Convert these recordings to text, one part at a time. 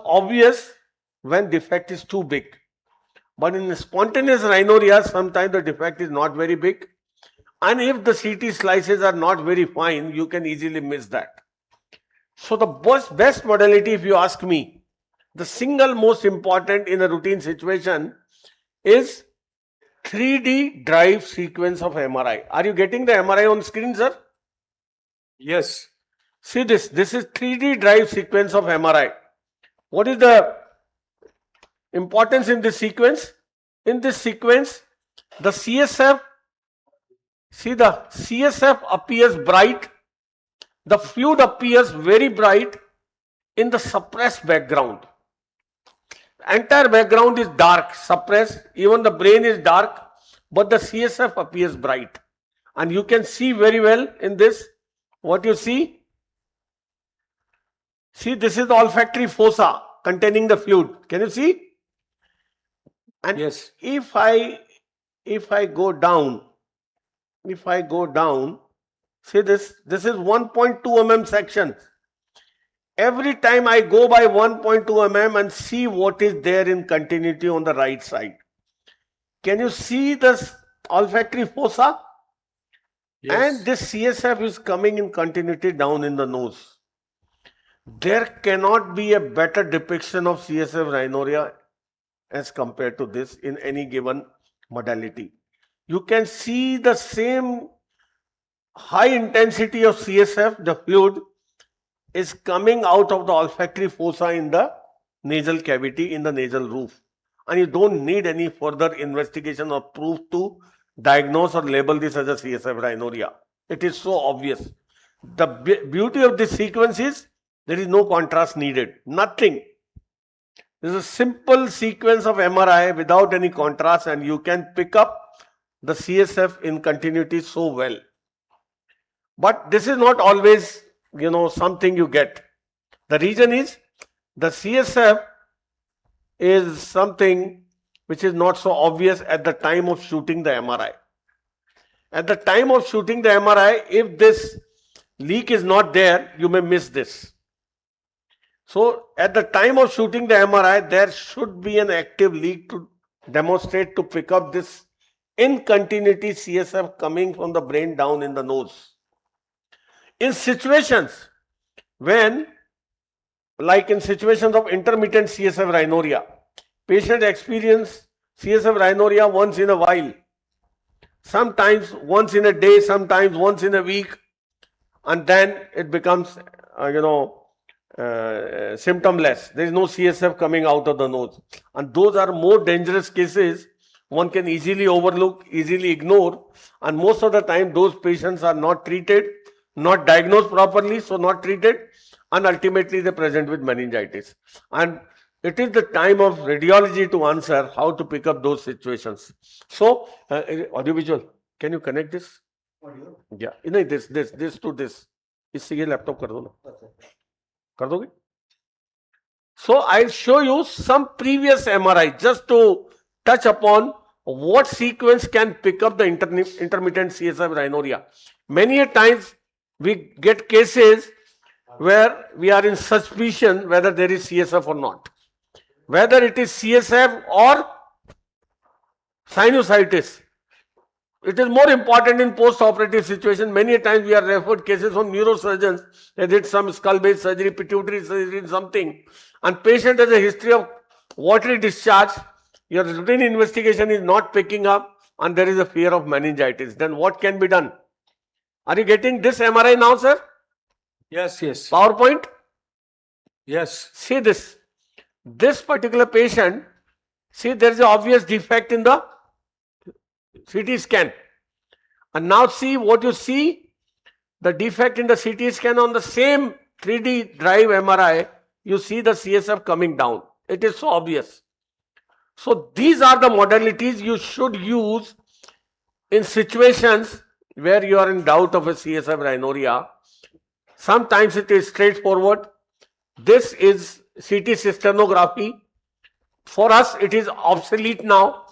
obvious when defect is too big. But in spontaneous rhinorrhea, sometimes the defect is not very big. And if the CT slices are not very fine, you can easily miss that. So the best modality, if you ask me, the single most important in a routine situation is 3D drive sequence of MRI. Are you getting the MRI on screen, sir? Yes. See this. This is 3D drive sequence of MRI. What is the importance in this sequence? In this sequence, the CSF, see the CSF appears bright, the fluid appears very bright in the suppressed background. Entire background is dark, suppressed, even the brain is dark, but the CSF appears bright. And you can see very well in this, what you see? See, this is the olfactory fossa containing the fluid. Can you see? And Yes. if I go down, see this is 1.2 mm section. Every time I go by 1.2 mm and see what is there in continuity on the right side. Can you see this olfactory fossa? Yes. And this CSF is coming in continuity down in the nose. There cannot be a better depiction of CSF rhinorrhea as compared to this in any given modality. You can see the same high intensity of CSF, the fluid, is coming out of the olfactory fossa in the nasal cavity, in the nasal roof. And you don't need any further investigation or proof to diagnose or label this as a CSF rhinorrhea. It is so obvious. The beauty of this sequence is there is no contrast needed. Nothing. This is a simple sequence of MRI without any contrast, and you can pick up the CSF in continuity so well. But this is not always, something you get. The reason is the CSF is something which is not so obvious at the time of shooting the MRI. At the time of shooting the MRI, if this leak is not there, you may miss this. So at the time of shooting the MRI, there should be an active leak to demonstrate, to pick up this in continuity CSF coming from the brain down in the nose. In situations when, like in situations of intermittent CSF rhinorrhea, patient experience CSF rhinorrhea once in a while, sometimes once in a day, sometimes once in a week, and then it becomes, symptomless. There is no CSF coming out of the nose. And those are more dangerous cases. One can easily overlook, easily ignore. And most of the time, those patients are not treated, not diagnosed properly, so not treated. And ultimately, they present with meningitis. And it is the time of radiology to answer how to pick up those situations. So, audiovisual, can you connect this? Audio? Yeah, this to this. इससे ये laptop कर दो ना. कर दोगे? So I'll show you some previous MRI just to touch upon what sequence can pick up the intermittent CSF rhinorrhea. Many a times we get cases where we are in suspicion whether there is CSF or not. Whether it is CSF or sinusitis. It is more important in post-operative situation. Many times we are referred cases from neurosurgeons. They did some skull-based surgery, pituitary surgery, something. And patient has a history of watery discharge. Your routine investigation is not picking up and there is a fear of meningitis. Then what can be done? Are you getting this MRI now, sir? Yes. PowerPoint? Yes. See this. This particular patient, see there is an obvious defect in the CT scan. And now see what you see, the defect in the CT scan on the same 3D drive MRI, you see the CSF coming down. It is so obvious. So these are the modalities you should use in situations where you are in doubt of a CSF rhinorrhea. Sometimes it is straightforward. This is CT cysternography. For us, it is obsolete now.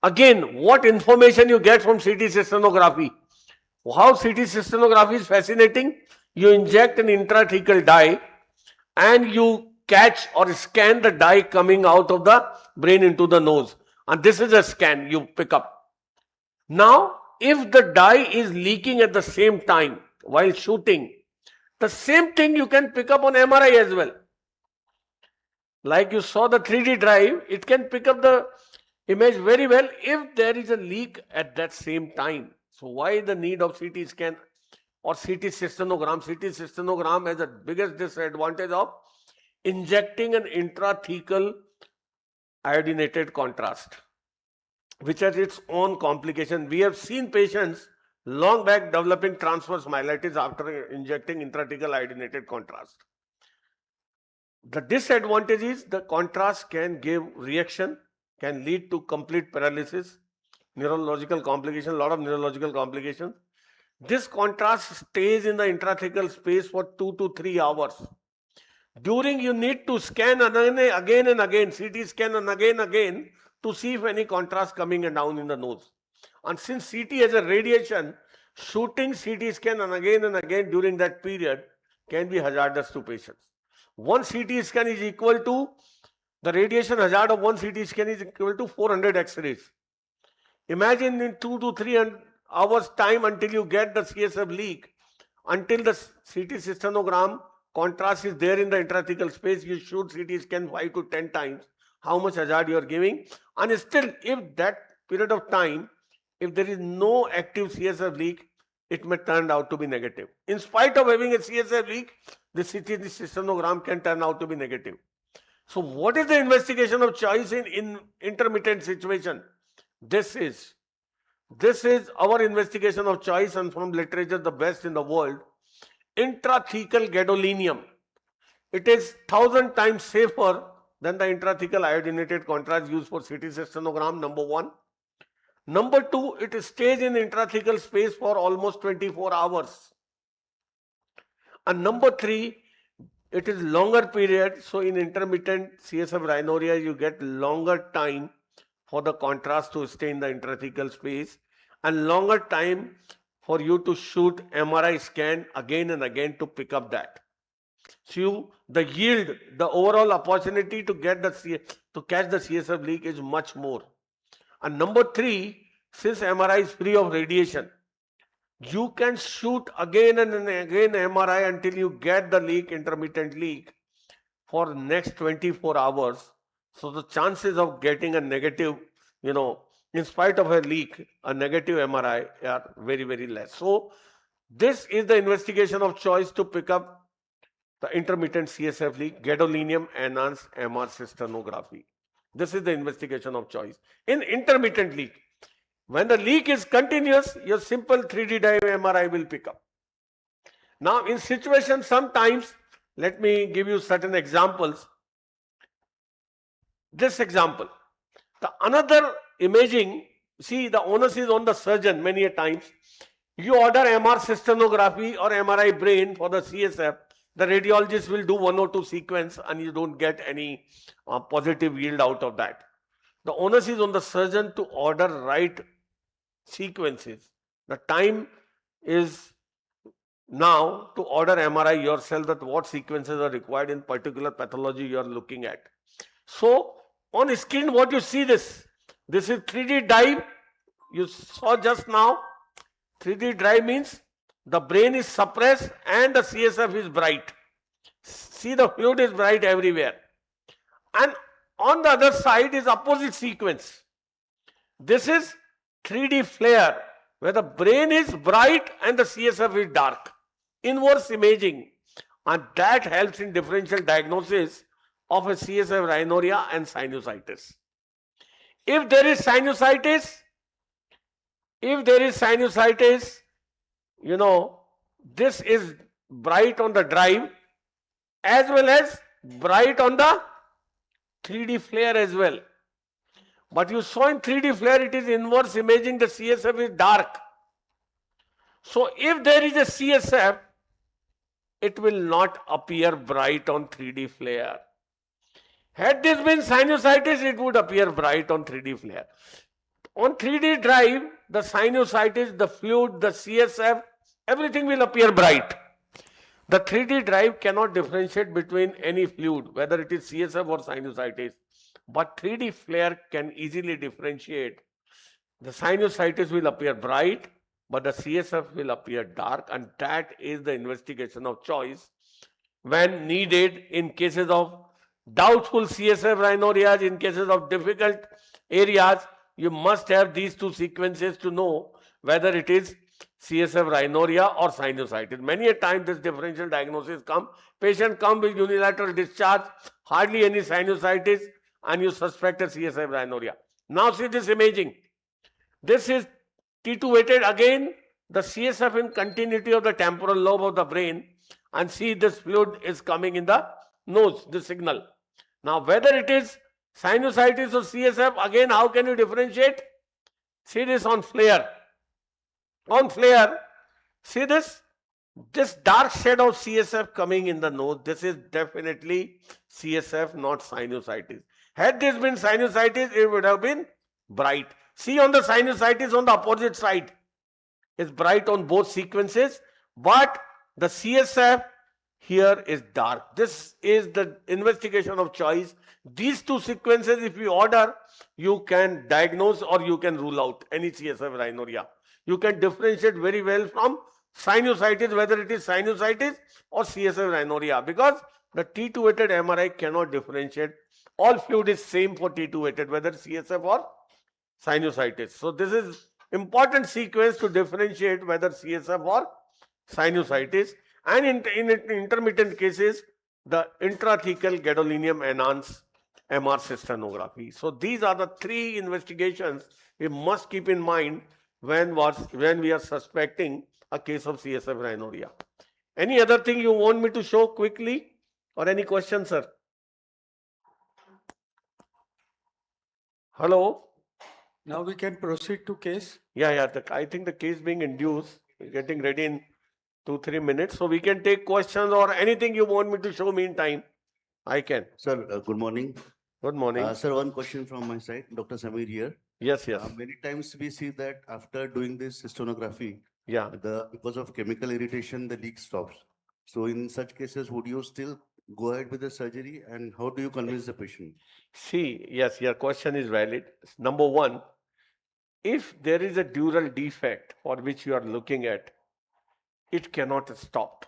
Again, what information you get from CT cysternography? How CT cysternography is fascinating. You inject an intrathecal dye and you catch or scan the dye coming out of the brain into the nose. And this is a scan you pick up. Now, if the dye is leaking at the same time while shooting, the same thing you can pick up on MRI as well. Like you saw the 3D drive, it can pick up the image very well if there is a leak at that same time. So why the need of CT scan or CT cystonogram? CT cystonogram has the biggest disadvantage of injecting an intrathecal iodinated contrast, which has its own complication. We have seen patients long back developing transverse myelitis after injecting intrathecal iodinated contrast. The disadvantage is the contrast can give reaction, can lead to complete paralysis, neurological complication, a lot of neurological complications. This contrast stays in the intrathecal space for 2 to 3 hours. During you need to scan again and again, CT scan and again to see if any contrast coming down in the nose. And since CT has a radiation, shooting CT scan and again during that period can be hazardous to patients. One CT scan is equal to, the radiation hazard of one CT scan is equal to 400 X-rays. Imagine in 2 to 3 hours time until you get the CSF leak, until the CT cystonogram contrast is there in the intrathecal space, you shoot CT scan 5 to 10 times, how much hazard you are giving. And still, if that period of time, if there is no active CSF leak, it may turn out to be negative. In spite of having a CSF leak, the CT cystonogram can turn out to be negative. So what is the investigation of choice in intermittent situation? This is our investigation of choice, and from literature the best in the world. Intrathecal gadolinium. It is 1,000 times safer than the intrathecal iodinated contrast used for CT cystonogram, number one. Number two, it stays in intrathecal space for almost 24 hours. And number three, it is longer period. So in intermittent CSF rhinorrhea, you get longer time for the contrast to stay in the intrathecal space and longer time for you to shoot MRI scan again and again to pick up that. So the yield, the overall opportunity to get to catch the CSF leak is much more. And number three, since MRI is free of radiation, you can shoot again and again MRI until you get the leak, intermittent leak, for next 24 hours. So the chances of getting a negative, in spite of a leak, a negative MRI are very, very less. So this is the investigation of choice to pick up the intermittent CSF leak, gadolinium enhanced MR cysternography. This is the investigation of choice. In intermittent leak, when the leak is continuous, your simple 3D dye MRI will pick up. Now in situations, sometimes, let me give you certain examples. This example, the another imaging, see the onus is on the surgeon many a times. You order MR cysternography or MRI brain for the CSF, the radiologist will do 1 or 2 sequence and you don't get any positive yield out of that. The onus is on the surgeon to order right sequences. The time is now to order MRI yourself, that what sequences are required in particular pathology you are looking at. So on screen what you see, this is 3D dye. You saw just now, 3D dye means the brain is suppressed and the CSF is bright. See, the fluid is bright everywhere. And on the other side is opposite sequence. This is 3D flare, where the brain is bright and the CSF is dark. Inverse imaging, and that helps in differential diagnosis of a CSF rhinorrhea and sinusitis. If there is sinusitis, this is bright on the drive as well as bright on the 3D flare as well. But you saw in 3D flare, it is inverse imaging, the CSF is dark. So if there is a CSF, it will not appear bright on 3D flare. Had this been sinusitis, it would appear bright on 3D flare. On 3D drive, the sinusitis, the fluid, the CSF, everything will appear bright. The 3D drive cannot differentiate between any fluid, whether it is CSF or sinusitis, but 3D flare can easily differentiate. The sinusitis will appear bright, but the CSF will appear dark, and that is the investigation of choice when needed in cases of doubtful CSF rhinorias, in cases of difficult areas. You must have these two sequences to know whether it is CSF rhinoria or sinusitis. Many a time this differential diagnosis come, patient come with unilateral discharge, hardly any sinusitis, and you suspect a CSF rhinoria. Now see this imaging. This is T2 weighted, again the CSF in continuity of the temporal lobe of the brain, and see this fluid is coming in the nose, this signal. Now whether it is sinusitis or CSF, again how can you differentiate? See this on flare. On flare, see this dark shade of CSF coming in the nose. This is definitely CSF, not sinusitis. Had this been sinusitis, it would have been bright. See on the sinusitis on the opposite side, it's bright on both sequences, but the CSF here is dark. This is the investigation of choice. These two sequences, if you order, you can diagnose or you can rule out any CSF rhinoria. You can differentiate very well from sinusitis, whether it is sinusitis or CSF rhinoria, because the T2 weighted MRI cannot differentiate. All fluid is same for T2 weighted, whether CSF or sinusitis. So this is important sequence to differentiate whether CSF or sinusitis, and in intermittent cases, the intrathecal gadolinium enhanced MR cysternography. So these are the three investigations we must keep in mind when we are suspecting a case of CSF rhinoria. Any other thing you want me to show quickly, or any questions, sir? Hello? Now we can proceed to case. Yeah. I think the case being induced, getting ready in 2-3 minutes. So we can take questions or anything you want me to show meantime. I can. Sir, good morning. Good morning. Sir, one question from my side, Dr. Samir here. Yes. Many times we see that after doing this cystoscopy, Yeah. because of chemical irritation, the leak stops. So in such cases, would you still go ahead with the surgery, and how do you convince the patient? See, yes, your question is valid. Number one, if there is a dural defect for which you are looking at, it cannot stop.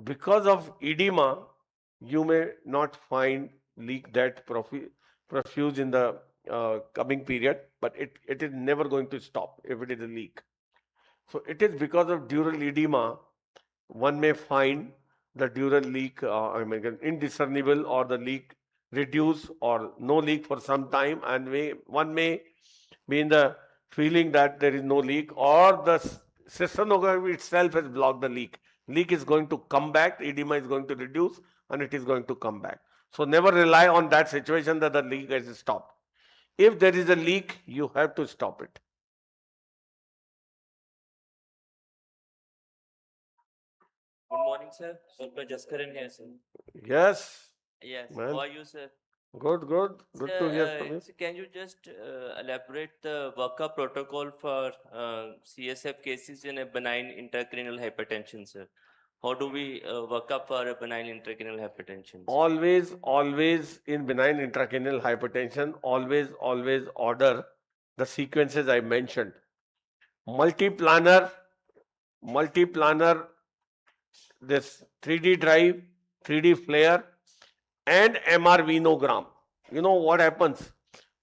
Because of edema, you may not find leak that profuse in the coming period, but it is never going to stop if it is a leak. So it is because of dural edema, one may find the dural leak indiscernible, or the leak reduce or no leak for some time, and one may be in the feeling that there is no leak, or the cystoscopy itself has blocked the leak. Leak is going to come back, edema is going to reduce, and it is going to come back. So never rely on that situation that the leak has stopped. If there is a leak, you have to stop it. Good morning, sir. Dr. Jaskaran here, sir. Yes. Yes. Man. How are you, sir? Good. Good to hear from you. So can you just elaborate the workup protocol for CSF cases in a benign intracranial hypertension, sir? How do we work up for a benign intracranial hypertension? Always in benign intracranial hypertension, always order the sequences I mentioned. Multiplanar, this 3D drive, 3D flare, and MR venogram. You know what happens?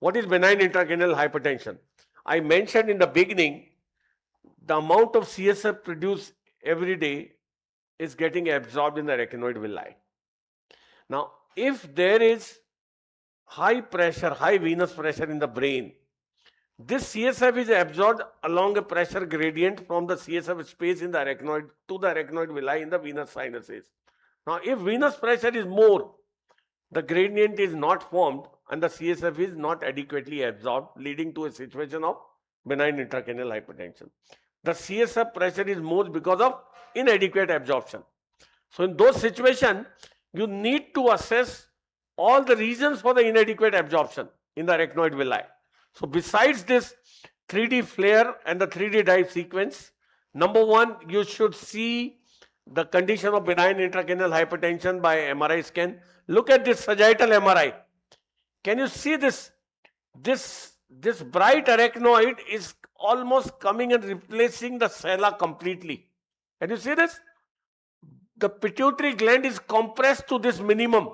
What is benign intracranial hypertension? I mentioned in the beginning, the amount of CSF produced every day is getting absorbed in the arachnoid villi. Now, if there is high venous pressure in the brain, this CSF is absorbed along a pressure gradient from the CSF space in the arachnoid to the arachnoid villi in the venous sinuses. Now, if venous pressure is more, the gradient is not formed and the CSF is not adequately absorbed, leading to a situation of benign intracranial hypertension. The CSF pressure is more because of inadequate absorption. So in those situations, you need to assess all the reasons for the inadequate absorption in the arachnoid villi. So besides this 3D flare and the 3D dive sequence, number one, you should see the condition of benign intracranial hypertension by MRI scan. Look at this sagittal MRI. Can you see this? This bright arachnoid is almost coming and replacing the sella completely. Can you see this? The pituitary gland is compressed to this minimum,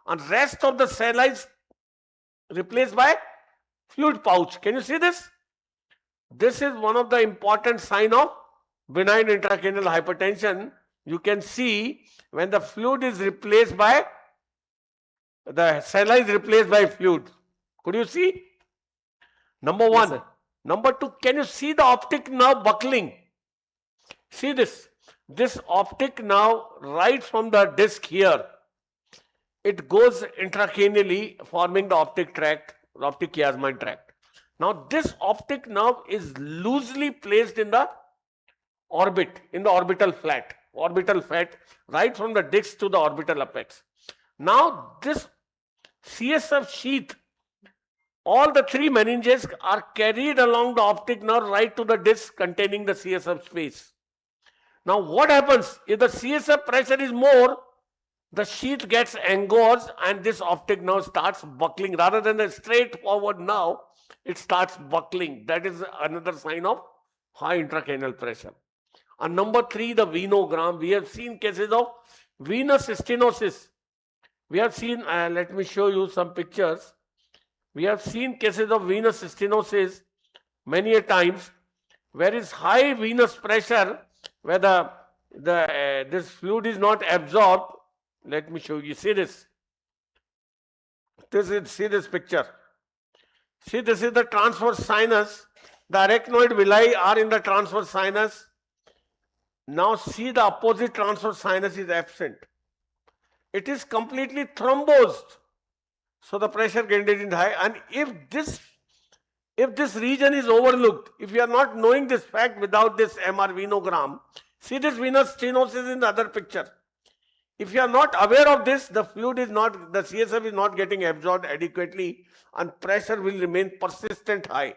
and rest of the sella is replaced by fluid pouch. Can you see this? This is one of the important sign of benign intracranial hypertension. You can see when the fluid is replaced by, the sella is replaced by fluid. Could you see? Number one. sir. Number two, can you see the optic nerve buckling? See this. This optic nerve right from the disc here, it goes intracranially forming the optic tract, optic chiasmoid tract. Now this optic nerve is loosely placed in the orbit, in the orbital flat, right from the disc to the orbital apex. Now this CSF sheath, all the three meninges are carried along the optic nerve right to the disc containing the CSF space. Now what happens if the CSF pressure is more? The sheath gets engorged and this optic nerve starts buckling. Rather than a straightforward nerve, it starts buckling. That is another sign of high intracranial pressure. And number three, the venogram. We have seen cases of venous stenosis. We have seen, let me show you some pictures. We have seen cases of venous stenosis many a times, where is high venous pressure, where this fluid is not absorbed. Let me show you. See this. See this picture. See, this is the transverse sinus. The arachnoid villi are in the transverse sinus. Now see, the opposite transverse sinus is absent. It is completely thrombosed. So the pressure gradient is high. And if this region is overlooked, if you are not knowing this fact without this MR venogram, see this venous stenosis in the other picture. If you are not aware of this, the CSF is not getting absorbed adequately and pressure will remain persistent high.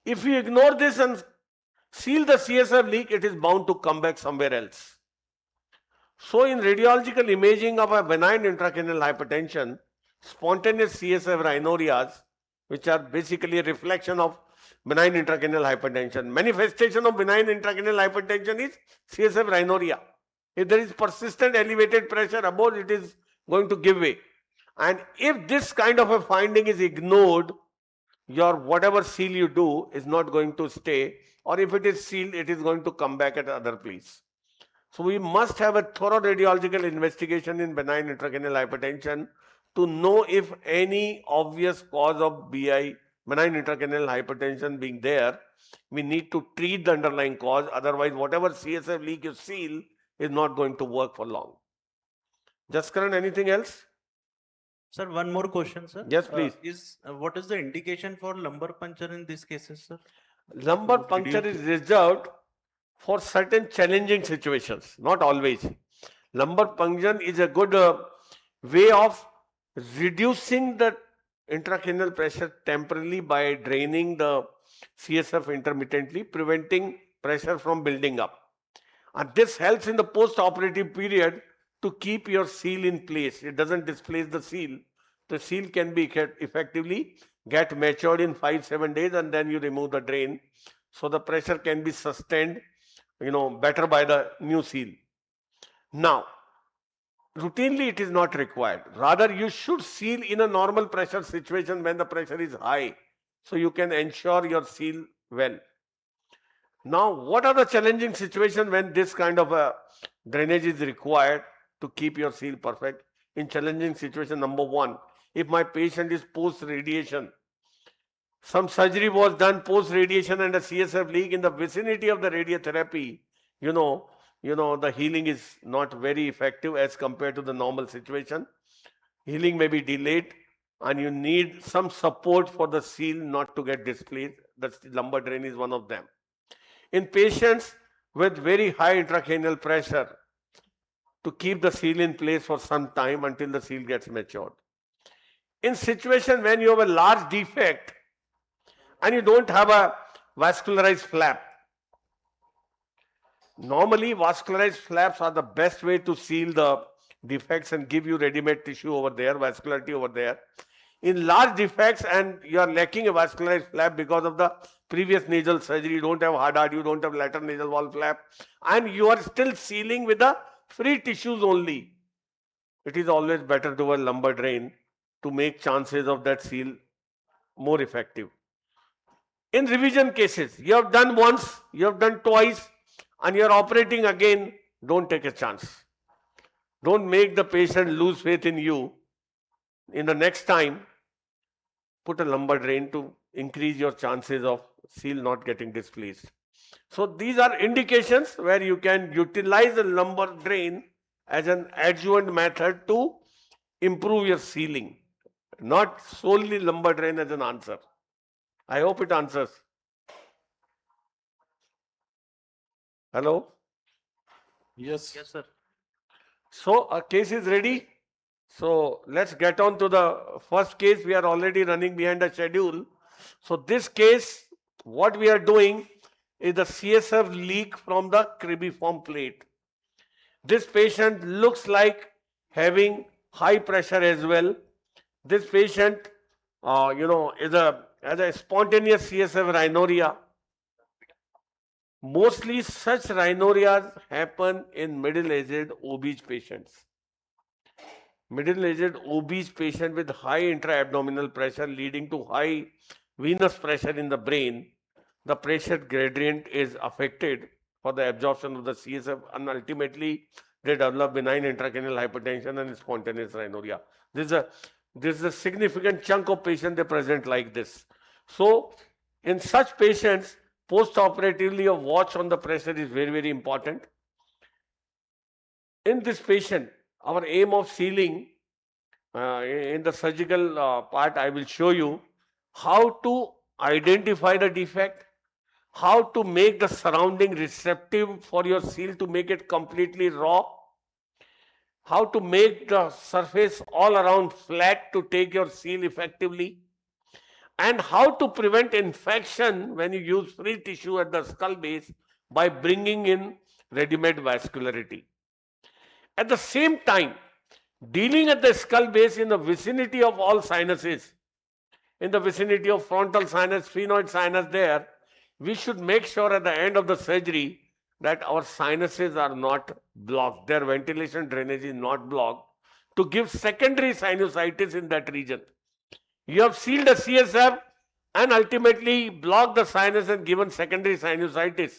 If you ignore this and seal the CSF leak, it is bound to come back somewhere else. So in radiological imaging of a benign intracranial hypertension, spontaneous CSF rhinorias, which are basically a reflection of benign intracranial hypertension. Manifestation of benign intracranial hypertension is CSF rhinorrhea. If there is persistent elevated pressure above, it is going to give way. And if this kind of a finding is ignored, your whatever seal you do is not going to stay, or if it is sealed, it is going to come back at other place. So we must have a thorough radiological investigation in benign intracranial hypertension to know if any obvious cause of BI, benign intracranial hypertension being there. We need to treat the underlying cause. Otherwise, whatever CSF leak you seal is not going to work for long. Jaskaran, anything else? Sir, one more question, sir. Yes, please. What is the indication for lumbar puncture in these cases, sir? Lumbar puncture is reserved for certain challenging situations, not always. Lumbar puncture is a good way of reducing the intracranial pressure temporarily by draining the CSF intermittently, preventing pressure from building up. And this helps in the post-operative period to keep your seal in place. It doesn't displace the seal. The seal can be effectively get matured in 5-7 days, and then you remove the drain. So the pressure can be sustained, better by the new seal. Now, routinely it is not required. Rather, you should seal in a normal pressure situation when the pressure is high, so you can ensure your seal well. Now, what are the challenging situations when this kind of a drainage is required to keep your seal perfect? In challenging situation, number one, if my patient is post-radiation, some surgery was done post-radiation and a CSF leak in the vicinity of the radiotherapy, the healing is not very effective as compared to the normal situation. Healing may be delayed and you need some support for the seal not to get displaced. The lumbar drain is one of them. In patients with very high intracranial pressure, to keep the seal in place for some time until the seal gets matured. In situation when you have a large defect and you don't have a vascularized flap, Normally, vascularized flaps are the best way to seal the defects and give you ready-made tissue over there, vascularity over there. In large defects and you are lacking a vascularized flap because of the previous nasal surgery, you don't have hard, you don't have lateral nasal wall flap, and you are still sealing with the free tissues only. It is always better to a lumbar drain to make chances of that seal more effective. In revision cases, you have done once, you have done twice, and you are operating again, don't take a chance. Don't make the patient lose faith in you. In the next time, put a lumbar drain to increase your chances of seal not getting displaced. So these are indications where you can utilize the lumbar drain as an adjuvant method to improve your sealing, not solely lumbar drain as an answer. I hope it answers. Hello? Yes. Yes, sir. So our case is ready. So let's get on to the first case. We are already running behind the schedule. So this case, what we are doing is the CSF leak from the cribriform plate. This patient looks like having high pressure as well. This patient, is a spontaneous CSF rhinorrhea. Mostly such rhinorias happen in middle-aged obese patients. Middle-aged obese patient with high intra-abdominal pressure leading to high venous pressure in the brain. The pressure gradient is affected for the absorption of the CSF, and ultimately they develop benign intracranial hypertension and spontaneous rhinorrhea. This is a significant chunk of patients they present like this. So in such patients, post-operatively a watch on the pressure is very, very important. In this patient, our aim of sealing in the surgical part, I will show you how to identify the defect, how to make the surrounding receptive for your seal to make it completely raw, how to make the surface all around flat to take your seal effectively, and how to prevent infection when you use free tissue at the skull base by bringing in ready-made vascularity. At the same time, dealing at the skull base in the vicinity of all sinuses, in the vicinity of frontal sinus, sphenoid sinus there, we should make sure at the end of the surgery that our sinuses are not blocked, their ventilation drainage is not blocked, to give secondary sinusitis in that region. You have sealed the CSF and ultimately blocked the sinus and given secondary sinusitis.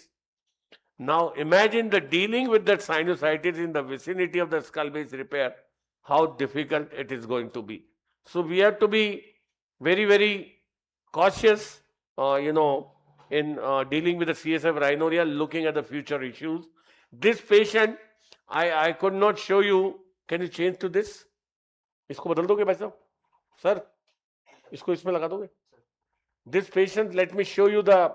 Now imagine the dealing with that sinusitis in the vicinity of the skull base repair, how difficult it is going to be. So we have to be very, very cautious, in dealing with the CSF rhinorrhea, looking at the future issues. This patient, I could not show you. Can you change to this? इसको बदल दोगे भाई साहब? Sir, इसको इसमें लगा दोगे? This patient, let me show you the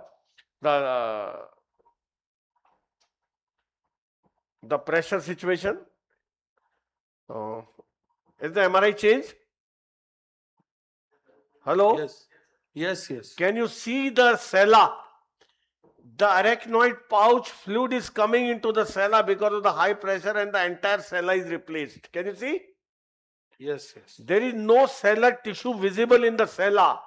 pressure situation. Is the MRI changed? Hello? Yes. Yes, yes. Can you see the sella? The arachnoid pouch fluid is coming into the sella because of the high pressure and the entire sella is replaced. Can you see? Yes, yes. There is no sellar tissue visible in the sella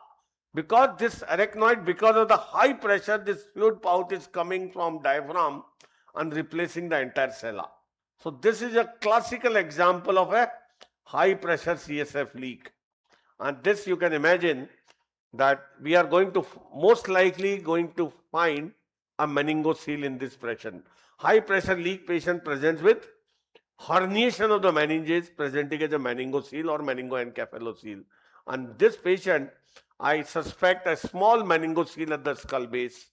because this arachnoid, because of the high pressure, this fluid pouch is coming from diaphragm and replacing the entire sella. So this is a classical example of a high pressure CSF leak. And this you can imagine that we are going to most likely going to find a meningocele in this patient. High pressure leak patient presents with herniation of the meninges presenting as a meningocele or meningoencephalocele. And this patient, I suspect a small meningocele at the skull base,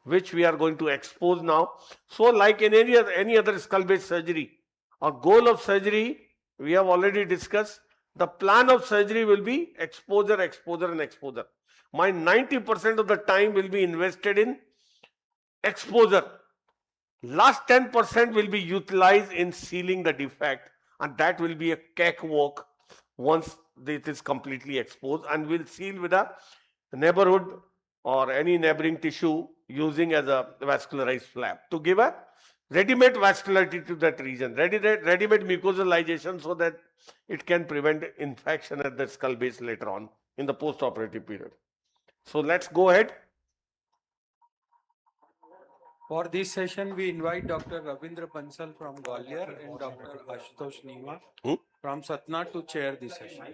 which we are going to expose now. So like in any other skull base surgery, a goal of surgery, we have already discussed. The plan of surgery will be exposure, exposure and exposure. My 90% of the time will be invested in exposure. Last 10% will be utilized in sealing the defect, and that will be a cakewalk once it is completely exposed, and we'll seal with a neighborhood or any neighboring tissue using as a vascularized flap to give a ready-made vascularity to that region, ready-made mucosalization so that it can prevent infection at the skull base later on in the post-operative period. So let's go ahead. For this session, we invite Dr. Ravindra Bansal from Gwalior and Dr. Ashutosh Nima from Satna to chair this session.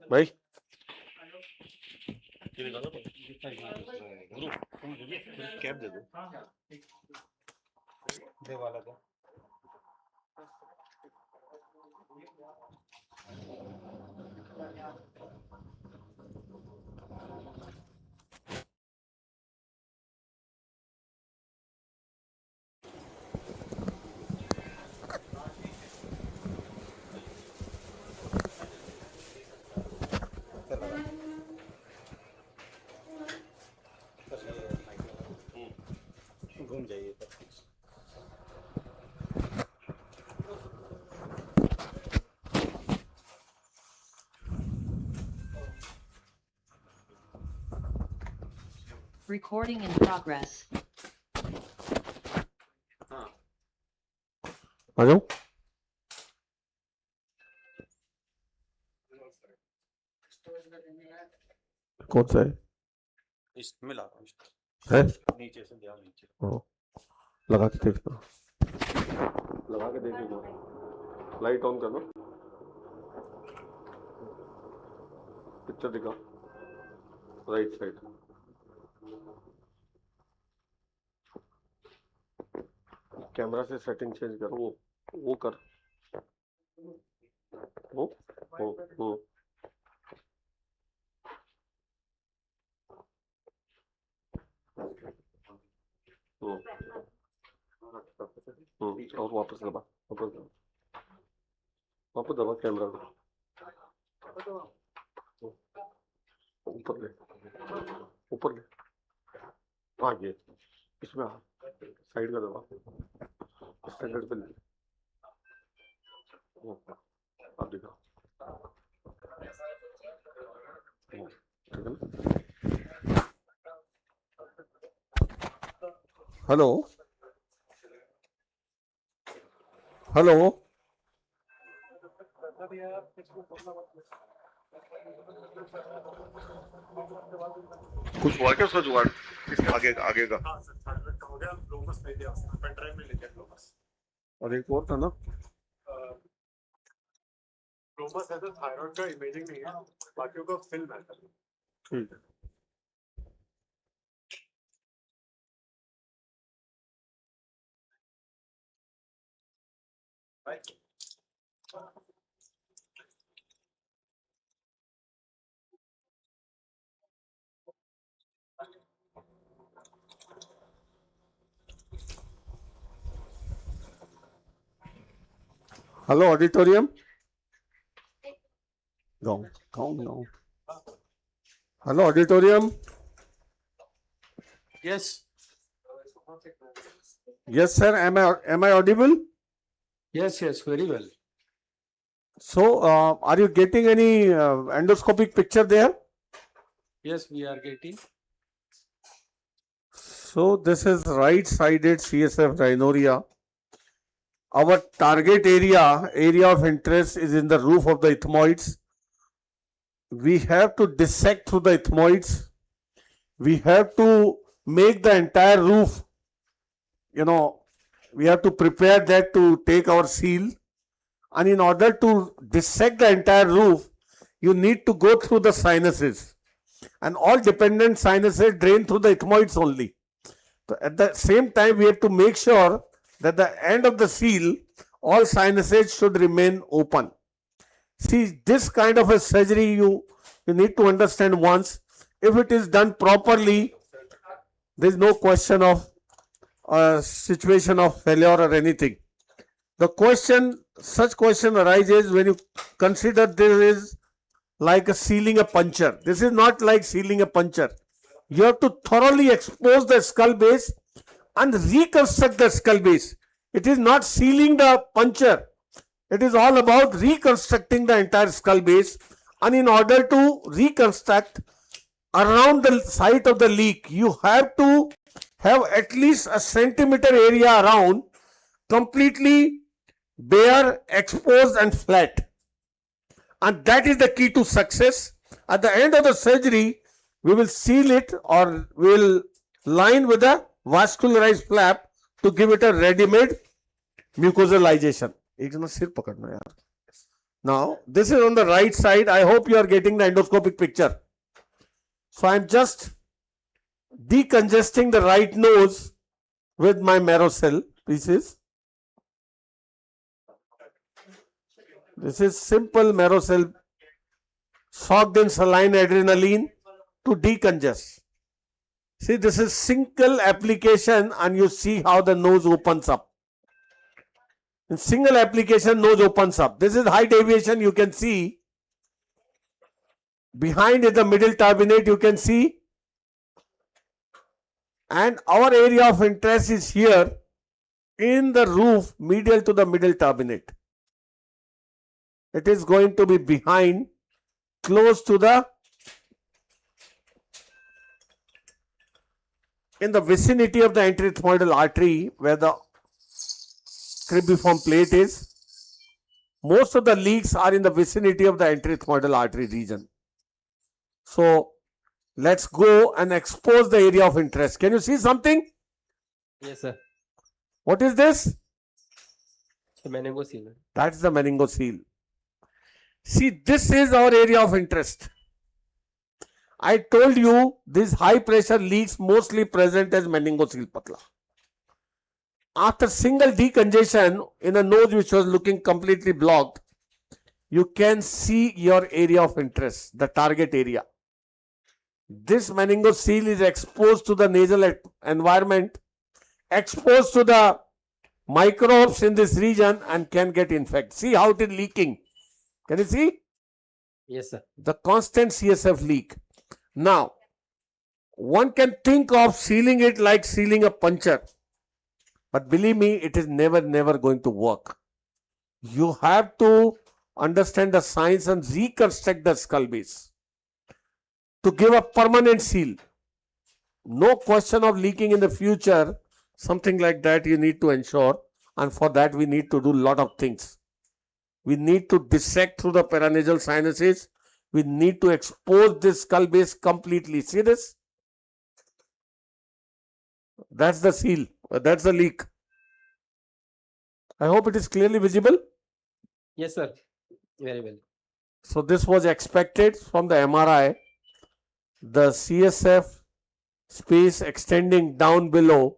Bhai. Recording in progress. आ जाओ। कौन सा है? इसमें ला रहा हूँ। है? नीचे से ध्यान नीचे। लगा के देखना। लगा के देखिए। लाइट ऑन करना। पिक्चर दिखा। Right side. कैमरा से सेटिंग चेंज करो। वो कर। वो। और वापस दबा कैमरा को ऊपर ले आगे इसमें साइड का दबा स्टैंडर्ड पे ले अब दिखा ठीक है ना। हेलो हेलो कुछ हुआ क्या उसका जुगाड़ आगे का और एक और था ना रोमस है तो थायराइड का इमेजिंग नहीं है बाकियों का फिल्म है ठीक है। Hello, auditorium. Go. Hello, auditorium. Yes. Yes, sir. Am I audible? Yes, very well. So, are you getting any endoscopic picture there? Yes, we are getting. So, this is right-sided CSF rhinorrhea. Our target area of interest is in the roof of the ethmoids. We have to dissect through the ethmoids. We have to make the entire roof, we have to prepare that to take our seal. And in order to dissect the entire roof, you need to go through the sinuses. And all dependent sinuses drain through the ethmoids only. So at the same time, we have to make sure that the end of the seal, all sinuses should remain open. See, this kind of a surgery you need to understand once. If it is done properly, there is no question of a situation of failure or anything. Such question arises when you consider this is like sealing a puncture. This is not like sealing a puncture. You have to thoroughly expose the skull base and reconstruct the skull base. It is not sealing the puncture. It is all about reconstructing the entire skull base. And in order to reconstruct around the site of the leak, you have to have at least a centimeter area around, completely bare, exposed and flat. And that is the key to success. At the end of the surgery, we will seal it or we will line with a vascularized flap to give it a ready-made mucosalization. Now, this is on the right side. I hope you are getting the endoscopic picture. So, I am just decongesting the right nose with my marrow cell pieces. This is simple marrow cell soaked in saline adrenaline to decongest. See, this is single application and you see how the nose opens up. In single application, nose opens up. This is high deviation, you can see. Behind is the middle turbinate, you can see. And our area of interest is here in the roof, medial to the middle turbinate. It is going to be behind, close to the, in the vicinity of the anterethmoidal artery where the cribriform plate is. Most of the leaks are in the vicinity of the anterethmoidal artery region. So, let's go and expose the area of interest. Can you see something? Yes, sir. What is this? The meningocele. That's the meningocele. See, this is our area of interest. I told you these high pressure leaks mostly present as meningocele patla. After single decongestion in a nose which was looking completely blocked, you can see your area of interest, the target area. This meningocele is exposed to the nasal environment, exposed to the microbes in this region and can get infected. See how it is leaking. Can you see? Yes, sir. The constant CSF leak. Now, one can think of sealing it like sealing a puncture. But believe me, it is never going to work. You have to understand the science and reconstruct the skull base to give a permanent seal. No question of leaking in the future. Something like that you need to ensure. And for that we need to do a lot of things. We need to dissect through the paranasal sinuses. We need to expose this skull base completely. See this? That's the seal. That's the leak. I hope it is clearly visible. Yes, sir. Very well. So this was expected from the MRI. The CSF space extending down below,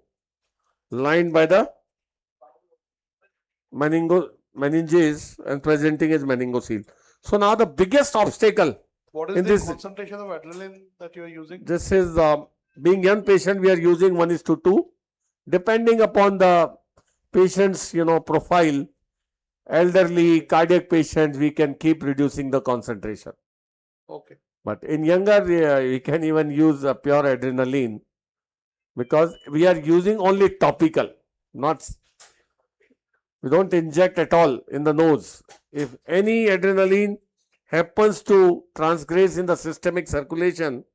lined by the meninges and presenting as meningocele. So now the biggest obstacle What in is the this, concentration of adrenaline that you are using? this is being young patient, we are using 1:2. Depending upon the patient's profile, elderly cardiac patients, we can keep reducing the concentration. Okay. But in younger, we can even use pure adrenaline because we are using only topical, not, we don't inject at all in the nose. If any adrenaline happens to transgress in the systemic circulation,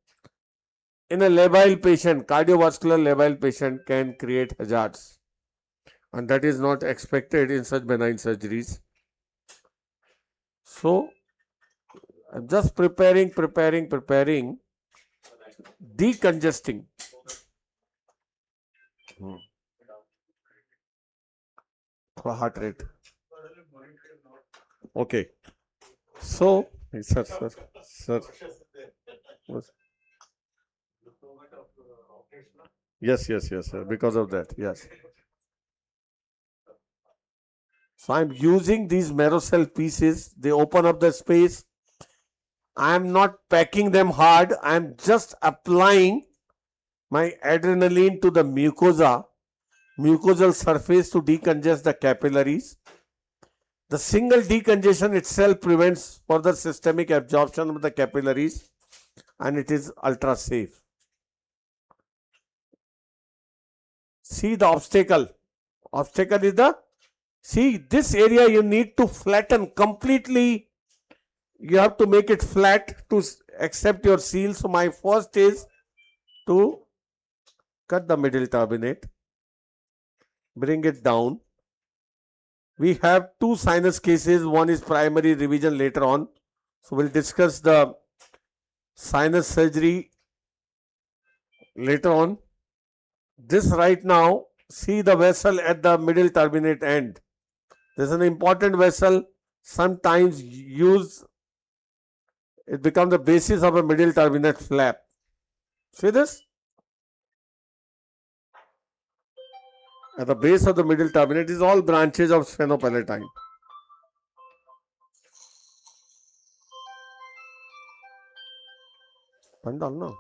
in a labile patient, cardiovascular labile patient can create hazards. And that is not expected in such benign surgeries. So, I'm just preparing, decongesting. Heart rate. Okay. So, sir. Yes, sir. Because of that, yes. So I'm using these marrow cell pieces. They open up the space. I am not packing them hard. I am just applying my adrenaline to the mucosal surface to decongest the capillaries. The single decongestion itself prevents further systemic absorption of the capillaries and it is ultra safe. See the obstacle. Obstacle is the, see this area you need to flatten completely. You have to make it flat to accept your seal. So my first is to cut the middle turbinate, bring it down. We have two sinus cases. One is primary revision later on. So we'll discuss the sinus surgery later on. This right now, see the vessel at the middle turbinate end. This is an important vessel. Sometimes it becomes the basis of a middle turbinate flap. See this? At the base of the middle turbinate is all branches of sphenopalatine. Pandal, no?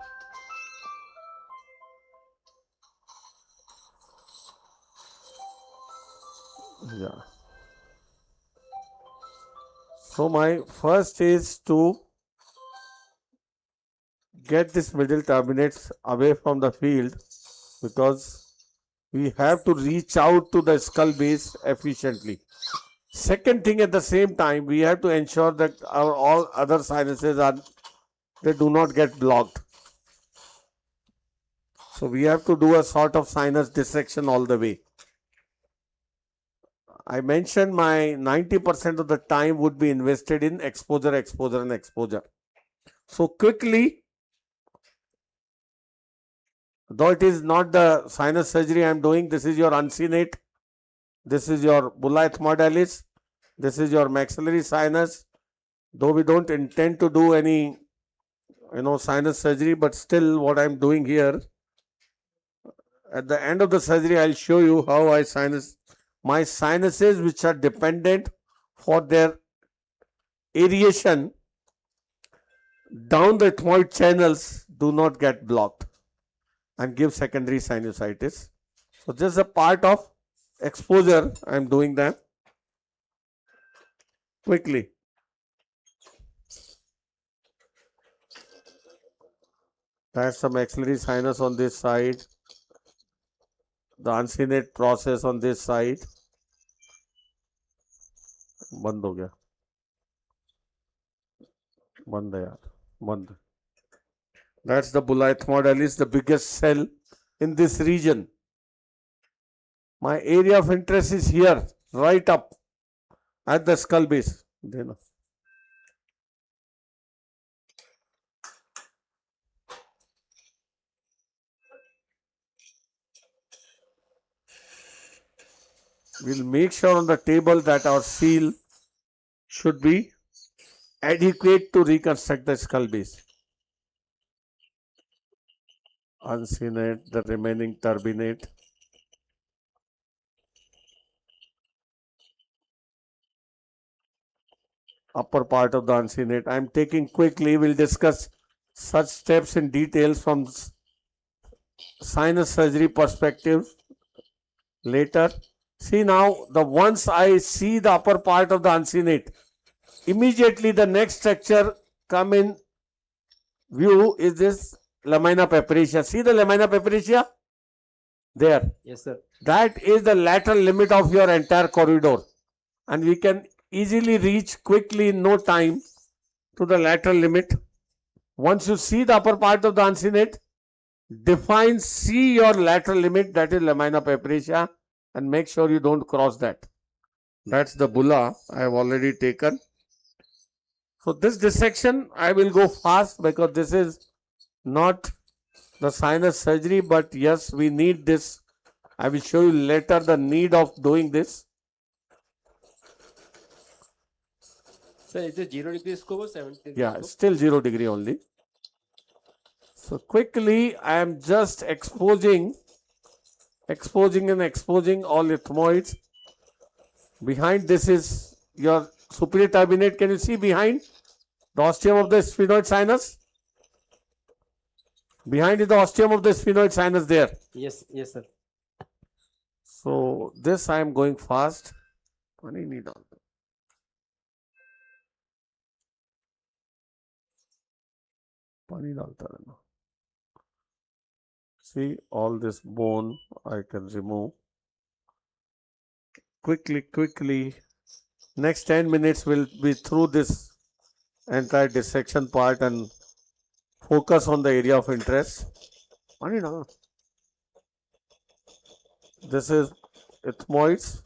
Yeah. So my first is to get this middle turbinates away from the field, because we have to reach out to the skull base efficiently. Second thing, at the same time, we have to ensure that our all other sinuses they do not get blocked. So we have to do a sort of sinus dissection all the way. I mentioned my 90% of the time would be invested in exposure, exposure, and exposure. So quickly, though it is not the sinus surgery I am doing, this is your uncinate, this is your bulla ethmodalis, this is your maxillary sinus. Though we don't intend to do any, sinus surgery, but still what I am doing here, at the end of the surgery, I'll show you how my sinuses which are dependent for their aeration down the ethmoid channels do not get blocked and give secondary sinusitis. So this is a part of exposure. I am doing that quickly. That's some maxillary sinus on this side. The uncinate process on this side. बंद हो गया, बंद है यार, बंद. That's the bulla ethmodalis, the biggest cell in this region. My area of interest is here, right up at the skull base. We'll make sure on the table that our seal should be adequate to reconstruct the skull base. Uncinate, the remaining turbinate. Upper part of the uncinate. I am taking quickly. We'll discuss such steps in details from sinus surgery perspective later. See now, once I see the upper part of the uncinate, immediately the next structure come in view is this lamina papyracea. See the lamina papyracea? There. Yes, sir. That is the lateral limit of your entire corridor. And we can easily reach quickly in no time to the lateral limit. Once you see the upper part of the uncinate, see your lateral limit, that is lamina papyracea, and make sure you don't cross that. That's the bulla I have already taken. So this dissection I will go fast because this is not the sinus surgery, but yes, we need this. I will show you later the need of doing this. Sir, is it 0 degree scope or 70 degree Yeah, scope? still 0 degree only. So quickly I am just exposing and exposing all ethmoids. Behind this is your superior turbinate. Can you see behind the ostium of the sphenoid sinus? Behind is the ostium of the sphenoid sinus there. Yes, yes, sir. So this I am going fast. पानी नहीं डालते. पानी डालता रहना. See, all this bone I can remove. Quickly. Next 10 minutes we'll be through this entire dissection part and focus on the area of interest. पानी डालना. This is ethmoids,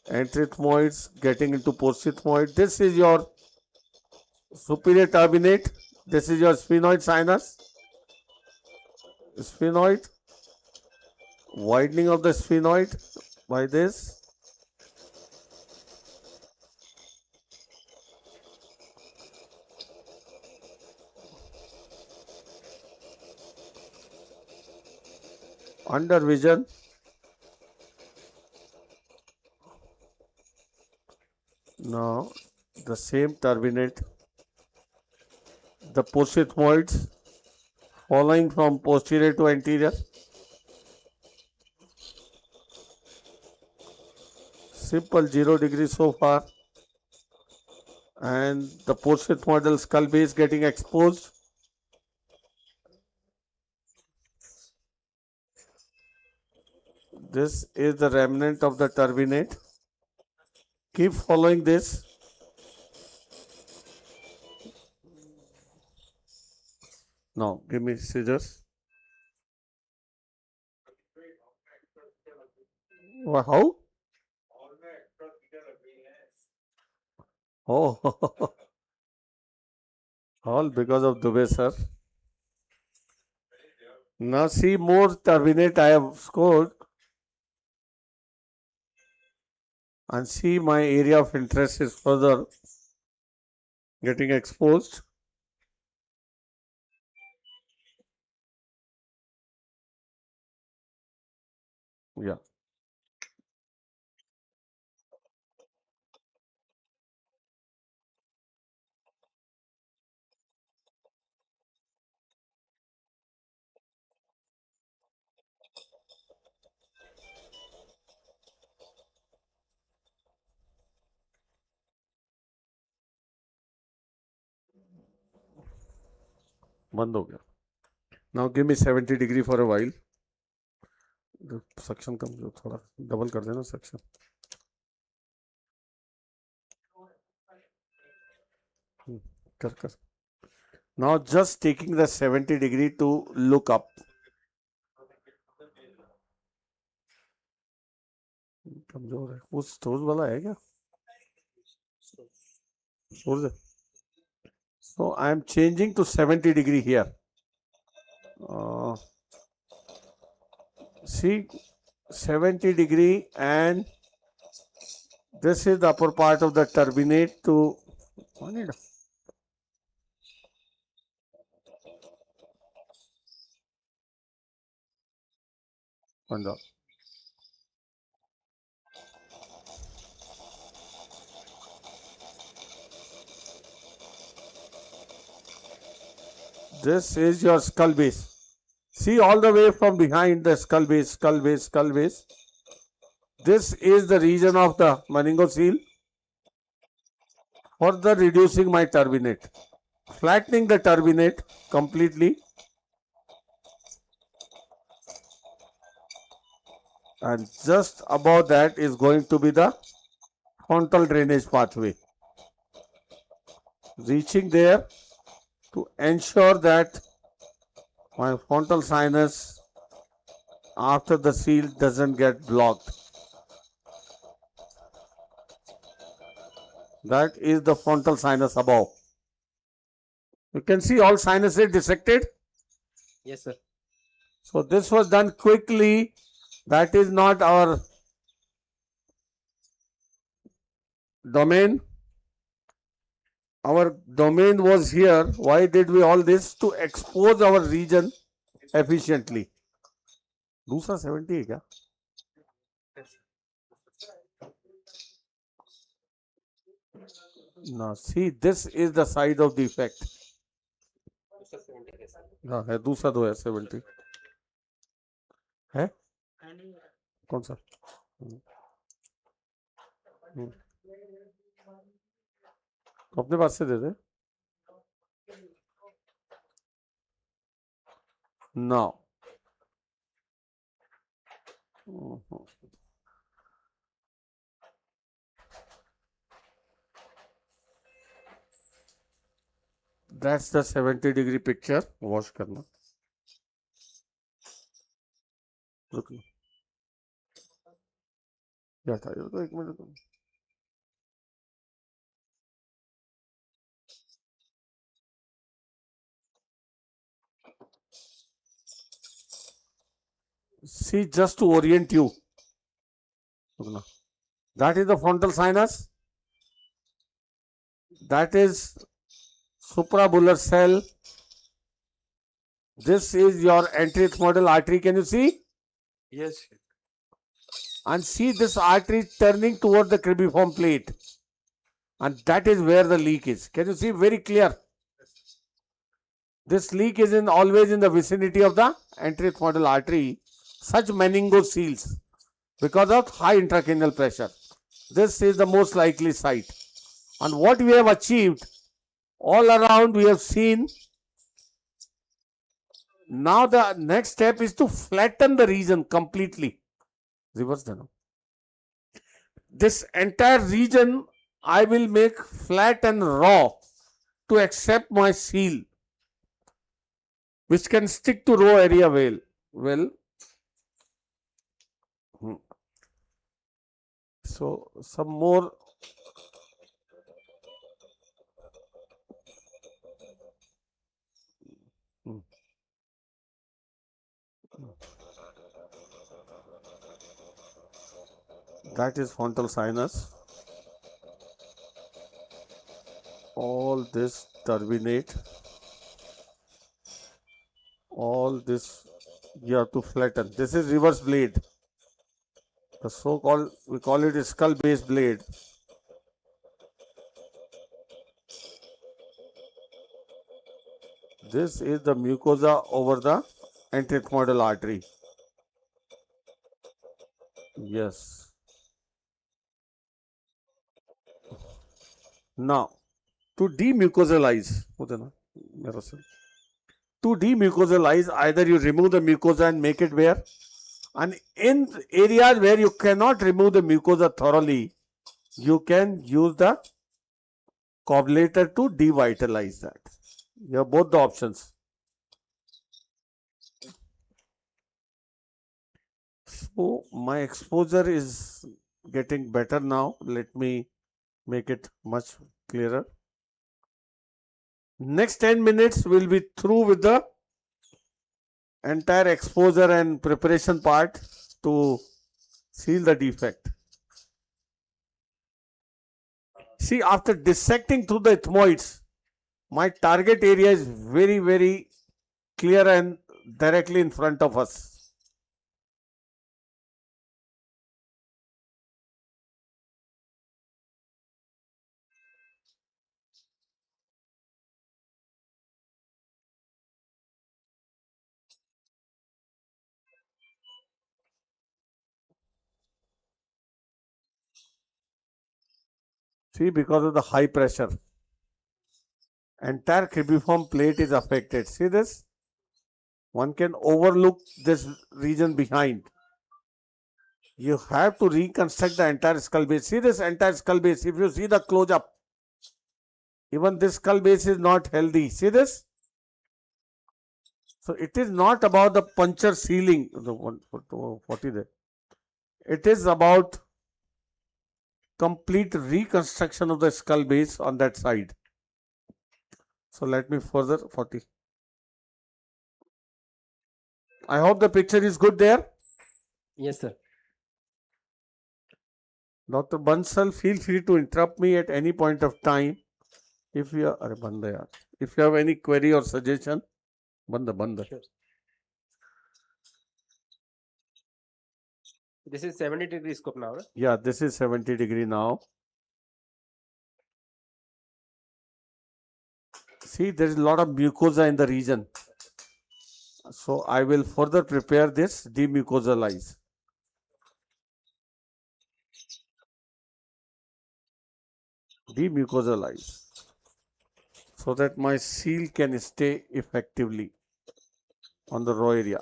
antithmoids getting into posethmoid. This is your superior turbinate. This is your sphenoid sinus. Sphenoid, widening of the sphenoid by this. Under vision. Now the same turbinate, the posethmoids following from posterior to anterior. Simple 0 degree so far. And the posethmoidal skull base getting exposed. This is the remnant of the turbinate. Keep following this. Now, give me scissors. How? Oh, all because of Dubey, sir. Now see more turbinate I have scored. And see my area of interest is further getting exposed. Yeah. बंद हो गया. Now give me 70 degree for a while. The suction कम जो थोड़ा double कर देना suction. कर. Now just taking the 70 degree to look up. कमजोर है. वो स्टोर वाला है क्या? स्टोर है. So I am changing to 70 degree here. See 70 degree, and this is the upper part of the turbinate to this is your skull base. See all the way from behind the skull base, skull base, skull base. This is the region of the meningocele. Further reducing my turbinate, flattening the turbinate completely, and just above that is going to be the frontal drainage pathway. Reaching there to ensure that my frontal sinus after the seal doesn't get blocked. That is the frontal sinus above. You can see all sinuses dissected. Yes, sir. So this was done quickly. That is not our domain. Our domain was here. Why did we all this? To expose our region efficiently. दूसरा 70 है क्या? Now see, this is the side of the effect. हाँ है, दूसरा तो है 70 है. कौन सा? अपने पास से दे दे. Now. That's the 70 degree picture. Wash करना. Look. क्या था ये तो एक minute see just to orient you that is the frontal sinus, that is suprabular cell, this is your anterethmoidal artery, can you see? Yes. And see this artery turning toward the cribriform plate, and that is where the leak is. Can you see very clear? This leak is always in the vicinity of the anterethmoidal artery. Such meningoseals because of high intracranial pressure. This is the most likely site. And what we have achieved all around, we have seen. Now the next step is to flatten the region completely. Reverse the now. This entire region I will make flat and raw to accept my seal, which can stick to raw area well. So some more. That is frontal sinus. All this turbinate. All this you have to flatten. This is reverse blade. The so-called, we call it a skull-base blade. This is the mucosa over the anterethmoidal artery. Yes. Now, to demucosalize, either you remove the mucosa and make it bare, and in areas where you cannot remove the mucosa thoroughly, you can use the coagulator to devitalize that. You have both the options. So my exposure is getting better now. Let me make it much clearer. Next 10 minutes we'll be through with the entire exposure and preparation part to seal the defect. See, after dissecting through the ethmoids, my target area is very, very clear and directly in front of us. See, because of the high pressure, entire cribriform plate is affected. See this? One can overlook this region behind. You have to reconstruct the entire skull base. See this entire skull base. If you see the close up, even this skull base is not healthy. See this? So it is not about the puncture sealing, the 140 there. It is about complete reconstruction of the skull base on that side. So let me further 40. I hope the picture is good there. Yes, sir. Dr. Bansal, feel free to interrupt me at any point of time. If you are, if you have any query or suggestion, Banda. Sure. This is 70-degree scope now, right? Yeah, this is 70-degree now. See, there is a lot of mucosa in the region. So I will further prepare this demucosalize. Demucosalize. So that my seal can stay effectively on the raw area.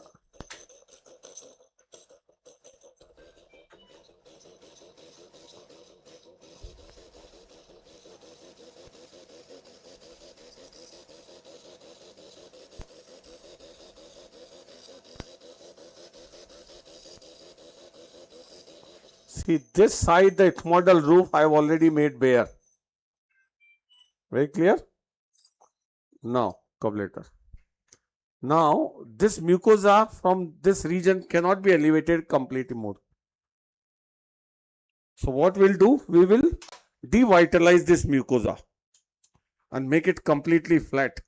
See, this side, the ethmoidal roof, I have already made bare. Very clear? Now, cobbleter. Now, this mucosa from this region cannot be elevated completely more. So, what we'll do? We will devitalize this mucosa and make it completely flat.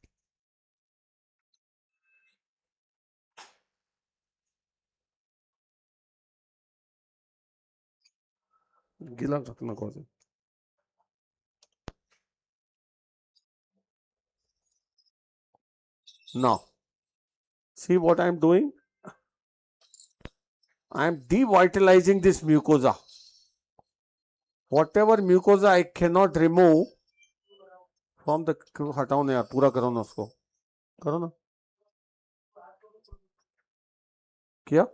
गीला रखना कौन सा? Now, see what I am doing? I am devitalizing this mucosa. Whatever mucosa I cannot remove from the हटाओ ना यार, पूरा करो ना उसको, करो ना, किया?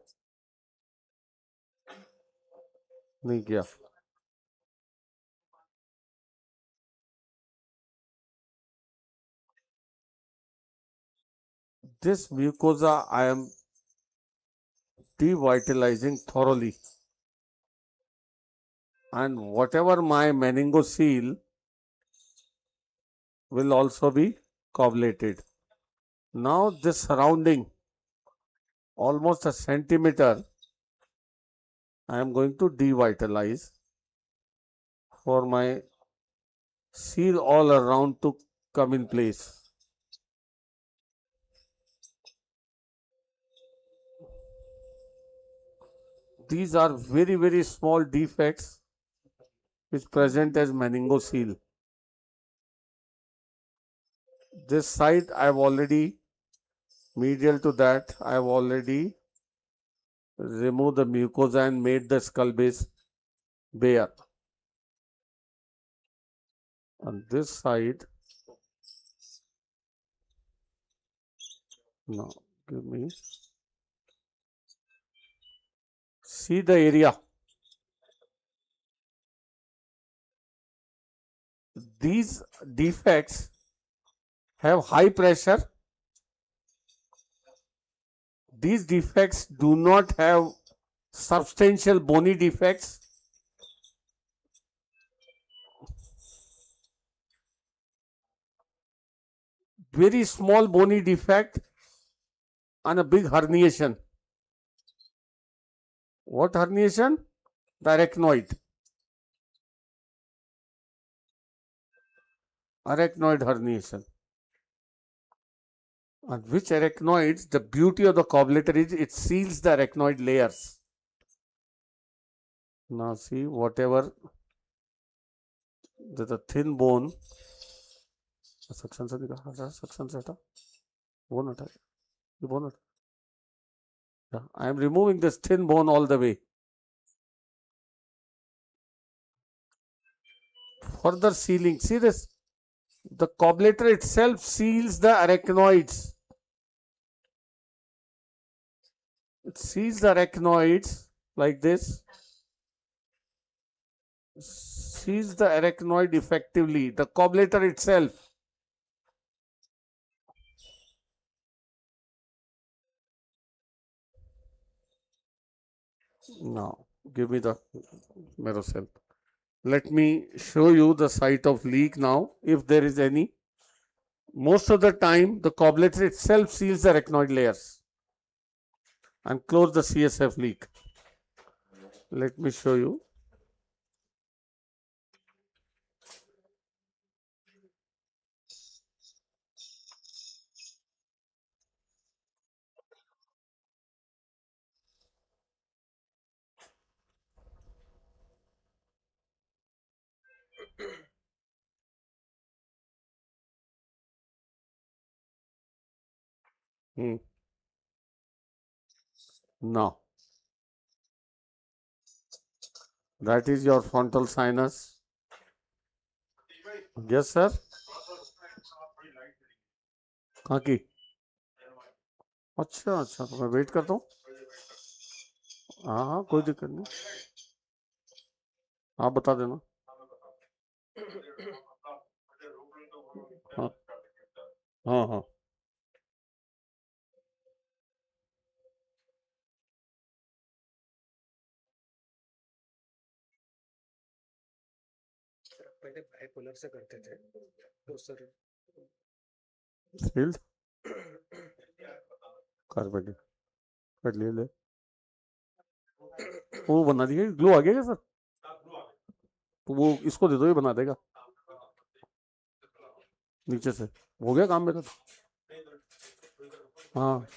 नहीं किया. This mucosa I am devitalizing thoroughly, and whatever my meningocele will also be coagulated. Now this surrounding, almost a centimeter, I am going to devitalize for my seal all around to come in place. These are very, very small defects which present as meningocele. This side I have already, medial to that, I have already removed the mucosa and made the skull base bare. On this side, now give me, see the area. These defects have high pressure. These defects do not have substantial bony defects. Very small bony defect and a big herniation. What herniation? The arachnoid. Arachnoid herniation. And which arachnoids, the beauty of the cobbleter is it seals the arachnoid layers. Now see, whatever the thin bone, suction से निकाल, suction से हटा, bone हटा, ये bone हटा. Yeah, I am removing this thin bone all the way. Further sealing, see this, the cobbleter itself seals the arachnoids. It seals the arachnoids like this. Seals the arachnoid effectively, the cobbleter itself. Now, give me the Merocell. Let me show you the site of leak now, if there is any. Most of the time, the cobbleter itself seals the arachnoid layers and close the CSF leak. Let me show you. Now, that is your frontal sinus. Yes, sir. कहाँ की? अच्छा अच्छा, तो मैं wait करता हूँ. हाँ हाँ, कोई दिक्कत नहीं, आप बता देना. हाँ हाँ हाँ. पहले बाइपोलर से करते थे तो सर फील्ड कारपेट कट ले वो बना दिया, ग्लो आ गया क्या सर? तो वो इसको दे दो, ये बना देगा नीचे से। हो गया काम मेरा तो। हाँ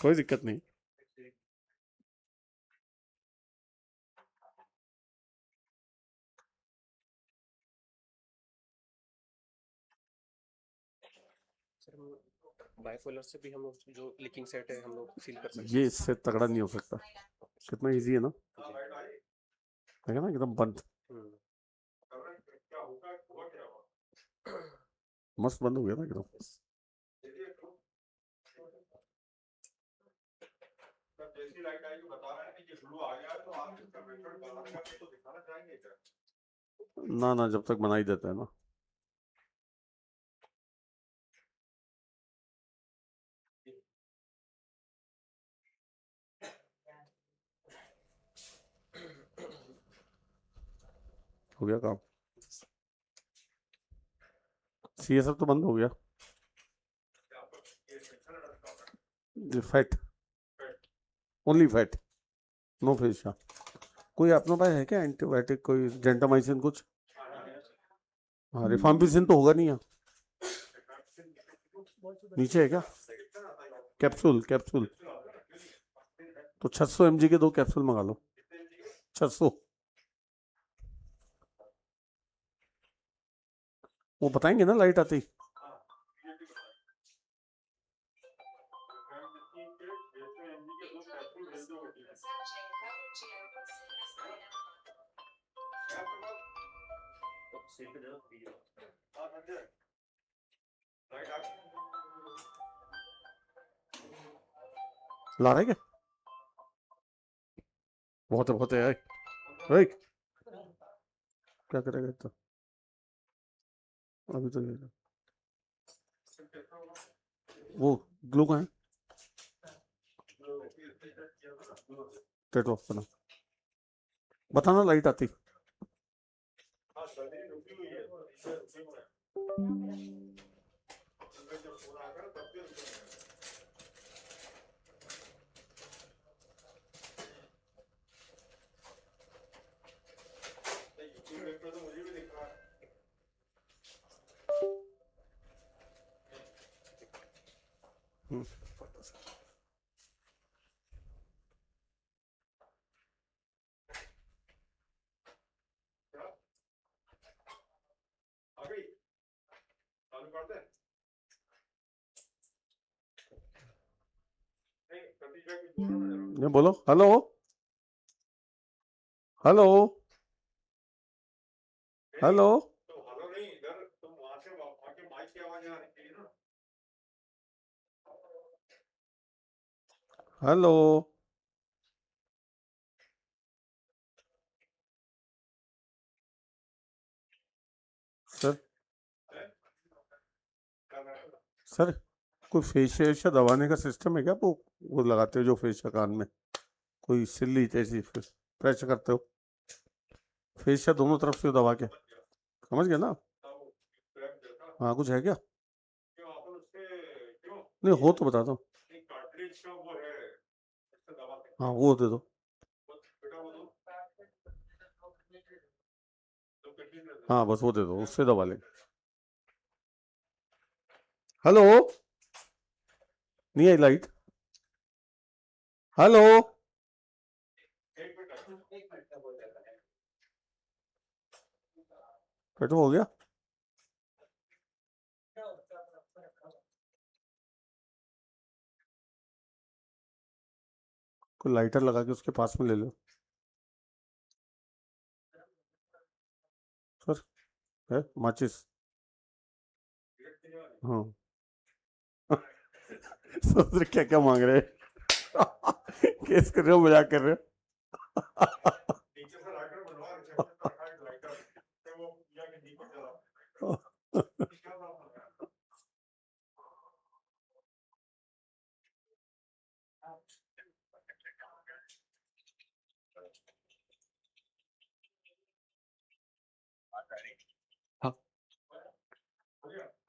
कोई दिक्कत नहीं। बाइपोलर से भी हम लोग जो लीकिंग सेट है हम लोग सील कर सकते ये इससे तगड़ा नहीं हो सकता। कितना इजी है ना, है ना, एकदम बंद, मस्त बंद हो गया ना एकदम। जैसी लाइट आएगी बता रहे हैं कि ग्लू आ गया तो आप इसका मेथड बताने का तो दिखाना चाहेंगे क्या? ना ना, जब तक बना ही देते हैं ना। हो गया काम। सीएसएफ तो बंद हो गया। Fat, only fat, no fascia. कोई अपना पास है क्या एंटीबायोटिक, कोई जेंटामाइसिन कुछ? हाँ, रिफाम्पिसिन तो होगा नहीं यहाँ। नीचे है क्या कैप्सूल? कैप्सूल तो 600 mg के 2 कैप्सूल मंगा लो। 600। वो बताएंगे ना लाइट आती। ला रहे क्या? बहुत है यार। क्या करेगा तो अभी तो ये वो ग्लू का है, ऑफ करना, बताना लाइट आती। ये बोलो हेलो हेलो हेलो। तो हेलो नहीं, इधर तुम वहां से आके माइक की आवाज आनी चाहिए ना। Hello sir. सर कोई फेशिया दबाने का सिस्टम है क्या? वो लगाते हो जो फेशिया कान में, कोई सिल्ली जैसी प्रेस करते हो, फेशिया दोनों तरफ से दबा के, समझ गए ना? हाँ कुछ है क्या? नहीं हो तो बता दो। हाँ वो दे दो। हाँ बस वो दे दो, उससे दबा लेंगे। हेलो, नहीं आई लाइट। हेलो पेटो हो गया। कोई लाइटर लगा के उसके पास में ले लो सर, है माचिस। हाँ सोच रहे क्या क्या मांग रहे हैं केस कर रहे हो, मजाक कर रहे हो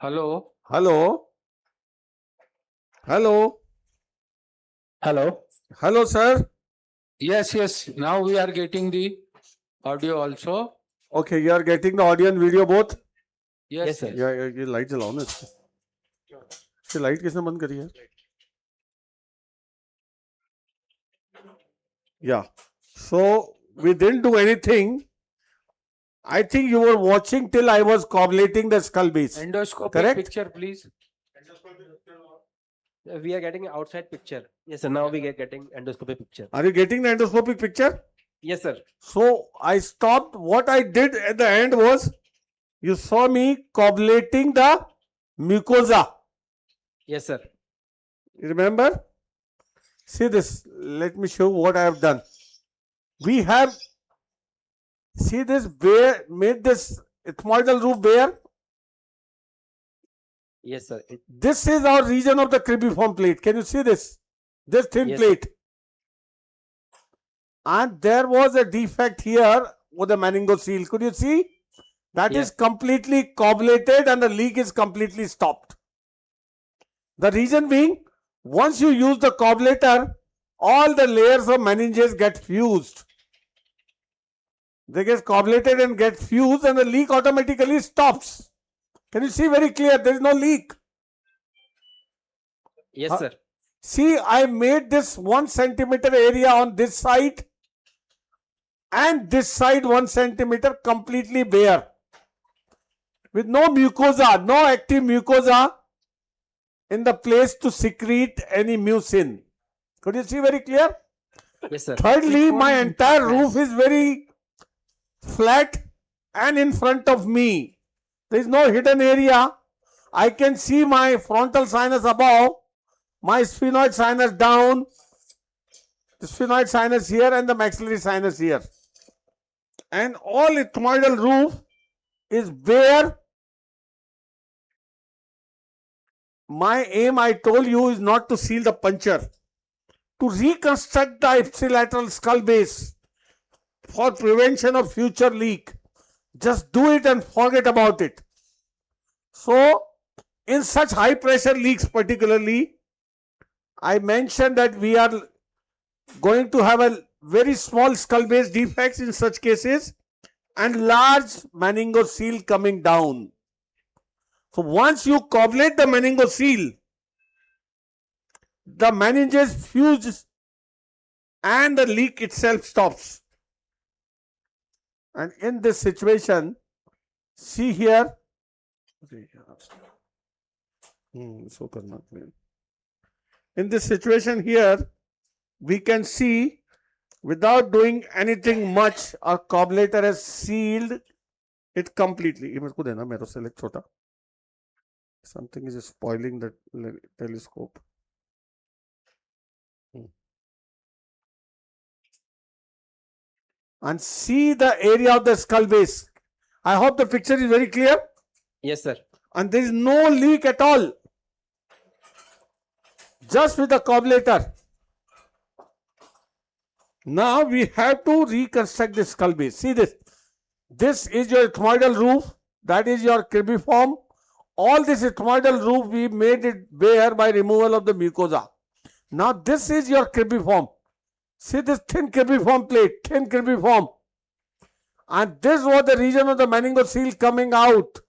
Hello. Hello. Hello. Hello. Hello, sir. Yes, yes. Now we are getting the audio also. Okay, you are getting the audio and video both? Yes, Yes, sir. yes. ये लाइट जलाओ ना इसकी लाइट किसने बंद करी है Yeah. So we didn't do anything. I think you were watching till I was coagulating the skull base. Endoscopic Correct? picture, please. We are getting outside picture. Yes, sir. Now we get getting endoscopic picture. Are you getting the endoscopic picture? Yes, sir. So I stopped. What I did at the end was, you saw me coagulating the mucosa. Yes, sir. You remember? See this. Let me show what I have done. We have, see this, bare, made this ethmoidal roof bare. Yes, sir. This is our region of the cribriform plate. Can you see this? This thin Yes, plate. And there was a defect here with the meningocele. Could you see? That is completely coagulated and the leak is completely stopped. The reason being, once you use the coagulator, all the layers of meninges get fused. They get coagulated and get fused and the leak automatically stops. Can you see very clear? There is no leak. Yes, sir. See, I made this 1 centimeter area on this side and this side 1 centimeter completely bare. With no mucosa, no active mucosa in the place to secrete any mucin. Could you see very clear? Yes, sir. Thirdly, my entire roof is very flat and in front of me. There is no hidden area. I can see my frontal sinus above, my sphenoid sinus down, the sphenoid sinus here and the maxillary sinus here. And all ethmoidal roof is bare. My aim, I told you, is not to seal the puncture. To reconstruct the ipsilateral skull base for prevention of future leak. Just do it and forget about it. So, in such high pressure leaks particularly, I mentioned that we are going to have a very small skull base defects in such cases and large meningocele coming down. So once you coagulate the meningocele, the meninges fuse and the leak itself stops. And in this situation, see here, in this situation here, we can see without doing anything much, our coagulator has sealed it completely. Something is spoiling the telescope. And see the area of the skull base. I hope the picture is very clear. Yes, sir. And there is no leak at all. Just with the coagulator. Now we have to reconstruct the skull base. See this. This is your ethmoidal roof. That is your cribriform. All this ethmoidal roof, we made it bare by removal of the mucosa. Now this is your cribriform. See this thin cribriform plate, thin cribriform. And this was the region of the meningocele coming out.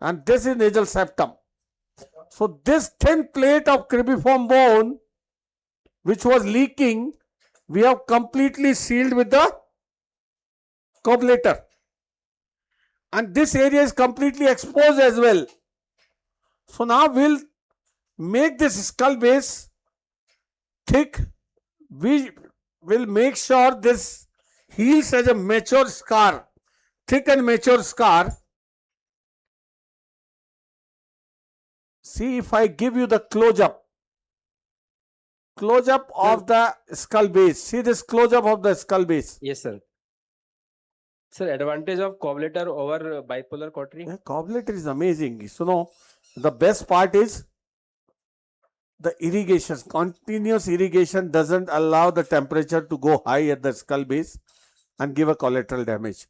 And this is nasal septum. So this thin plate of cribriform bone, which was leaking, we have completely sealed with the coagulator. And this area is completely exposed as well. So now we'll make this skull base thick. We will make sure this heals as a mature scar, thick and mature scar. See if I give you the close-up of the skull base. See this close-up of the skull base. Yes, sir. Sir, advantage of coagulator over bipolar cautery? Yeah, coagulator is amazing. So no, the best part is the irrigation. Continuous irrigation doesn't allow the temperature to go high at the skull base and give a collateral damage.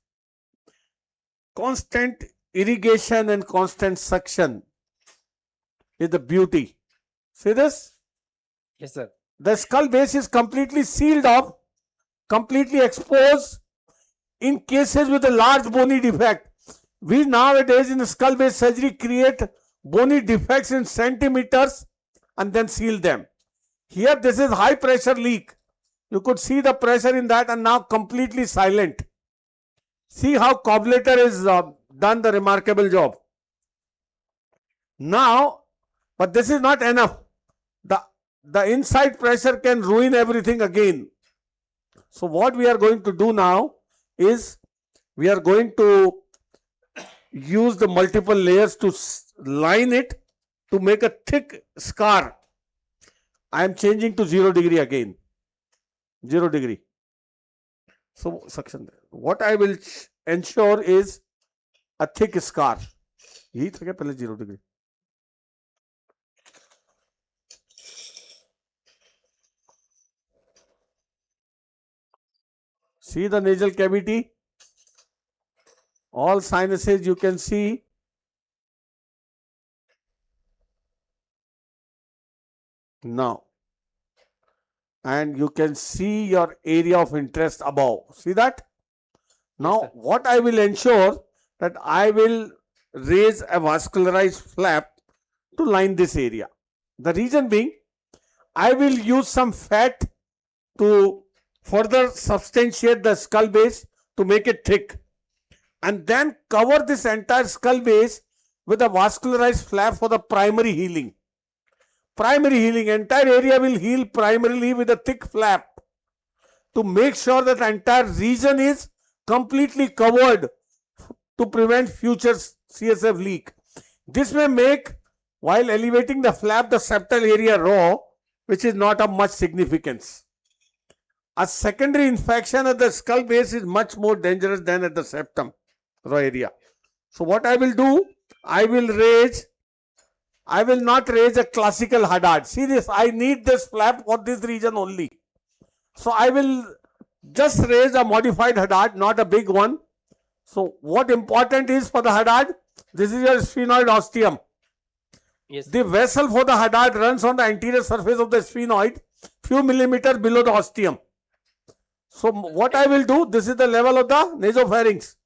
Constant irrigation and constant suction is the beauty. See this? Yes, sir. The skull base is completely sealed off, completely exposed in cases with a large bony defect. We nowadays in skull base surgery create bony defects in centimeters and then seal them. Here this is high pressure leak. You could see the pressure in that and now completely silent. See how Coblator is done the remarkable job. Now, but this is not enough. The inside pressure can ruin everything again. So what we are going to do now is we are going to use the multiple layers to line it to make a thick scar. I am changing to 0 degree again. 0 degree. So suction. What I will ensure is a thick scar. यही था क्या पहले 0 degree? See the nasal cavity? All sinuses you can see. Now. And you can see your area of interest above. See that? Now, Yes, what I will ensure that I will raise a vascularized flap to line this area. The reason being, I will use some fat to further substantiate the skull base to make it thick, and then cover this entire skull base with a vascularized flap for the primary healing. Primary healing, entire area will heal primarily with a thick flap to make sure that the entire region is completely covered to prevent future CSF leak. This may make, while elevating the flap, the septal area raw, which is not of much significance. A secondary infection at the skull base is much more dangerous than at the septum raw area. So what I will do, I will not raise a classical Haddad. See this, I need this flap for this region only. So I will just raise a modified Haddad, not a big one. So what important is for the Haddad? This is your sphenoid ostium. Yes. The vessel for the Haddad runs on the anterior surface of the sphenoid, few millimeters below the ostium. So what I will do, this is the level of the nasopharynx.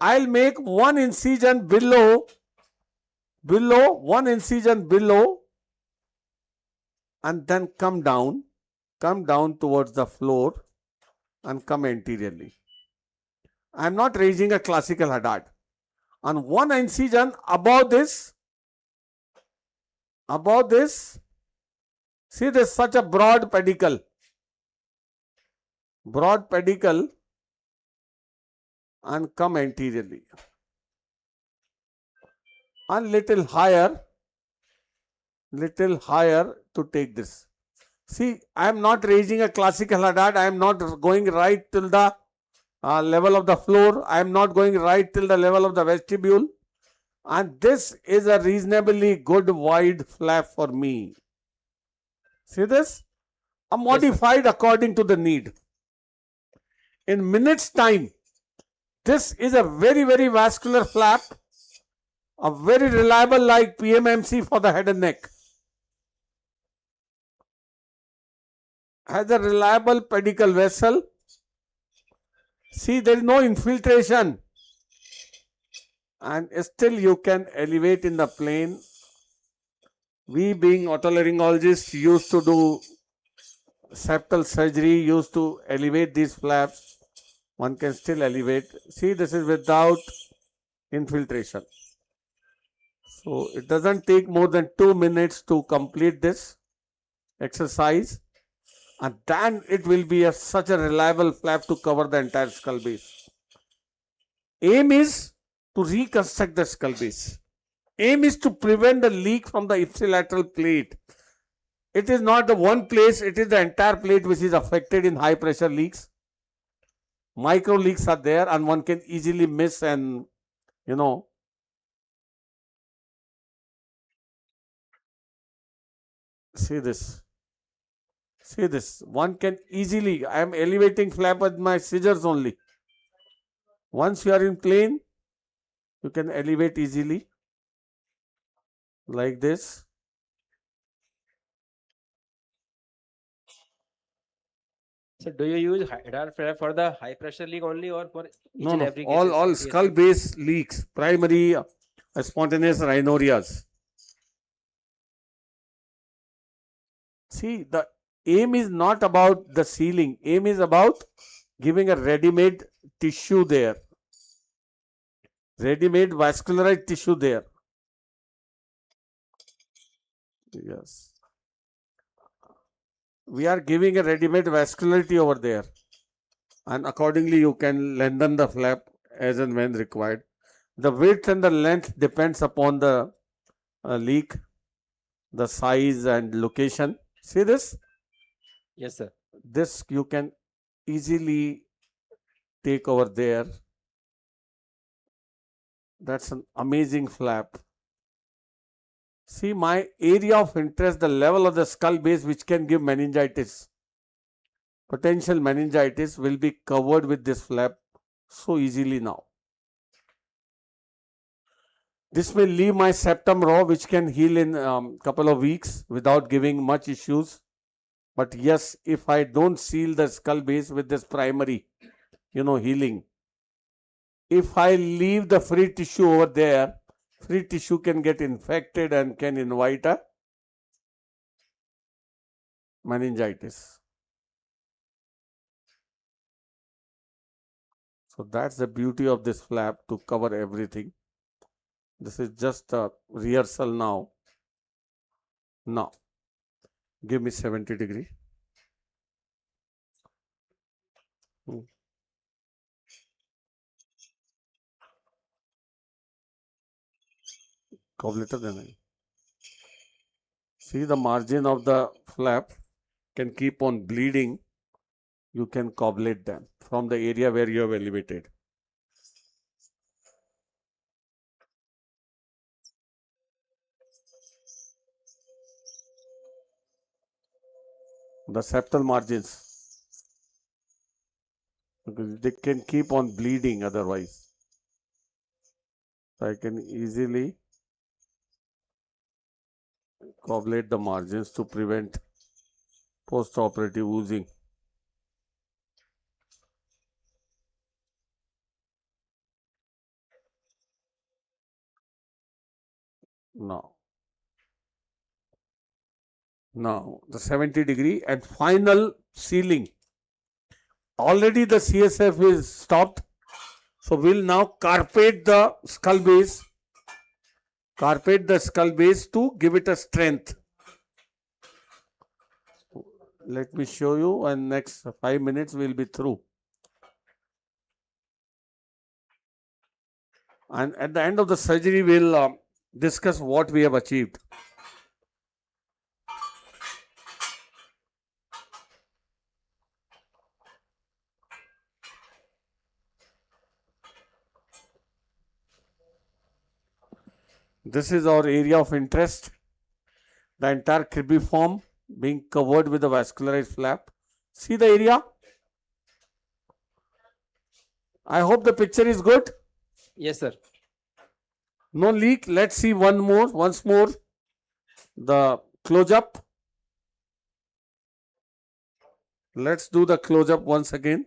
I'll make one incision below, one incision below, and then come down towards the floor and come anteriorly. I am not raising a classical Haddad. And one incision above this, see there's such a broad pedicle, and come anteriorly. And little higher to take this. See, I am not raising a classical Haddad. I am not going right till the level of the floor. I am not going right till the level of the vestibule. And this is a reasonably good wide flap for me. See this? A modified according to the need. In minutes time, this is a very, very vascular flap, a very reliable like PMMC for the head and neck. Has a reliable pedicle vessel. See, there is no infiltration. And still you can elevate in the plane. We being otolaryngologists used to do septal surgery, used to elevate these flaps. One can still elevate. See, this is without infiltration. So it doesn't take more than 2 minutes to complete this exercise. And then it will be such a reliable flap to cover the entire skull base. Aim is to reconstruct the skull base. Aim is to prevent the leak from the ipsilateral plate. It is not the one place, it is the entire plate which is affected in high pressure leaks. Micro leaks are there and one can easily miss and, see this. See this, one can easily, I am elevating flap with my scissors only. Once you are in plane, you can elevate easily. like this. So do you use radar flap for the high pressure leak only or for each No, and no, every all cases? skull base leaks, primary spontaneous rhinorias. See, the aim is not about the sealing, aim is about giving a ready-made tissue there, ready-made vascularized tissue there. Yes. We are giving a ready-made vascularity over there, and accordingly you can lengthen the flap as and when required. The width and the length depends upon the leak, the size and location. See this? Yes, sir. This you can easily take over there. That's an amazing flap. See, my area of interest, the level of the skull base which can give meningitis, potential meningitis, will be covered with this flap so easily now. This will leave my septum raw, which can heal in couple of weeks without giving much issues. But yes, if I don't seal the skull base with this primary, healing, if I leave the free tissue over there, free tissue can get infected and can invite a meningitis. So that's the beauty of this flap, to cover everything. This is just a rehearsal now. Now, give me 70 degree. Cobbleter देना है. See, the margin of the flap can keep on bleeding. You can cobblate them from the area where you have elevated. The septal margins, because they can keep on bleeding otherwise. So I can easily cobblate the margins to prevent post-operative oozing. Now the 70 degree and final sealing. Already the CSF is stopped. So we'll now carpet the skull base. Carpet the skull base to give it a strength. Let me show you, and next 5 minutes we'll be through. And at the end of the surgery, we'll discuss what we have achieved. This is our area of interest. The entire cribriform being covered with a vascularized flap. See the area? I hope the picture is good. Yes, sir. No leak. Let's see once more. The close up. Let's do the close up once again.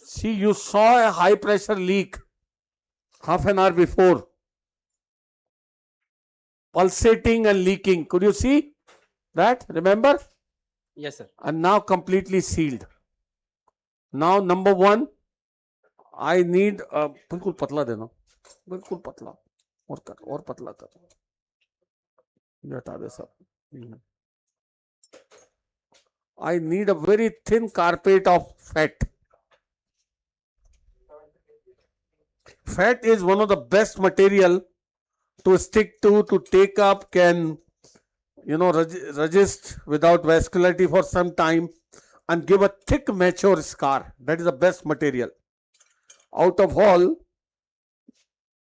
See, you saw a high pressure leak half an hour before. Pulsating and leaking. Could you see that? Remember? Yes, sir. And now completely sealed. Now number one, I need बिल्कुल पतला देना, बिल्कुल पतला और पतला कर, ये हटा दे सब. I need a very thin carpet of fat. Fat is one of the best material to stick to take up, can resist without vascularity for some time and give a thick mature scar. That is the best material. Out of all,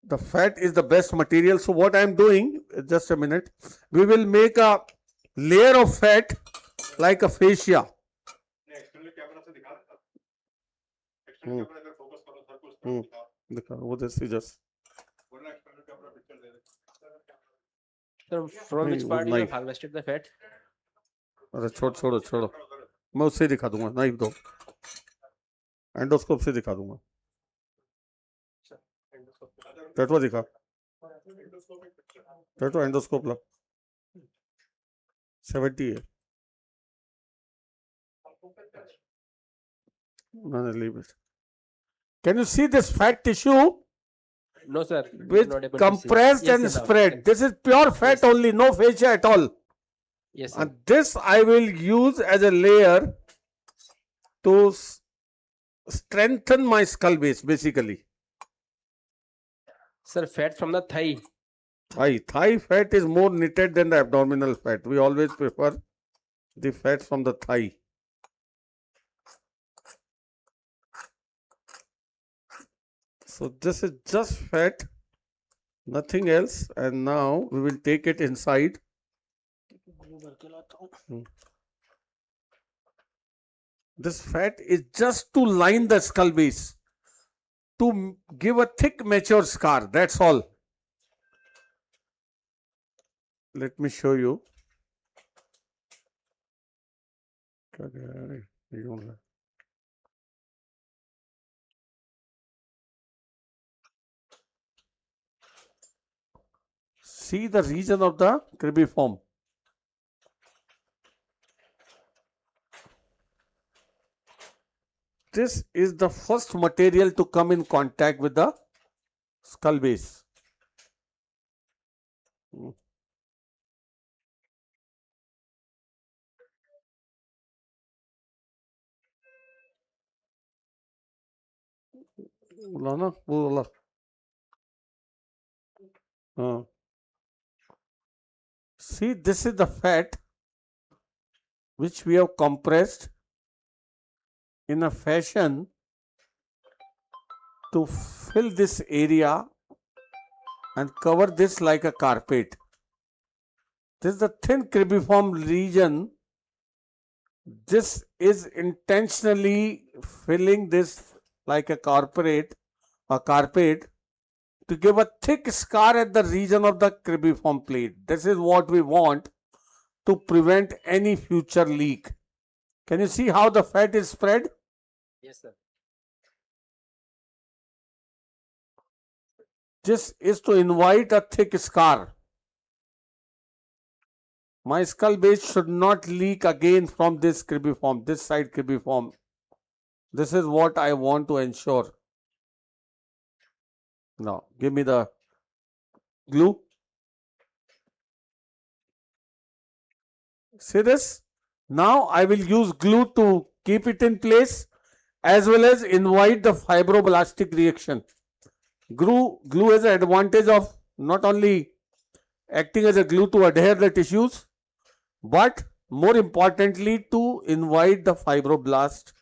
the fat is the best material. So what I am doing, just a minute, we will make a layer of fat like a fascia. Extend camera अगर focus करो sir को उस हम्म। तरफ दिखाओ, दिखा वो जैसे just वरना extend camera picture they they. Sir, from नहीं, which वो part you have knife. harvested the fat? अरे छोड़ो मैं उससे दिखा दूंगा, नाइफ दो, एंडोस्कोप से दिखा दूंगा, टैटू दिखा, टैटू एंडोस्कोप ला 70 है, no, leave it. Can you see this fat tissue No, sir. we are which not able to see. compressed Yes, and sir, now. spread? This is pure fat Yes. only, no fascia at all. Yes, sir. And this I will use as a layer to strengthen my skull base, basically. Sir, fat from the thigh. Thigh fat is more knitted than the abdominal fat. We always prefer the fat from the thigh. So this is just fat, nothing else. And now we will take it inside. This fat is just to line the skull base, to give a thick mature scar. That's all. Let me show you. See the region of the cribriform. This is the first material to come in contact with the skull base. See, this is the fat which we have compressed in a fashion to fill this area and cover this like a carpet. This is the thin cribriform region. This is intentionally filling this like a carpet to give a thick scar at the region of the cribriform plate. This is what we want to prevent any future leak. Can you see how the fat is spread? Yes, sir. This is to invite a thick scar. My skull base should not leak again from this cribriform, this side cribriform. This is what I want to ensure. Now, give me the glue. See this? Now I will use glue to keep it in place as well as invite the fibroblastic reaction. Glue has the advantage of not only acting as a glue to adhere the tissues, but more importantly to invite the fibroblast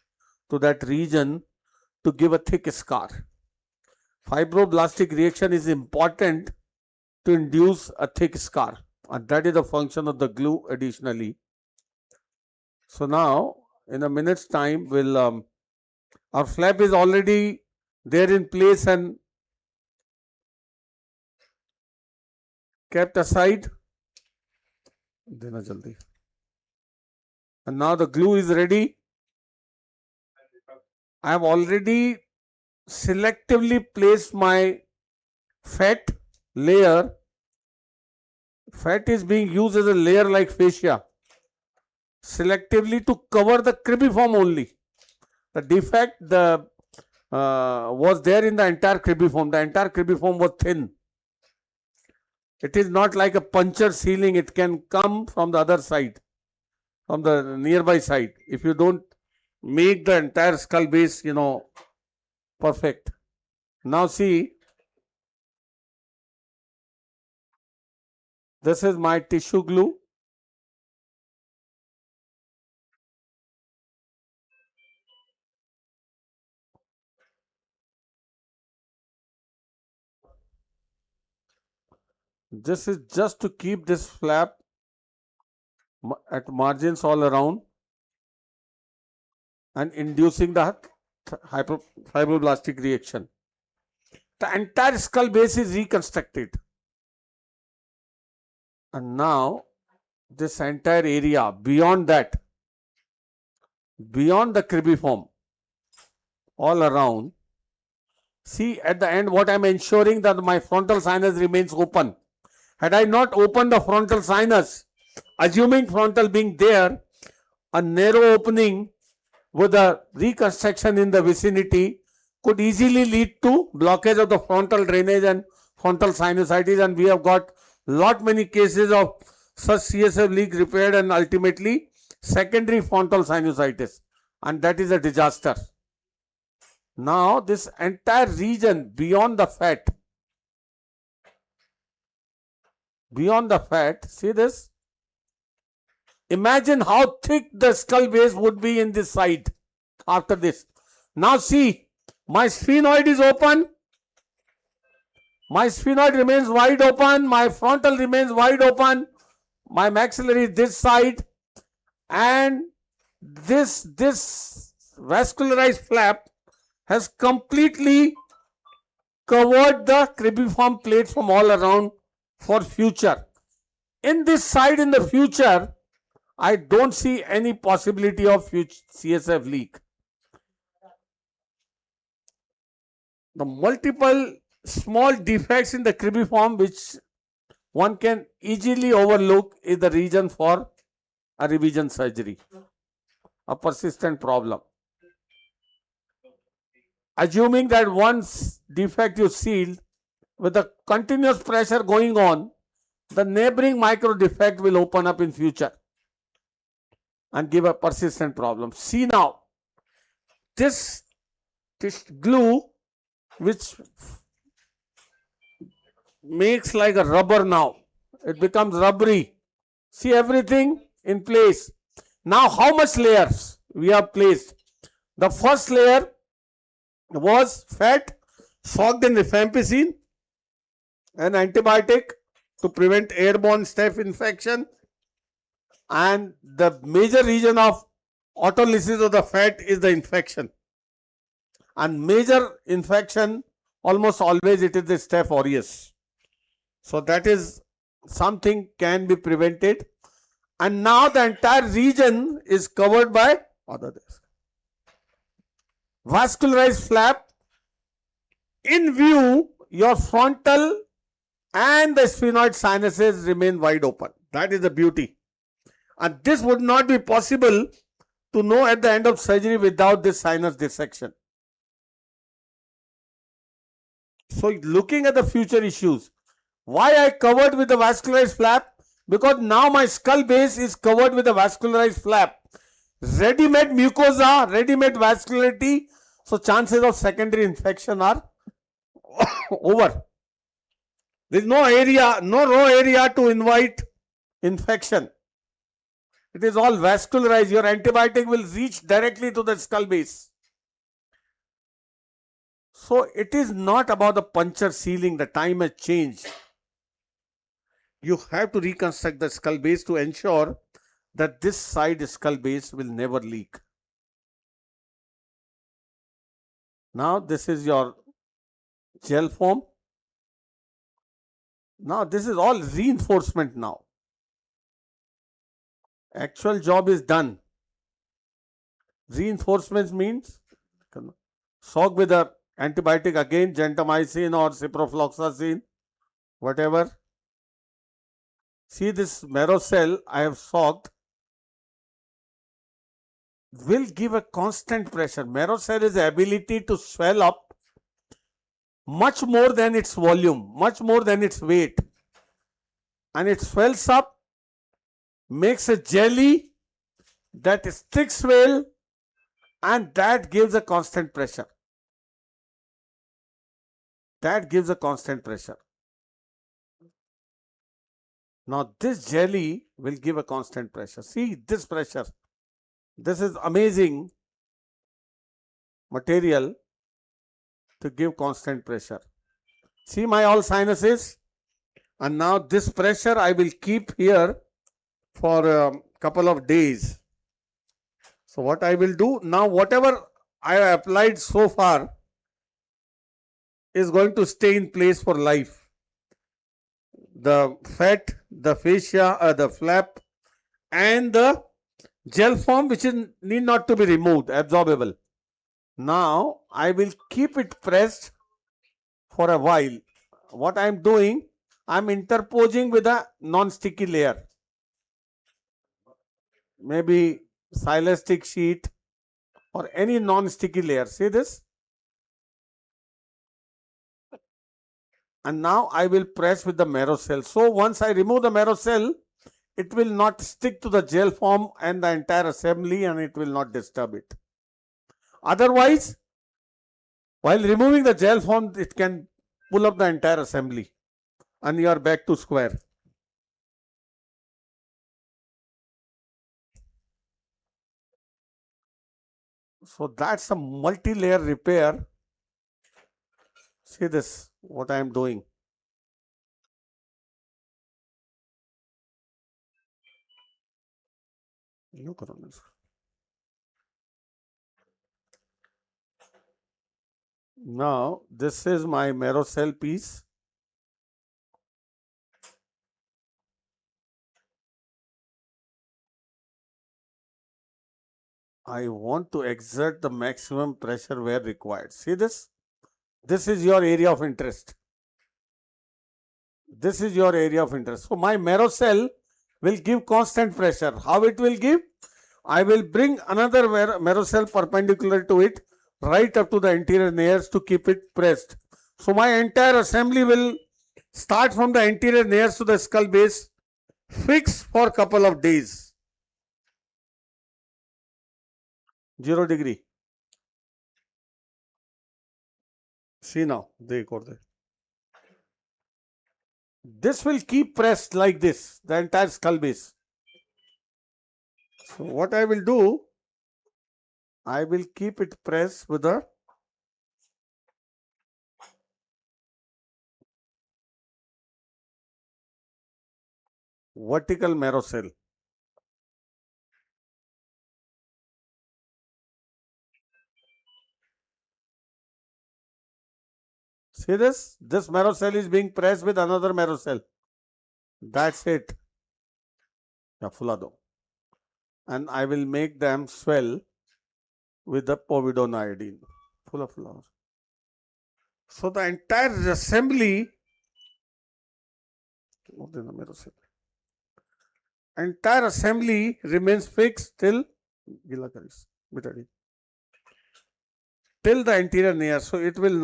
to that region to give a thick scar. Fibroblastic reaction is important to induce a thick scar, and that is the function of the glue additionally. So now in a minute's time we'll our flap is already there in place and kept aside. Dena jaldi. And now the glue is ready. I have already selectively placed my fat layer. Fat is being used as a layer like fascia, selectively to cover the cribriform only. The defect was there in the entire cribriform. The entire cribriform was thin. It is not like a puncture sealing. It can come from the other side, from the nearby side, if you don't make the entire skull base, perfect. Now see, this is my tissue glue. This is just to keep this flap at margins all around and inducing the fibroblastic reaction. The entire skull base is reconstructed. And now this entire area beyond that, beyond the cribriform, all around, see at the end what I am ensuring that my frontal sinus remains open. Had I not opened the frontal sinus, assuming frontal being there, a narrow opening with a reconstruction in the vicinity could easily lead to blockage of the frontal drainage and frontal sinusitis, and we have got lot many cases of such CSF leak repaired and ultimately secondary frontal sinusitis, and that is a disaster. Now this entire region beyond the fat, see this? Imagine how thick the skull base would be in this side after this. Now see, my sphenoid is open. My sphenoid remains wide open. My frontal remains wide open. My maxillary is this side. And this vascularized flap has completely covered the cribriform plates from all around for future. In this side in the future, I don't see any possibility of future CSF leak. The multiple small defects in the cribriform which one can easily overlook is the reason for a revision surgery, a persistent problem. Assuming that once defect is sealed, with the continuous pressure going on, the neighboring micro defect will open up in future and give a persistent problem. See now, this glue which makes like a rubber now, it becomes rubbery. See everything in place. Now how much layers we have placed? The first layer was fat soaked in rifampicin, an antibiotic to prevent airborne staph infection, and the major region of autolysis of the fat is the infection, and major infection almost always it is the staph aureus. So that is something can be prevented, and now the entire region is covered by vascularized flap. In view, your frontal and the sphenoid sinuses remain wide open. That is the beauty. And this would not be possible to know at the end of surgery without this sinus dissection. So looking at the future issues, why I covered with the vascularized flap? Because now my skull base is covered with a vascularized flap. Ready-made mucosa, ready-made vascularity, so chances of secondary infection are over. There is no area, no raw area to invite infection. It is all vascularized. Your antibiotic will reach directly to the skull base. So it is not about the puncture sealing. The time has changed. You have to reconstruct the skull base to ensure that this side skull base will never leak. Now this is your gel foam. Now this is all reinforcement now. Actual job is done. Reinforcement means soak with a antibiotic again, gentamicin or ciprofloxacin, whatever. See this marrow cell I have soaked will give a constant pressure. Marrow cell is the ability to swell up much more than its volume, much more than its weight. And it swells up, makes a jelly that sticks well, and that gives a constant pressure. That gives a constant pressure. Now this jelly will give a constant pressure. See this pressure. This is amazing material to give constant pressure. See my all sinuses, and now this pressure I will keep here for a couple of days. So what I will do now, whatever I have applied so far is going to stay in place for life. The fat, the fascia, the flap, and the gel form, which is need not to be removed, absorbable. Now I will keep it pressed for a while. What I am doing, I am interposing with a non-sticky layer, maybe silastic sheet or any non-sticky layer. See this? And now I will press with the marrow cell. So once I remove the marrow cell, it will not stick to the gel form and the entire assembly, and it will not disturb it. Otherwise, while removing the gel form, it can pull up the entire assembly and you are back to square. So that's a multi-layer repair. See this, what I am doing. Look around this. Now, this is my marrow cell piece. I want to exert the maximum pressure where required. See this? This is your area of interest. This is your area of interest. So my marrow cell will give constant pressure. How it will give? I will bring another marrow cell perpendicular to it right up to the anterior nares to keep it pressed. So my entire assembly will start from the anterior nares to the skull base, fixed for a couple of days. 0 degree. See now, this will keep pressed like this, the entire skull base. So what I will do, I will keep it pressed with a vertical marrow cell. See this? This marrow cell is being pressed with another marrow cell. That's it. And I will make them swell with the povidone iodine. Full of flour. So the entire assembly, remains fixed till the anterior nares. So it will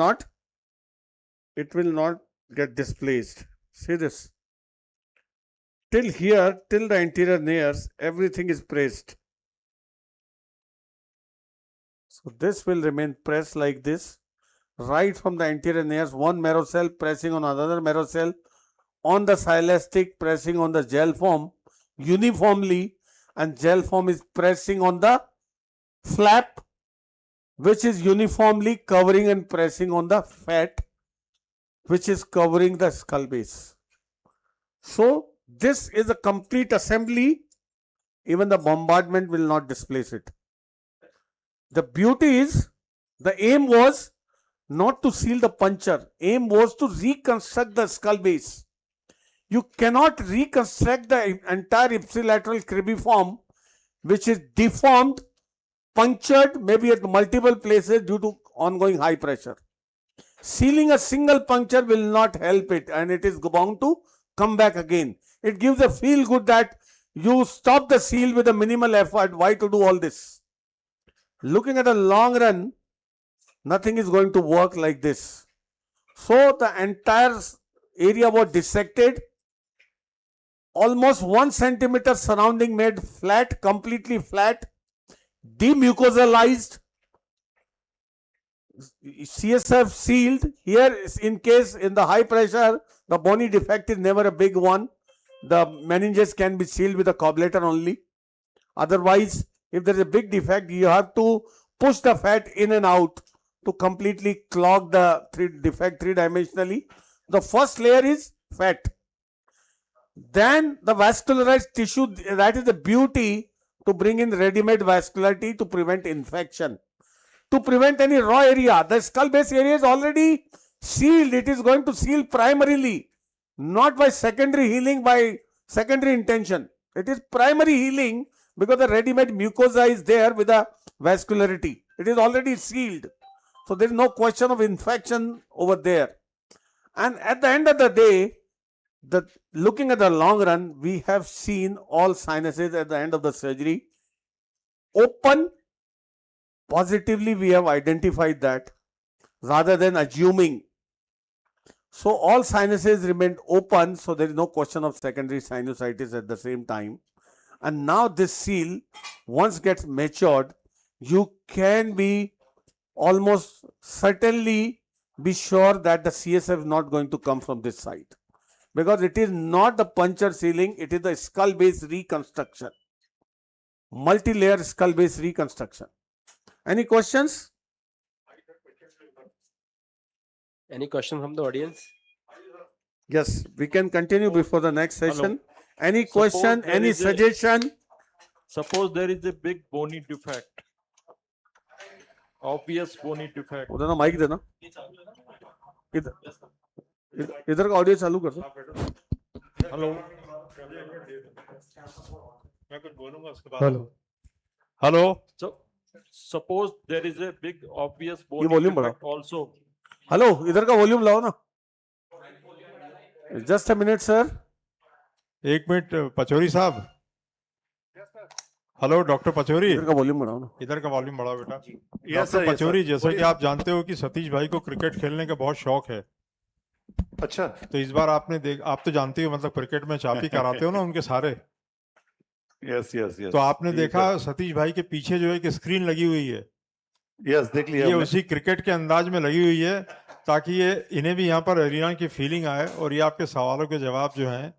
not get displaced. See this? Till here, till the anterior nares, everything is pressed. So this will remain pressed like this, right from the anterior nares, one marrow cell pressing on another marrow cell, on the silastic pressing on the gel form uniformly, and gel form is pressing on the flap, which is uniformly covering and pressing on the fat, which is covering the skull base. So this is a complete assembly. Even the bombardment will not displace it. The beauty is, the aim was not to seal the puncture. Aim was to reconstruct the skull base. You cannot reconstruct the entire ipsilateral cribriform, which is deformed, punctured, maybe at multiple places due to ongoing high pressure. Sealing a single puncture will not help it, and it is bound to come back again. It gives a feel good that you stop the seal with a minimal effort. Why to do all this? Looking at a long run, nothing is going to work like this. So the entire area was dissected, almost 1 centimeter surrounding made flat, completely flat, demucosalized, CSF sealed. Here, in case in the high pressure, the bony defect is never a big one. The meninges can be sealed with a cobbletter only. Otherwise, if there is a big defect, you have to push the fat in and out to completely clog the defect three-dimensionally. The first layer is fat. Then the vascularized tissue, that is the beauty, to bring in ready-made vascularity to prevent infection. to prevent any raw area. The skull base area is already sealed. It is going to seal primarily, not by secondary healing, by secondary intention. It is primary healing because the ready-made mucosa is there with a vascularity. It is already sealed. So there is no question of infection over there. And at the end of the day, looking at the long run, we have seen all sinuses at the end of the surgery open. Positively, we have identified that rather than assuming. So all sinuses remained open, so there is no question of secondary sinusitis at the same time. And now this seal, once gets matured, you can be almost certainly be sure that the CSF is not going to come from this side. Because it is not the puncture sealing, it is the skull base reconstruction. Multi-layer skull base reconstruction. Any questions? Any question from the audience? Yes, we can continue before the next session. Hello. Any Suppose question, there any is a- suggestion? Suppose there is a big bony defect. Obvious bony defect. उधर ना mic देना इधर का audio चालू कर दो. Hello. मैं कुछ बोलूंगा उसके बाद. Hello. Hello. So suppose there is a big obvious bony volume defect also. Hello, इधर का वॉल्यूम लाओ ना. Just a minute sir. एक मिनट पचौरी साहब. Hello doctor Pachauri. इधर का वॉल्यूम बढ़ाओ ना. इधर का वॉल्यूम बढ़ाओ बेटा. Yes, sir, doctor yes, Pachauri, sir. जैसा कि आप जानते हो कि सतीश भाई को क्रिकेट खेलने का बहुत शौक है. अच्छा. तो इस बार आप तो जानते हो, मतलब क्रिकेट में आप ही कराते हो ना उनके सारे. Yes yes yes. तो आपने देखा सतीश भाई के पीछे जो है एक स्क्रीन लगी हुई है. यस, देख लिया ये हमने. उसी क्रिकेट के अंदाज में लगी हुई है ताकि ये इन्हें भी यहाँ पर एरिना की फीलिंग आए और ये आपके सवालों के जवाब जो हैं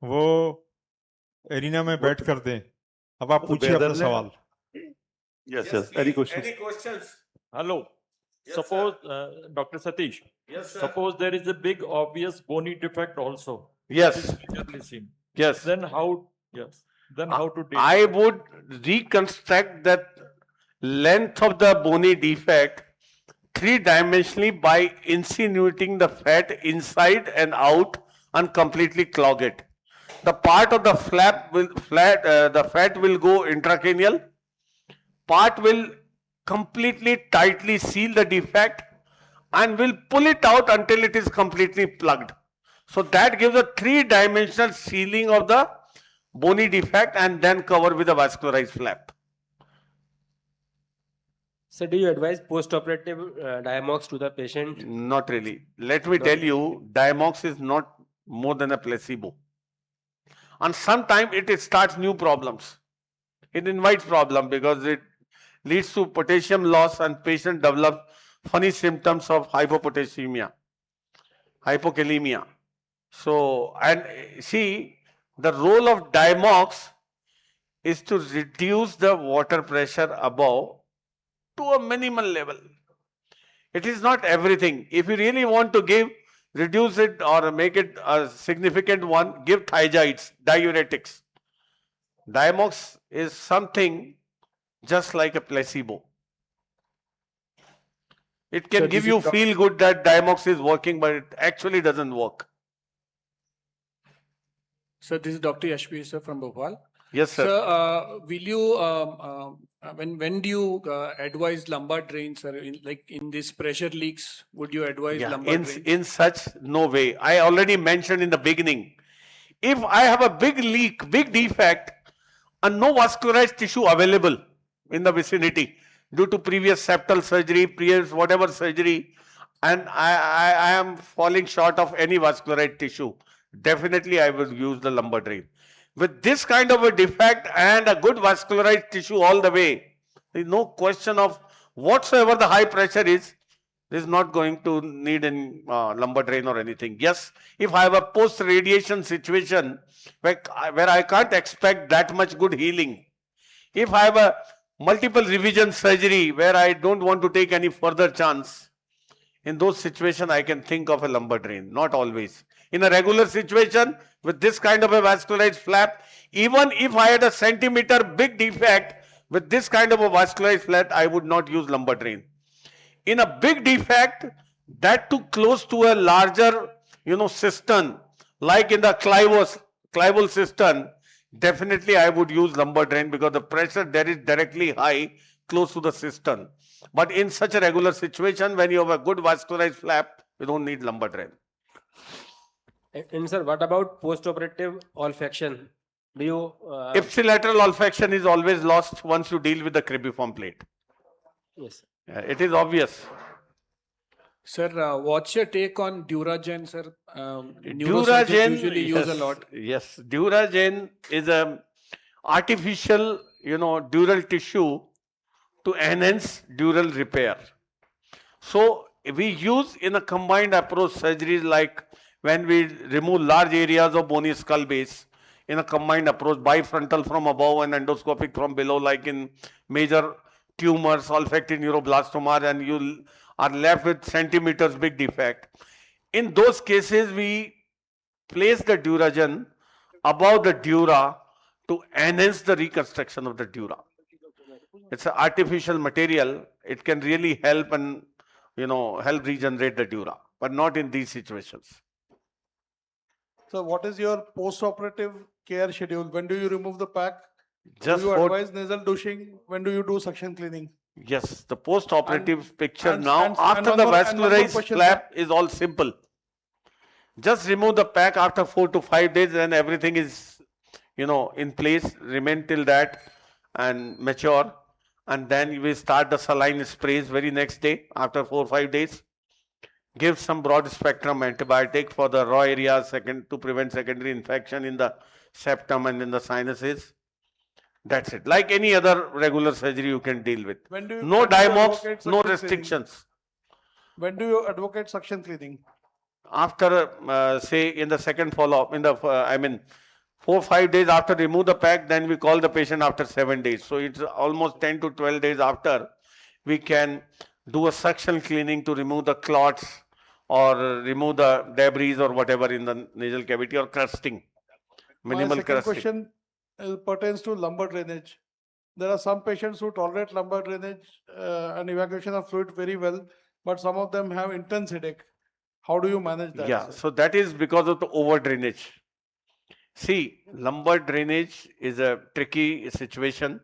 वो एरिना में बैठ कर दें. अब आप तो पूछिए बेहतर अपना है. सवाल. Yes, yes. Any questions? Any questions? Hello. Yes, Suppose Dr. Satish. Yes, sir. Suppose there is a big obvious bony defect also. Yes, It is clearly seen. yes. Then how? Yes. Then how to deal? I would reconstruct that length of the bony defect three-dimensionally by insinuating the fat inside and out and completely clog it. The part of the the fat will go intracranial. Part will completely tightly seal the defect and will pull it out until it is completely plugged. So that gives a three-dimensional sealing of the bony defect and then cover with a vascularized flap. So do you advise post-operative Diamox to the patient? Not really. Let me tell you, Diamox is not more than a placebo. And sometimes it starts new problems. It invites problem because it leads to potassium loss and patient develops funny symptoms of hypopotassiemia, hypokalemia. So, and see, the role of Diamox is to reduce the water pressure above to a minimal level. It is not everything. If you really want to reduce it or make it a significant one, give thiazides, diuretics. Diamox is something just like a placebo. It can So give this you is feel good that Diamox is working, but it actually doesn't work. Sir, this is Dr. Yashvi sir from Bhopal. Yes, sir. Sir, will you when do you advise lumbar drain, sir? In this pressure leaks, would you advise Yeah, lumbar drains? in such no way. I already mentioned in the beginning. If I have a big leak, big defect, and no vascularized tissue available in the vicinity due to previous septal surgery, previous whatever surgery, and I am falling short of any vascularized tissue, definitely I will use the lumbar drain. With this kind of a defect and a good vascularized tissue all the way, there is no question of whatsoever the high pressure is not going to need any lumbar drain or anything. Yes, if I have a post-radiation situation where I can't expect that much good healing, if I have a multiple revision surgery where I don't want to take any further chance, in those situations I can think of a lumbar drain, not always. In a regular situation with this kind of a vascularized flap, even if I had a centimeter big defect With this kind of a vascularized flap, I would not use lumbar drain. In a big defect, that too close to a larger, cistern, like in the clival cistern, definitely I would use lumbar drain because the pressure there is directly high close to the cistern. But in such a regular situation, when you have a good vascularized flap, you don't need lumbar drain. And sir, what about post-operative olfaction? Do you Ipsilateral olfaction is always lost once you deal with the cribriform plate. yes. It is obvious. Sir, what's your take on Duragen, sir? Neurosurgeons usually use a lot. Yes, Duragen is a artificial, dural tissue to enhance dural repair. So we use in a combined approach surgeries like when we remove large areas of bony skull base in a combined approach, bifrontal from above and endoscopic from below, like in major tumors, olfactory neuroblastoma, and you are left with centimeters big defect. In those cases, we place the Duragen above the dura to enhance the reconstruction of the dura. It's an artificial material. It can really help and help regenerate the dura, but not in these situations. So what is your post-operative care schedule? When do you remove the pack? Just Do you for advise nasal douching? When do you do suction cleaning? yes, the post-operative picture and- now and after one the more- and one more vascularized question, flap is all simple. Just remove the pack after 4 to 5 days, and everything is in place. Remain till that and mature, and then we start the saline sprays very next day after 4 or 5 days. Give some broad spectrum antibiotic for the raw areas to prevent secondary infection in the septum and in the sinuses. That's it. Like any other regular surgery you can deal with. When do you- No when do you dimox, advocate no suction cleaning? restrictions. When do you advocate suction cleaning? After, say, in the second follow-up, 4 or 5 days after remove the pack, then we call the patient after 7 days. So it's almost 10 to 12 days after we can do a suction cleaning to remove the clots or remove the debris or whatever in the nasal cavity, or crusting, minimal My second crusting. question pertains to lumbar drainage. There are some patients who tolerate lumbar drainage and evacuation of fluid very well, but some of them have intense headache. How do you manage that? Yeah, sir? so that is because of the over drainage. See, lumbar drainage is a tricky situation.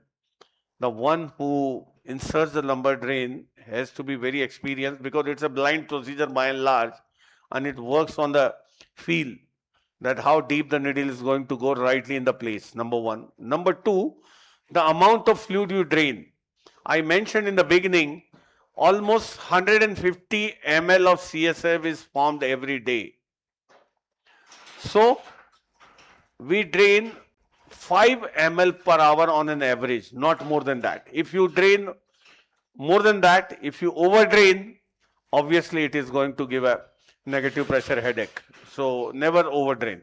The one who inserts the lumbar drain has to be very experienced because it's a blind procedure by and large, and it works on the feel that how deep the needle is going to go rightly in the place, number one. Number two, the amount of fluid you drain. I mentioned in the beginning, almost 150 ml of CSF is formed every day. So, we drain 5 ml per hour on an average, not more than that. If you drain more than that, if you overdrain, obviously it is going to give a negative pressure headache. So, never overdrain.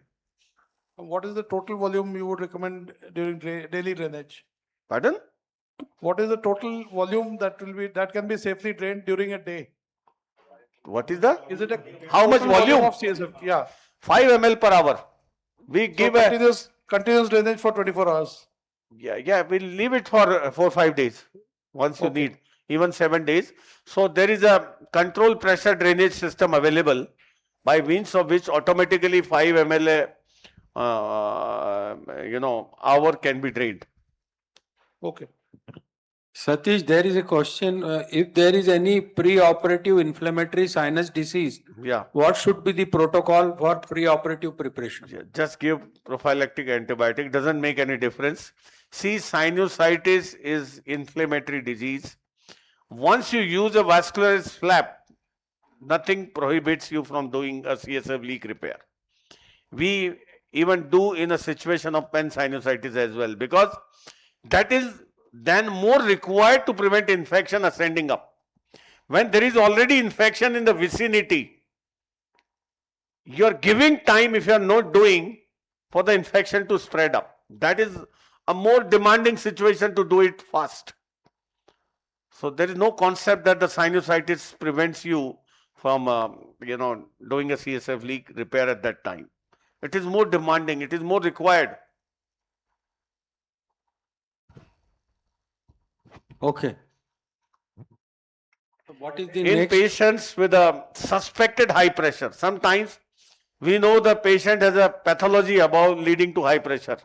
What is the total volume you would recommend during daily drainage? Pardon? What is the total volume that can be safely drained during a day? What is the? Is it a How much total volume? of CSF? Yeah. 5 ml per hour. We So give a continuous drainage for 24 hours. yeah, we'll leave it for 4 or 5 days once you need, even 7 days. So there is a control pressure drainage system available by means of which automatically 5 ml hour can be drained. Okay. Satish, there is a question. If there is any pre-operative inflammatory sinus disease, Yeah, what should be the protocol for pre-operative preparation? just give prophylactic antibiotic, doesn't make any difference. See, sinusitis is inflammatory disease. Once you use a vascularized flap, nothing prohibits you from doing a CSF leak repair. We even do in a situation of pen sinusitis as well, because that is then more required to prevent infection ascending up. When there is already infection in the vicinity, you are giving time, if you are not doing, for the infection to spread up. That is a more demanding situation to do it fast. So there is no concept that the sinusitis prevents you from doing a CSF leak repair at that time. It is more demanding, it is more required. Okay. So what is the In next? patients with a suspected high pressure, sometimes we know the patient has a pathology about leading to high pressure.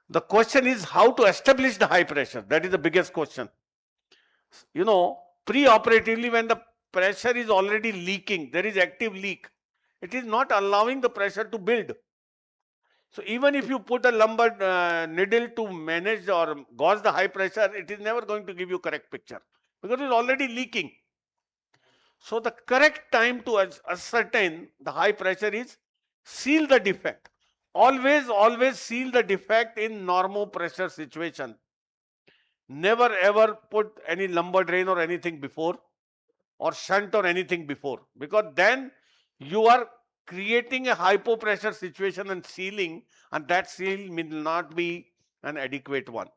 The question is how to establish the high pressure. That is the biggest question. You know, pre-operatively when the pressure is already leaking, there is active leak. It is not allowing the pressure to build. So even if you put a lumbar needle to manage or gauge the high pressure, it is never going to give you correct picture because it is already leaking. So the correct time to ascertain the high pressure is seal the defect. Always seal the defect in normal pressure situation. Never ever put any lumbar drain or anything before or shunt or anything before, because then you are creating a hypopressure situation and sealing, and that seal will not be an adequate one.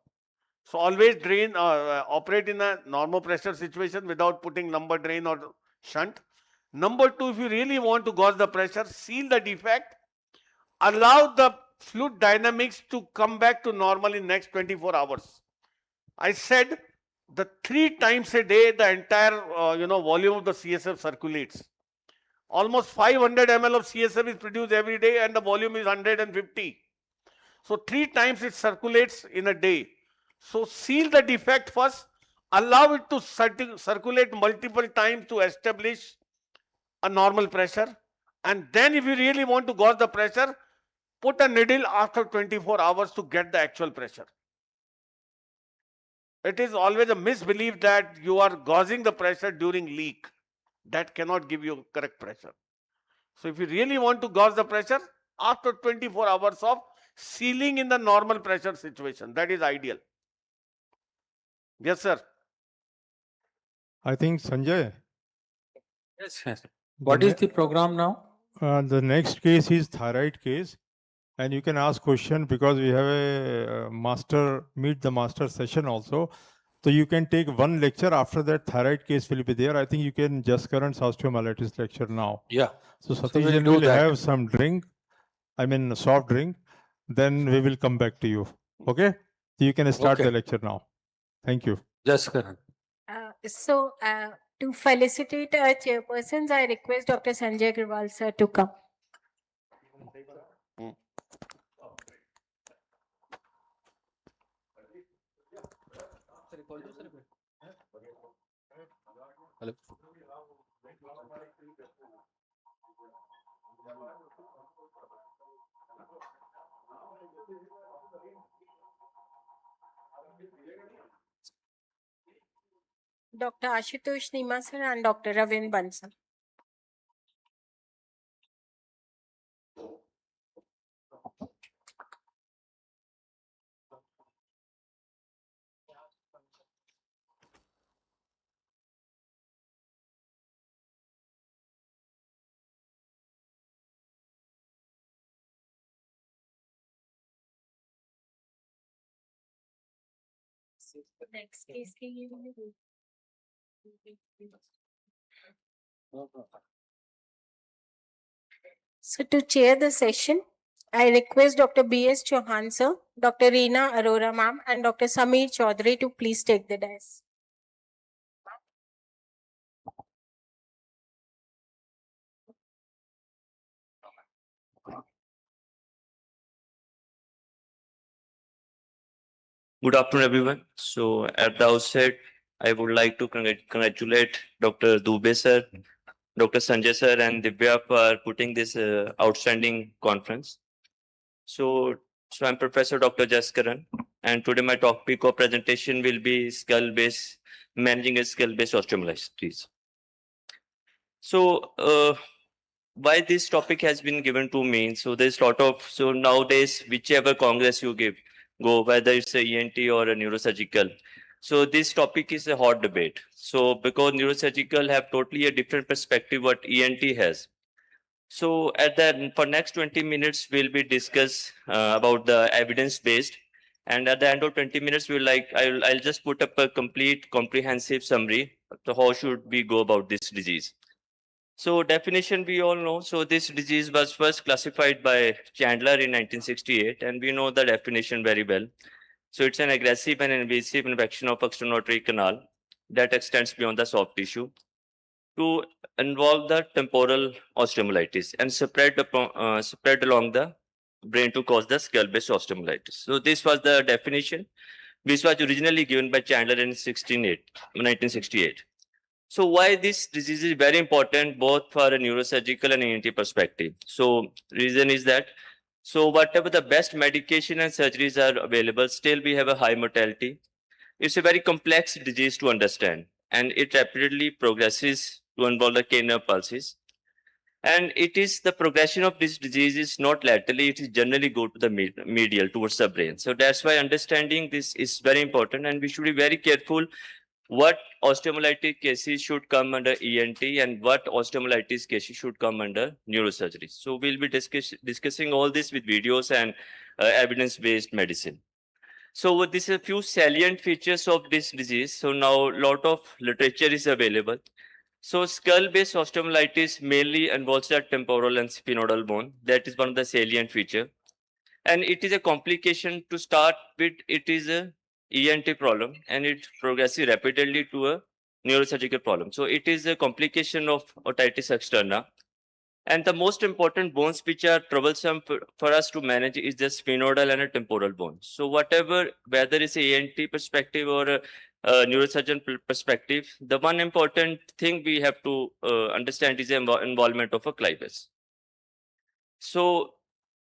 So always operate in a normal pressure situation without putting lumbar drain or shunt. Number two, if you really want to gauge the pressure, seal the defect, allow the fluid dynamics to come back to normal in next 24 hours. I said the 3 times a day the entire volume of the CSF circulates. Almost 500 ml of CSF is produced every day and the volume is 150. So 3 times it circulates in a day. So seal the defect first, allow it to circulate multiple times to establish a normal pressure, and then if you really want to gauge the pressure, put a needle after 24 hours to get the actual pressure. It is always a misbelief that you are gauging the pressure during leak. That cannot give you correct pressure. So if you really want to gauge the pressure, after 24 hours of sealing in the normal pressure situation, that is ideal. Yes, sir. I think Sanjay. Yes, yes. What is the program now? The next case is thyroid case, and you can ask question because we have a meet the master session also. So you can take one lecture, after that thyroid case will be there. I think you can just current osteomyelitis lecture now. Yeah. So So Satish we'll ji do will that. have some drink, I mean soft drink, then we will come back to you. Okay? So you can start Okay. the lecture now. Thank you. Just Karan. To felicitate our chairpersons, I request Dr. Sanjay Agrawal sir to come. Dr. Ashutosh Nima sir and Dr. Ravin Bansal. Next case So to chair the session, I request Dr. B.S. Chauhan sir, Dr. Reena Arora ma'am and Dr. Sameer Chaudhary to please take the dais. Good afternoon, everyone. So at the outset, I would like to congratulate Dr. Dubey sir, Dr. Sanjay sir, and Divya for putting this outstanding conference. So I'm Professor Dr. Jaskaran, and today my topic of presentation will be managing a skull-based osteomyelitis. So why this topic has been given to me? So there's a lot of, so nowadays, whichever congress you go, whether it's a ENT or a neurosurgical. So this topic is a hot debate. So because neurosurgical have totally a different perspective what ENT has. So for next 20 minutes, we'll be discuss about the evidence based. And at the end of 20 minutes, I'll just put up a complete comprehensive summary. So how should we go about this disease? So definition we all know. So this disease was first classified by Chandler in 1968, and we know the definition very well. So it's an aggressive and invasive infection of extraocular canal that extends beyond the soft tissue to involve the temporal osteomyelitis and spread along the brain to cause the skull-based osteomyelitis. So this was the definition, which was originally given by Chandler in 1968. So why this disease is very important both for a neurosurgical and ENT perspective. So reason is that, so whatever the best medication and surgeries are available, still we have a high mortality. It's a very complex disease to understand, and it rapidly progresses to involve the canine pulses. And it is the progression of this disease is not laterally, it is generally go to the medial towards the brain. So that's why understanding this is very important, and we should be very careful what osteomyelitis cases should come under ENT and what osteomyelitis cases should come under neurosurgery. So we'll be discussing all this with videos and evidence-based medicine. So this is a few salient features of this disease. So now a lot of literature is available. So skull-based osteomyelitis mainly involves the temporal and sphenoidal bone. That is one of the salient feature. And it is a complication to start with. It is a ENT problem and it progresses rapidly to a neurosurgical problem. So it is a complication of otitis externa. And the most important bones which are troublesome for us to manage is the sphenoidal and a temporal bone. So whatever, whether it's a ENT perspective or a neurosurgeon perspective, the one important thing we have to understand is the involvement of a clivus. So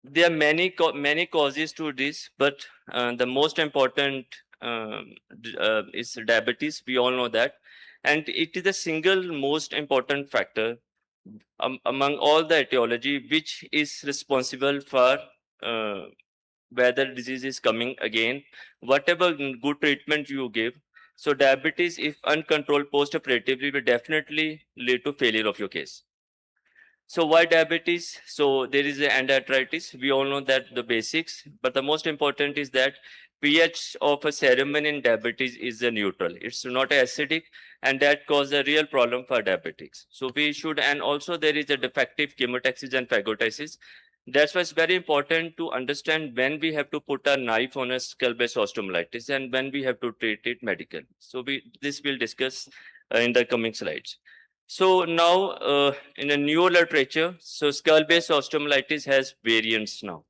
there are many causes to this, but the most important is diabetes. We all know that, and it is the single most important factor among all the etiology which is responsible for whether disease is coming again, whatever good treatment you give. So diabetes, if uncontrolled post-operatively, will definitely lead to failure of your case. So why diabetes? So there is an arthritis. We all know that the basics, but the most important is that pH of a cerumen in diabetes is a neutral. It's not acidic, and that causes a real problem for diabetics. So we should, and also there is a defective chemotaxis and phagocytosis. That's why it's very important to understand when we have to put a knife on a skull-based osteomyelitis and when we have to treat it medically. So this we'll discuss in the coming slides. So now in a newer literature, so skull-based osteomyelitis has variants now.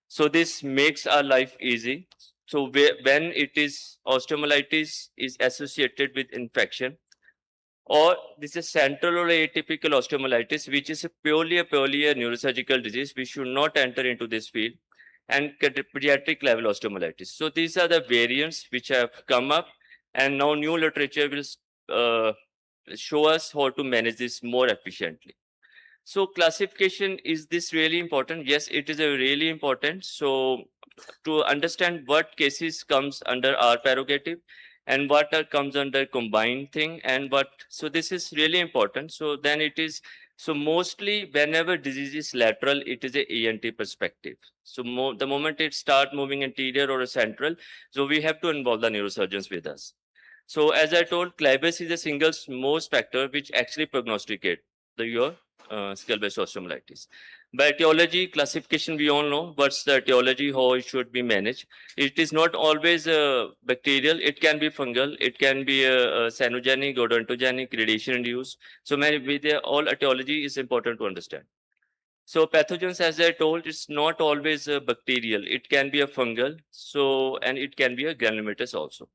So this makes our life easy. So when it is osteomyelitis is associated with infection, or this is central or atypical osteomyelitis, which is purely a neurosurgical disease, we should not enter into this field, and pediatric level osteomyelitis. So these are the variants which have come up, and now new literature will show us how to manage this more efficiently. So classification, is this really important? Yes, it is a really important. So to understand what cases comes under our prerogative and what comes under combined thing and what, so this is really important. So then it is, so mostly whenever disease is lateral, it is a ENT perspective. So the moment it start moving anterior or central, so we have to involve the neurosurgeons with us. So as I told, clivus is the single most factor which actually prognosticate your skull-based osteomyelitis. By etiology, classification, we all know what's the etiology, how it should be managed. It is not always bacterial. It can be fungal. It can be cyanogenic, odontogenic, radiation-induced. So all etiology is important to understand. So pathogens, as I told, it's not always bacterial. It can be a fungal. So, and it can be a granulomatous also.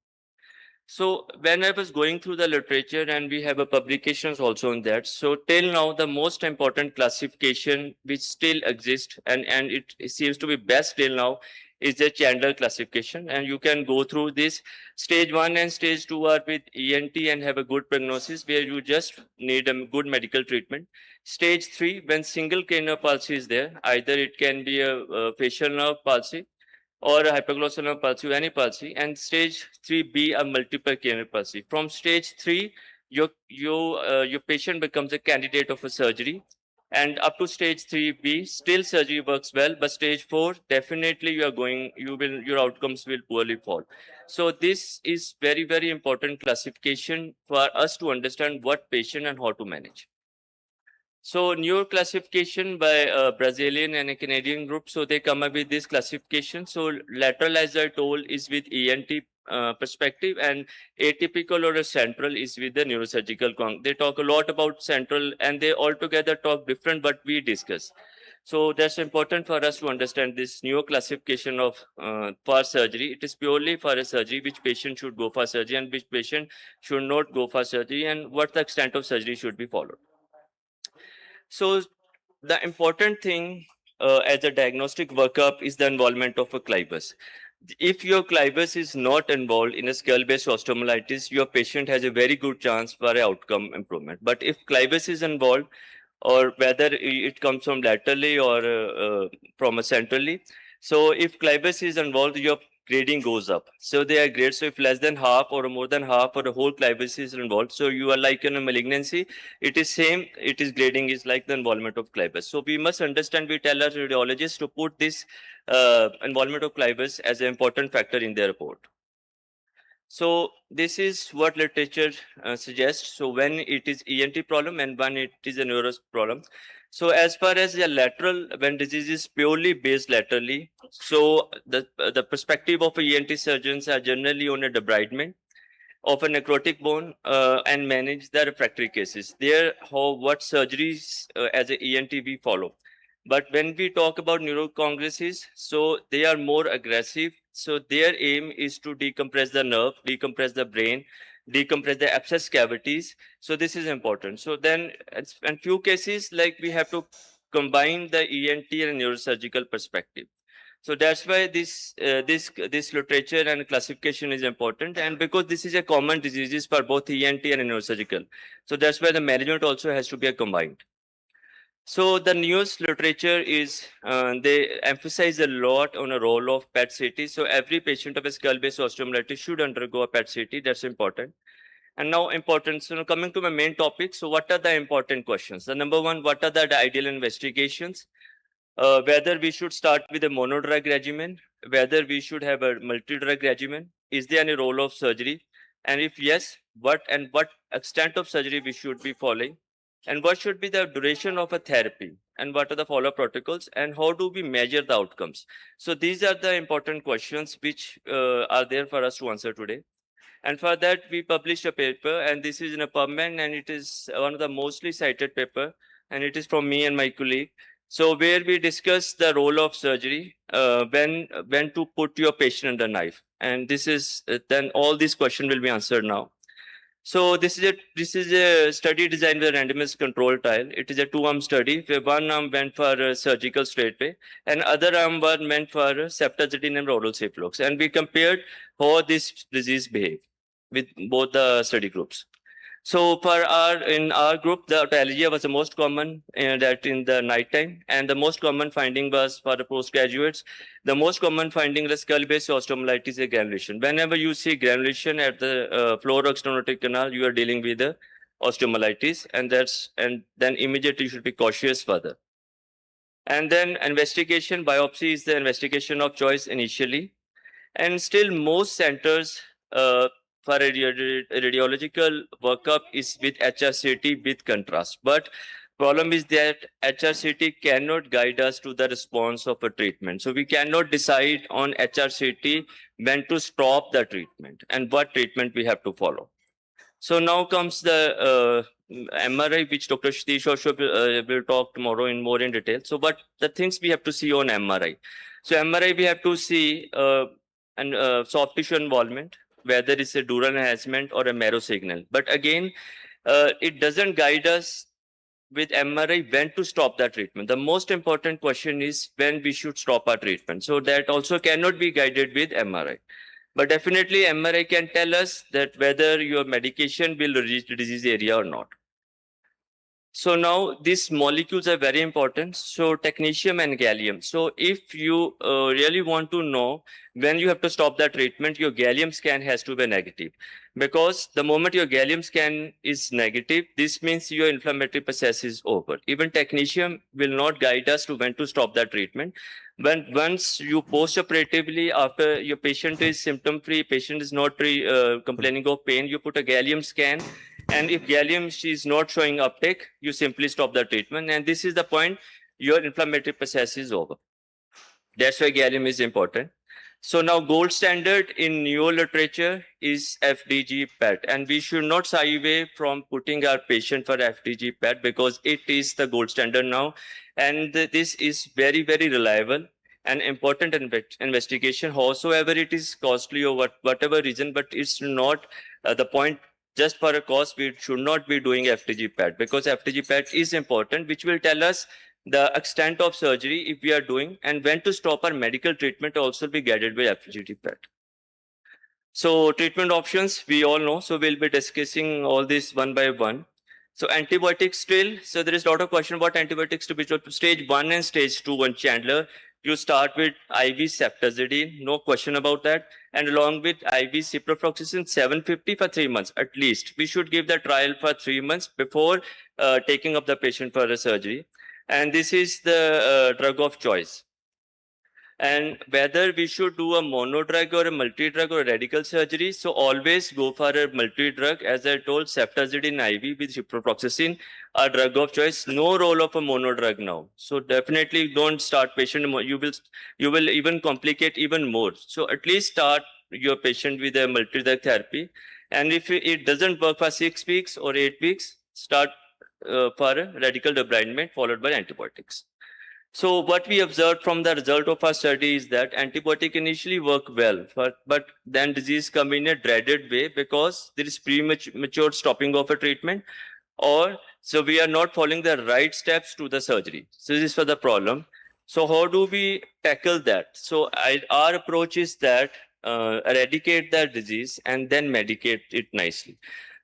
So when I was going through the literature, and we have a publications also on that. So till now, the most important classification which still exists, and it seems to be best till now, is the Chandler classification. And you can go through this. Stage 1 and stage 2 are with ENT and have a good prognosis where you just need a good medical treatment. Stage 3, when single canine palsy is there, either it can be a facial nerve palsy or a hypoglossal nerve palsy, any palsy, and stage 3B, a multiple canine palsy. From stage 3, your patient becomes a candidate of a surgery, and up to stage 3B, still surgery works well, but stage 4, definitely your outcomes will poorly fall. So this is very, very important classification for us to understand what patient and how to manage. So new classification by Brazilian and a Canadian group. So they come up with this classification. So lateral, as I told, is with ENT perspective, and atypical or a central is with the neurosurgical. They talk a lot about central, and they altogether talk different, but we discuss. So that's important for us to understand this new classification of for surgery. It is purely for a surgery, which patient should go for surgery and which patient should not go for surgery, and what the extent of surgery should be followed. So the important thing as a diagnostic workup is the involvement of a clivus. If your clivus is not involved in a skull-based osteomyelitis, your patient has a very good chance for an outcome improvement. But if clivus is involved, or whether it comes from laterally or from a centrally, so if clivus is involved, your grading goes up. So they are grades. So if less than half or more than half or the whole clivus is involved, so you are like in a malignancy. It is same. It is grading is like the involvement of clivus. So we must understand. We tell our radiologists to put this involvement of clivus as an important factor in their report. So this is what literature suggests. So when it is ENT problem and when it is a neuro problem. So as far as the lateral, when disease is purely based laterally, so the perspective of ENT surgeons are generally on a debridement of a necrotic bone and manage the refractory cases. There, what surgeries as a ENT we follow. But when we talk about neurocongresses, so they are more aggressive. So their aim is to decompress the nerve, decompress the brain, decompress the abscess cavities. So this is important. So then, in few cases, like we have to combine the ENT and neurosurgical perspective. So that's why this literature and classification is important, and because this is a common diseases for both ENT and neurosurgical. So that's why the management also has to be combined. So the newest literature is they emphasize a lot on a role of PET-CT. So every patient of a skull-based osteomyelitis should undergo a PET-CT. That's important. And now important. So now coming to my main topic. So what are the important questions? The number one, what are the ideal investigations? Whether we should start with a monodrug regimen, whether we should have a multi-drug regimen, is there any role of surgery? And if yes, what extent of surgery we should be following? And what should be the duration of a therapy? And what are the follow-up protocols? And how do we measure the outcomes? So these are the important questions which are there for us to answer today. And for that, we published a paper, and this is in a PubMed, and it is one of the mostly cited paper, and it is from me and my colleague. So where we discuss the role of surgery, when to put your patient under knife. And this is, then all these questions will be answered now. So this is a study designed with a randomized control trial. It is a 2-arm study where one arm went for surgical straightway and other arm was meant for ceftazidime and oral cephalux. And we compared how this disease behaved with both the study groups. So in our group, the autoalgia was the most common that in the nighttime, and the most common finding was for the postgraduates. The most common finding was skull-based osteomyelitis is granulation. Whenever you see granulation at the floor of stenotic canal, you are dealing with the osteomyelitis, and then immediately you should be cautious further. And then investigation, biopsy is the investigation of choice initially, and still most centers for a radiological workup is with HRCT with contrast. But problem is that HRCT cannot guide us to the response of a treatment. So we cannot decide on HRCT when to stop the treatment and what treatment we have to follow. So now comes the MRI, which Dr. Satish also will talk tomorrow in more in detail. So what the things we have to see on MRI. So MRI, we have to see soft tissue involvement, whether it's a dural enhancement or a marrow signal. But again, it doesn't guide us with MRI when to stop that treatment. The most important question is when we should stop our treatment. So that also cannot be guided with MRI. But definitely MRI can tell us that whether your medication will reach the disease area or not. So now these molecules are very important. So technetium and gallium. So if you really want to know when you have to stop that treatment, your gallium scan has to be negative. Because the moment your gallium scan is negative, this means your inflammatory process is over. Even technetium will not guide us to when to stop that treatment. Once you post-operatively, after your patient is symptom-free, patient is not complaining of pain, you put a gallium scan, And if gallium is not showing uptake, you simply stop the treatment. And this is the point, your inflammatory process is over. That's why gallium is important. So now gold standard in neuro literature is FDG PET, and we should not shy away from putting our patient for FDG PET because it is the gold standard now. And this is very, very reliable and important investigation. Howsoever it is costly or whatever reason, but it's not the point. Just for a cost, we should not be doing FDG PET because FDG PET is important, which will tell us the extent of surgery if we are doing and when to stop our medical treatment also be guided by FGT PET. So treatment options, we all know. So we'll be discussing all this one by one. So antibiotics still, so there is a lot of question about antibiotics to be told. Stage 1 and stage 2 on Chandler. You start with IV ceftazidime, no question about that. And along with IV ciprofloxacin 750 for 3 months at least. We should give the trial for 3 months before taking up the patient for a surgery. And this is the drug of choice. And whether we should do a monodrug or a multi-drug or a radical surgery, so always go for a multi-drug. As I told, ceftazidime IV with ciprofloxacin, a drug of choice. No role of a monodrug now. So definitely don't start patient. You will even complicate even more. So at least start your patient with a multi-drug therapy. And if it doesn't work for 6 weeks or 8 weeks, start for a radical debridement followed by antibiotics. So what we observed from the result of our study is that antibiotic initially work well, but then disease come in a dreaded way because there is premature stopping of a treatment, or so we are not following the right steps to the surgery. So this is for the problem. So how do we tackle that? So our approach is that eradicate that disease and then medicate it nicely.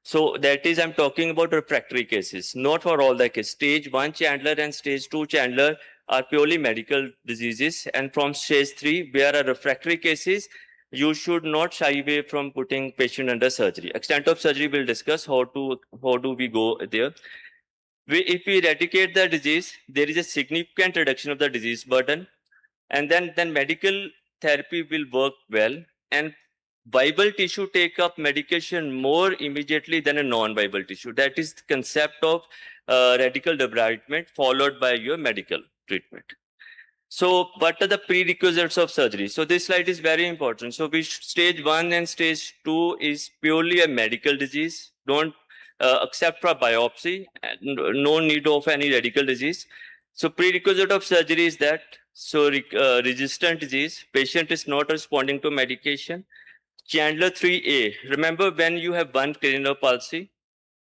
So that is, I'm talking about refractory cases, not for all the cases. Stage 1 Chandler and stage 2 Chandler are purely medical diseases. And from stage 3, where are refractory cases, you should not shy away from putting patient under surgery. Extent of surgery we'll discuss how do we go there. If we eradicate the disease, there is a significant reduction of the disease burden. And then medical therapy will work well. And viable tissue take up medication more immediately than a non-viable tissue. That is the concept of radical debridement followed by your medical treatment. So what are the prerequisites of surgery? So this slide is very important. So stage 1 and stage 2 is purely a medical disease. Don't accept for biopsy, no need of any radical disease. So prerequisite of surgery is that, so resistant disease, patient is not responding to medication. Chandler 3A, remember when you have one cranial palsy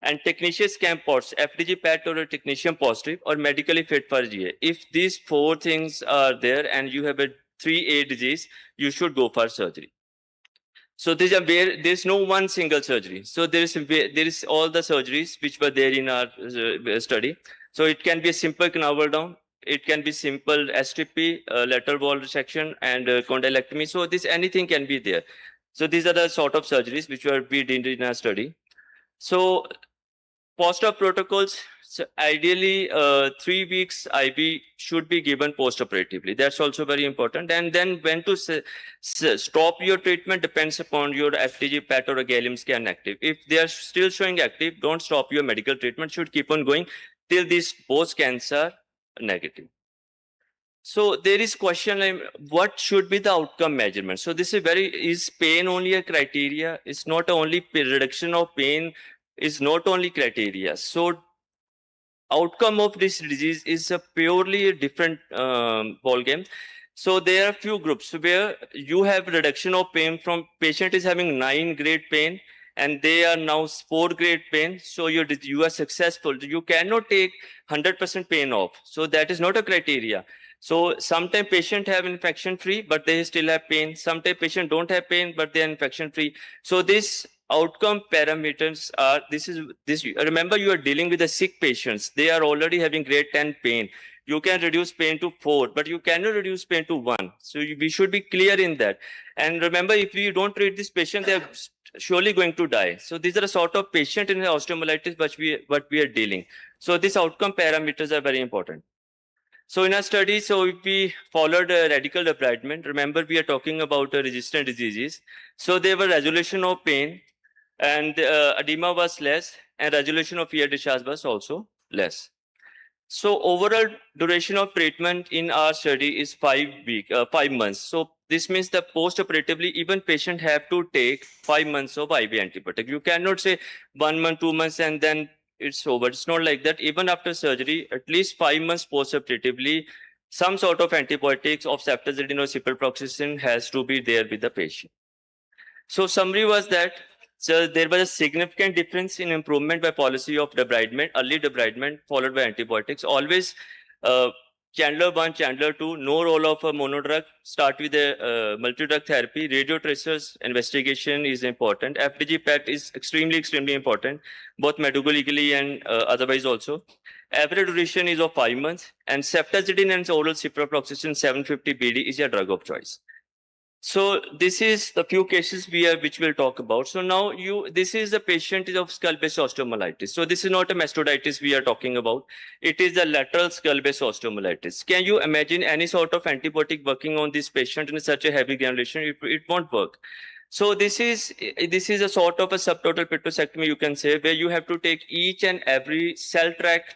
and technetious campots, FDG PET or a technetium positive or medically fit for GA. If these 4 things are there and you have a 3A disease, you should go for surgery. So these are where there's no one single surgery. So there is all the surgeries which were there in our study. So it can be a simple canal down. It can be simple STP, lateral wall resection and condylectomy. So anything can be there. So these are the sort of surgeries which we did in our study. So post-op protocols, so ideally 3 weeks IV should be given post-operatively. That's also very important. And then when to stop your treatment depends upon your FDG PET or a gallium scan active. If they are still showing active, don't stop your medical treatment, should keep on going till these both scans are negative. So there is question like what should be the outcome measurement? So this is pain only a criteria? It's not only reduction of pain is not only criteria. So outcome of this disease is a purely different ball game. So there are few groups where you have reduction of pain from patient is having 9 grade pain and they are now 4 grade pain. So you are successful. You cannot take 100% pain off. So that is not a criteria. So sometimes patient have infection free, but they still have pain. Sometimes patient don't have pain, but they are infection free. So this outcome parameters are, remember you are dealing with the sick patients. They are already having grade 10 pain. You can reduce pain to 4, but you cannot reduce pain to 1. So we should be clear in that. And remember, if you don't treat this patient, they are surely going to die. So these are the sort of patient in the osteomyelitis what we are dealing. So these outcome parameters are very important. So in our study, so if we followed radical debridement, remember we are talking about resistant diseases. So there were resolution of pain and edema was less and resolution of ear discharge was also less. So overall duration of treatment in our study is 5 months. So this means that post-operatively, even patient have to take 5 months of IV antibiotic. You cannot say 1 month, 2 months, and then it's over. It's not like that. Even after surgery, at least 5 months post-operatively, some sort of antibiotics of ceftazidime or ciprofloxacin has to be there with the patient. So summary was that there was a significant difference in improvement by policy of debridement, early debridement followed by antibiotics. Always Chandler 1, Chandler 2, no role of a monodrug, start with a multi-drug therapy. Radio tracers investigation is important. FDG PET is extremely important, both medically and otherwise also. Average duration is of 5 months, and ceftazidime and oral ciprofloxacin 750 BD is a drug of choice. So this is the few cases which we'll talk about. So now this is the patient of skull-base osteomyelitis. So this is not a mastoiditis we are talking about. It is a lateral skull-base osteomyelitis. Can you imagine any sort of antibiotic working on this patient in such a heavy granulation? It won't work. So this is a sort of a subtotal petrosectomy, you can say, where you have to take each and every cell tract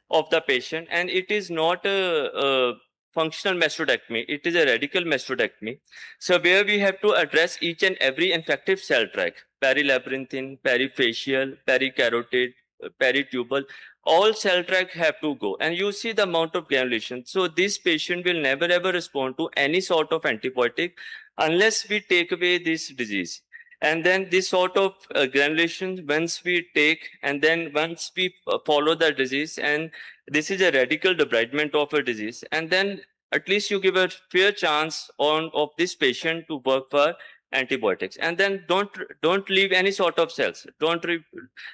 of the patient, and it is not a functional mastodectomy, it is a radical mastodectomy. So where we have to address each and every infective cell tract, perilabyrinthine, perifacial, pericarotid, peritubal, all cell tract have to go. And you see the amount of granulation. So this patient will never ever respond to any sort of antibiotic unless we take away this disease. And then this sort of granulation, once we take, and then once we follow the disease, and this is a radical debridement of a disease, and then at least you give a fair chance of this patient to work for antibiotics, and then don't leave any sort of cells.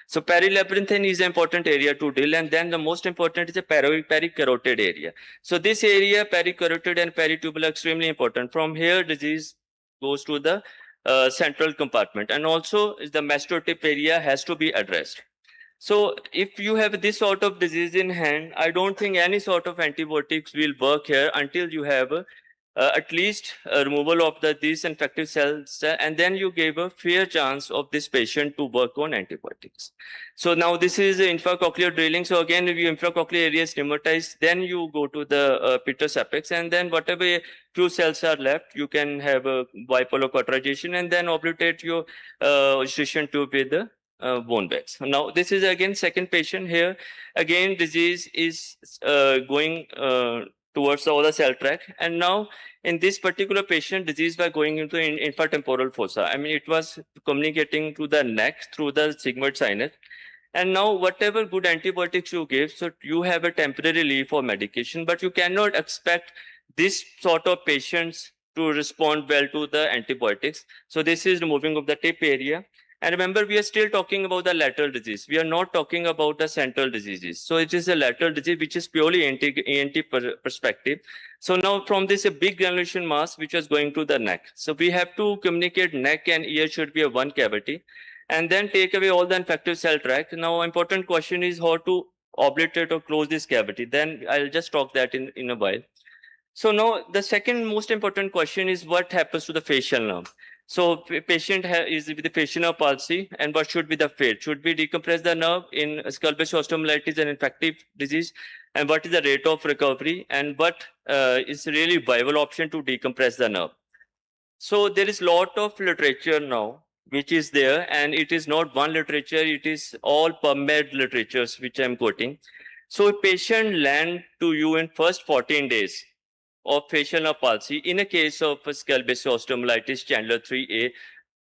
So perilabyrinthine is an important area to deal, and then the most important is the pericarotid area. So this area, pericarotid and peritubal, are extremely important. From here, disease goes to the central compartment, and also the mastotip area has to be addressed. So if you have this sort of disease in hand, I don't think any sort of antibiotics will work here until you have at least a removal of these infective cells, and then you give a fair chance of this patient to work on antibiotics. So now this is infracochlear drilling. So again, if your infracochlear area is stigmatized, then you go to the pittus apex, and then whatever few cells are left, you can have a bipolar cauterization, and then obliterate your ostration tube with the bone bags. Now this is again second patient here. Again, disease is going towards the other cell tract, and now in this particular patient, disease was going into infratemporal fossa. I mean, it was communicating to the neck through the sigmoid sinus. And now whatever good antibiotics you give, so you have a temporary relief for medication, but you cannot expect this sort of patients to respond well to the antibiotics. So this is removing of the tip area. And remember, we are still talking about the lateral disease. We are not talking about the central diseases. So it is a lateral disease, which is purely ENT perspective. So now from this, a big granulation mass, which was going to the neck. So we have to communicate neck and ear should be a one cavity, and then take away all the infective cell tract. Now, important question is how to obliterate or close this cavity. Then I'll just talk that in a while. So now the second most important question is what happens to the facial nerve. So patient is with the facial nerve palsy, and what should be the fate? Should we decompress the nerve in skull-base osteomyelitis, an infective disease? And what is the rate of recovery? And what is really viable option to decompress the nerve? So there is lot of literature now which is there, and it is not one literature, it is all PubMed literatures which I'm quoting. So a patient land to you in first 14 days of facial nerve palsy. In a case of skull-base osteomyelitis, Chandler 3A,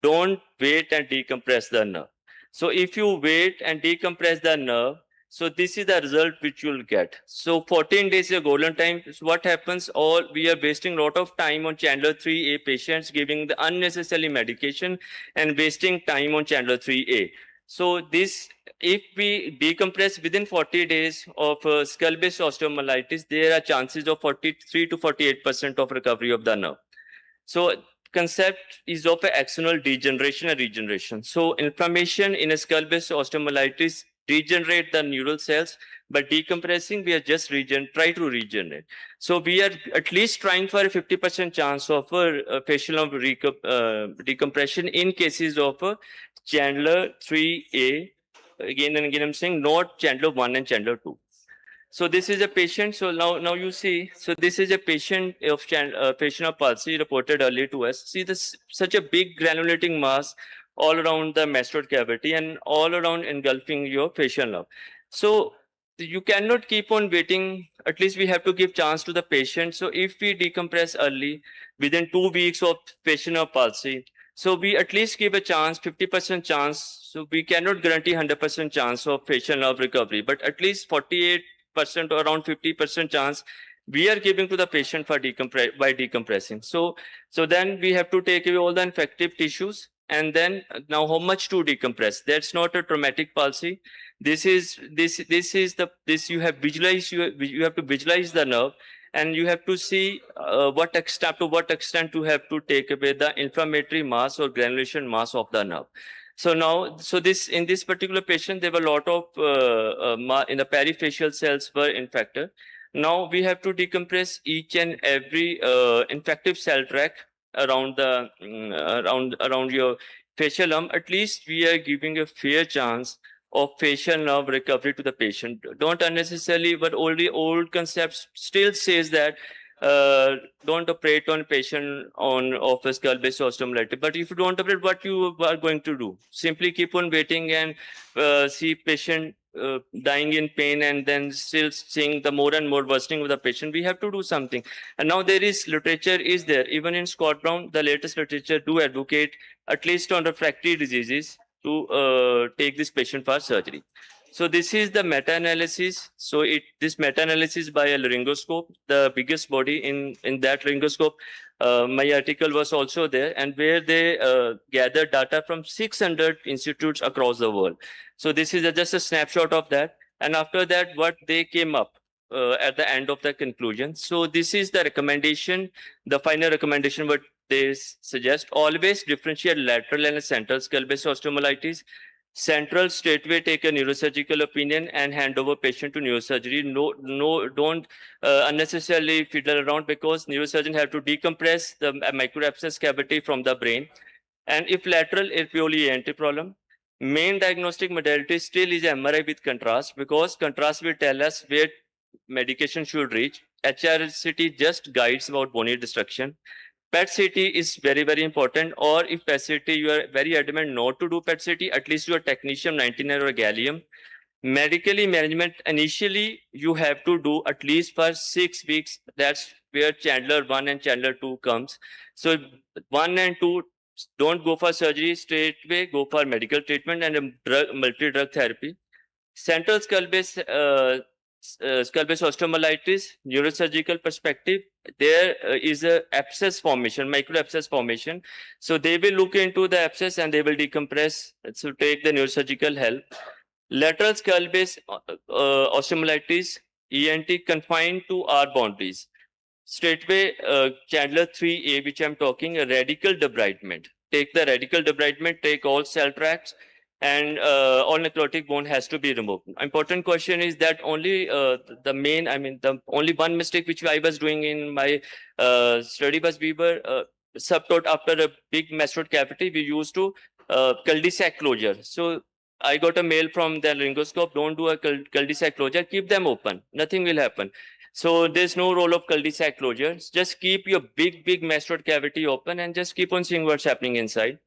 don't wait and decompress the nerve. So if you wait and decompress the nerve, so this is the result which you'll get. So 14 days is a golden time. So what happens? We are wasting a lot of time on Chandler 3A patients, giving the unnecessary medication and wasting time on Chandler 3A. So this, if we decompress within 40 days of skull-base osteomyelitis, there are chances of 43 to 48% of recovery of the nerve. So concept is of axonal degeneration and regeneration. So inflammation in a skull-base osteomyelitis degenerate the neural cells, but decompressing, we are just try to regenerate. So we are at least trying for a 50% chance of facial nerve decompression in cases of Chandler 3A again and again I'm saying, not Chandler 1 and Chandler 2. So this is a patient. So now you see. So this is a patient of patient of palsy reported earlier to us. See this such a big granulating mass all around the mastoid cavity and all around engulfing your facial nerve. So you cannot keep on waiting. At least we have to give chance to the patient. So if we decompress early, within 2 weeks of patient of palsy, so we at least give a chance, 50% chance. So we cannot guarantee 100% chance of facial nerve recovery, but at least 48% or around 50% chance we are giving to the patient for by decompressing. So then we have to take away all the infective tissues, and then now how much to decompress? That's not a traumatic palsy. This you have visualized. You have to visualize the nerve, and you have to see to what extent to have to take away the inflammatory mass or granulation mass of the nerve. So now, in this particular patient, there were a lot of in the perifacial cells were infected. Now we have to decompress each and every infective cell tract around the around your facial nerve. At least we are giving a fair chance of facial nerve recovery to the patient. Don't unnecessarily, but already old concepts still says that don't operate on patient on of skull-based osteomyelitis. But if you don't operate, what you are going to do? Simply keep on waiting and see patient dying in pain, and then still seeing the more and more worsening of the patient. We have to do something. And now there is literature is there. Even in Scott Brown, the latest literature do advocate, at least on refractory diseases, to take this patient for surgery. So this is the meta-analysis. So this meta-analysis by a laryngoscope, the biggest body in that laryngoscope. My article was also there, and where they gathered data from 600 institutes across the world. So this is just a snapshot of that. And after that, what they came up at the end of the conclusion. So this is the recommendation, the final recommendation, what they suggest: always differentiate lateral and central skull-based osteomyelitis. Central, straightway take a neurosurgical opinion and hand over patient to neurosurgery. Don't unnecessarily fiddle around, because neurosurgeon have to decompress the microabscess cavity from the brain. And if lateral, it's purely ENT problem. Main diagnostic modality still is MRI with contrast, because contrast will tell us where medication should reach. HRCT just guides about bony destruction. PET-CT is very, very important. Or if PET-CT, you are very adamant not to do PET-CT, at least you are technetium 99 or gallium. Medically management, initially you have to do at least for 6 weeks. That's where Chandler 1 and Chandler 2 comes. So 1 and 2, don't go for surgery straight away, go for medical treatment and multi-drug therapy. Central skull-based osteomyelitis, neurosurgical perspective, there is a abscess formation, microabscess formation. So they will look into the abscess and they will decompress. So take the neurosurgical help. Lateral skull-based osteomyelitis, ENT confined to our boundaries. Straightway, Chandler 3A, which I'm talking, a radical debridement. Take the radical debridement, take all cell tracts, and all necrotic bone has to be removed. Important question is that only the only one mistake which I was doing in my study was we were subtot after a big mastoid cavity, we used to cul-de-sac closure. So I got a mail from the laryngoscope, don't do a cul-de-sac closure, keep them open, nothing will happen. So there's no role of cul-de-sac closure. Just keep your big mastoid cavity open and just keep on seeing what's happening inside.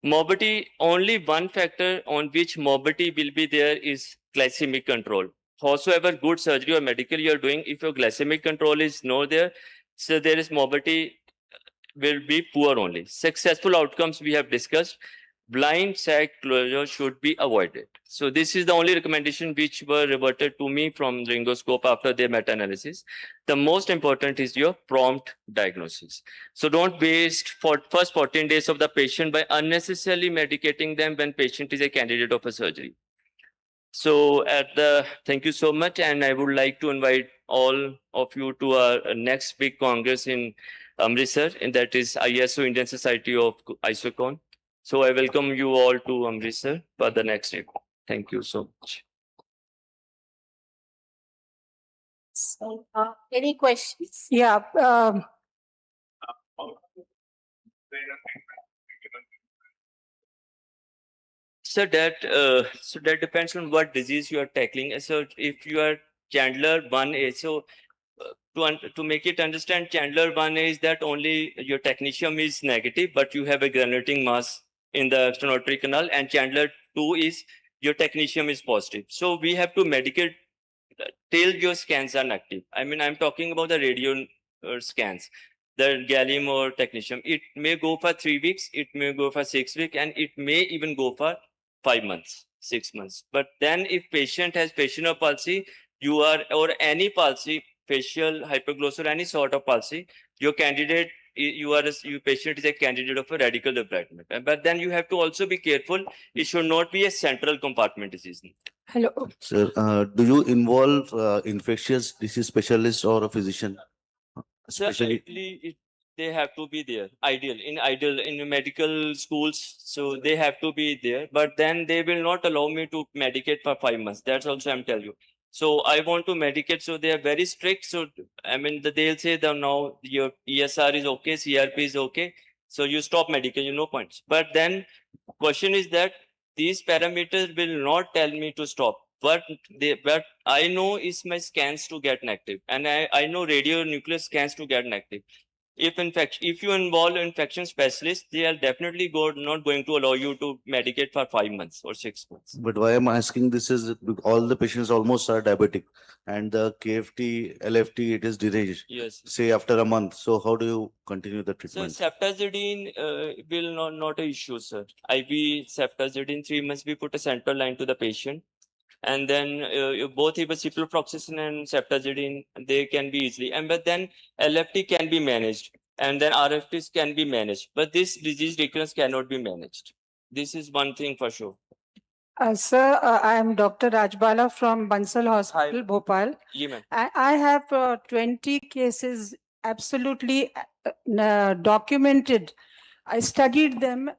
Morbidity, only one factor on which morbidity will be there is glycemic control. Howsoever good surgery or medical you're doing, if your glycemic control is not there, so there is morbidity will be poor only. Successful outcomes we have discussed. Blind sac closure should be avoided. So this is the only recommendation which were reverted to me from laryngoscope after their meta-analysis. The most important is your prompt diagnosis. So don't waste for first 14 days of the patient by unnecessarily medicating them when patient is a candidate of a surgery. So thank you so much, and I would like to invite all of you to our next big congress in Amritsar, and that is ISO, Indian Society of ISOCON. So I welcome you all to Amritsar for the next day. Thank you so much. So, any questions? Yeah. So that depends on what disease you are tackling. So if you are Chandler 1A, so to make it understand, Chandler 1A is that only your technetium is negative, but you have a granulating mass in the external canal, and Chandler 2 is your technetium is positive. So we have to medicate till your scans are negative. I mean, I'm talking about the radio scans, the gallium or technetium. It may go for 3 weeks, it may go for 6 weeks, and it may even go for 5 months, 6 months. But then if patient has facial palsy, you are, or any palsy, facial hypoglossal, any sort of palsy, your candidate, your patient is a candidate of a radical debridement. But then you have to also be careful. It should not be a central compartment disease. Hello. Sir, do you involve infectious disease specialist or a physician? So Especially, ideally, they have to be there. Ideal in medical schools, so they have to be there. But then they will not allow me to medicate for 5 months. That's also I'm telling you. So I want to medicate. So they are very strict. So I mean, they'll say that now your ESR is okay, CRP is okay. So you stop medication, no points. But then question is that these parameters will not tell me to stop. What I know is my scans to get negative, and I know radionuclear scans to get negative. If you involve infection specialists, they are definitely not going to allow you to medicate for 5 months or 6 months. but why I'm asking this is all the patients almost are diabetic and the KFT, LFT, it is deranged, Yes. say after a month. So how do you continue the So treatment? ceftazidime will not a issue, sir. IV ceftazidime 3 months we put a central line to the patient, and then both ciprofloxacin and ceftazidime they can be easily, and but then LFT can be managed, and then RFTs can be managed, but this disease recurrence cannot be managed. This is one thing for sure. Sir, I am Dr. Rajbala from Bansal Hospital, Bhopal. Yeah, ma'am. I have 20 cases absolutely documented. I studied them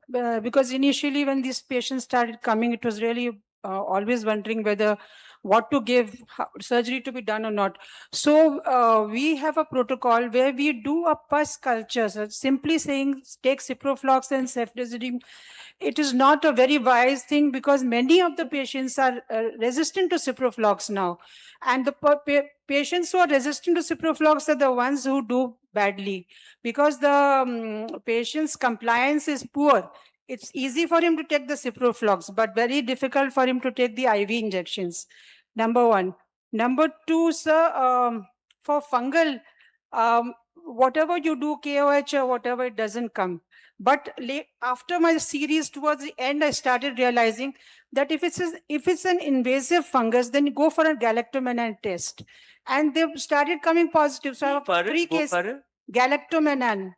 because initially when these patients started coming, it was really always wondering whether what to give, surgery to be done or not. So we have a protocol where we do a pus culture. So simply saying take ciproflox and ceftazidime, it is not a very wise thing because many of the patients are resistant to ciproflox now. And the patients who are resistant to ciproflox are the ones who do badly because the patient's compliance is poor. It's easy for him to take the ciproflox, but very difficult for him to take the IV injections. Number one. Number two, sir, for fungal, whatever you do, KOH or whatever, it doesn't come. But after my series towards the end, I started realizing that if it's an invasive fungus, then go for a galactomannan test. And they started coming positive. So I have 3 cases. Galactomannan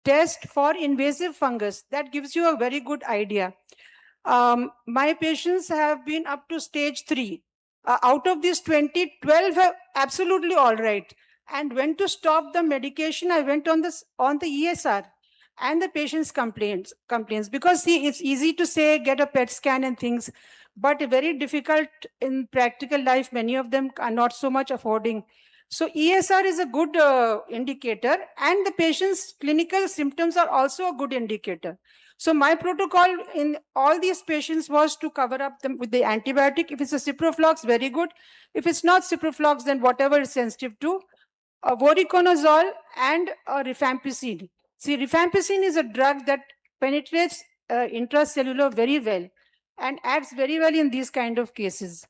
test for invasive fungus. That gives you a very good idea. My patients have been up to stage 3. Out of these 20, 12 are absolutely all right. And when to stop the medication, I went on the ESR. And the patient's complains because see, it's easy to say get a PET scan and things, but very difficult in practical life. Many of them are not so much affording. So ESR is a good indicator, and the patient's clinical symptoms are also a good indicator. So my protocol in all these patients was to cover up them with the antibiotic. If it's a ciproflox, very good. If it's not ciproflox, then whatever is sensitive to, voriconazole and rifampicin. See, rifampicin is a drug that penetrates intracellular very well and acts very well in these kind of cases.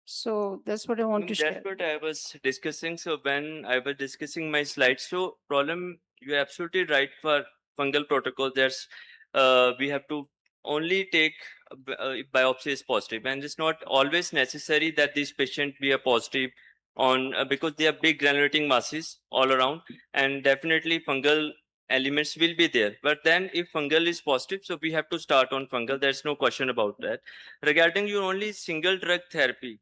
So that's what I want to share. That's what I was discussing. So when I was discussing my slides, so problem, you're absolutely right for fungal protocol. There's we have to only take biopsy is positive, and it's not always necessary that this patient be a positive on because they are big granulating masses all around, and definitely fungal elements will be there. But then if fungal is positive, so we have to start on fungal. There's no question about that. Regarding your only single drug therapy,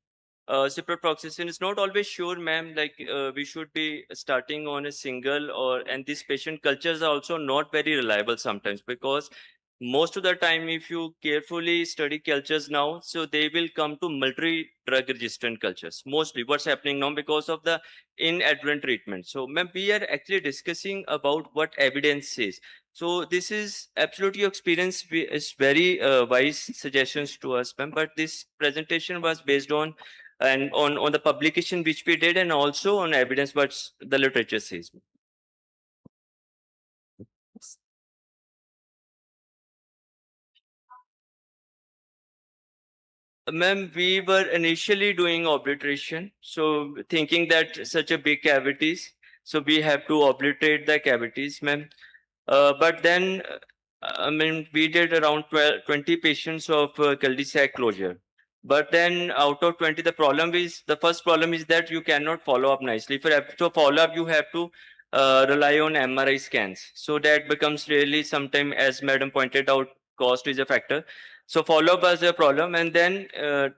ciprofloxacin is not always sure, ma'am. Like we should be starting on a single and these patient cultures are also not very reliable sometimes because most of the time, if you carefully study cultures now, so they will come to multi-drug resistant cultures. Mostly what's happening now because of the inadvertent treatment. So ma'am, we are actually discussing about what evidence says. So this is absolutely your experience is very wise suggestions to us, ma'am. But this presentation was based on and on the publication which we did and also on evidence what the literature says. Ma'am, we were initially doing obliteration, so thinking that such a big cavities, so we have to obliterate the cavities, ma'am. But then, I mean, we did around 20 patients of cul-de-sac closure. But then out of 20, the first problem is that you cannot follow up nicely. For to follow up, you have to rely on MRI scans. So that becomes really sometime, as madam pointed out, cost is a factor. So follow-up was a problem. And then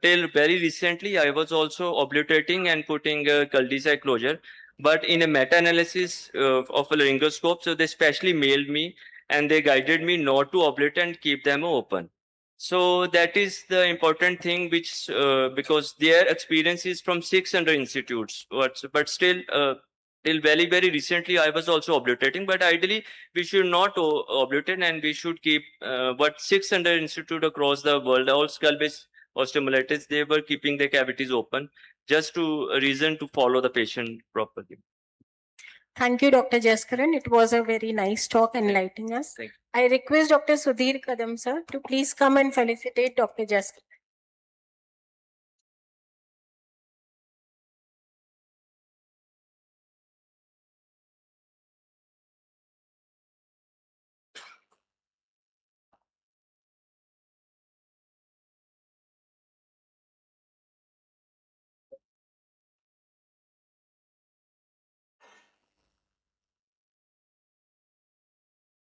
till very recently, I was also obliterating and putting cul-de-sac closure. But in a meta-analysis of a laryngoscope, so they specially mailed me and they guided me not to obliterate and keep them open. So that is the important thing, which because their experience is from 600 institutes, but still, till very recently, I was also obliterating. But ideally, we should not obliterate, and we should keep what 600 institute across the world, all skull-based osteomyelitis, they were keeping their cavities open just to a reason to follow the patient properly. Thank you, Dr. Jaskaran. It was a very nice talk enlightening us. Thank you. I request Dr. Sudhir Kadam, sir, to please come and felicitate Dr. Jaskaran.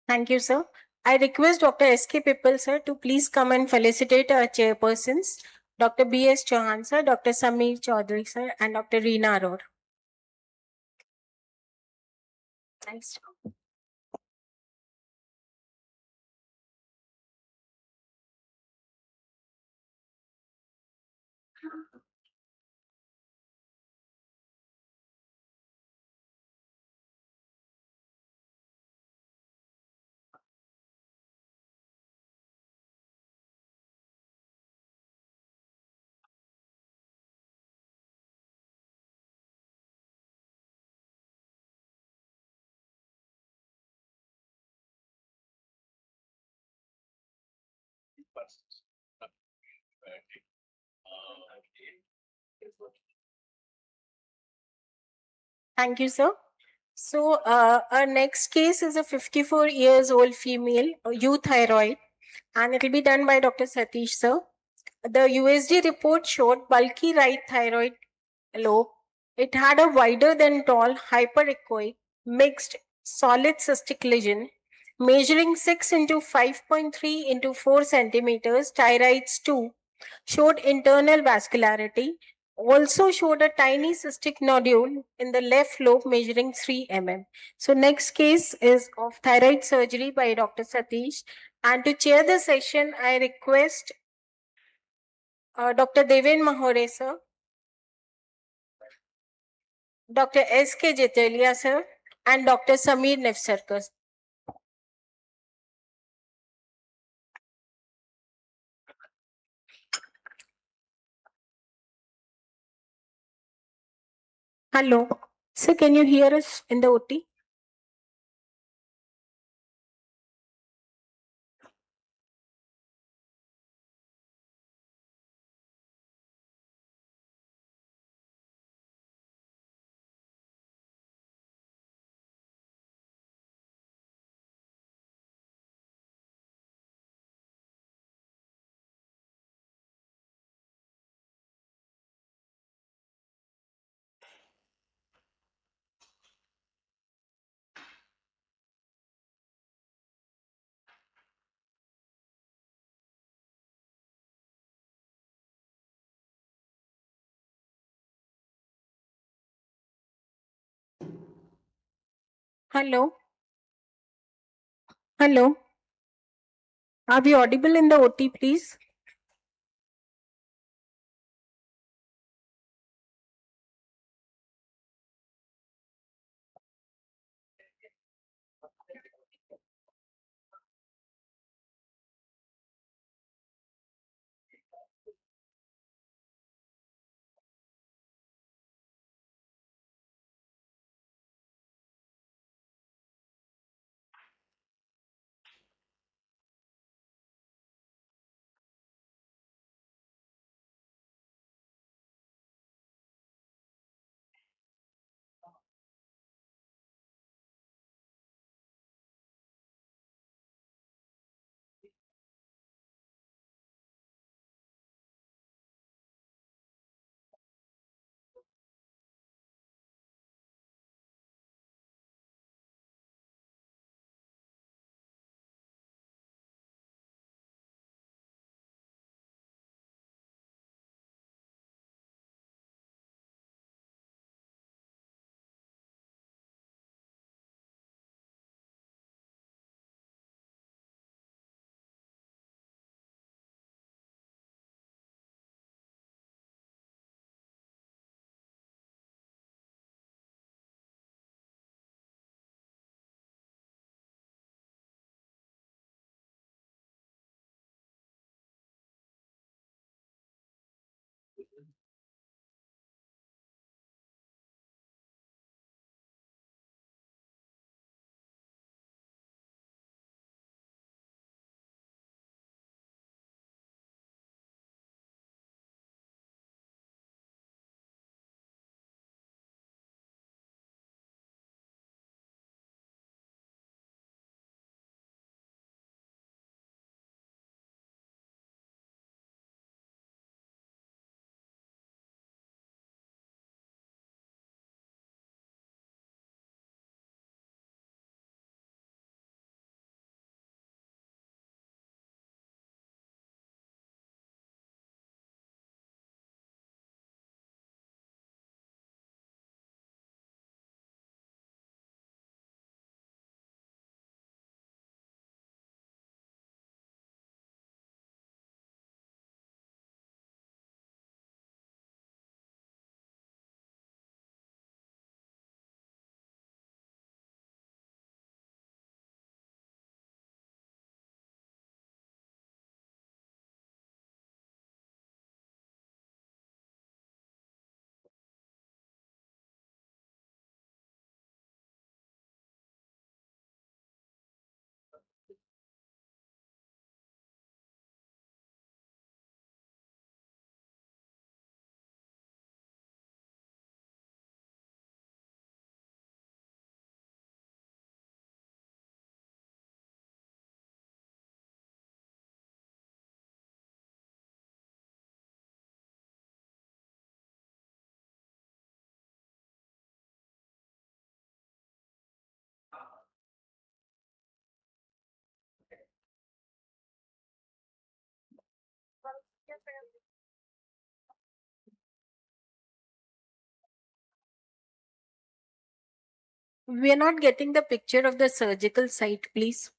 Thank you, sir. I request Dr. S.K. Pippal, sir, to please come and felicitate our chairpersons, Dr. B.S. Chauhan, sir, Dr. Sameer Chaudhary, sir, and Dr. Reena Arora. Thanks. Thank you, sir. So, our next case is a 54 years old female, euthyroid, and it will be done by Dr. Satish, sir. The USG report showed bulky right thyroid lobe. It had a wider than tall hyperechoic mixed solid cystic lesion measuring 6 into 5.3 into 4 centimeters, thyroids 2, showed internal vascularity, also showed a tiny cystic nodule in the left lobe measuring 3 mm. So next case is of thyroid surgery by Dr. Satish. And to chair the session, I request Dr. Deven Mahore, sir, Dr. S.K. Jetelia, sir, and Dr. Sameer Nefsarkar. Hello. Sir, can you hear us in the OT? Hello. Hello. Are we audible in the OT, please? We are not getting the picture of the surgical site, please.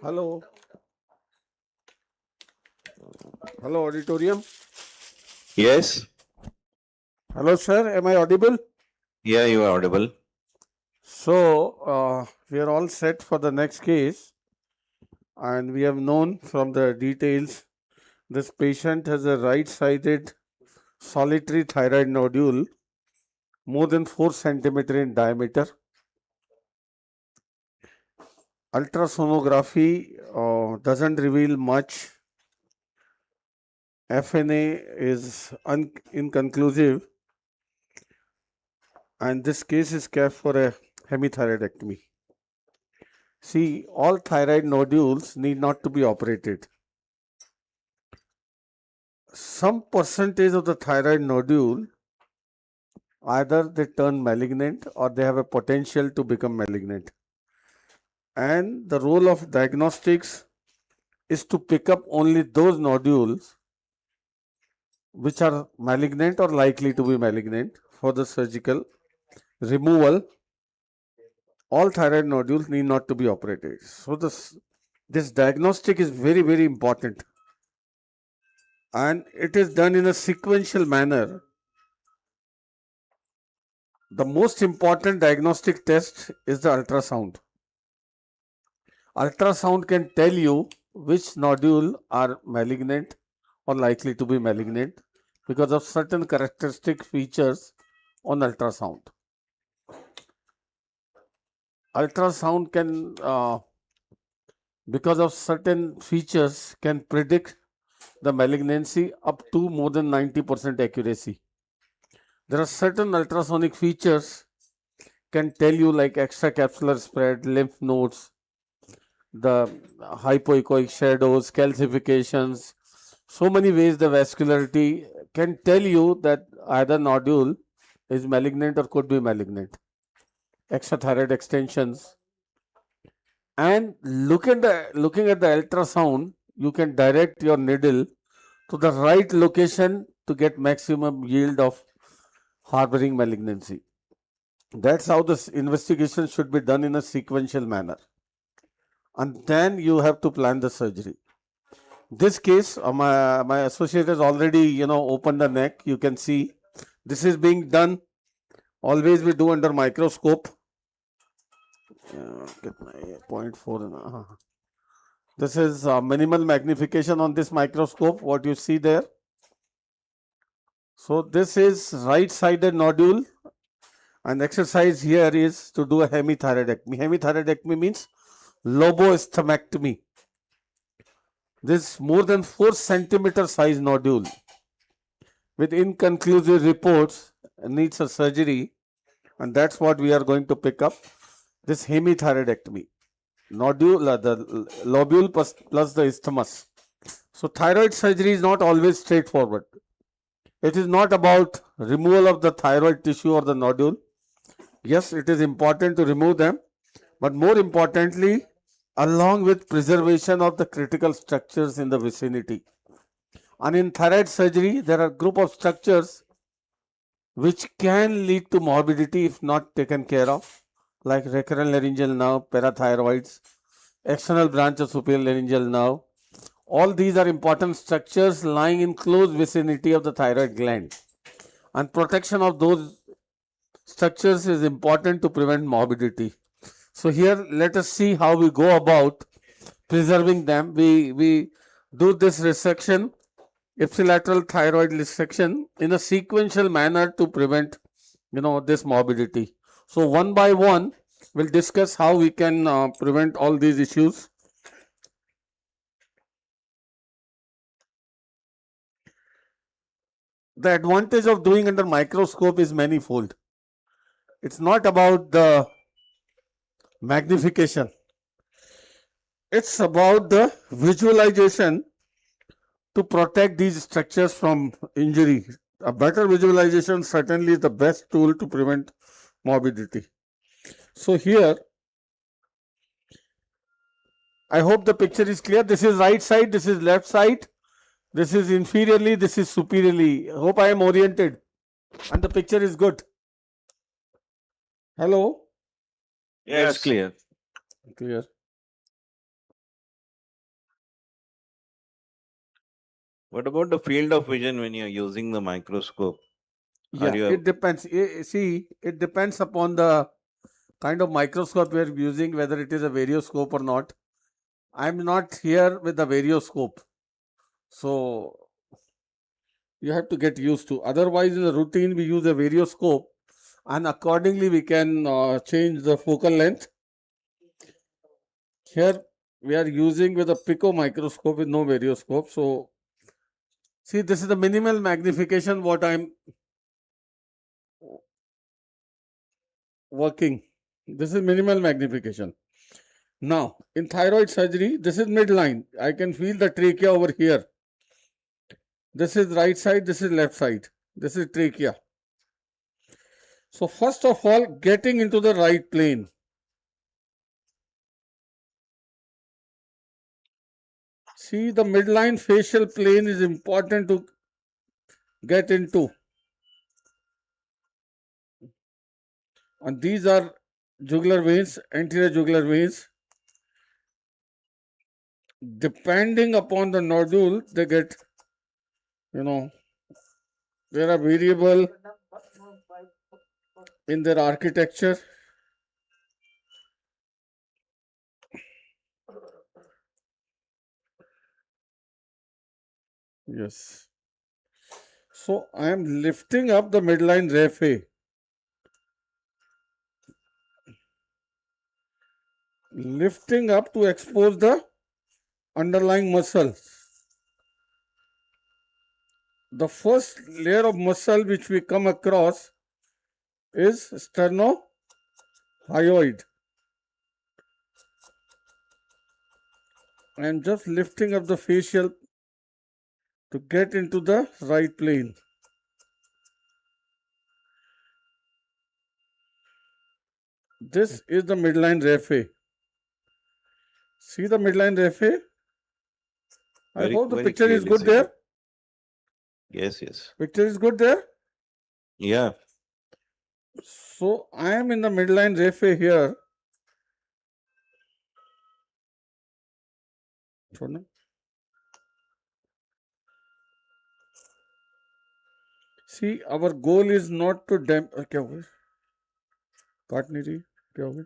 Hello. Hello, auditorium. Yes, Hello, sir. Am I audible? yeah, you are audible. So, we are all set for the next case, and we have known from the details this patient has a right-sided solitary thyroid nodule more than 4 centimeter in diameter. Ultrasonography doesn't reveal much. FNA is inconclusive, and this case is kept for a hemithyroidectomy. See, all thyroid nodules need not to be operated. Some percentage of the thyroid nodule, either they turn malignant or they have a potential to become malignant. And the role of diagnostics is to pick up only those nodules which are malignant or likely to be malignant for the surgical removal. All thyroid nodules need not to be operated. So this diagnostic is very, very important. And it is done in a sequential manner. The most important diagnostic test is the ultrasound. Ultrasound can tell you which nodule are malignant or likely to be malignant because of certain characteristic features on ultrasound. Ultrasound can, because of certain features, can predict the malignancy up to more than 90% accuracy. There are certain ultrasonic features can tell you like extracapsular spread, lymph nodes, the hypoechoic shadows, calcifications. So many ways the vascularity can tell you that either nodule is malignant or could be malignant. Extrathyroid extensions. And looking at the ultrasound, you can direct your needle to the right location to get maximum yield of harboring malignancy. That's how this investigation should be done in a sequential manner. And then you have to plan the surgery. This case, my associate has already, opened the neck. You can see this is being done. Always we do under microscope. Get my 0.4. This is minimal magnification on this microscope. What you see there. So this is right-sided nodule, and exercise here is to do a hemithyroidectomy. Hemithyroidectomy means lobostomectomy. This more than 4 centimeter size nodule with inconclusive reports needs a surgery, and that's what we are going to pick up. This hemithyroidectomy. Nodule, the lobule plus the isthmus. So thyroid surgery is not always straightforward. It is not about removal of the thyroid tissue or the nodule. Yes, it is important to remove them, but more importantly, along with preservation of the critical structures in the vicinity. And in thyroid surgery, there are group of structures which can lead to morbidity if not taken care of, like recurrent laryngeal nerve, parathyroids, external branch of superior laryngeal nerve. All these are important structures lying in close vicinity of the thyroid gland. And protection of those structures is important to prevent morbidity. So here, let us see how we go about preserving them. We do this resection, ipsilateral thyroid resection, in a sequential manner to prevent, this morbidity. So one by one, we'll discuss how we can prevent all these issues. The advantage of doing under microscope is manifold. It's not about the magnification. It's about the visualization to protect these structures from injury. A better visualization certainly is the best tool to prevent morbidity. So here, I hope the picture is clear. This is right side, this is left side, this is inferiorly, this is superiorly. Hope I am oriented and the picture is good. Hello? Yeah, it's clear. Clear. What about the field of vision when you're using the microscope? Yeah, it depends. See, it depends upon the kind of microscope we are using, whether it is a varioscope or not. I'm not here with the varioscope. So you have to get used to. Otherwise, in the routine, we use a varioscope and accordingly we can change the focal length. Here we are using with a pico microscope with no varioscope. So see, this is the minimal magnification what I'm working. This is minimal magnification. Now, in thyroid surgery, this is midline. I can feel the trachea over here. This is right side, this is left side. This is trachea. So first of all, getting into the right plane. See, the midline facial plane is important to get into. And these are jugular veins, anterior jugular veins. Depending upon the nodule, they get, they are variable in their architecture. Yes. So I am lifting up the midline raphe. Lifting up to expose the underlying muscle. The first layer of muscle which we come across is sternohyoid. I am just lifting up the facial to get into the right plane. This is the midline raphe. See the midline raphe? I hope the picture is good there. Yes, yes. Picture is good there. Yeah. So I am in the midline raphe here. See, our goal is not to क्या हो गया? काट नहीं रही क्या हो गया?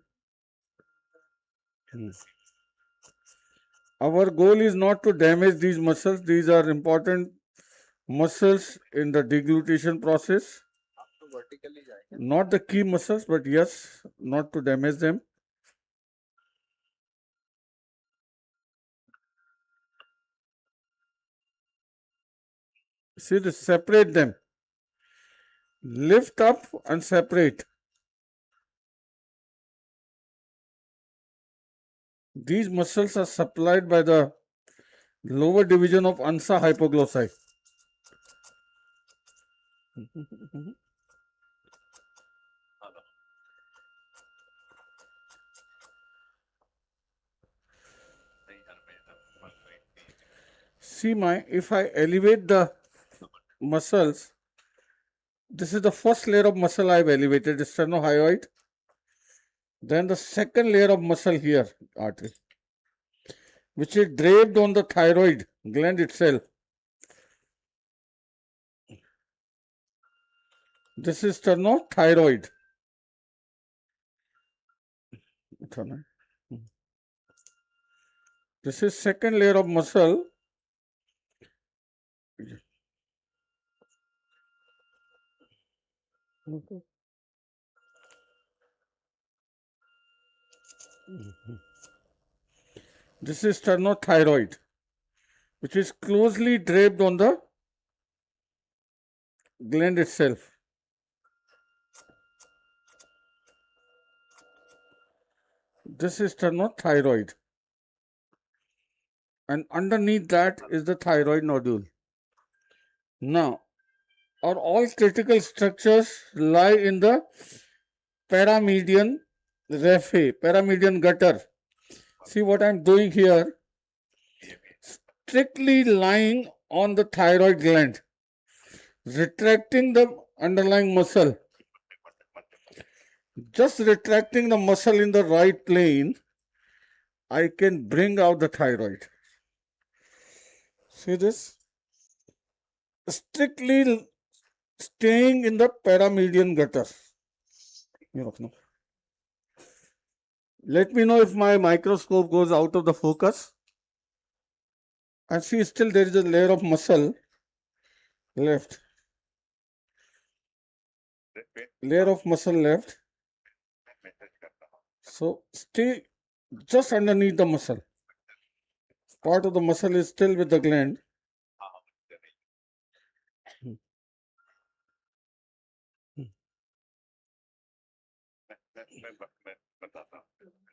Our goal is not to damage these muscles. These are important muscles in the deglutition process. Not the key muscles, but yes, not to damage them. See, to separate them. Lift up and separate. These muscles are supplied by the lower division of ansa hypoglossi. See if I elevate the muscles, this is the first layer of muscle I've elevated, sternohyoid. Then the second layer of muscle here, artery, which is draped on the thyroid gland itself. This is sternothyroid. This is second layer of muscle. This is sternothyroid, which is closely draped on the gland itself. This is sternothyroid. And underneath that is the thyroid nodule. Now, all critical structures lie in the paramedian raphe, paramedian gutter. See what I'm doing here? Strictly lying on the thyroid gland, retracting the underlying muscle. Just retracting the muscle in the right plane, I can bring out the thyroid. See this? Strictly staying in the paramedian gutter. Let me know if my microscope goes out of the focus. And see, still there is a layer of muscle left. Layer of muscle left. So stay just underneath the muscle. Part of the muscle is still with the gland.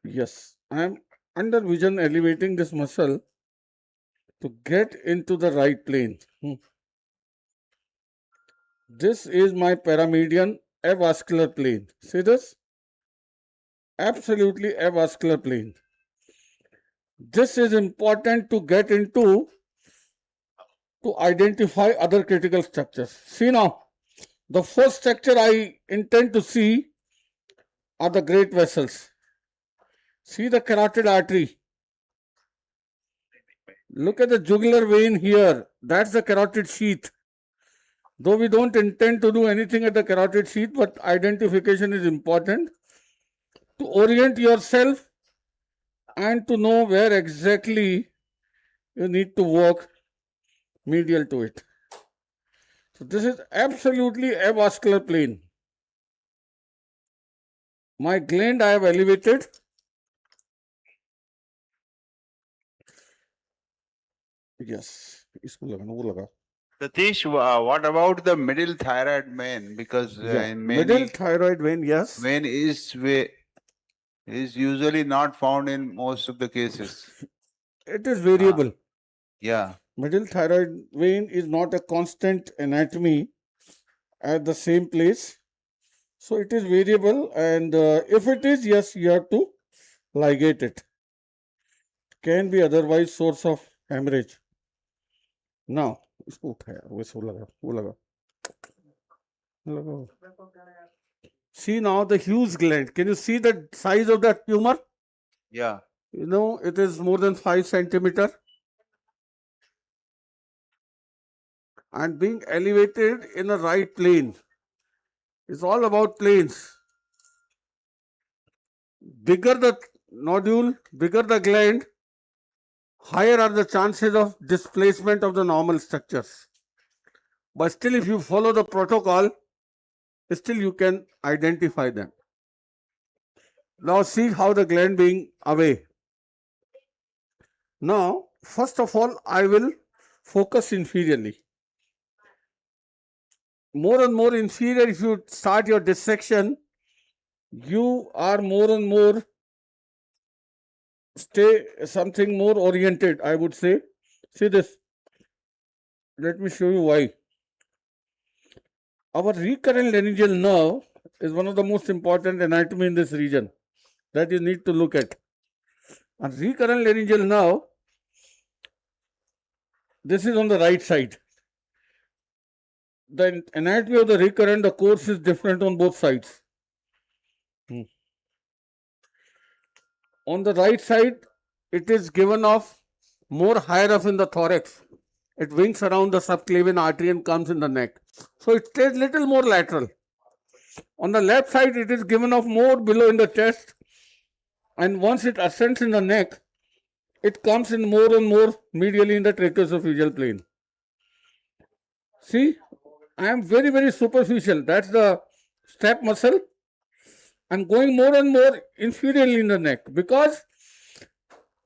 Yes, I am under vision elevating this muscle to get into the right plane. This is my paramedian avascular plane. See this? Absolutely avascular plane. This is important to get into to identify other critical structures. See now, the first structure I intend to see are the great vessels. See the carotid artery. Look at the jugular vein here. That's the carotid sheath. Though we don't intend to do anything at the carotid sheath, but identification is important to orient yourself and to know where exactly you need to work medial to it. So this is absolutely avascular plane. My gland I have elevated. Yes, इसको लगाना वो लगा. Satish, what about the middle thyroid vein? Because in many Middle thyroid vein, yes. vein is usually not found in most of the cases. It is variable. Yeah. Middle thyroid vein is not a constant anatomy at the same place. So it is variable, and if it is, yes, you have to ligate it. Can be otherwise source of hemorrhage. Now, इसको उठाया वैसे वो लगा See now the Hughes gland. Can you see the size of that tumor? Yeah. You know, it is more than 5 centimeter. And being elevated in a right plane. It's all about planes. Bigger the nodule, bigger the gland, higher are the chances of displacement of the normal structures. But still, if you follow the protocol, still you can identify them. Now see how the gland being away. Now, first of all, I will focus inferiorly. More and more inferior, if you start your dissection, you are more and more stay something more oriented, I would say. See this. Let me show you why. Our recurrent laryngeal nerve is one of the most important anatomy in this region that you need to look at. And recurrent laryngeal nerve This is on the right side. The anatomy of the recurrent, the course is different on both sides. On the right side, it is given off more higher up in the thorax. It wings around the subclavian artery and comes in the neck. So it stays little more lateral. On the left side, it is given off more below in the chest. And once it ascends in the neck, it comes in more and more medially in the tracheoesophageal plane. See, I am very, very superficial. That's the stap muscle. And going more and more inferiorly in the neck, because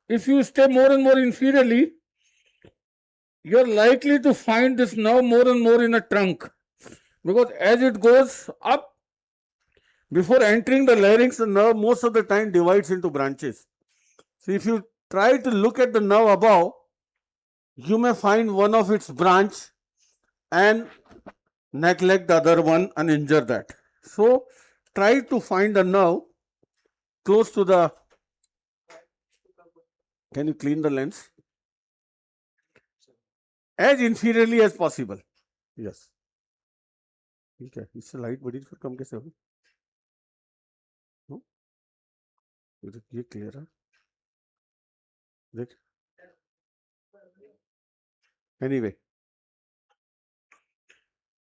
if you stay more and more inferiorly, you're likely to find this nerve more and more in a trunk, because as it goes up, before entering the larynx, the nerve most of the time divides into branches. So if you try to look at the nerve above, you may find one of its branch and neglect the other one and injure that. So try to find a nerve close to the, can you clean the lens? As inferiorly as possible. Yes. Okay. इससे light बड़ी फिर कम कैसे होगी? ये clear है? देख. Anyway.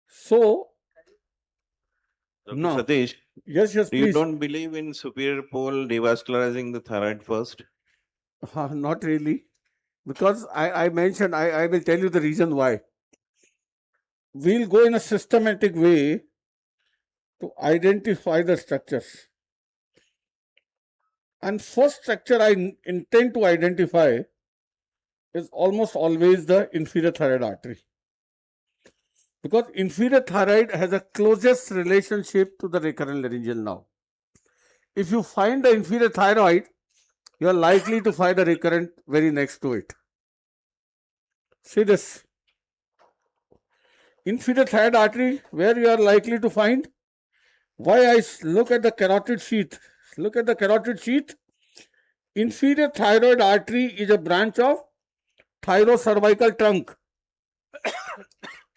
So no. Satish, Yes, you please. don't believe in superior pole devascularizing the thyroid first? Not really. Because I mentioned, I will tell you the reason why. We'll go in a systematic way to identify the structures. And first structure I intend to identify is almost always the inferior thyroid artery. Because inferior thyroid has a closest relationship to the recurrent laryngeal nerve. If you find the inferior thyroid, you are likely to find the recurrent very next to it. See this. Inferior thyroid artery, where you are likely to find. Why I look at the carotid sheath. Look at the carotid sheath. Inferior thyroid artery is a branch of thyrocervical trunk.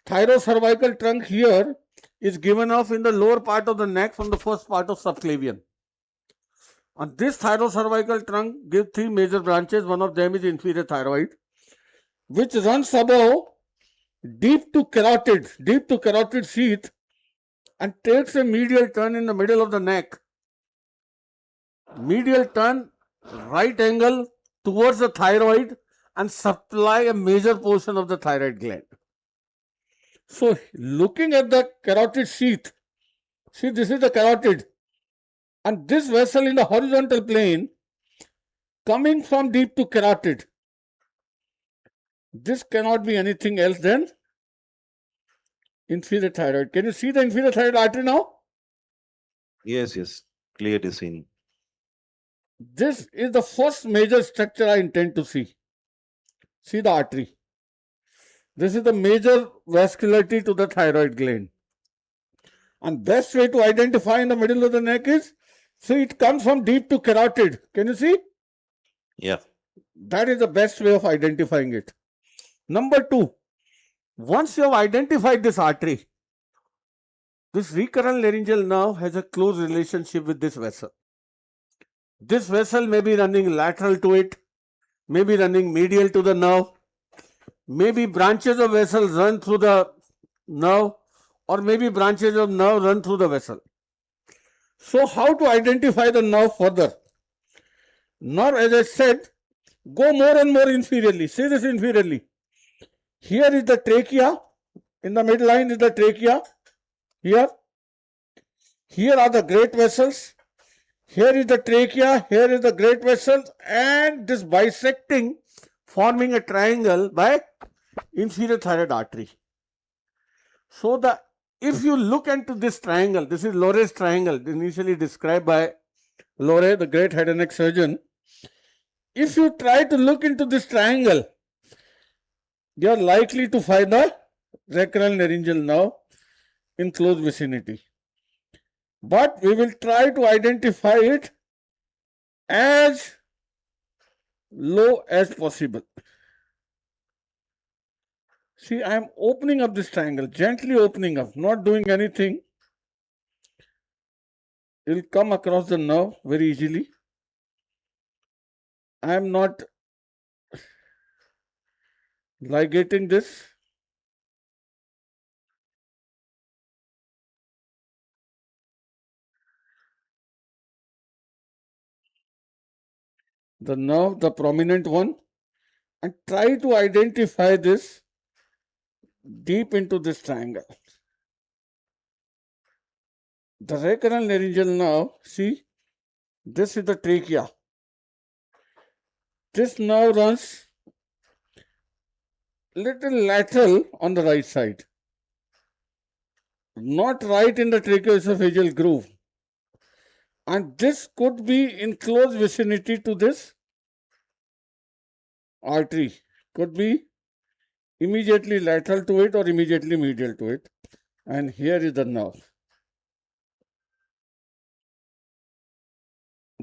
Thyrocervical trunk here is given off in the lower part of the neck from the first part of subclavian. And this thyrocervical trunk gives three major branches. One of them is inferior thyroid, which runs above deep to carotid sheath and takes a medial turn in the middle of the neck. Medial turn, right angle towards the thyroid and supply a major portion of the thyroid gland. So looking at the carotid sheath, see this is the carotid. And this vessel in the horizontal plane coming from deep to carotid. This cannot be anything else than inferior thyroid. Can you see the inferior thyroid artery now? Yes, clearly seen. This is the first major structure I intend to see. See the artery. This is the major vascularity to the thyroid gland. And best way to identify in the middle of the neck is, see, it comes from deep to carotid. Can you see? Yeah. That is the best way of identifying it. Number two, once you have identified this artery, this recurrent laryngeal nerve has a close relationship with this vessel. This vessel may be running lateral to it, may be running medial to the nerve, maybe branches of vessels run through the nerve, or maybe branches of nerve run through the vessel. So how to identify the nerve further? Nerve, as I said, go more and more inferiorly. See this inferiorly. Here is the trachea. In the midline is the trachea. Here are the great vessels. Here is the trachea. Here is the great vessels. And this bisecting, forming a triangle by inferior thyroid artery. So if you look into this triangle, this is Lore's triangle, initially described by Lore, the great head and neck surgeon. If you try to look into this triangle, you are likely to find the recurrent laryngeal nerve in close vicinity. But we will try to identify it as low as possible. See, I am opening up this triangle, gently opening up, not doing anything. It will come across the nerve very easily. I am not ligating this. The nerve, the prominent one, and try to identify this deep into this triangle. The recurrent laryngeal nerve, see, this is the trachea. This nerve runs little lateral on the right side, not right in the tracheoesophageal groove. And this could be in close vicinity to this artery, could be immediately lateral to it or immediately medial to it. And here is the nerve.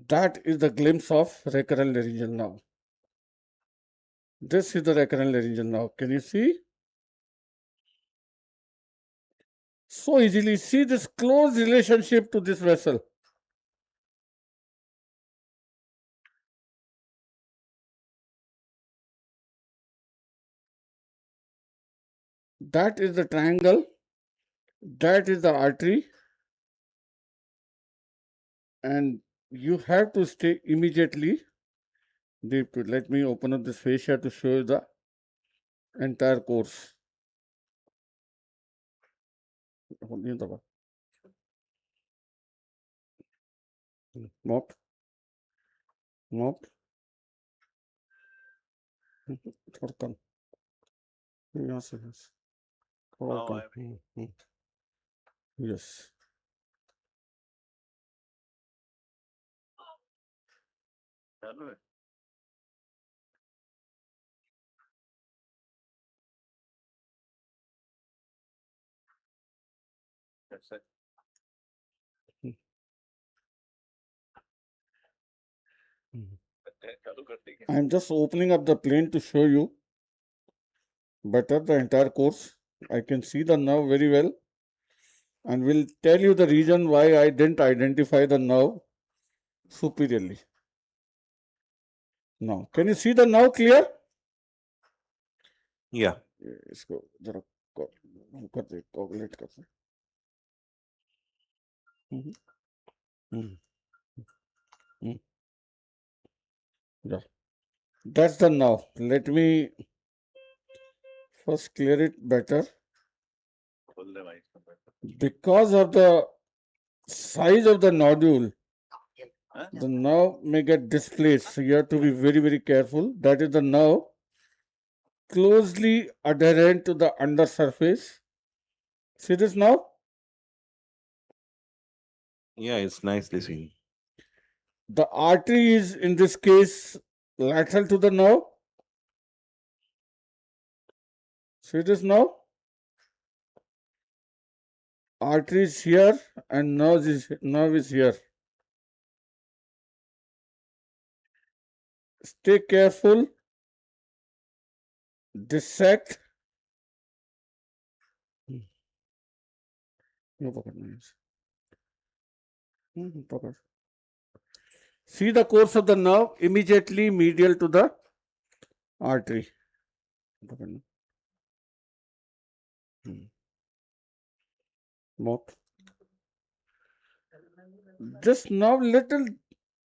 That is the glimpse of recurrent laryngeal nerve. This is the recurrent laryngeal nerve. Can you see? So easily see this close relationship to this vessel. That is the triangle. That is the artery. And you have to stay immediately deep to it. Let me open up this fascia to show you the entire course. Mop. Mop. थोड़ा कम यहाँ से बस थोड़ा कम yes That's it. I am just opening up the plane to show you better the entire course. I can see the nerve very well and will tell you the reason why I didn't identify the nerve superiorly. Now, can you see the nerve clear? Yeah. इसको जरा कर दे coagulate कर दे yeah, that's the nerve. Let me first clear it better. Because of the size of the nodule, the nerve may get displaced. So you have to be very, very careful. That is the nerve closely adherent to the undersurface. See this now? Yeah, it's nicely seen. The artery is in this case lateral to the nerve. See this now? Artery is here and nerve is here. Stay careful. Dissect. See the course of the nerve immediately medial to the artery. Mouth. Just now little,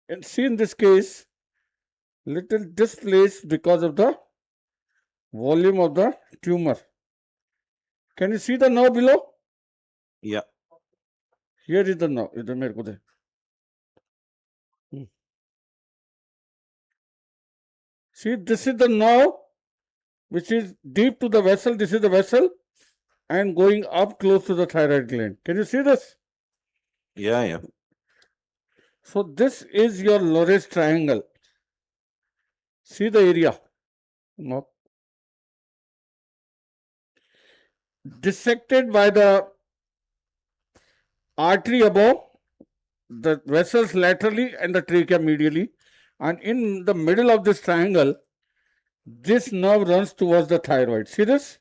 and see in this case, little displaced because of the volume of the tumor. Can you see the nerve below? Yeah. Here is the nerve. इधर मेरे को दे. See, this is the nerve which is deep to the vessel. This is the vessel and going up close to the thyroid gland. Can you see this? Yeah, yeah. So this is your Loris triangle. See the area. No. Dissected by the artery above, the vessels laterally and the trachea medially. And in the middle of this triangle, this nerve runs towards the thyroid. See this?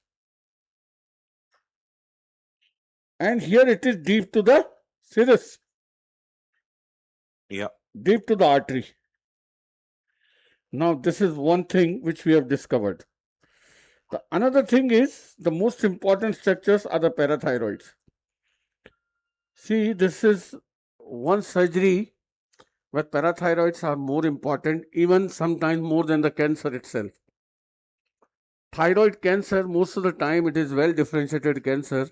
And here it is deep to the serous, Yeah. deep to the artery. Now, this is one thing which we have discovered. The another thing is the most important structures are the parathyroids. See, this is one surgery where parathyroids are more important, even sometimes more than the cancer itself. Thyroid cancer, most of the time, it is well differentiated cancer,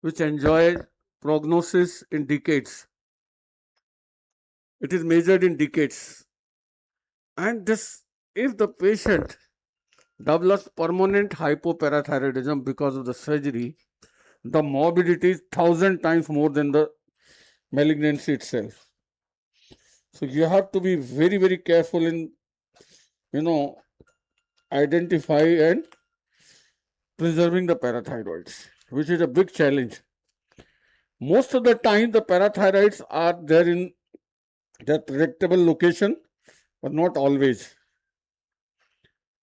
which enjoys prognosis in decades. It is measured in decades. And this, if the patient develops permanent hypoparathyroidism because of the surgery, the morbidity is 1,000 times more than the malignancy itself. So you have to be very, very careful in, identify and preserving the parathyroids, which is a big challenge. Most of the time, the parathyroids are there in their predictable location, but not always.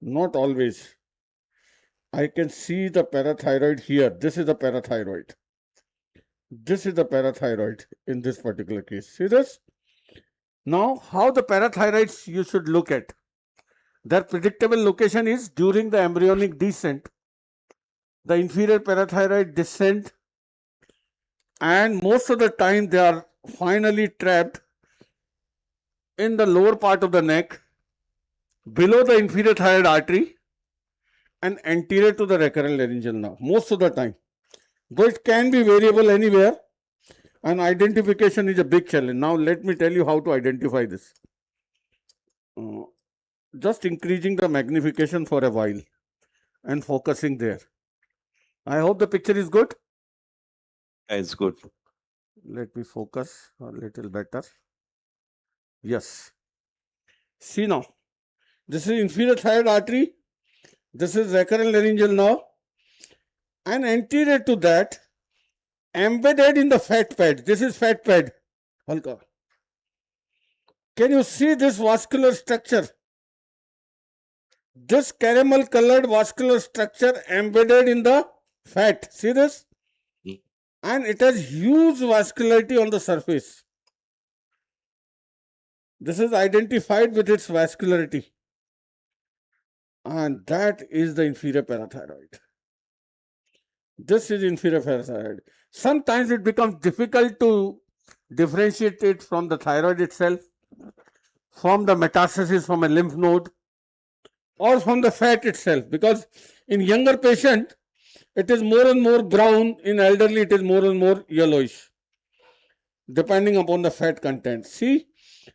Not always. I can see the parathyroid here. This is the parathyroid. This is the parathyroid in this particular case. See this? Now, how the parathyroids you should look at. Their predictable location is during the embryonic descent. The inferior parathyroid descent, and most of the time they are finally trapped in the lower part of the neck, below the inferior thyroid artery and anterior to the recurrent laryngeal nerve, most of the time. Though it can be variable anywhere, and identification is a big challenge. Now let me tell you how to identify this. Just increasing the magnification for a while and focusing there. I hope the picture is good. It's good. Let me focus a little better. Yes. See now, this is inferior thyroid artery, this is recurrent laryngeal nerve, and anterior to that, embedded in the fat pad, this is fat pad. Halka. Can you see this vascular structure? This caramel colored vascular structure embedded in the fat. See this? And it has huge vascularity on the surface. This is identified with its vascularity. And that is the inferior parathyroid. This is inferior parathyroid. Sometimes it becomes difficult to differentiate it from the thyroid itself, from the metastasis from a lymph node, or from the fat itself, because in younger patient, it is more and more brown, in elderly it is more and more yellowish, depending upon the fat content. See,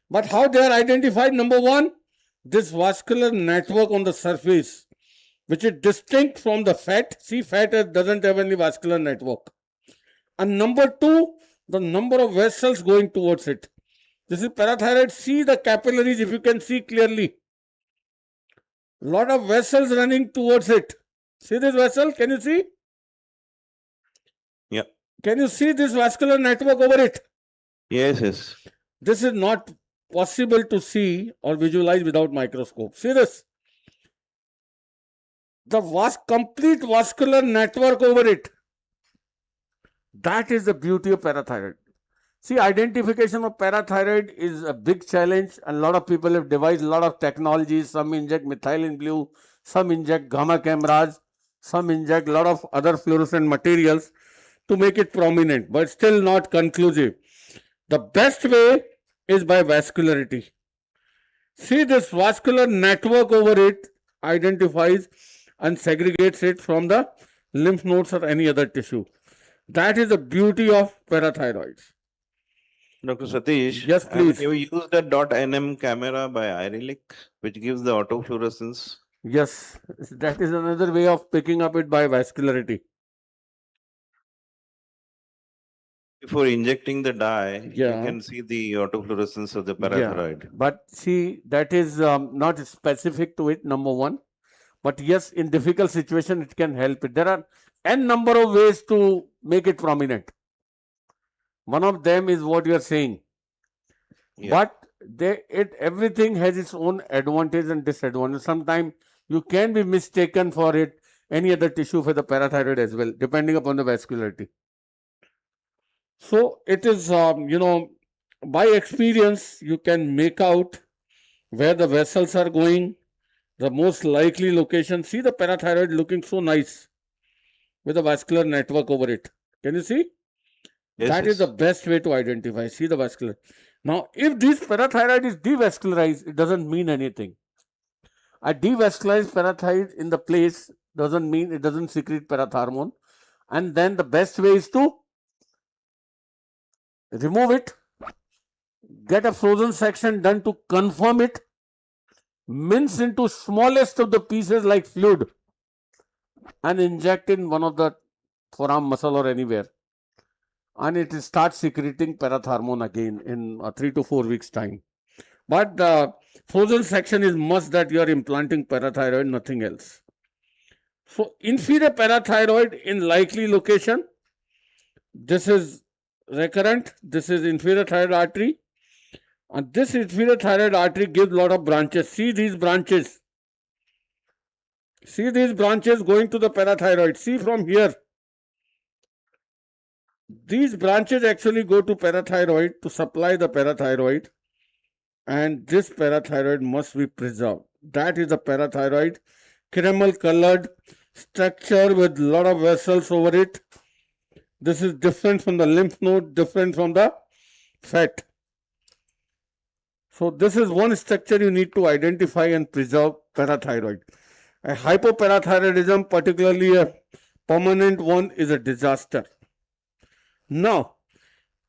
but how they are identified? Number one, this vascular network on the surface, which is distinct from the fat. See, fat doesn't have any vascular network. And number two, the number of vessels going towards it. This is parathyroid. See the capillaries, if you can see clearly. Lot of vessels running towards it. See this vessel? Can you see? Yeah. Can you see this vascular network over it? Yes, yes. This is not possible to see or visualize without microscope. See this? The complete vascular network over it. That is the beauty of parathyroid. See, identification of parathyroid is a big challenge, and a lot of people have devised a lot of technologies. Some inject methylene blue, some inject gamma cameras, some inject a lot of other fluorescent materials to make it prominent, but still not conclusive. The best way is by vascularity. See, this vascular network over it identifies and segregates it from the lymph nodes or any other tissue. That is the beauty of parathyroids. Dr. Satish, yes, please. Have you used the .nm camera by Irilic, which gives the autofluorescence? Yes, that is another way of picking up it by vascularity. Before injecting the dye, Yeah. you can see the autofluorescence of the parathyroid. Yeah, but see, that is not specific to it, number one. But yes, in difficult situation, it can help it. There are n number of ways to make it prominent. One of them is what you are saying. Yeah. But everything has its own advantage and disadvantage. Sometimes you can be mistaken for it, any other tissue for the parathyroid as well, depending upon the vascularity. So it is, by experience, you can make out where the vessels are going, the most likely location. See the parathyroid looking so nice with a vascular network over it. Can you see? Yes, That is yes. the best way to identify. See the vascular. Now, if this parathyroid is devascularized, it doesn't mean anything. A devascularized parathyroid in the place doesn't mean it doesn't secrete parathormone. And then the best way is to remove it, get a frozen section done to confirm it, mince into smallest of the pieces like fluid, and inject in one of the forearm muscle or anywhere. And it starts secreting parathormone again in 3 to 4 weeks time. But the frozen section is must that you are implanting parathyroid, nothing else. So inferior parathyroid in likely location, this is recurrent, this is inferior thyroid artery, and this inferior thyroid artery gives lot of branches. See these branches. See these branches going to the parathyroid. See from here. These branches actually go to parathyroid to supply the parathyroid, and this parathyroid must be preserved. That is the parathyroid, caramel colored structure with lot of vessels over it. This is different from the lymph node, different from the fat. So this is one structure you need to identify and preserve parathyroid. A hypoparathyroidism, particularly a permanent one, is a disaster. Now,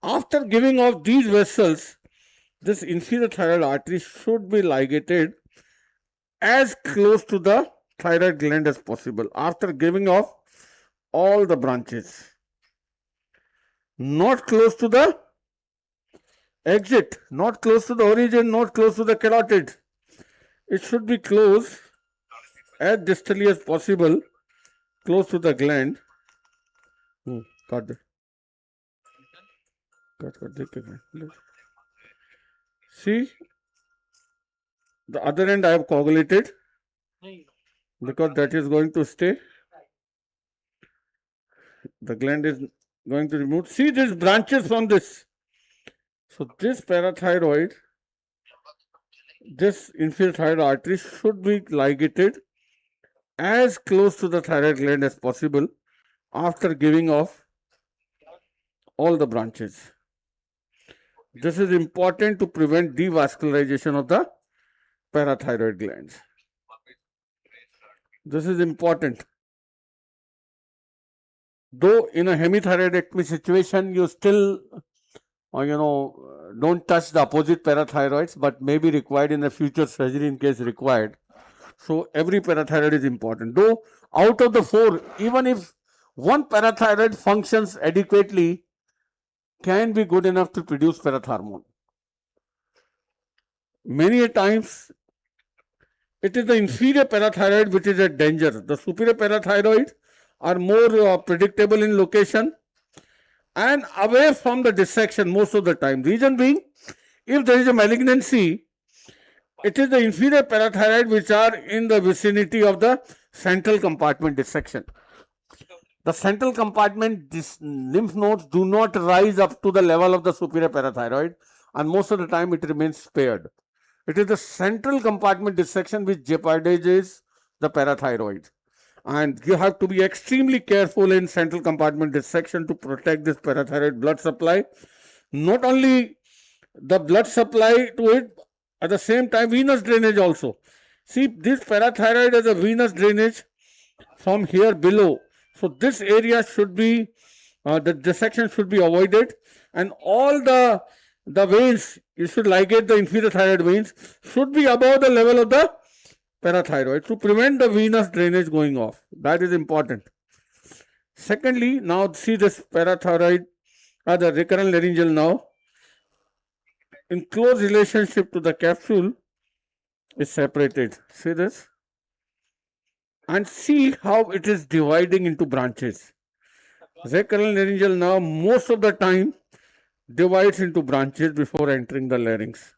after giving off these vessels, this inferior thyroid artery should be ligated as close to the thyroid gland as possible after giving off all the branches. Not close to the exit, not close to the origin, not close to the carotid. It should be close as distally as possible, close to the gland. Got it. See, the other end I have coagulated because that is going to stay. The gland is going to remove. See these branches from this. So this parathyroid, this inferior thyroid artery should be ligated as close to the thyroid gland as possible after giving off all the branches. This is important to prevent devascularization of the parathyroid glands. This is important. Though in a hemithyroidectomy situation, you still, don't touch the opposite parathyroids, but may be required in the future surgery in case required. So every parathyroid is important. Though out of the 4, even if one parathyroid functions adequately, can be good enough to produce parathormone. Many a times, it is the inferior parathyroid which is a danger. The superior parathyroid are more predictable in location and away from the dissection most of the time. Reason being, if there is a malignancy, it is the inferior parathyroid which are in the vicinity of the central compartment dissection. The central compartment lymph nodes do not rise up to the level of the superior parathyroid, and most of the time it remains spared. It is the central compartment dissection which jeopardizes the parathyroid. And you have to be extremely careful in central compartment dissection to protect this parathyroid blood supply. Not only the blood supply to it, at the same time venous drainage also. See, this parathyroid has a venous drainage from here below. So this area should be, the dissection should be avoided, and all the veins, you should ligate the inferior thyroid veins, should be above the level of the parathyroid to prevent the venous drainage going off. That is important. Secondly, now see this parathyroid, the recurrent laryngeal now, in close relationship to the capsule, is separated. See this? And see how it is dividing into branches. Recurrent laryngeal now most of the time divides into branches before entering the larynx.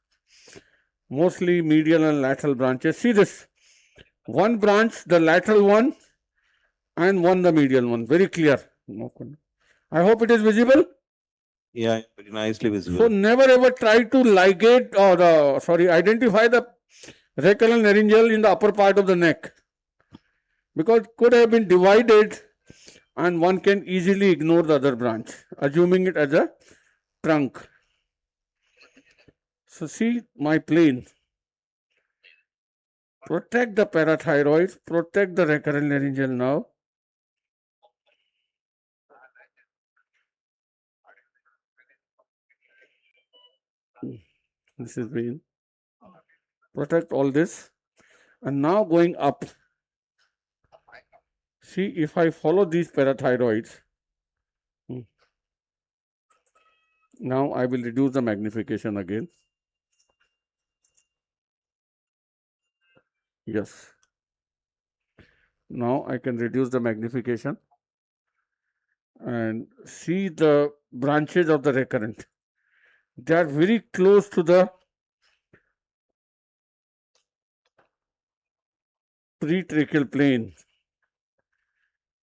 Mostly medial and lateral branches. See this? One branch, the lateral one, and one the medial one. Very clear. I hope it is visible. Yeah, very nicely So visible. never ever try to ligate or identify the recurrent laryngeal in the upper part of the neck, because it could have been divided and one can easily ignore the other branch, assuming it as a trunk. So see my plane. Protect the parathyroid, protect the recurrent laryngeal nerve. This is vein. Protect all this. And now going up. See, if I follow these parathyroids, now I will reduce the magnification again. Yes. Now I can reduce the magnification and see the branches of the recurrent. They are very close to the pretracheal plane.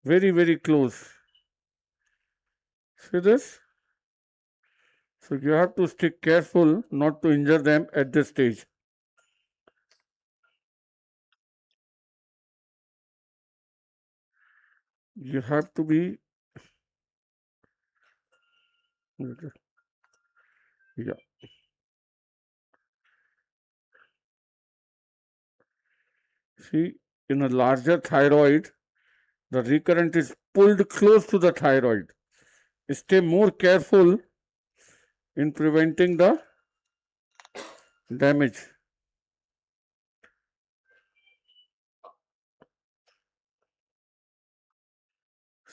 Very, very close. See this? So you have to stay careful not to injure them at this stage. You have to be, yeah. See, in a larger thyroid, the recurrent is pulled close to the thyroid. Stay more careful in preventing the damage.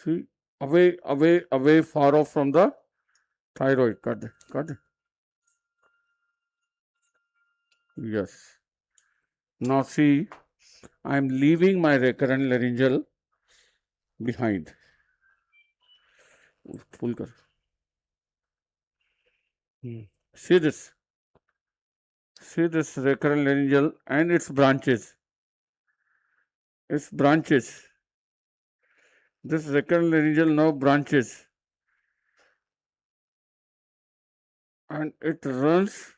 See, away, far off from the thyroid. Cut it. Yes. Now see, I am leaving my recurrent laryngeal behind. Pull kar. See this. See this recurrent laryngeal and its branches. Its branches. This recurrent laryngeal now branches. And it runs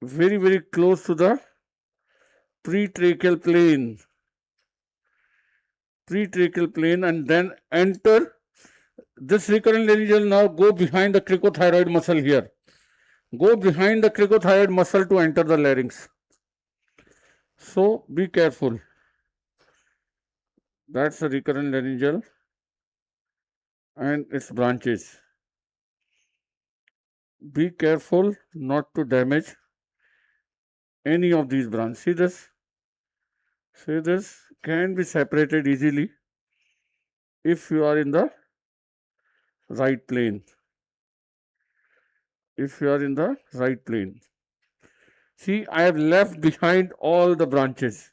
very, very close to the pretracheal plane. Pretracheal plane, and then enter this recurrent laryngeal now go behind the cricothyroid muscle here. Go behind the cricothyroid muscle to enter the larynx. So be careful. That's the recurrent laryngeal and its branches. Be careful not to damage any of these branches. See this? See this? Can be separated easily if you are in the right plane. If you are in the right plane. See, I have left behind all the branches.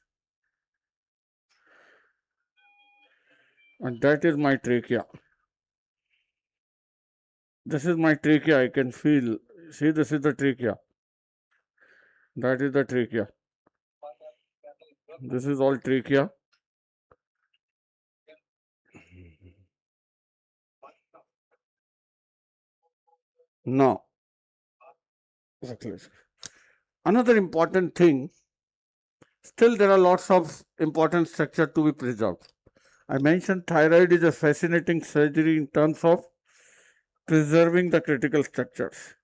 And that is my trachea. This is my trachea. I can feel. See, this is the trachea. That is the trachea. This is all trachea. Now, another important thing, still there are lots of important structure to be preserved. I mentioned thyroid is a fascinating surgery in terms of preserving the critical structures.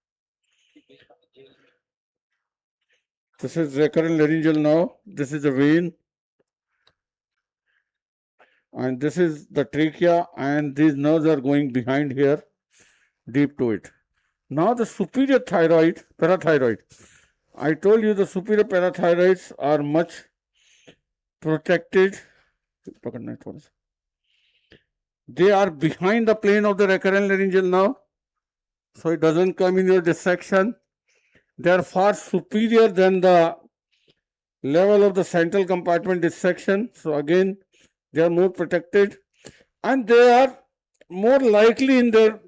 This is recurrent laryngeal nerve. This is a vein. And this is the trachea, and these nerves are going behind here, deep to it. Now the superior thyroid, parathyroid. I told you the superior parathyroids are much protected. They are behind the plane of the recurrent laryngeal nerve, so it doesn't come in your dissection. They are far superior than the level of the central compartment dissection. So again, they are more protected, and they are more likely in their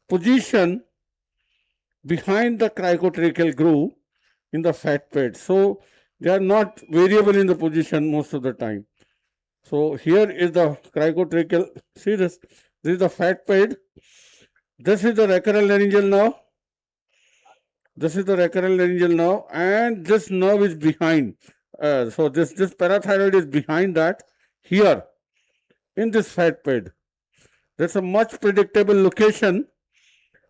position behind the cricotracheal groove in the fat pad. So they are not variable in the position most of the time. So here is the cricotracheal. See this? This is the fat pad. This is the recurrent laryngeal nerve. This is the recurrent laryngeal nerve, and this nerve is behind. So this parathyroid is behind that here in this fat pad. That's a much predictable location,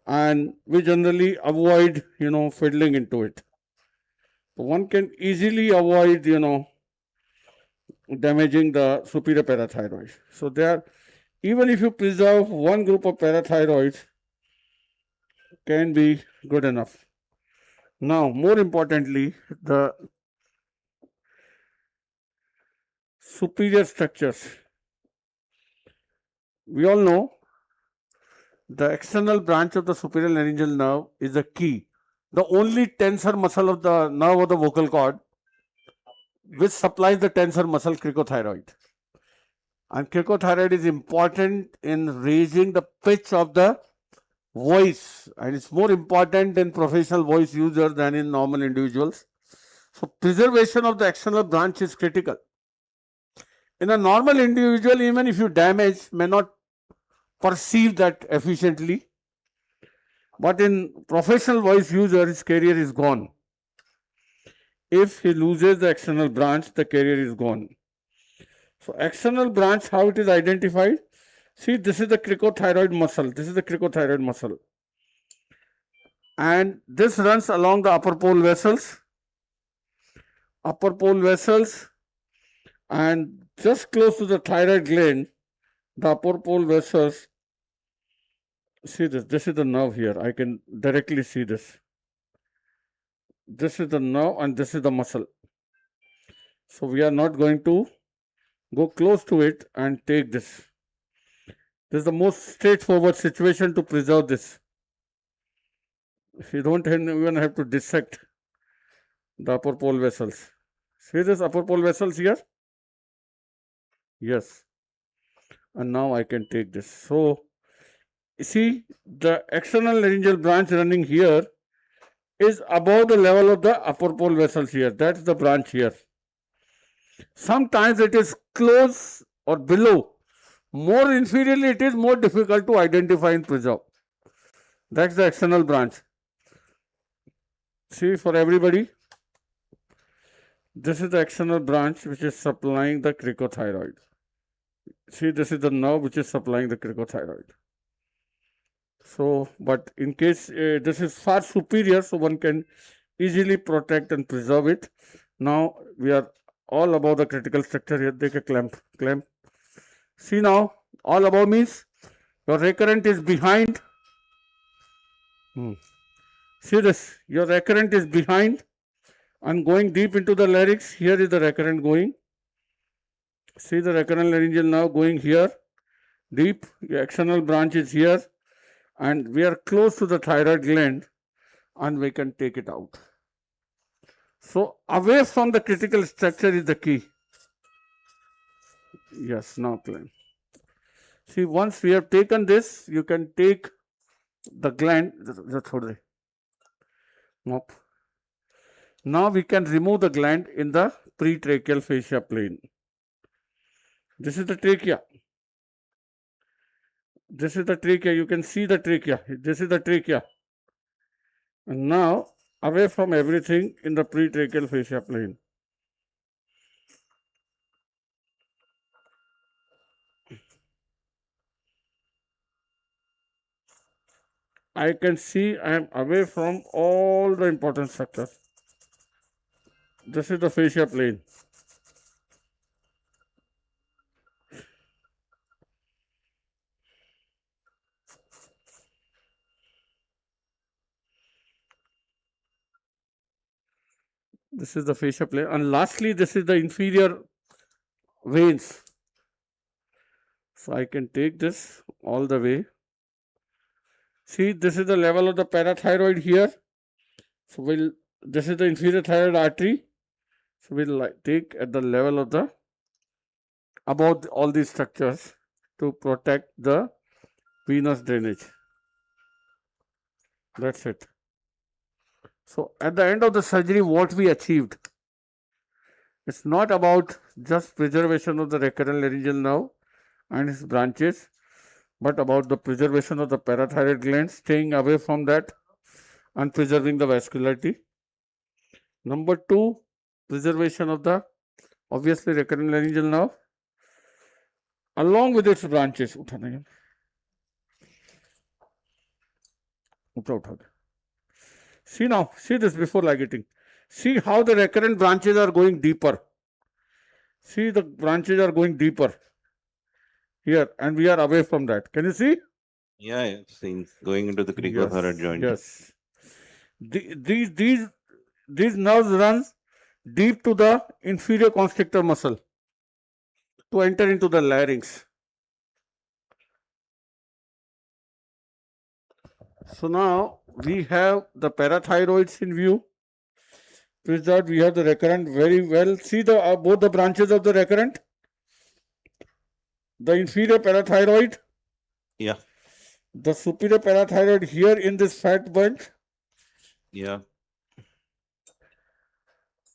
and we generally avoid, fiddling into it. So one can easily avoid, damaging the superior parathyroid. So there, even if you preserve one group of parathyroids, can be good enough. Now, more importantly, the superior structures. We all know the external branch of the superior laryngeal nerve is the key, the only tensor muscle of the nerve of the vocal cord, which supplies the tensor muscle cricothyroid. And cricothyroid is important in raising the pitch of the voice, and it's more important in professional voice users than in normal individuals. So preservation of the external branch is critical. In a normal individual, even if you damage, may not perceive that efficiently, but in professional voice user, his career is gone. If he loses the external branch, the career is gone. So external branch, how it is identified? See, this is the cricothyroid muscle. This is the cricothyroid muscle. And this runs along the upper pole vessels. Upper pole vessels, and just close to the thyroid gland, the upper pole vessels. See this. This is the nerve here. I can directly see this. This is the nerve and this is the muscle. So we are not going to go close to it and take this. This is the most straightforward situation to preserve this. You don't even have to dissect the upper pole vessels. See this upper pole vessels here? Yes. And now I can take this. So, see, the external laryngeal branch running here is above the level of the upper pole vessels here. That's the branch here. Sometimes it is close or below. More inferiorly it is more difficult to identify and preserve. That's the external branch. See, for everybody, this is the external branch which is supplying the cricothyroid. See, this is the nerve which is supplying the cricothyroid. So, but in case this is far superior, so one can easily protect and preserve it. Now we are all above the critical structure here. Take a clamp. See now, all above means your recurrent is behind. See this, your recurrent is behind and going deep into the larynx. Here is the recurrent going. See the recurrent laryngeal nerve going here, deep. Your external branch is here, and we are close to the thyroid gland, and we can take it out. So away from the critical structure is the key. Yes, now clamp. See, once we have taken this, you can take the gland. Now we can remove the gland in the pretracheal fascia plane. This is the trachea. This is the trachea. You can see the trachea. This is the trachea. And now, away from everything in the pretracheal fascia plane. I can see I am away from all the important structures. This is the fascia plane. This is the fascia plane. And lastly, this is the inferior veins. So I can take this all the way. See, this is the level of the parathyroid here. So this is the inferior thyroid artery. So we'll take at the level of the above all these structures to protect the venous drainage. That's it. So at the end of the surgery, what we achieved, it's not about just preservation of the recurrent laryngeal nerve and its branches, but about the preservation of the parathyroid gland, staying away from that and preserving the vascularity. Number 2, preservation of the obviously recurrent laryngeal nerve along with its branches. See now, see this before ligating. See how the recurrent branches are going deeper. See the branches are going deeper here, and we are away from that. Can you see? Yeah, I've seen going into the cricothyroid joint. Yes. These nerves run deep to the inferior constrictor muscle to enter into the larynx. So now we have the parathyroids in view. With that, we have the recurrent very well. See the both the branches of the recurrent. The inferior parathyroid. Yeah. The superior parathyroid here in this fat bunch. Yeah.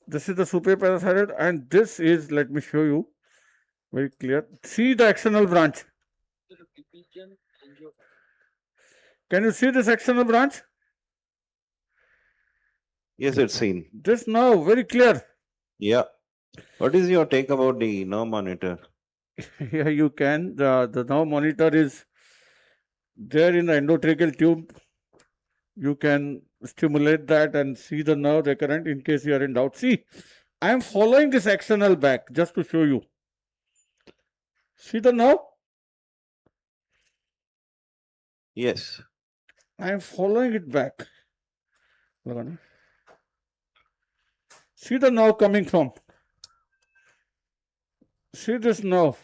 This is the superior parathyroid, and this is, let me show you very clear. See the axonal branch. Can you see this axonal branch? Yes, it's seen. This now very clear. Yeah. What is your take about the nerve monitor? Yeah, you can. The nerve monitor is there in the endotracheal tube. You can stimulate that and see the nerve recurrent in case you are in doubt. See, I am following this axonal back just to show you. See the nerve? Yes. I am following it back. See the nerve coming from. See this nerve.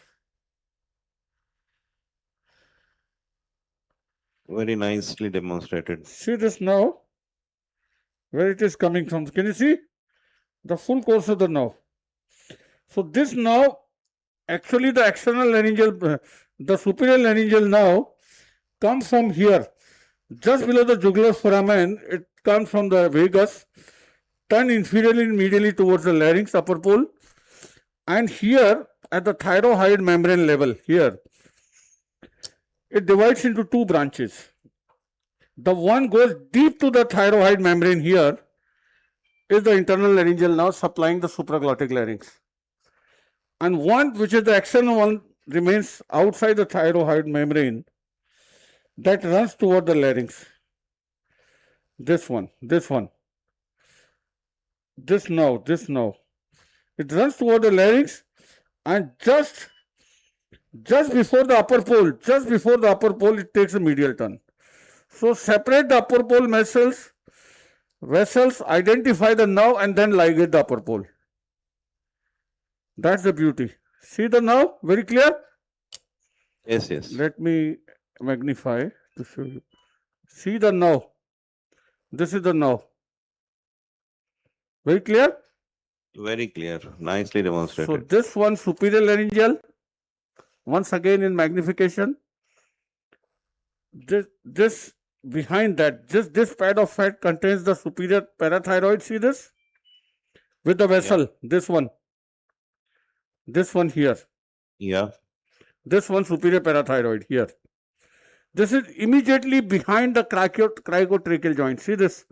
Very nicely demonstrated. See this nerve, where it is coming from. Can you see the full course of the nerve? So this nerve, actually the axonal laryngeal, the superior laryngeal nerve comes from here, just below the jugular foramen. It comes from the vagus, turn inferiorly and medially towards the larynx, upper pole, and here at the thyroid membrane level, here, it divides into 2 branches. The one goes deep to the thyroid membrane here, is the internal laryngeal nerve supplying the supraglottic larynx. And one, which is the external one, remains outside the thyroid membrane, that runs toward the larynx. This one, this one. This nerve. It runs toward the larynx, and just before the upper pole, it takes a medial turn. So separate the upper pole vessels, identify the nerve, and then ligate the upper pole. That's the beauty. See the nerve? Very clear? Yes, yes. Let me magnify to show you. See the nerve. This is the nerve. Very clear? Very clear. Nicely demonstrated. So this one superior laryngeal, once again in magnification. This behind that, this pad of fat contains the superior parathyroid. See this? With the vessel, this one here. Yeah. This one superior parathyroid here. This is immediately behind the cricotracheal joint. See this?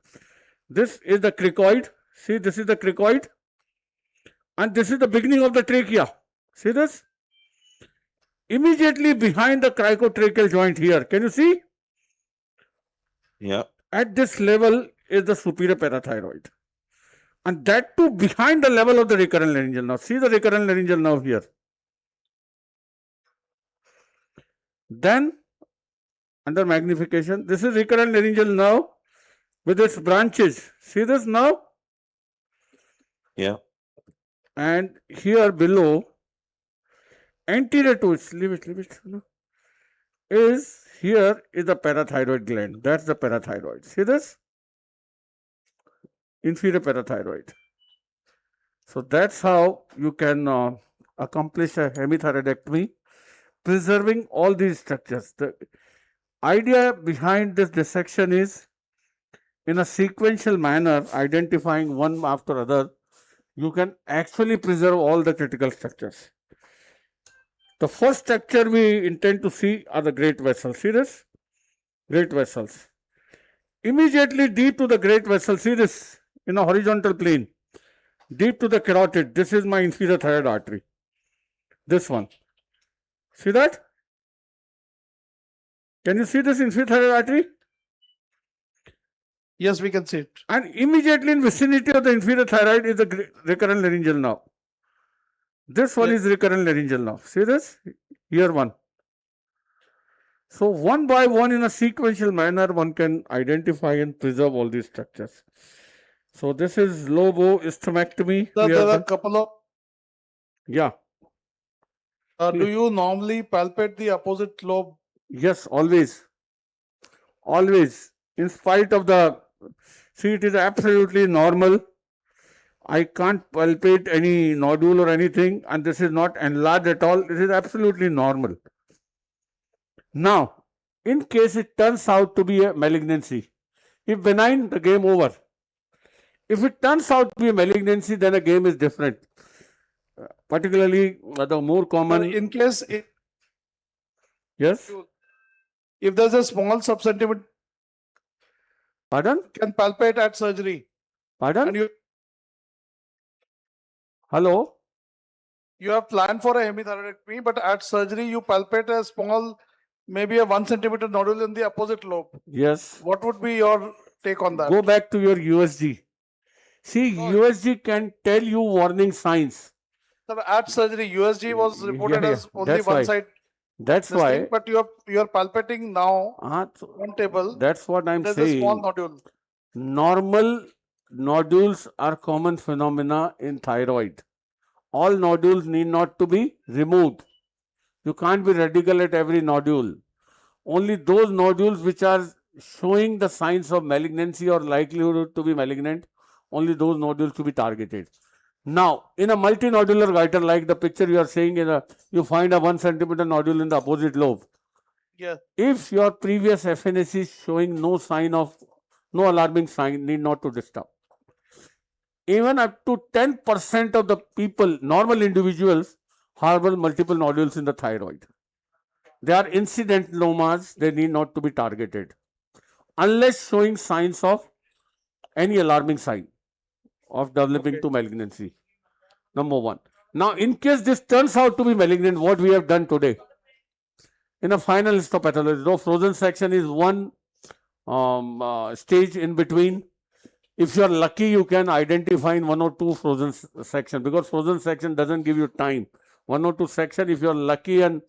This is the cricoid. See, this is the cricoid. And this is the beginning of the trachea. See this? Immediately behind the cricotracheal joint here. Can you see? Yeah. At this level is the superior parathyroid. And that too behind the level of the recurrent laryngeal nerve. See the recurrent laryngeal nerve here. Then, under magnification, this is recurrent laryngeal nerve with its branches. See this nerve? Yeah. And here below, anterior to it, leave it, is here is the parathyroid gland. That's the parathyroid. See this? Inferior parathyroid. So that's how you can accomplish a hemithyroidectomy, preserving all these structures. The idea behind this dissection is, in a sequential manner, identifying one after other, you can actually preserve all the critical structures. The first structure we intend to see are the great vessels. See this? Great vessels. Immediately deep to the great vessel, see this in a horizontal plane. Deep to the carotid, this is my inferior thyroid artery. This one. See that? Can you see this inferior thyroid artery? Yes, we can see it. And immediately in vicinity of the inferior thyroid is the recurrent laryngeal nerve. This one is recurrent laryngeal nerve. See this? Here one. So one by one in a sequential manner, one can identify and preserve all these structures. So this is loboestomectomy. Sir, We there have are a done. couple of. Yeah. Do you normally palpate the opposite lobe? Yes, always. Always. In spite of the, see, it is absolutely normal. I can't palpate any nodule or anything, and this is not enlarged at all. This is absolutely normal. Now, in case it turns out to be a malignancy, if benign, the game over. If it turns out to be a malignancy, then a game is different. Particularly the more common. In case Yes. if there's a small subcentimeter, Pardon? can palpate at surgery. Pardon? And you Hello? have planned for a hemithyroidectomy, but at surgery you palpate a small, maybe a 1 centimeter nodule in the opposite lobe. Yes. What would be your take on that? Go back to your USG. See, USG can tell you warning signs. Sir, at surgery, USG was reported Yeah, as only that's one why. side. That's this why. thing, but you are palpating now So one table. that's what I'm There's saying. a small nodule. Normal nodules are common phenomena in thyroid. All nodules need not to be removed. You can't be radical at every nodule. Only those nodules which are showing the signs of malignancy or likelihood to be malignant, only those nodules to be targeted. Now, in a multinodular goiter, like the picture you are saying, you find a 1 centimeter nodule in the opposite lobe. Yeah. If your previous FNAC is showing no sign of, no alarming sign, need not to disturb. Even up to 10% of the people, normal individuals, harbor multiple nodules in the thyroid. They are incident lomas, they need not to be targeted. Unless showing signs of any alarming sign of developing to malignancy. Number one. Now, in case this turns out to be malignant, what we have done today? In a final histopathology, though frozen section is one stage in between. If you are lucky, you can identify in 1 or 2 frozen section, because frozen section doesn't give you time. 1 or 2 section, if you are lucky and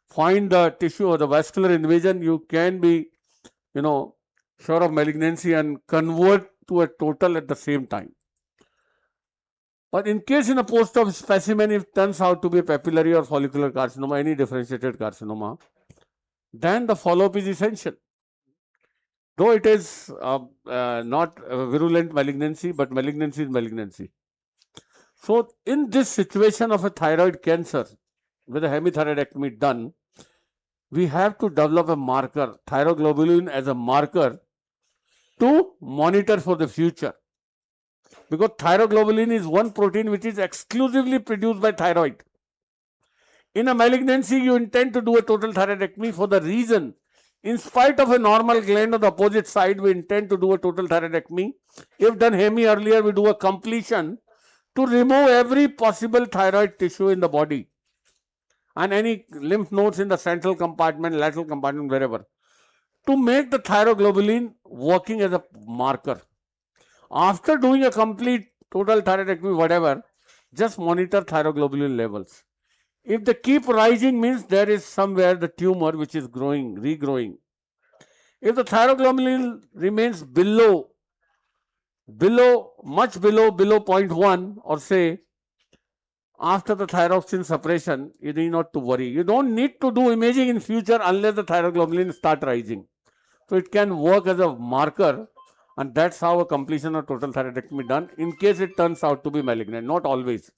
find the tissue or the vascular invasion, you can be, sure of malignancy and convert to a total at the same time. But in case in a post-op specimen, if it turns out to be a papillary or follicular carcinoma, any differentiated carcinoma, then the follow-up is essential. Though it is not a virulent malignancy, but malignancy is malignancy. So in this situation of a thyroid cancer, with a hemithyroidectomy done, we have to develop a marker, thyroglobulin as a marker to monitor for the future. Because thyroglobulin is one protein which is exclusively produced by thyroid. In a malignancy, you intend to do a total thyroidectomy for the reason, in spite of a normal gland on the opposite side, we intend to do a total thyroidectomy. If done hemi earlier, we do a completion to remove every possible thyroid tissue in the body and any lymph nodes in the central compartment, lateral compartment, wherever, to make the thyroglobulin working as a marker. After doing a complete total thyroidectomy, whatever, just monitor thyroglobulin levels. If they keep rising, means there is somewhere the tumor which is growing, regrowing. If the thyroglobulin remains much below 0.1, or say after the thyroxine suppression, you need not to worry. You don't need to do imaging in future unless the thyroglobulin start rising. So it can work as a marker, and that's how a completion of total thyroidectomy done in case it turns out to be malignant, not always.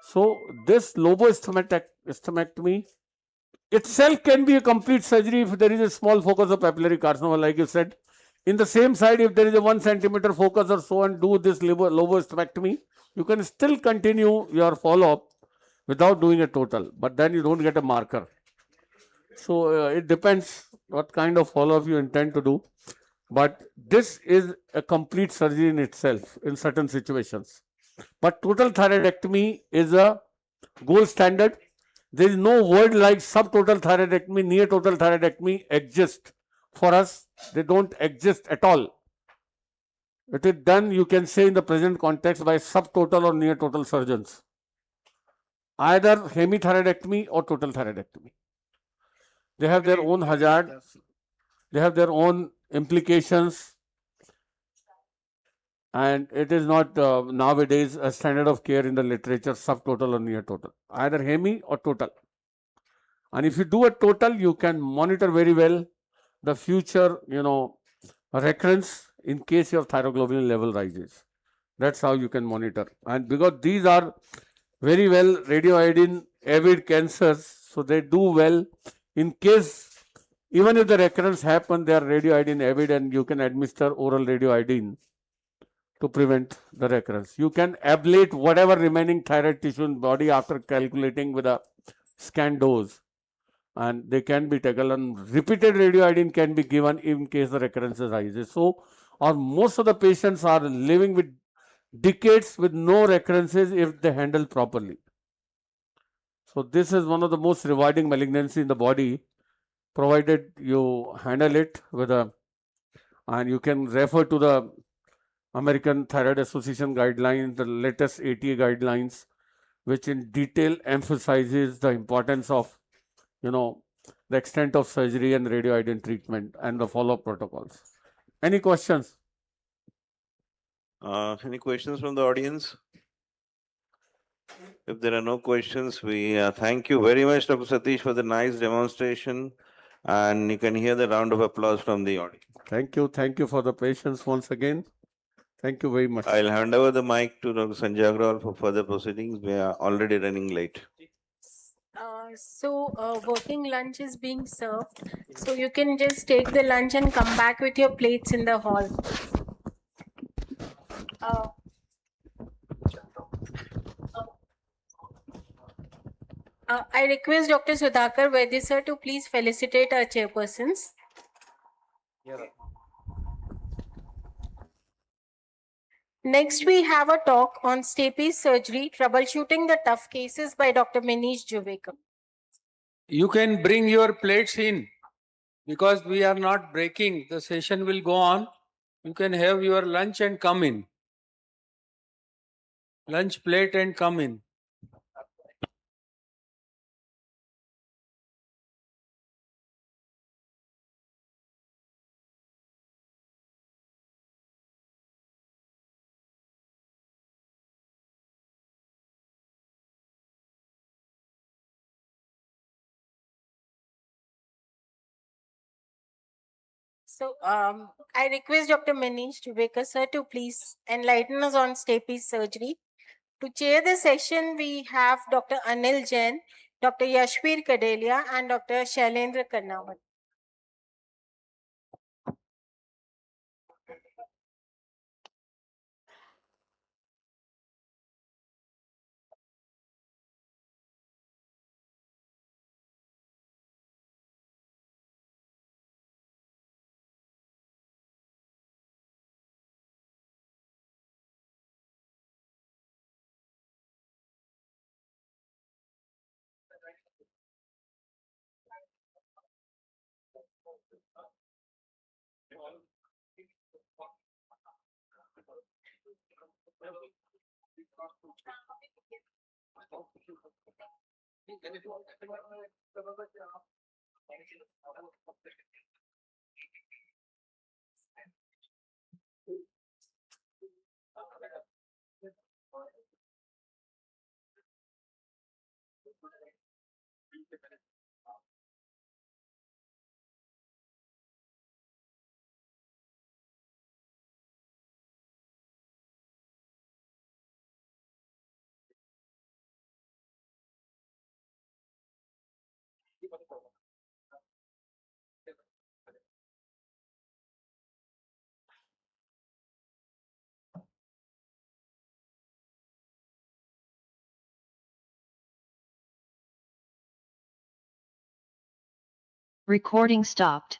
So this loboestomectomy itself can be a complete surgery if there is a small focus of papillary carcinoma, like you said. In the same side, if there is a 1 centimeter focus or so and do this loboestomectomy, you can still continue your follow-up without doing a total, but then you don't get a marker. So it depends what kind of follow-up you intend to do. But this is a complete surgery in itself in certain situations. But total thyroidectomy is a gold standard. There is no word like subtotal thyroidectomy, near total thyroidectomy exist for us. They don't exist at all. It is done, you can say, in the present context by subtotal or near total surgeons. Either hemithyroidectomy or total thyroidectomy. They have their own hazards, they have their own implications, and it is not nowadays a standard of care in the literature, subtotal or near total, either hemi or total. And if you do a total, you can monitor very well the future, recurrence in case your thyroglobulin level rises. That's how you can monitor. And because these are very well radioiodine avid cancers, so they do well in case, even if the recurrence happen, they are radioiodine avid, and you can administer oral radioiodine to prevent the recurrence. You can ablate whatever remaining thyroid tissue in body after calculating with a scan dose, and they can be taken, and repeated radioiodine can be given in case the recurrence arises. So, or most of the patients are living with decades with no recurrences if they handle properly. So this is one of the most rewarding malignancy in the body, provided you handle it with a, and you can refer to the American Thyroid Association guidelines, the latest ATA guidelines, which in detail emphasizes the importance of, the extent of surgery and radioiodine treatment and the follow-up protocols. Any questions? Any questions from the audience? If there are no questions, we thank you very much, Dr. Satish, for the nice demonstration. And you can hear the round of applause from the audience. Thank you. Thank you for the patience once again. Thank you very much. I'll hand over the mic to Dr. Sanjay Agrawal for further proceedings. We are already running late. Working lunch is being served. So you can just take the lunch and come back with your plates in the hall. Uh, I request Dr. Sudhakar Vaidya sir to please felicitate our chairpersons. Next, we have a talk on stapes surgery, troubleshooting the tough cases by Dr. Manish Juvekar. You can bring your plates in because we are not breaking. The session will go on. You can have your lunch and come in. Lunch plate and come in. So, I request Dr. Manish Juvekar sir to please enlighten us on stapes surgery. To chair the session, we have Dr. Anil Jain, Dr. Yashveer Kadelia, and Dr. Shailendra Karnawat. Recording stopped.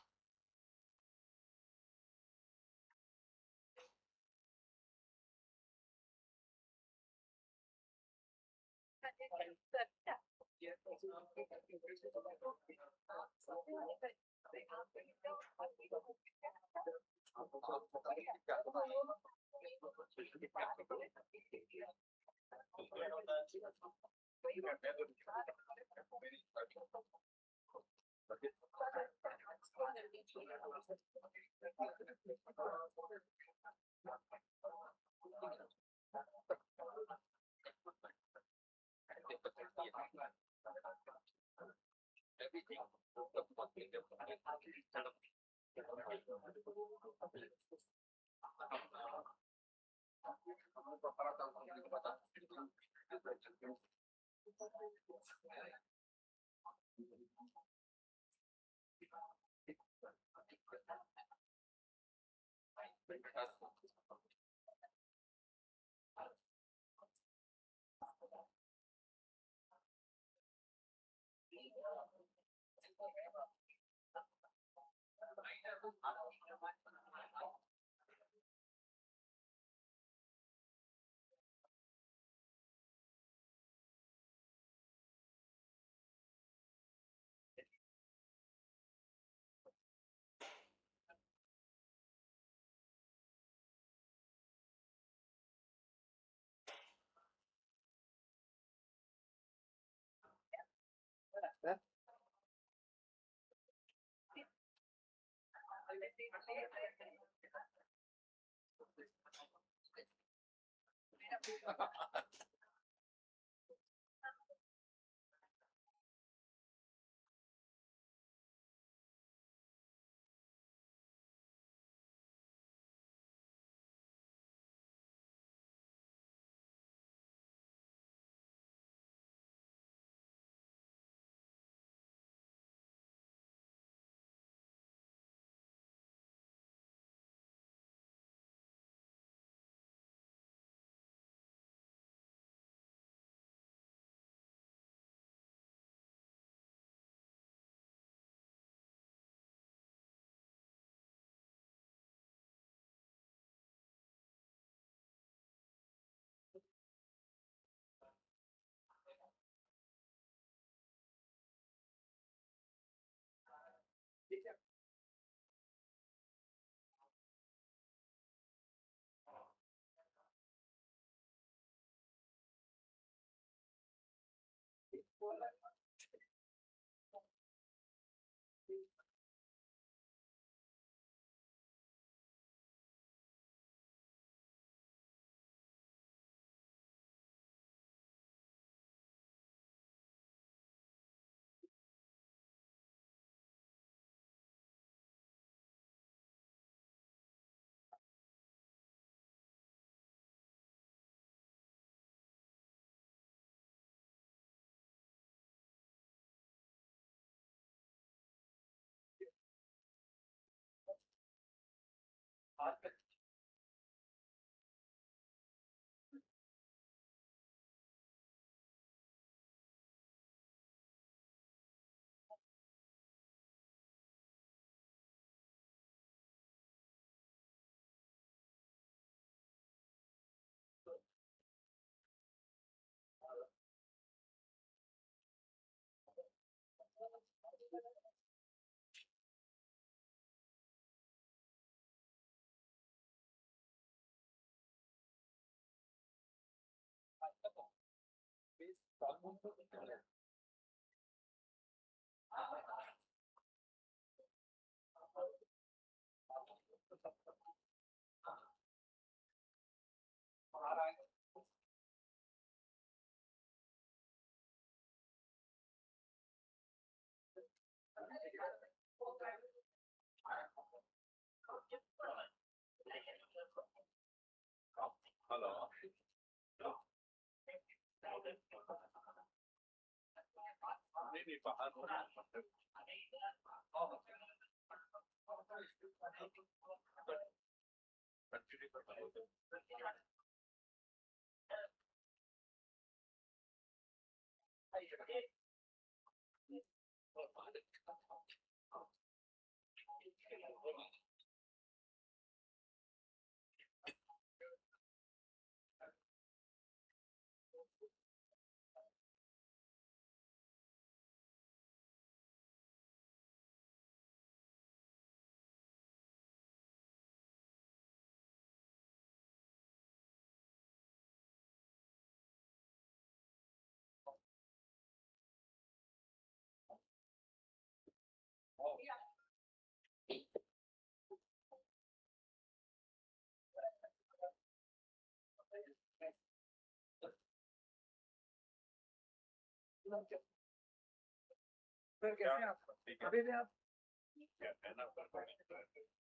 Sir कैसे हैं आप? अभी भी आप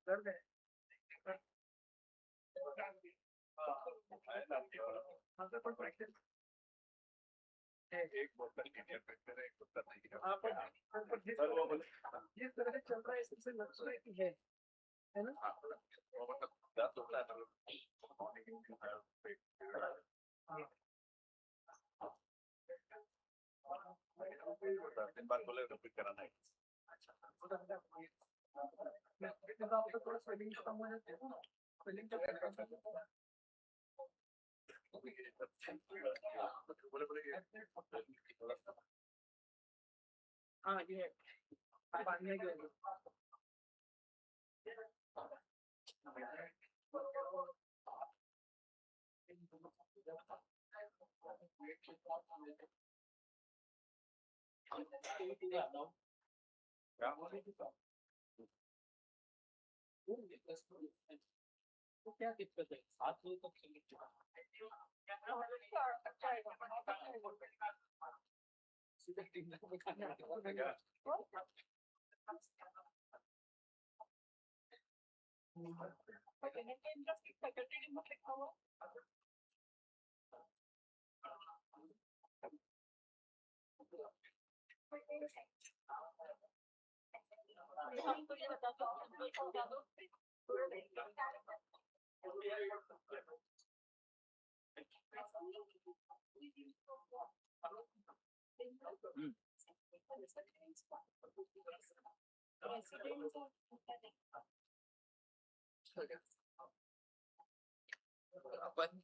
दर्द है? हाँ sir, पर प्रैक्टिस एक बोतल लीजिए, एक बोतल नहीं आप पर जिस तरह से चल रहा है इससे लग रहा है कि है ना? वो मतलब 10 होता है दिन बाद बोले रिपीट कराना है। अच्छा आपको थोड़ा स्वेलिंग कम हो जाती है ना, स्वेलिंग तो हाँ ये बांधने के लिए तो क्या दिक्कत है? 7 बजे तक अपन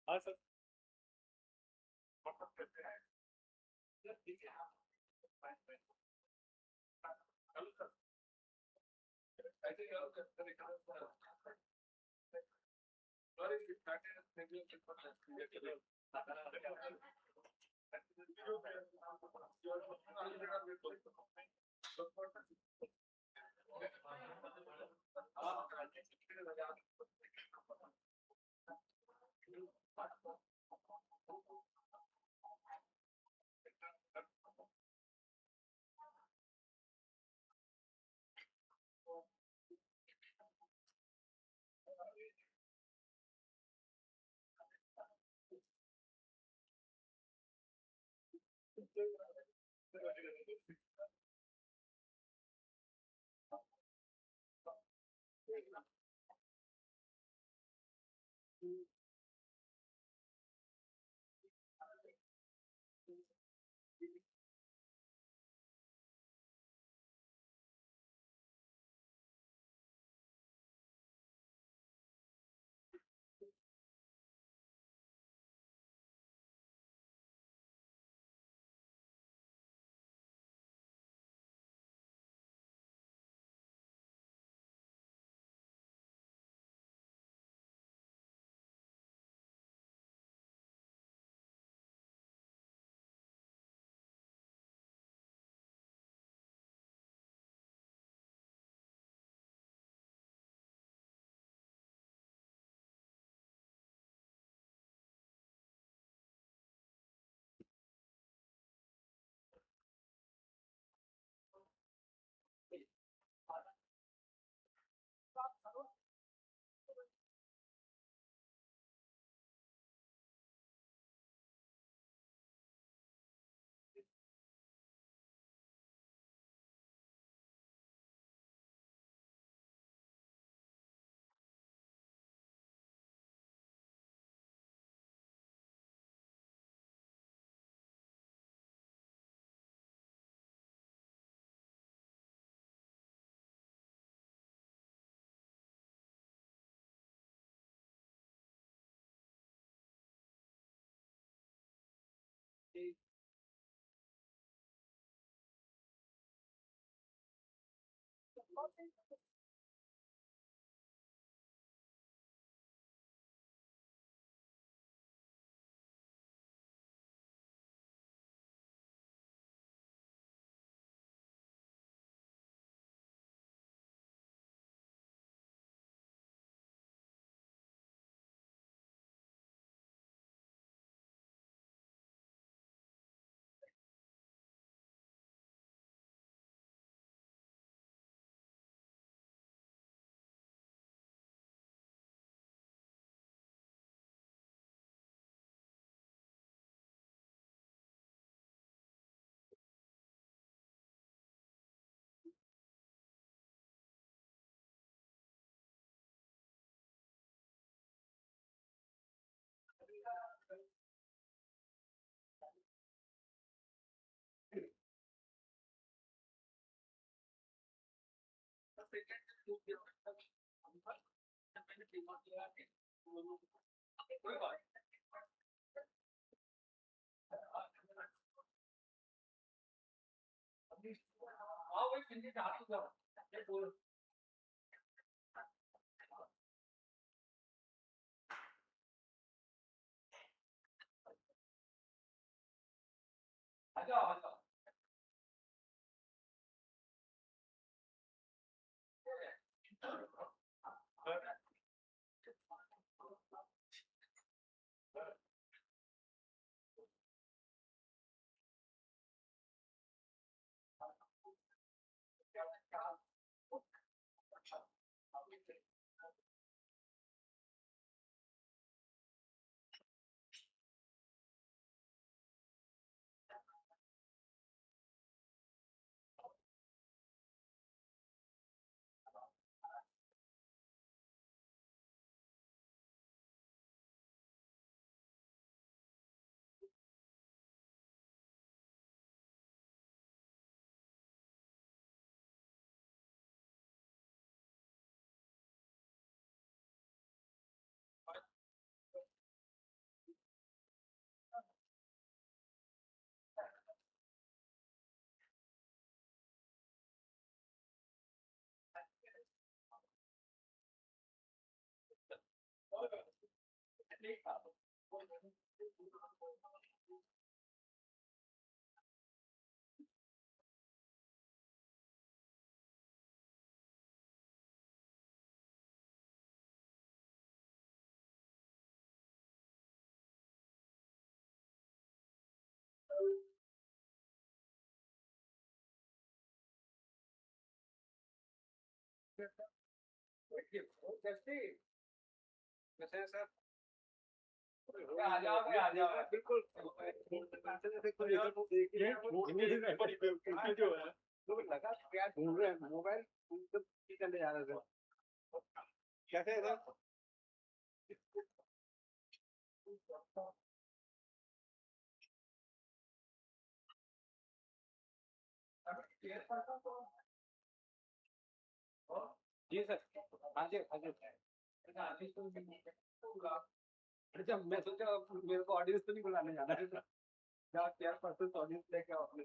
हाँ सर कैसे हैं सर? आ जाओ बिल्कुल जो है तो लगा क्या ढूंढ रहे हैं मोबाइल चले जा रहे थे कैसे है सर? जी सर हाँ जी हाँ जी अच्छा मैं सोचा मेरे को ऑडियंस तो नहीं बुलाने जाना है क्या क्या पर्सन ऑडियंस लेके आओ अपने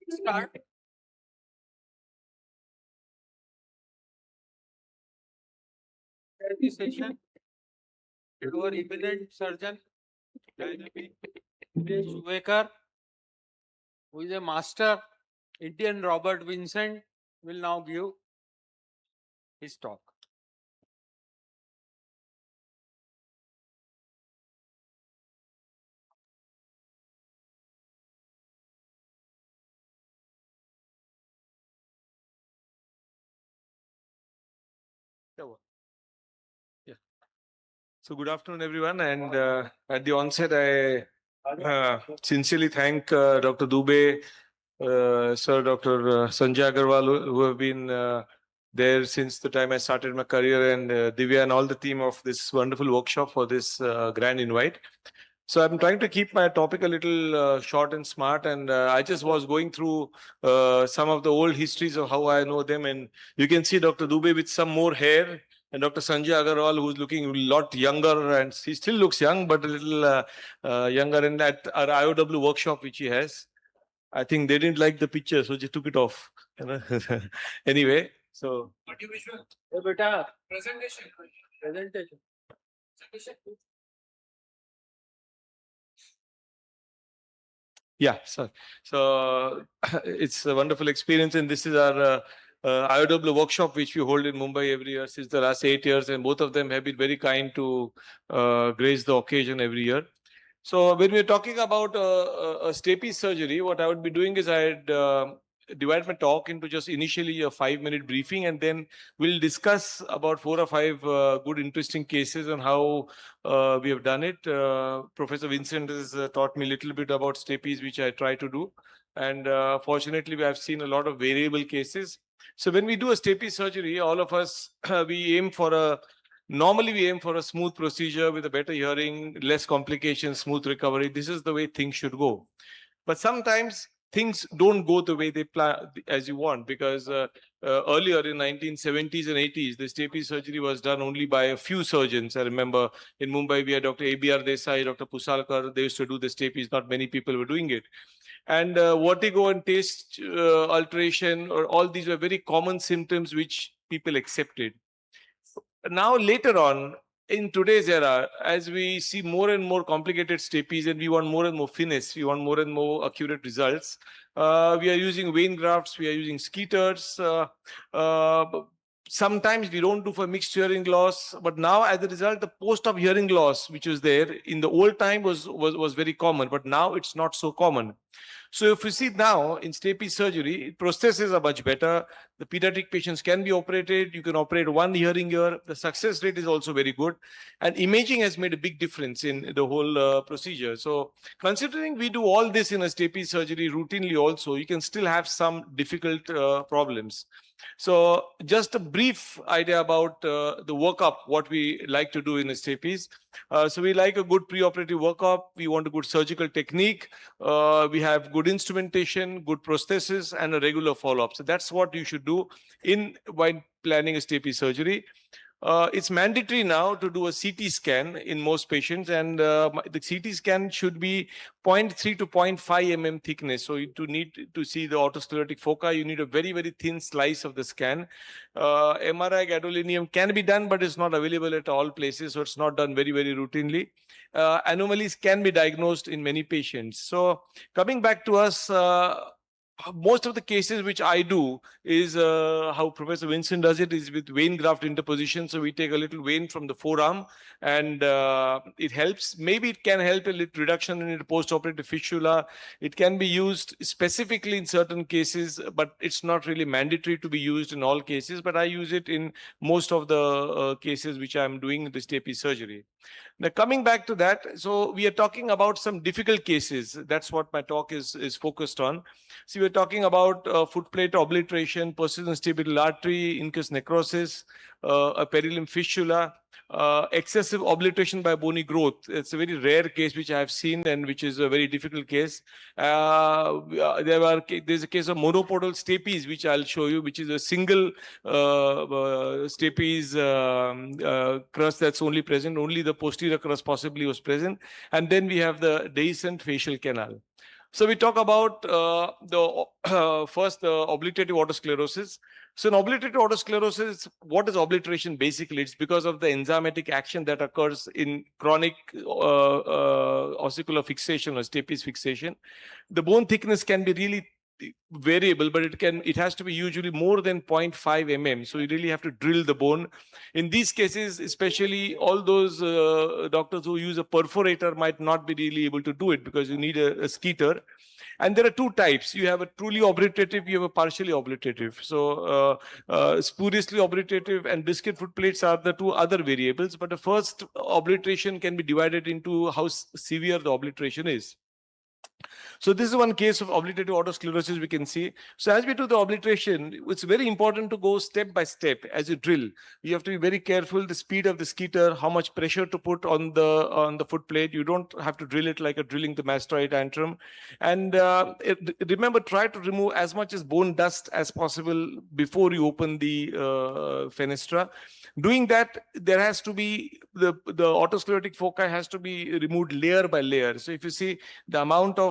Start. Therapy session. Our eminent surgeon, Divyasheel, who is a master, Indian Robert Vincent, will now give his talk. So good afternoon, everyone. And at the onset, I sincerely thank Dr. Dubey, Sir Dr. Sanjay Agarwal, who have been there since the time I started my career, and Divya and all the team of this wonderful workshop for this grand invite. So I'm trying to keep my topic a little short and smart, and I just was going through some of the old histories of how I know them, and you can see Dr. Dubey with some more hair, and Dr. Sanjay Agarwal, who's looking a lot younger, and he still looks young, but a little younger. And at our IOW workshop, which he has, I think they didn't like the picture, so they took it off. Anyway, so. Audiovisual. Hey, beta. Presentation. Presentation. Yeah, so it's a wonderful experience, and this is our IOW workshop, which we hold in Mumbai every year since the last 8 years, and both of them have been very kind to grace the occasion every year. So when we're talking about a stapes surgery, what I would be doing is I'd divide my talk into just initially a 5-minute briefing, and then we'll discuss about 4 or 5 good, interesting cases on how we have done it. Professor Vincent has taught me a little bit about stapes, which I try to do. And fortunately, we have seen a lot of variable cases. So when we do a stapes surgery, all of us, normally we aim for a smooth procedure with a better hearing, less complications, smooth recovery. This is the way things should go. But sometimes things don't go the way they plan as you want, because earlier in 1970s and 80s, the stapes surgery was done only by a few surgeons. I remember in Mumbai, we had Dr. A.B.R. Desai, Dr. Pusalkar. They used to do the stapes. Not many people were doing it. And vertigo and taste alteration, or all these were very common symptoms which people accepted. Now, later on, in today's era, as we see more and more complicated stapes and we want more and more finesse, we want more and more accurate results, we are using vein grafts, we are using skeeters. Sometimes we don't do for mixed hearing loss, but now as a result, the post-op hearing loss, which was there in the old time, was very common, but now it's not so common. So if you see now in stapes surgery, prostheses are much better. The pediatric patients can be operated. You can operate one hearing ear. The success rate is also very good. And imaging has made a big difference in the whole procedure. So considering we do all this in a stapes surgery routinely also, you can still have some difficult problems. So just a brief idea about the workup, what we like to do in a stapes. So we like a good preoperative workup. We want a good surgical technique. We have good instrumentation, good prosthesis, and a regular follow-up. So that's what you should do while planning a stapes surgery. It's mandatory now to do a CT scan in most patients, and the CT scan should be 0.3 to 0.5 mm thickness. So to need to see the autosclerotic foci, you need a very, very thin slice of the scan. MRI gadolinium can be done, but it's not available at all places, so it's not done very, very routinely. Anomalies can be diagnosed in many patients. So coming back to us, most of the cases which I do is how Professor Vincent does it is with vein graft interposition. So we take a little vein from the forearm, and it helps. Maybe it can help a little reduction in the post-operative fistula. It can be used specifically in certain cases, but it's not really mandatory to be used in all cases. But I use it in most of the cases which I'm doing the stapes surgery. Now, coming back to that, so we are talking about some difficult cases. That's what my talk is focused on. So we're talking about foot plate obliteration, persistent stable artery, incus necrosis, a perilimb fistula, excessive obliteration by bony growth. It's a very rare case which I have seen, and which is a very difficult case. There's a case of monopodal stapes, which I'll show you, which is a single stapes crust that's only present. Only the posterior crust possibly was present. And then we have the dehiscent facial canal. So we talk about first the obliterative autosclerosis. So in obliterative autosclerosis, what is obliteration? Basically, it's because of the enzymatic action that occurs in chronic ossicular fixation or stapes fixation. The bone thickness can be really variable, but it has to be usually more than 0.5 mm. So you really have to drill the bone. In these cases, especially all those doctors who use a perforator might not be really able to do it because you need a skeeter. And there are two types. You have a truly obliterative, you have a partially obliterative. So spuriously obliterative and discrete foot plates are the two other variables. But the first obliteration can be divided into how severe the obliteration is. So this is one case of obliterative autosclerosis we can see. So as we do the obliteration, it's very important to go step by step as you drill. You have to be very careful, the speed of the skeeter, how much pressure to put on the foot plate. You don't have to drill it like a drilling the mastoid antrum. And remember, try to remove as much as bone dust as possible before you open the fenestra. Doing that, there has to be the autosclerotic foci has to be removed layer by layer. So if you see the amount of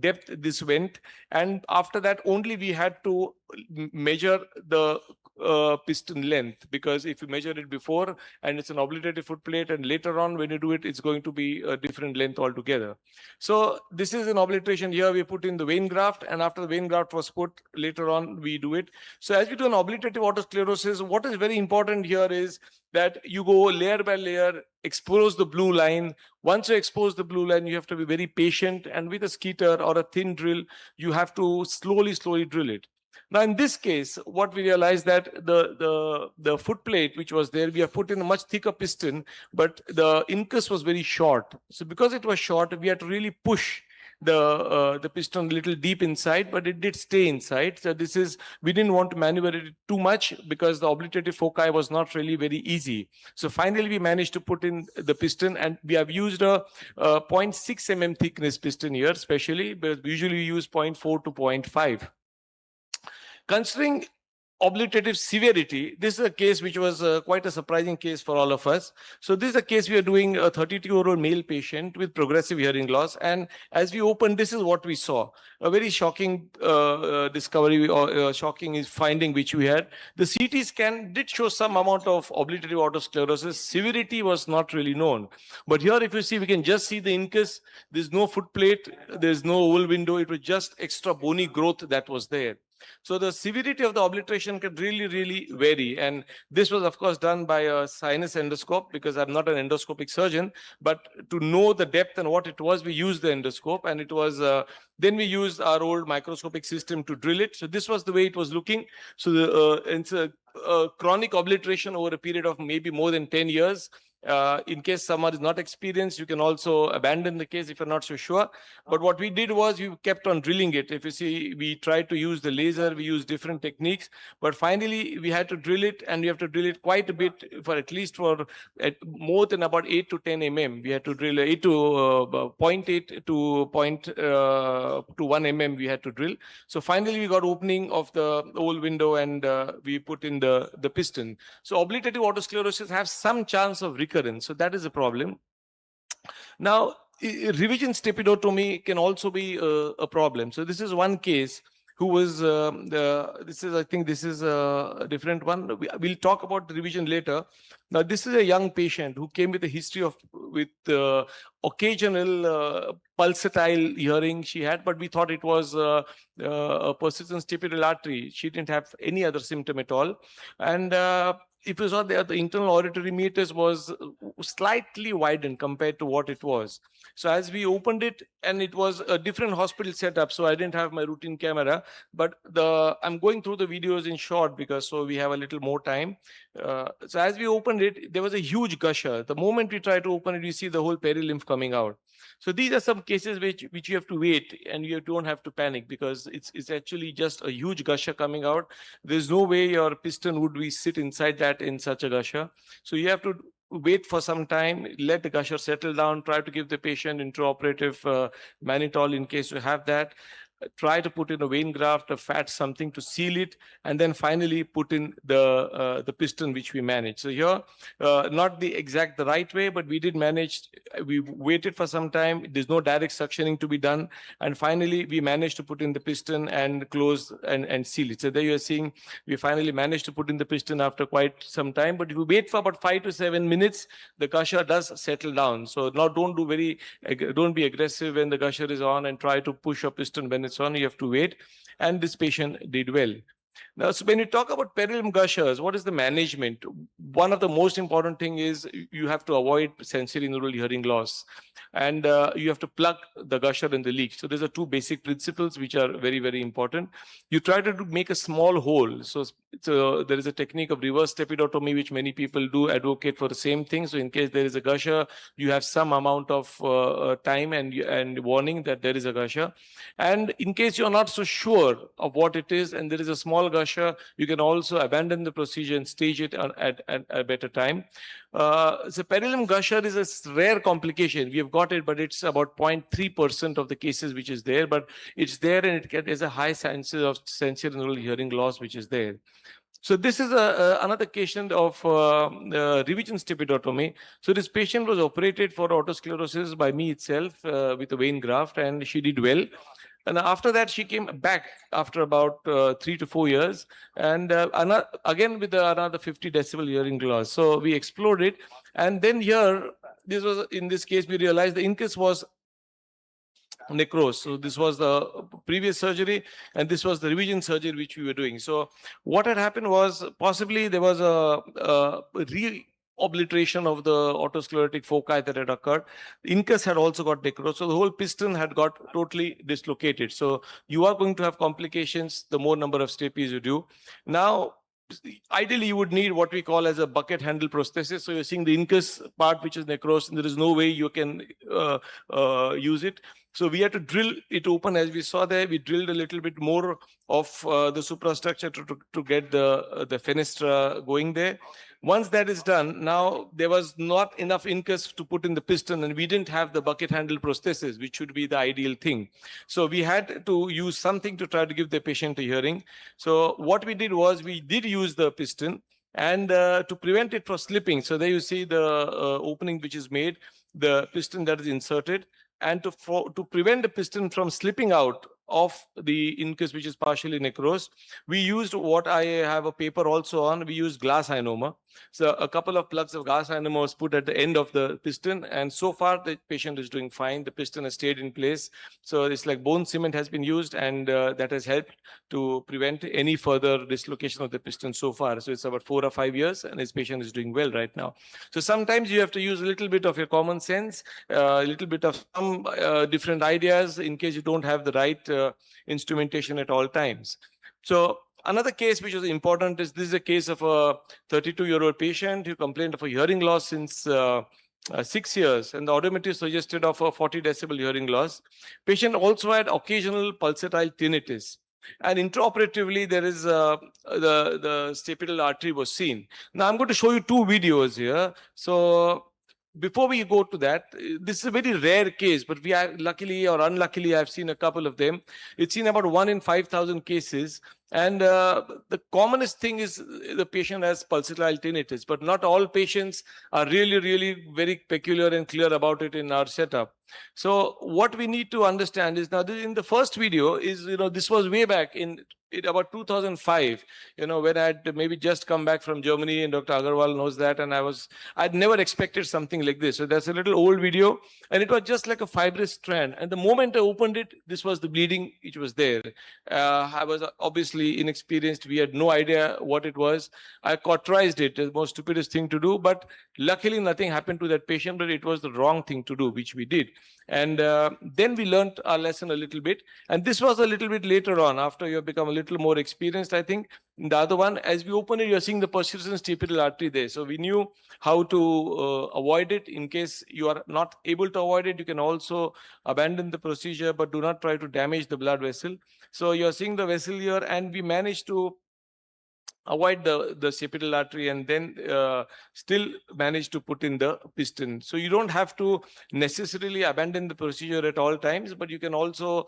depth this went, and after that only we had to measure the piston length, because if you measure it before and it's an obliterative foot plate, and later on when you do it, it's going to be a different length altogether. So this is an obliteration. Here we put in the vein graft, and after the vein graft was put, later on we do it. So as we do an obliterative autosclerosis, what is very important here is that you go layer by layer, expose the blue line. Once you expose the blue line, you have to be very patient, and with a skeeter or a thin drill, you have to slowly drill it. Now, in this case, what we realized that the foot plate which was there, we have put in a much thicker piston, but the incus was very short. So because it was short, we had to really push the piston a little deep inside, but it did stay inside. So this is, we didn't want to maneuver it too much because the obliterative foci was not really very easy. So finally we managed to put in the piston, and we have used a 0.6 mm thickness piston here, especially, but usually we use 0.4 to 0.5. Considering obliterative severity, this is a case which was quite a surprising case for all of us. So this is a case we are doing, a 32-year-old male patient with progressive hearing loss. And as we opened, this is what we saw. A very shocking discovery or shocking finding which we had. The CT scan did show some amount of obliterative autosclerosis. Severity was not really known. But here, if you see, we can just see the incus. There's no foot plate. There's no oval window. It was just extra bony growth that was there. So the severity of the obliteration can really vary. And this was, of course, done by a sinus endoscope, because I'm not an endoscopic surgeon. But to know the depth and what it was, we used the endoscope. And it was, then we used our old microscopic system to drill it. So this was the way it was looking. So it's a chronic obliteration over a period of maybe more than 10 years. In case someone is not experienced, you can also abandon the case if you're not so sure. But what we did was we kept on drilling it. If you see, we tried to use the laser, we used different techniques, but finally we had to drill it, and we have to drill it quite a bit for at least for more than about 8 to 10 mm. We had to drill 8 to 0.8 to 1 mm we had to drill. So finally we got opening of the oval window, and we put in the piston. So obliterative autosclerosis have some chance of recurrence. So that is a problem. Now, revision stepidotomy can also be a problem. So this is one case who was, I think this is a different one. We'll talk about the revision later. Now, this is a young patient who came with a history of, occasional pulsatile hearing she had, but we thought it was a persistent stapedial artery. She didn't have any other symptom at all. And if you saw there, the internal auditory meatus was slightly widened compared to what it was. So as we opened it, and it was a different hospital setup, so I didn't have my routine camera, but I'm going through the videos in short because so we have a little more time. So as we opened it, there was a huge gusher. The moment we try to open it, you see the whole perilymph coming out. So these are some cases which you have to wait, and you don't have to panic, because it's actually just a huge gusher coming out. There's no way your piston would sit inside that in such a gusher. So you have to wait for some time, let the gusher settle down, try to give the patient intraoperative mannitol in case you have that. Try to put in a vein graft, a fat, something to seal it, and then finally put in the piston which we managed. So here, not the right way, but we did manage. We waited for some time. There's no direct suctioning to be done, and finally we managed to put in the piston and close and seal it. So there you are seeing we finally managed to put in the piston after quite some time. But if you wait for about 5 to 7 minutes, the gusher does settle down. So now don't be aggressive when the gusher is on, and try to push a piston when and so on, you have to wait. And this patient did well. Now, so when you talk about perineum gushers, what is the management? One of the most important thing is you have to avoid sensory neural hearing loss, and you have to plug the gusher in the leak. So these are two basic principles which are very, very important. You try to make a small hole. So there is a technique of reverse stepidotomy, which many people do advocate for the same thing. So in case there is a gusher, you have some amount of time and warning that there is a gusher. And in case you're not so sure of what it is and there is a small gusher, you can also abandon the procedure and stage it at a better time. So perineum gusher is a rare complication. We have got it, but it's about 0.3% of the cases which is there, but it's there and there's a high chances of sensory neural hearing loss which is there. So this is another case of revision stepidotomy. So this patient was operated for autosclerosis by me itself with a vein graft, and she did well. And after that, she came back after about 3 to 4 years, and again with another 50 decibel hearing loss. So we explored it, and then here, in this case, we realized the incus was necrose. So this was the previous surgery, and this was the revision surgery which we were doing. So what had happened was possibly there was a re-obliteration of the autosclerotic foci that had occurred. The incus had also got necrose, so the whole piston had got totally dislocated. So you are going to have complications the more number of stapes you do. Now, ideally, you would need what we call as a bucket handle prosthesis. So you're seeing the incus part which is necrosed, and there is no way you can use it. So we had to drill it open, as we saw there. We drilled a little bit more of the suprastructure to get the fenestra going there. Once that is done, now there was not enough incus to put in the piston, and we didn't have the bucket handle prosthesis, which should be the ideal thing. So we had to use something to try to give the patient a hearing. So what we did was we did use the piston, and to prevent it from slipping. So there you see the opening which is made, the piston that is inserted. And to prevent the piston from slipping out of the incus, which is partially necrosed, we used what I have a paper also on. We used glass ionomer. So a couple of plugs of glass ionomer was put at the end of the piston, and so far the patient is doing fine. The piston has stayed in place. So it's like bone cement has been used, and that has helped to prevent any further dislocation of the piston so far. So it's about 4 or 5 years, and this patient is doing well right now. So sometimes you have to use a little bit of your common sense, a little bit of some different ideas in case you don't have the right instrumentation at all times. So another case which is important is this is a case of a 32-year-old patient who complained of a hearing loss since 6 years, and the audiometry suggested of a 40 decibel hearing loss. Patient also had occasional pulsatile tinnitus. And intraoperatively, there is the stapedial artery was seen. Now I'm going to show you 2 videos here. So before we go to that, this is a very rare case, but we have, luckily or unluckily, I've seen a couple of them. It's seen about 1 in 5,000 cases. And the commonest thing is the patient has pulsatile tinnitus, but not all patients are really very peculiar and clear about it in our setup. So what we need to understand is, now in the first video is, this was way back in about 2005, when I had maybe just come back from Germany, and Dr. Agarwal knows that, and I'd never expected something like this. So that's a little old video, and it was just like a fibrous strand. And the moment I opened it, this was the bleeding which was there. I was obviously inexperienced. We had no idea what it was. I cauterized it, the most stupidest thing to do, but luckily nothing happened to that patient, but it was the wrong thing to do, which we did. And then we learned our lesson a little bit. And this was a little bit later on, after you have become a little more experienced, I think. The other one, as we open it, you're seeing the persistent stapedial artery there. So we knew how to avoid it. In case you are not able to avoid it, you can also abandon the procedure, but do not try to damage the blood vessel. So you're seeing the vessel here, and we managed to avoid the stapedial artery, and then still manage to put in the piston. So you don't have to necessarily abandon the procedure at all times, but you can also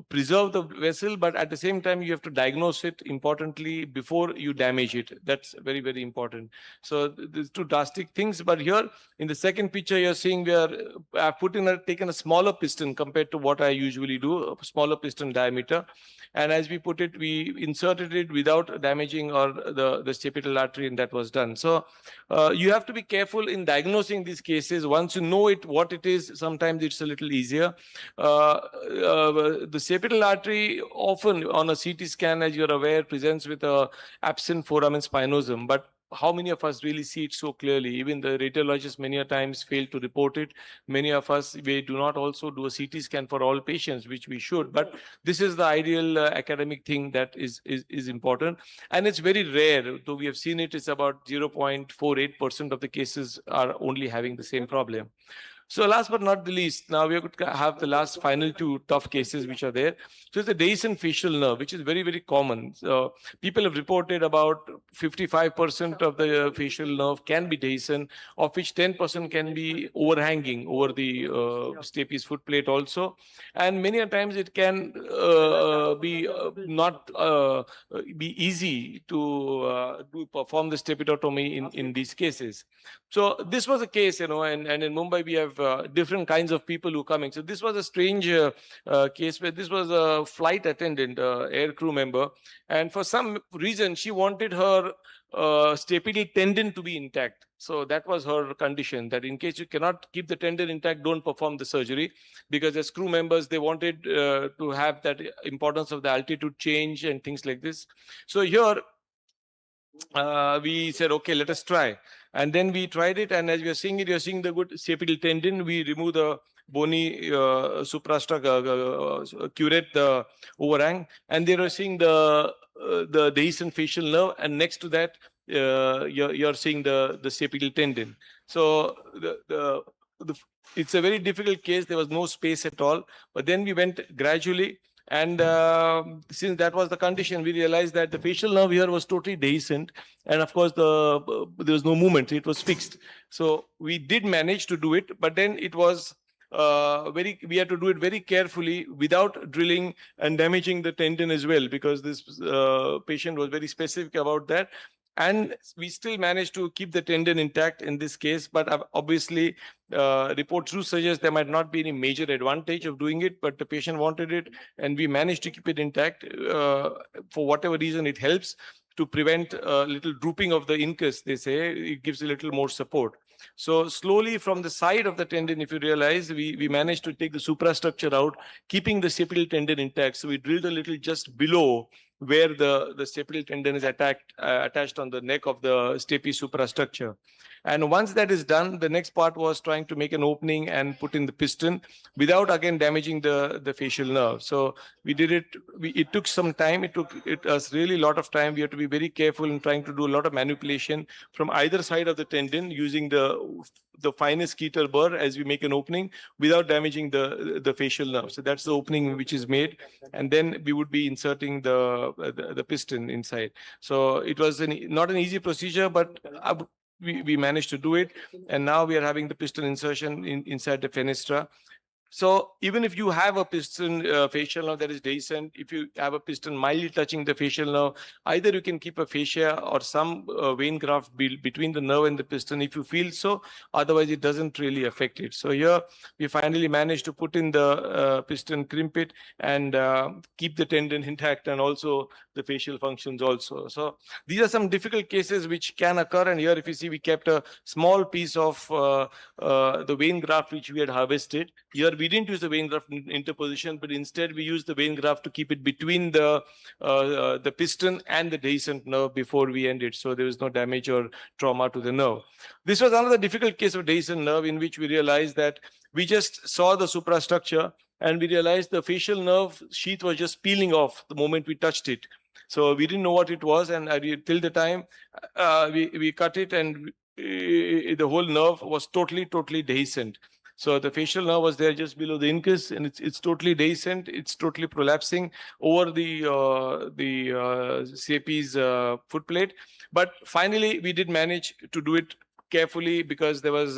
preserve the vessel, but at the same time you have to diagnose it importantly before you damage it. That's very important. So there's 2 drastic things. But here in the second picture, you're seeing where I've taken a smaller piston compared to what I usually do, a smaller piston diameter. And as we put it, we inserted it without damaging or the stapetal artery, and that was done. So you have to be careful in diagnosing these cases. Once you know what it is, sometimes it's a little easier. The stapetal artery often on a CT scan, as you're aware, presents with a absent foramen spinosum, but how many of us really see it so clearly? Even the radiologists many a times fail to report it. Many of us, we do not also do a CT scan for all patients, which we should. But this is the ideal academic thing that is important. And it's very rare. Though we have seen it, it's about 0.48% of the cases are only having the same problem. So last but not the least, now we are going to have the last final two tough cases which are there. So it's the dehiscent facial nerve, which is very, very common. So people have reported about 55% of the facial nerve can be dehiscent, of which 10% can be overhanging over the stapes foot plate also. And many a times it can be not be easy to perform the stapetotomy in these cases. So this was a case, and in Mumbai we have different kinds of people who are coming. So this was a strange case where this was a flight attendant, air crew member, and for some reason she wanted her stapetal tendon to be intact. So that was her condition, that in case you cannot keep the tendon intact, don't perform the surgery, because as crew members, they wanted to have that importance of the altitude change and things like this. So here, we said, okay, let us try. And then we tried it. And as you're seeing the good stapetal tendon. We remove the bony suprastructure, curate the overhang. And they were seeing the dehiscent facial nerve. And next to that, you're seeing the stapetal tendon. So it's a very difficult case. There was no space at all. But then we went gradually. And since that was the condition, we realized that the facial nerve here was totally dehiscent. And of course, there was no movement. It was fixed. So we did manage to do it, but then it was we had to do it very carefully without drilling and damaging the tendon as well, because this patient was very specific about that. And we still managed to keep the tendon intact in this case, but obviously reports do suggest there might not be any major advantage of doing it, but the patient wanted it, and we managed to keep it intact. For whatever reason, it helps to prevent a little drooping of the incus, they say. It gives a little more support. So slowly from the side of the tendon, if you realize, we managed to take the suprastructure out, keeping the stapetal tendon intact. So we drilled a little just below where the stapetal tendon is attached on the neck of the stapes suprastructure. And once that is done, the next part was trying to make an opening and put in the piston without again damaging the facial nerve. So we did it. It took some time. It took us really a lot of time. We have to be very careful in trying to do a lot of manipulation from either side of the tendon using the finest Keter burr as we make an opening without damaging the facial nerve. So that's the opening which is made. And then we would be inserting the piston inside. So it was not an easy procedure, but we managed to do it. And now we are having the piston insertion inside the fenestra. So even if you have a piston facial nerve that is dehiscent, if you have a piston mildly touching the facial nerve, either you can keep a fascia or some vein graft between the nerve and the piston if you feel so. Otherwise, it doesn't really affect it. So here we finally managed to put in the piston, crimp it, and keep the tendon intact, and also the facial functions also. So these are some difficult cases which can occur. And here, if you see, we kept a small piece of the vein graft which we had harvested. Here we didn't use the vein graft interposition, but instead we used the vein graft to keep it between the piston and the dehiscent nerve before we ended. So there was no damage or trauma to the nerve. This was another difficult case of dehiscent nerve in which we realized that we just saw the suprastructure and we realized the facial nerve sheath was just peeling off the moment we touched it. So we didn't know what it was, and till the time we cut it, and the whole nerve was totally dehiscent. So the facial nerve was there just below the incus, and it's totally dehiscent. It's totally prolapsing over the stapes foot plate. But finally, we did manage to do it carefully because there was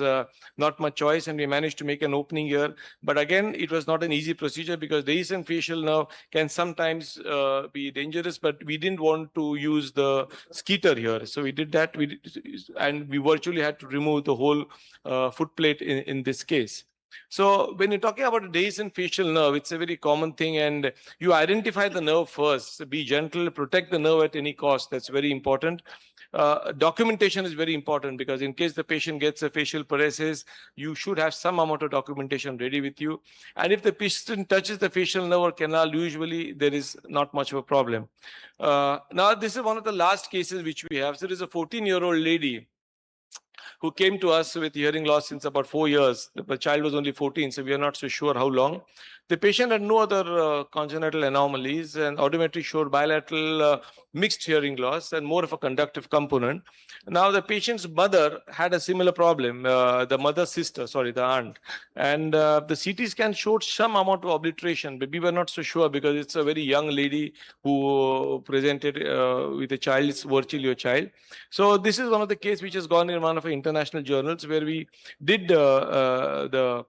not much choice, and we managed to make an opening here. But again, it was not an easy procedure because dehiscent facial nerve can sometimes be dangerous, but we didn't want to use the skeeter here. So we did that, and we virtually had to remove the whole foot plate in this case. So when you're talking about a dehiscent facial nerve, it's a very common thing, and you identify the nerve first. So be gentle, protect the nerve at any cost. That's very important. Documentation is very important because in case the patient gets a facial paresis, you should have some amount of documentation ready with you. And if the piston touches the facial nerve or canal, usually there is not much of a problem. Now, this is one of the last cases which we have. So there is a 14-year-old lady who came to us with hearing loss since about 4 years. The child was only 14, so we are not so sure how long. The patient had no other congenital anomalies, and audiometry showed bilateral mixed hearing loss and more of a conductive component. Now, the patient's mother had a similar problem, the mother's sister, sorry, the aunt. And the CT scan showed some amount of obliteration, but we were not so sure because it's a very young lady who presented with a child, it's virtually a child. So this is one of the cases which has gone in one of our international journals where we did the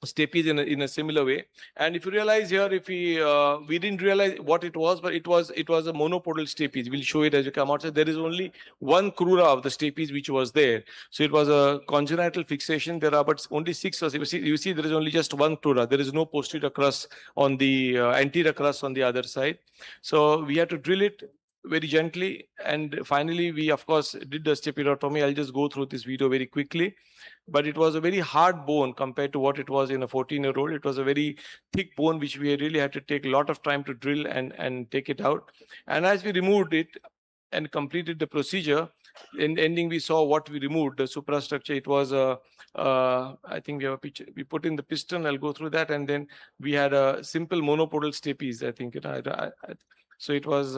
stapes in a similar way. And if you realize here, if we didn't realize what it was, but it was a monopodal stapes. We'll show it as we come out. So there is only one crura of the stapes which was there. So it was a congenital fixation. There are but only 6 or 7. You see there is only just one crura. There is no posterior crus on the anterior crus on the other side. So we had to drill it very gently, and finally we of course did the stapedotomy. I'll just go through this video very quickly. But it was a very hard bone compared to what it was in a 14-year-old. It was a very thick bone which we really had to take a lot of time to drill and take it out. And as we removed it and completed the procedure, in ending we saw what we removed, the suprastructure. It was I think we have a picture. We put in the piston. I'll go through that, and then we had a simple monopodal stapes. I think so. It was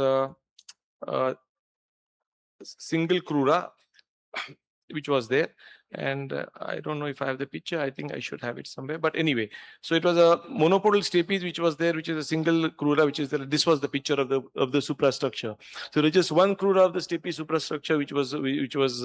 single crura which was there, and I don't know if I have the picture. I think I should have it somewhere, but anyway, so it was a monopodal stapes which was there, which is a single crura which is there. This was the picture of the suprastructure. So there's just one crura of the stapes suprastructure which was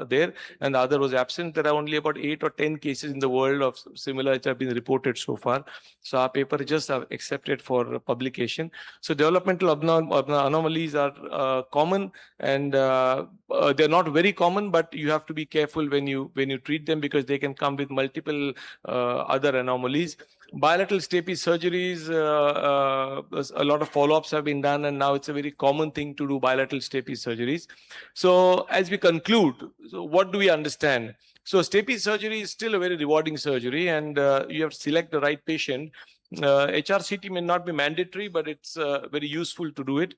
there, and the other was absent. There are only about 8 or 10 cases in the world of similar which have been reported so far. So our paper just accepted for publication. So developmental anomalies are common, and they're not very common, but you have to be careful when you treat them because they can come with multiple other anomalies. Bilateral stapes surgeries, a lot of follow-ups have been done, and now it's a very common thing to do bilateral stapes surgeries. So as we conclude, so what do we understand? So stapes surgery is still a very rewarding surgery, and you have to select the right patient. HRCT may not be mandatory, but it's very useful to do it.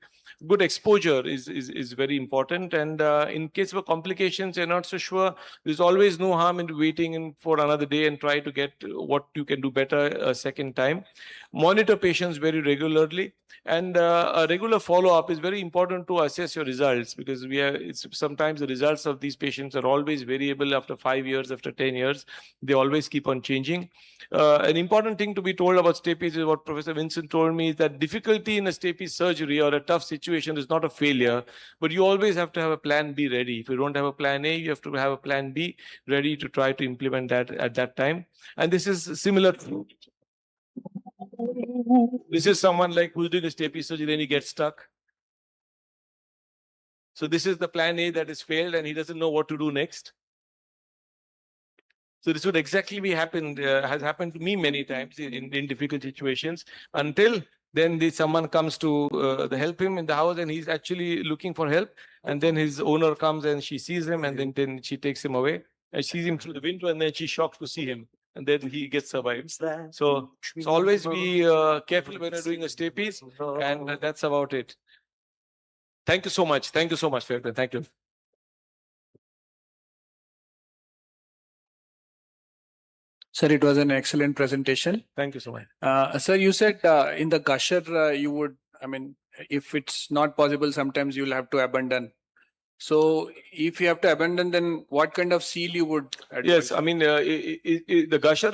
Good exposure is very important, and in case of complications, you're not so sure. There's always no harm in waiting for another day and try to get what you can do better a second time. Monitor patients very regularly, and a regular follow-up is very important to assess your results because sometimes the results of these patients are always variable after 5 years, after 10 years. They always keep on changing. An important thing to be told about stapes is what Professor Vincent told me, is that difficulty in a stapes surgery or a tough situation is not a failure, but you always have to have a plan B ready. If you don't have a plan A, you have to have a plan B ready to try to implement that at that time. And this is similar. This is someone like who's doing a stapes surgery, then he gets stuck. So this is the plan A that has failed, and he doesn't know what to do next. So this would exactly be has happened to me many times in difficult situations, until then someone comes to help him in the house, and he's actually looking for help. And then his owner comes and she sees him, and then she takes him away and sees him through the window, and then she's shocked to see him. And then he gets survived. So always be careful when you're doing a stapes, and that's about it. Thank you so much. Thank you so much, Fairton. Thank you. Sir, it was an excellent presentation. Thank you so much. Sir, you said in the gusher, you would, I mean, if it's not possible, sometimes you'll have to abandon. So if you have to abandon, then what kind of seal you would advise? Yes, I mean, the gusher,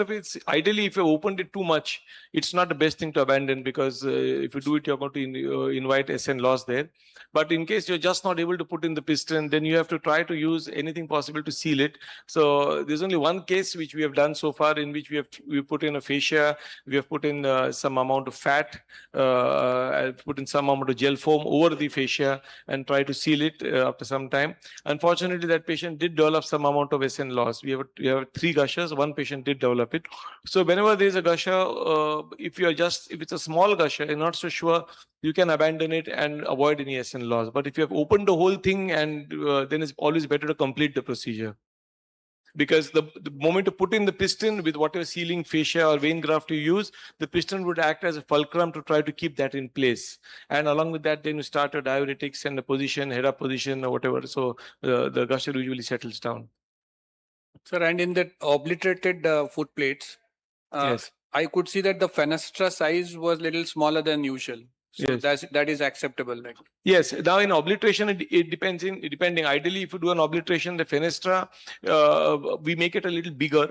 ideally, if you opened it too much, it's not the best thing to abandon, because if you do it, you're going to invite SN loss there. But in case you're just not able to put in the piston, then you have to try to use anything possible to seal it. So there's only one case which we have done so far, in which we put in a fascia, we have put in some amount of fat, put in some amount of gel foam over the fascia and try to seal it after some some time. Unfortunately, that patient did develop some amount of SN loss. We have 3 gushers. One patient did develop it. So whenever there is a gusher, if it's a small gusher, you're not so sure, you can abandon it and avoid any SN loss. But if you have opened the whole thing, and then it's always better to complete the procedure. Because the moment you put in the piston with whatever sealing fascia or vein graft you use, the piston would act as a fulcrum to try to keep that in place. And along with that, then you start your diuretics and the position, head up position or whatever. So the gusher usually settles down. Sir, and in that obliterated foot plates, Yes. I could see that the fenestra size was little smaller than usual. So Yes. that is acceptable. Like. Yes. Now in obliteration, it depends. Depending. Ideally, if you do an obliteration, the fenestra, we make it a little bigger,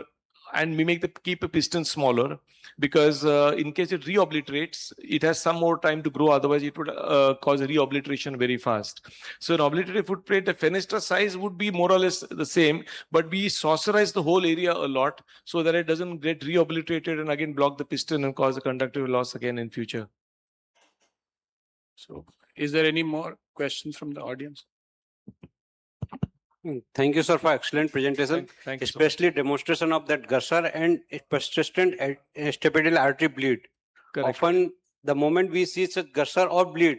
and we keep a piston smaller, because in case it reobliterates, it has some more time to grow. Otherwise, it would cause a reobliteration very fast. So an obliterated foot plate, the fenestra size would be more or less the same, but we saucerize the whole area a lot so that it doesn't get reobliterated and again block the piston and cause a conductive loss again in future. So, is there any more questions from the audience? Thank you, sir, for excellent presentation, Thank you so especially demonstration of that gusher and persistent stapedial artery bleed. Correct. Often, the moment we see such gusher or bleed,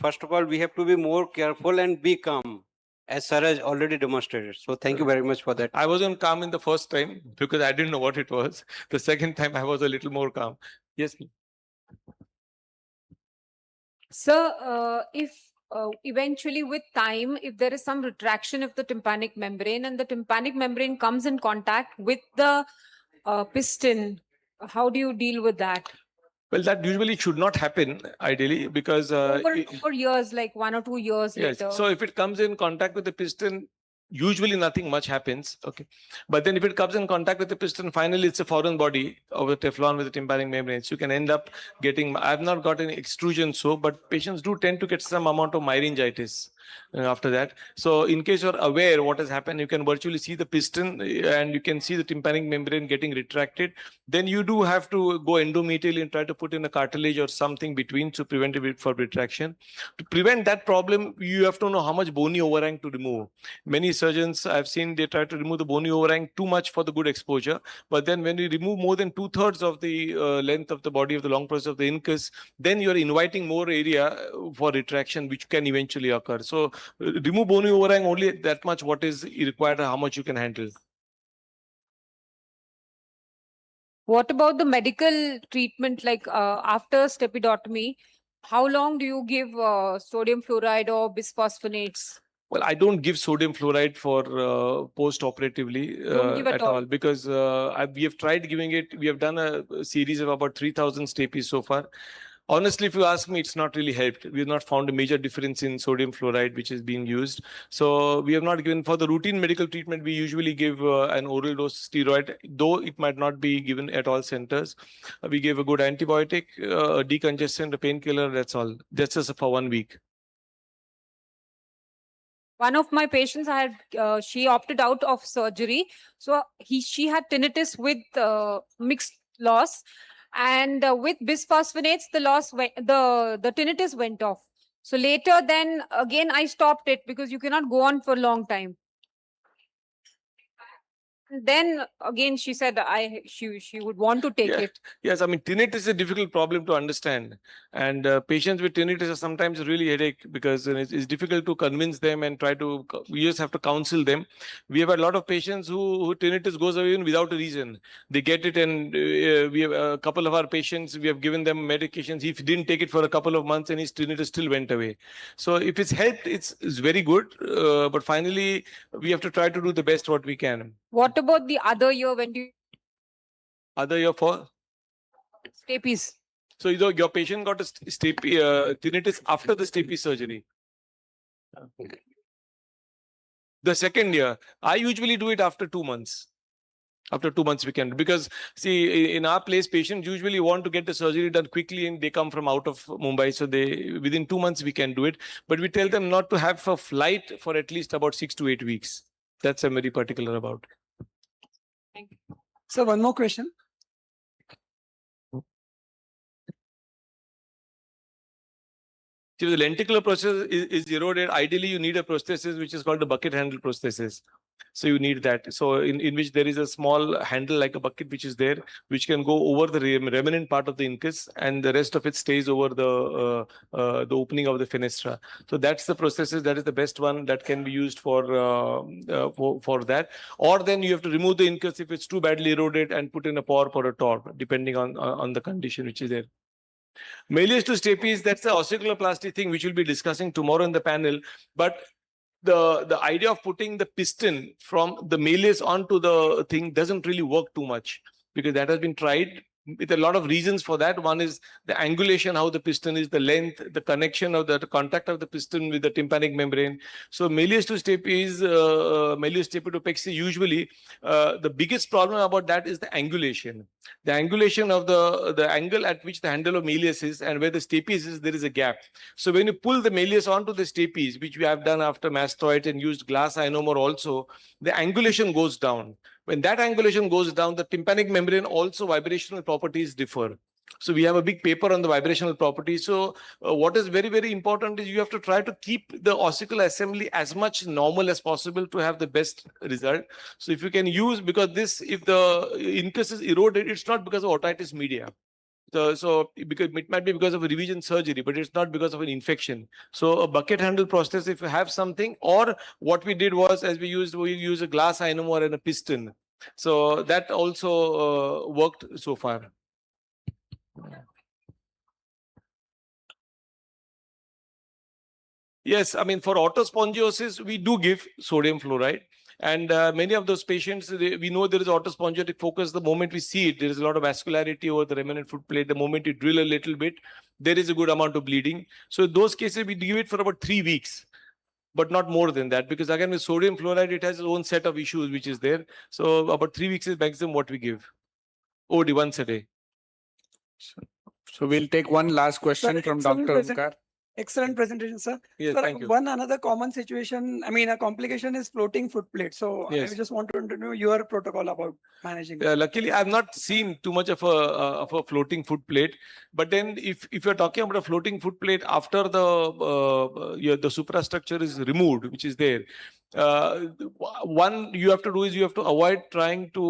first of all, we have to be more careful and be calm, as sir has already demonstrated. So, thank you very much for that. I wasn't calm in the first time because I didn't know what it was. The second time, I was a little more calm. Yes. Sir, if eventually with time, if there is some retraction of the tympanic membrane and the tympanic membrane comes in contact with the piston, how do you deal with that? Well, that usually should not happen, ideally, because Over years, like 1 or 2 years yes. later. So if it comes in contact with the piston, usually nothing much happens. Okay. But then if it comes in contact with the piston, finally it's a foreign body of the Teflon with the tympanic membranes. You can end up getting, I've not got any extrusion, but patients do tend to get some amount of myringitis after that. So in case you're aware what has happened, you can virtually see the piston and you can see the tympanic membrane getting retracted. Then you do have to go endomedially and try to put in a cartilage or something between to prevent it for retraction. To prevent that problem, you have to know how much bony overhang to remove. Many surgeons I've seen, they try to remove the bony overhang too much for the good exposure. But then when you remove more than 2/3 of the length of the body of the long process of the incus, then you're inviting more area for retraction, which can eventually occur. So remove bony overhang only that much what is required, how much you can handle. What about the medical treatment, like after stepidotomy? How long do you give sodium fluoride or bisphosphonates? Well, I don't give sodium fluoride for post-operatively Don't give at at all. all, because we have tried giving it. We have done a series of about 3,000 stapes so far. Honestly, if you ask me, it's not really helped. We have not found a major difference in sodium fluoride, which is being used. So we have not given, for the routine medical treatment, we usually give an oral dose steroid, though it might not be given at all centers. We give a good antibiotic, a decongestant, a painkiller, that's all. That's just for 1 week. One of my patients, she opted out of surgery. So she had tinnitus with mixed loss. And with bisphosphonates, the tinnitus went off. So later, then again, I stopped it because you cannot go on for a long time. Then again, she said she would want to take it. Yes, I mean, tinnitus is a difficult problem to understand. And patients with tinnitus are sometimes really headache because it's difficult to convince them and we just have to counsel them. We have a lot of patients who tinnitus goes away even without a reason. They get it, and we have a couple of our patients, we have given them medications. He didn't take it for a couple of months and his tinnitus still went away. So if it's helped, it's very good. But finally, we have to try to do the best what we can. What about the other year when you Other year for? stapes? So your patient got a tinnitus after the stapes surgery. The second year, I usually do it after 2 months. After 2 months we can, because see, in our place, patients usually want to get the surgery done quickly and they come from out of Mumbai. So within 2 months we can do it. But we tell them not to have a flight for at least about 6 to 8 weeks. That's I'm very particular about. Thank you. So one more question. So if the lenticular process is eroded, ideally you need a prosthesis which is called the bucket handle prosthesis. So you need that. So in which there is a small handle like a bucket which is there, which can go over the remnant part of the incus, and the rest of it stays over the opening of the fenestra. So that's the prosthesis. That is the best one that can be used for that. Or then you have to remove the incus if it's too badly eroded and put in a PORP or a TORP, depending on the condition which is there. Malleus to stapes, that's the osteocaloplasty thing which we'll be discussing tomorrow in the panel. But the idea of putting the piston from the malleus onto the thing doesn't really work too much, because that has been tried with a lot of reasons for that. One is the angulation, how the piston is, the length, the connection of the contact of the piston with the tympanic membrane. So malleus to stapes, malleus stapedopexy, usually the biggest problem about that is the angulation. The angulation of the angle at which the handle of malleus is and where the stapes is, there is a gap. So when you pull the malleus onto the stapes, which we have done after mastoid and used glass ionomer also, the angulation goes down. When that angulation goes down, the tympanic membrane also vibrational properties differ. So we have a big paper on the vibrational properties. So what is very, very important is you have to try to keep the ossicle assembly as much normal as possible to have the best result. So if you can use, because this, if the incus is eroded, it's not because of otitis media. So because it might be because of a revision surgery, but it's not because of an infection. So a bucket handle prosthesis, if you have something, or what we did was, as we use a glass ionomer and a piston. So that also worked so far. Yes, I mean, for autospongiosis, we do give sodium fluoride. And many of those patients, we know there is autospongiotic focus. The moment we see it, there is a lot of vascularity over the remnant foot plate. The moment you drill a little bit, there is a good amount of bleeding. So in those cases, we give it for about 3 weeks, but not more than that. Because again, with sodium fluoride, it has its own set of issues which is there. So about 3 weeks is maximum what we give. OD once a day. So we'll take one last question from Dr. Omkar. Excellent presentation, sir. Yes, Sir, thank you. one another common situation, I mean, a complication is floating foot plate. So Yes. I just want to know your protocol about managing. Luckily, I've not seen too much of a floating foot plate. But then, if you're talking about a floating foot plate after the suprastructure is removed, which is there, one you have to do is you have to avoid trying to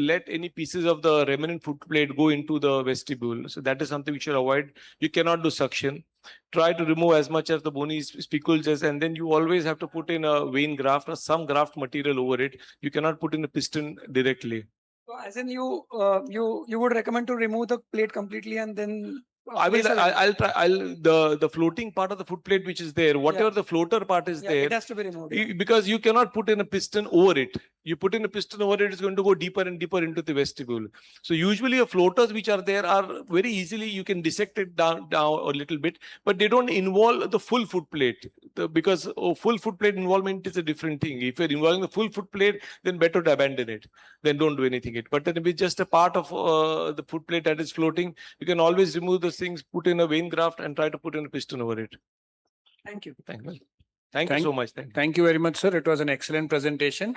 let any pieces of the remnant foot plate go into the vestibule. So that is something we should avoid. You cannot do suction. Try to remove as much as the bony spicules, and then you always have to put in a vein graft or some graft material over it. You cannot put in a piston directly. So as in you would recommend to remove the plate completely and then. I'll try. The floating part of the foot plate which is there, whatever the floater part is there, it has to be removed. Because you cannot put in a piston over it. You put in a piston over it, it's going to go deeper and deeper into the vestibule. So usually floaters which are there are very easily, you can dissect it down a little bit, but they don't involve the full foot plate. Because full foot plate involvement is a different thing. If you're involving the full foot plate, then better to abandon it. Then don't do anything. But then if it's just a part of the foot plate that is floating, you can always remove those things, put in a vein graft and try to put in a piston over it. Thank you. Thank you so much. Thank you very much, sir. It was an excellent presentation.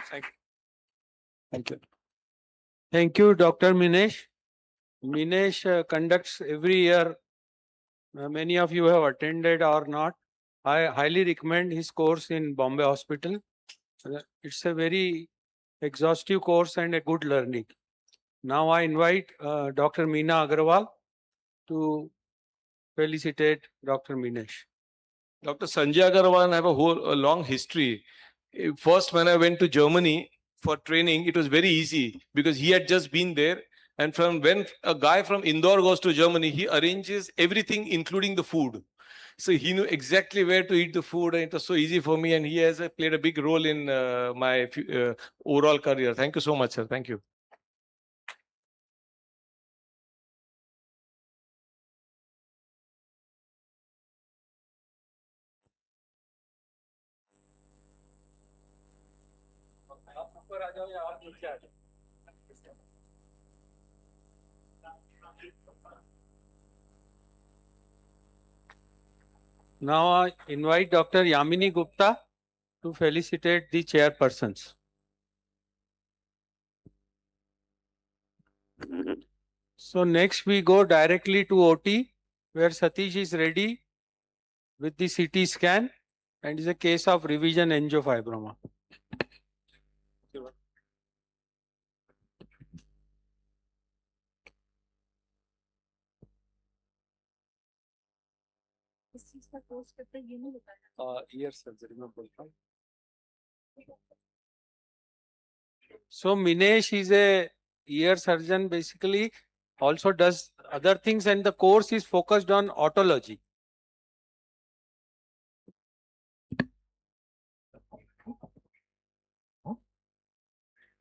Thank you. Thank you, Dr. Minesh. Minesh conducts every year. Many of you have attended or not. I highly recommend his course in Bombay Hospital. It's a very exhaustive course and a good learning. Now I invite Dr. Meena Agarwal to felicitate Dr. Minesh. Dr. Sanjay Agarwal and I have a long history. First, when I went to Germany for training, it was very easy because he had just been there. And from when a guy from Indore goes to Germany, he arranges everything, including the food. So he knew exactly where to eat the food, and it was so easy for me. And he has played a big role in my overall career. Thank you so much, sir. Thank you. Now I invite Dr. Yamini Gupta to felicitate the chairpersons. So next we go directly to OT, where Satish is ready with the CT scan, and is a case of revision angiofibroma. Ear surgery में बोलता हूँ. So Minesh is a ear surgeon, basically also does other things, and the course is focused on otology.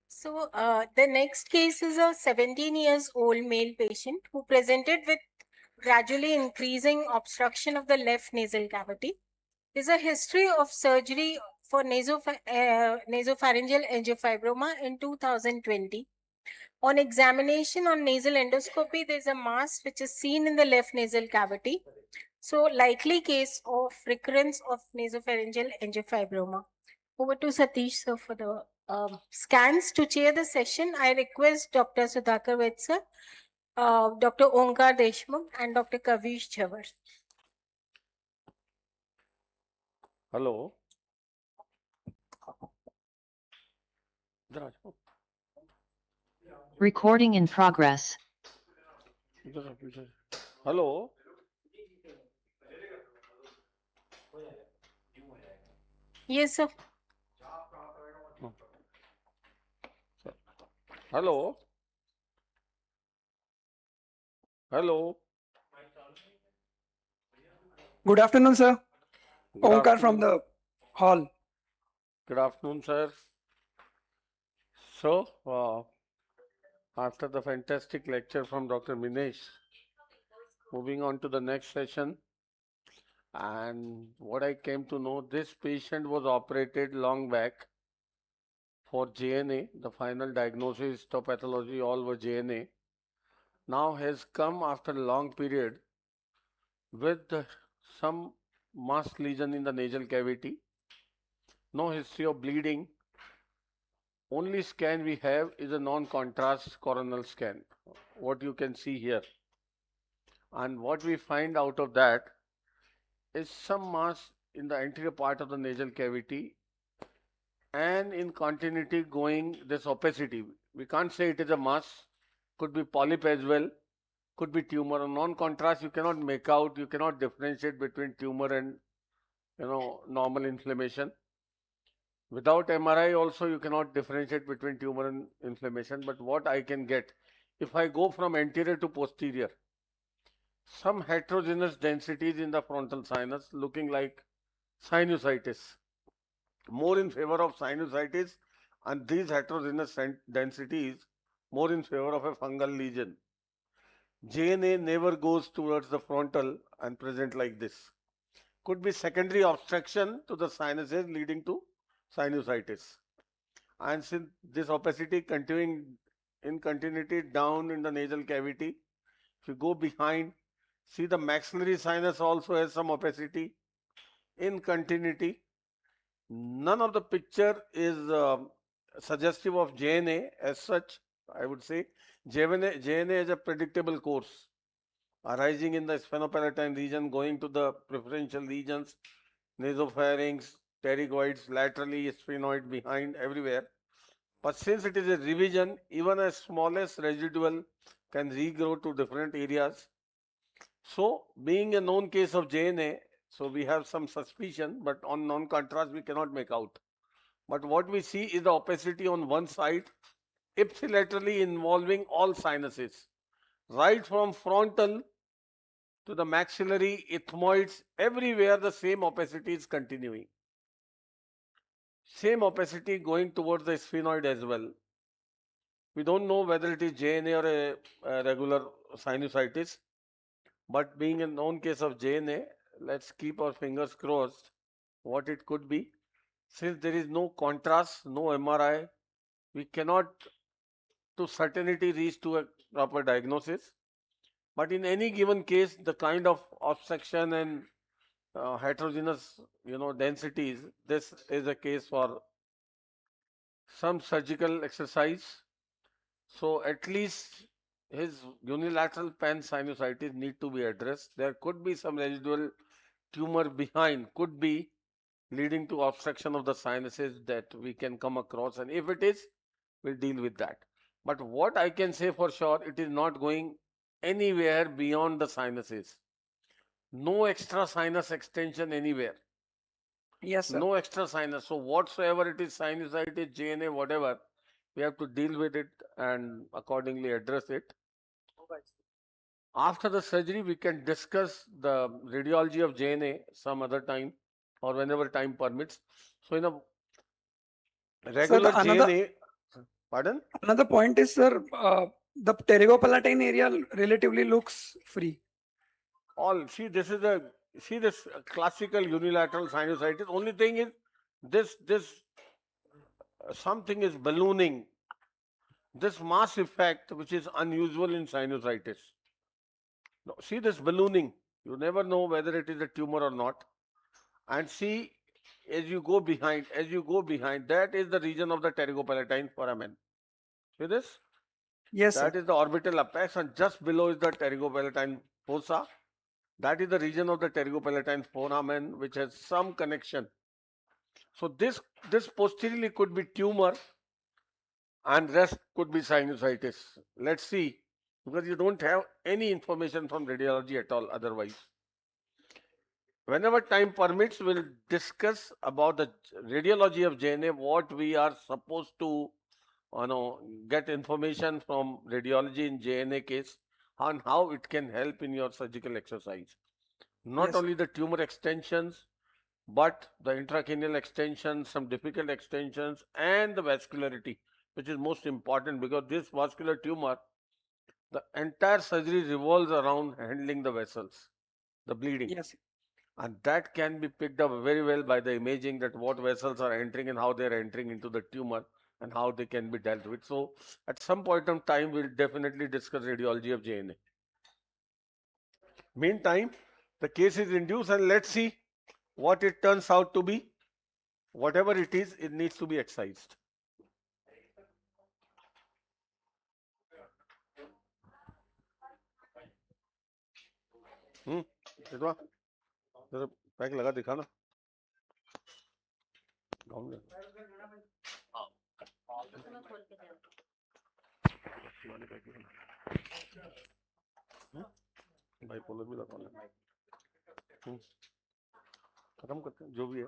So the next case is a 17 years old male patient who presented with gradually increasing obstruction of the left nasal cavity. There's a history of surgery for nasopharyngeal angiofibroma in 2020. On examination on nasal endoscopy, there's a mass which is seen in the left nasal cavity. So likely case of recurrence of nasopharyngeal angiofibroma. Over to Satish sir for the scans. To chair the session, I request Dr. Sudhakar Vetsa, Dr. Onkar Deshmukh and Dr. Kavish Jhawar. Hello. Recording in progress. Hello. Yes, sir. Hello. Hello. Good afternoon, sir. Good Onkar from afternoon. the hall. Good afternoon, sir. So, after the fantastic lecture from Dr. Minesh, moving on to the next session. And what I came to know, this patient was operated long back for JNA. The final diagnosis, histopathology, all were JNA. Now has come after a long period with some mass lesion in the nasal cavity. No history of bleeding. Only scan we have is a non-contrast coronal scan, what you can see here. And what we find out of that is some mass in the anterior part of the nasal cavity and in continuity going this opacity. We can't say it is a mass, could be polyp as well, could be tumor. On non-contrast, you cannot make out, you cannot differentiate between tumor and normal inflammation. Without MRI also you cannot differentiate between tumor and inflammation. But what I can get, if I go from anterior to posterior, some heterogeneous densities in the frontal sinus looking like sinusitis, more in favor of sinusitis, and these heterogeneous densities more in favor of a fungal lesion. JNA never goes towards the frontal and present like this. Could be secondary obstruction to the sinuses leading to sinusitis. And since this opacity continuing in continuity down in the nasal cavity, if you go behind, see the maxillary sinus also has some opacity in continuity. None of the picture is suggestive of JNA as such. I would say JNA is a predictable course arising in the sphenopalatine region, going to the preferential regions, nasopharynx, pterygoids, laterally, sphenoid behind, everywhere. But since it is a revision, even a smallest residual can regrow to different areas. So, being a known case of JNA, so we have some suspicion, but on non-contrast we cannot make out. But what we see is the opacity on one side, ipsilaterally involving all sinuses, right from frontal to the maxillary, ethmoids, everywhere the same opacity is continuing. Same opacity going towards the sphenoid as well. We don't know whether it is JNA or a regular sinusitis, but being a known case of JNA, let's keep our fingers crossed what it could be. Since there is no contrast, no MRI, we cannot to certainty reach to a proper diagnosis. But in any given case, the kind of obstruction and heterogeneous, densities, this is a case for some surgical exercise. So at least his unilateral pansinusitis need to be addressed. There could be some residual tumor behind could be leading to obstruction of the sinuses that we can come across, and if it is, we'll deal with that. But what I can say for sure, it is not going anywhere beyond the sinuses. No extra sinus extension anywhere. Yes, sir. No extra sinus. So whatsoever it is, sinusitis, JNA, whatever, we have to deal with it and accordingly address it. After the surgery, we can discuss the radiology of JNA some other time or whenever time permits. So in a regular JNA, pardon? Another point is, sir, the pterygopalatine area relatively looks free. All see, this is a this classical unilateral sinusitis. Only thing is this something is ballooning. This mass effect, which is unusual in sinusitis. Now, see this ballooning. You never know whether it is a tumor or not. And see, as you go behind, that is the region of the pterygopalatine foramen. See this? Yes, That sir. is the orbital apex, and just below is the pterygopalatine fossa. That is the region of the pterygopalatine foramen which has some connection. So this posteriorly could be tumor and rest could be sinusitis. Let's see, because you don't have any information from radiology at all otherwise. Whenever time permits, we'll discuss about the radiology of JNA, what we are supposed to get information from radiology in JNA case and how it can help in your surgical exercise. Not Yes. only the tumor extensions, but the intracranial extensions, some difficult extensions, and the vascularity, which is most important because this vascular tumor, the entire surgery revolves around handling the vessels, the bleeding. Yes. And that can be picked up very well by the imaging, that what vessels are entering and how they are entering into the tumor and how they can be dealt with. So at some point in time, we'll definitely discuss radiology of JNA. Meantime, the case is induced and let's see what it turns out to be. Whatever it is, it needs to be excised. जरा pack लगा दिखाना gown में भाई polar भी लगा खत्म करते हैं जो भी है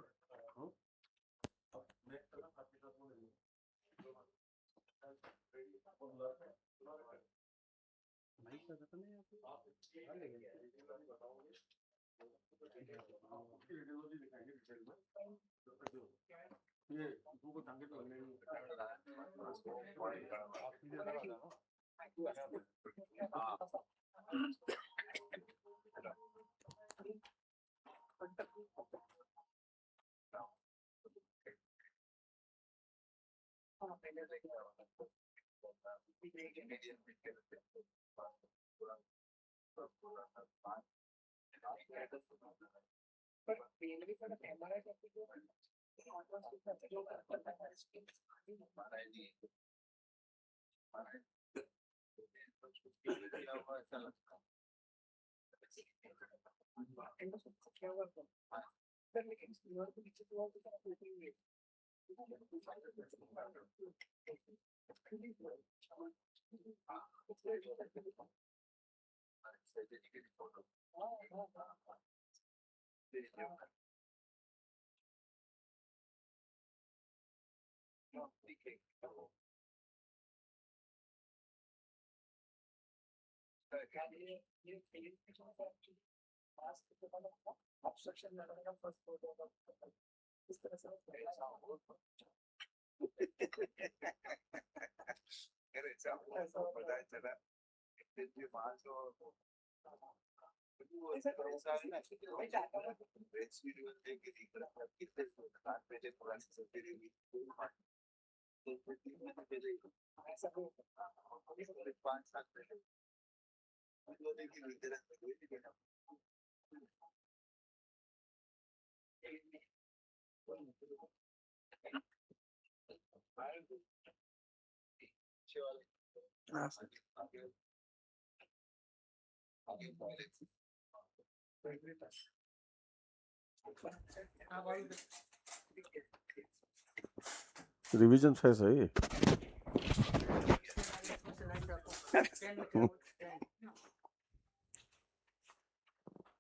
रिवीजन है सही.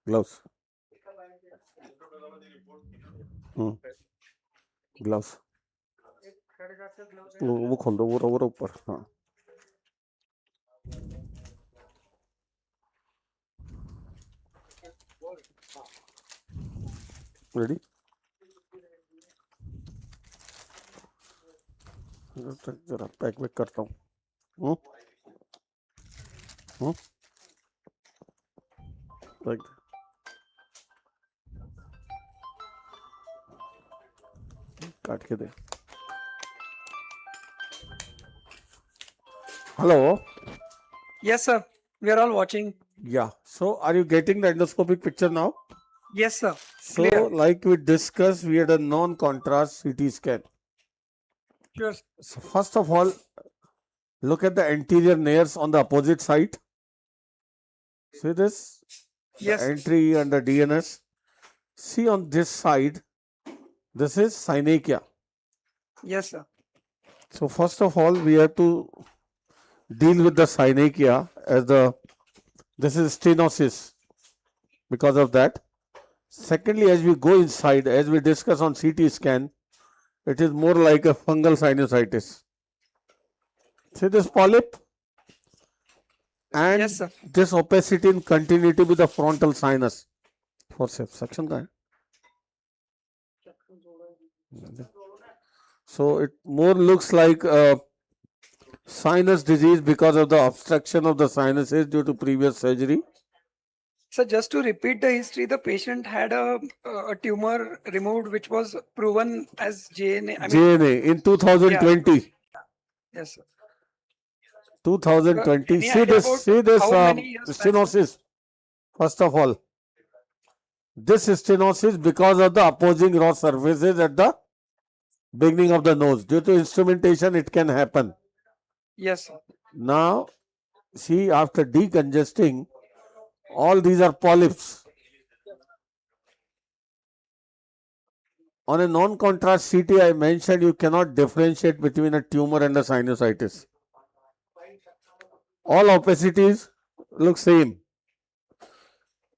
Gloves. Gloves. वो खोल दो, वो ऊपर. हाँ. Ready? जरा पैक वैक करता हूँ. Like that. काट के दे. Hello. Yes, sir. We are all watching. Yeah. So are you getting the endoscopic picture now? Yes, sir. So like we discussed, we had a non-contrast CT scan. Sure. So first of all, look at the anterior nares on the opposite side. See this? Yes. The entry and the DNS. See on this side, this is synechia. Yes, sir. So first of all, we have to deal with the synechia as this is stenosis because of that. Secondly, as we go inside, as we discuss on CT scan, it is more like a fungal sinusitis. See this polyp? And Yes, sir. this opacity in continuity with the frontal sinus. Forceps section का है. So it more looks like a sinus disease because of the obstruction of the sinuses due to previous surgery. So just to repeat the history, the patient had a tumor removed, which was proven as JNA. JNA in 2020. Yes, sir. 2020. Any See idea this, about see this how many years back, sir? stenosis. First of all, this stenosis because of the opposing raw surfaces at the beginning of the nose. Due to instrumentation, it can happen. Yes, sir. Now, see, after decongesting, all these are polyps. On a non-contrast CT, I mentioned you cannot differentiate between a tumor and a sinusitis. All opacities look same.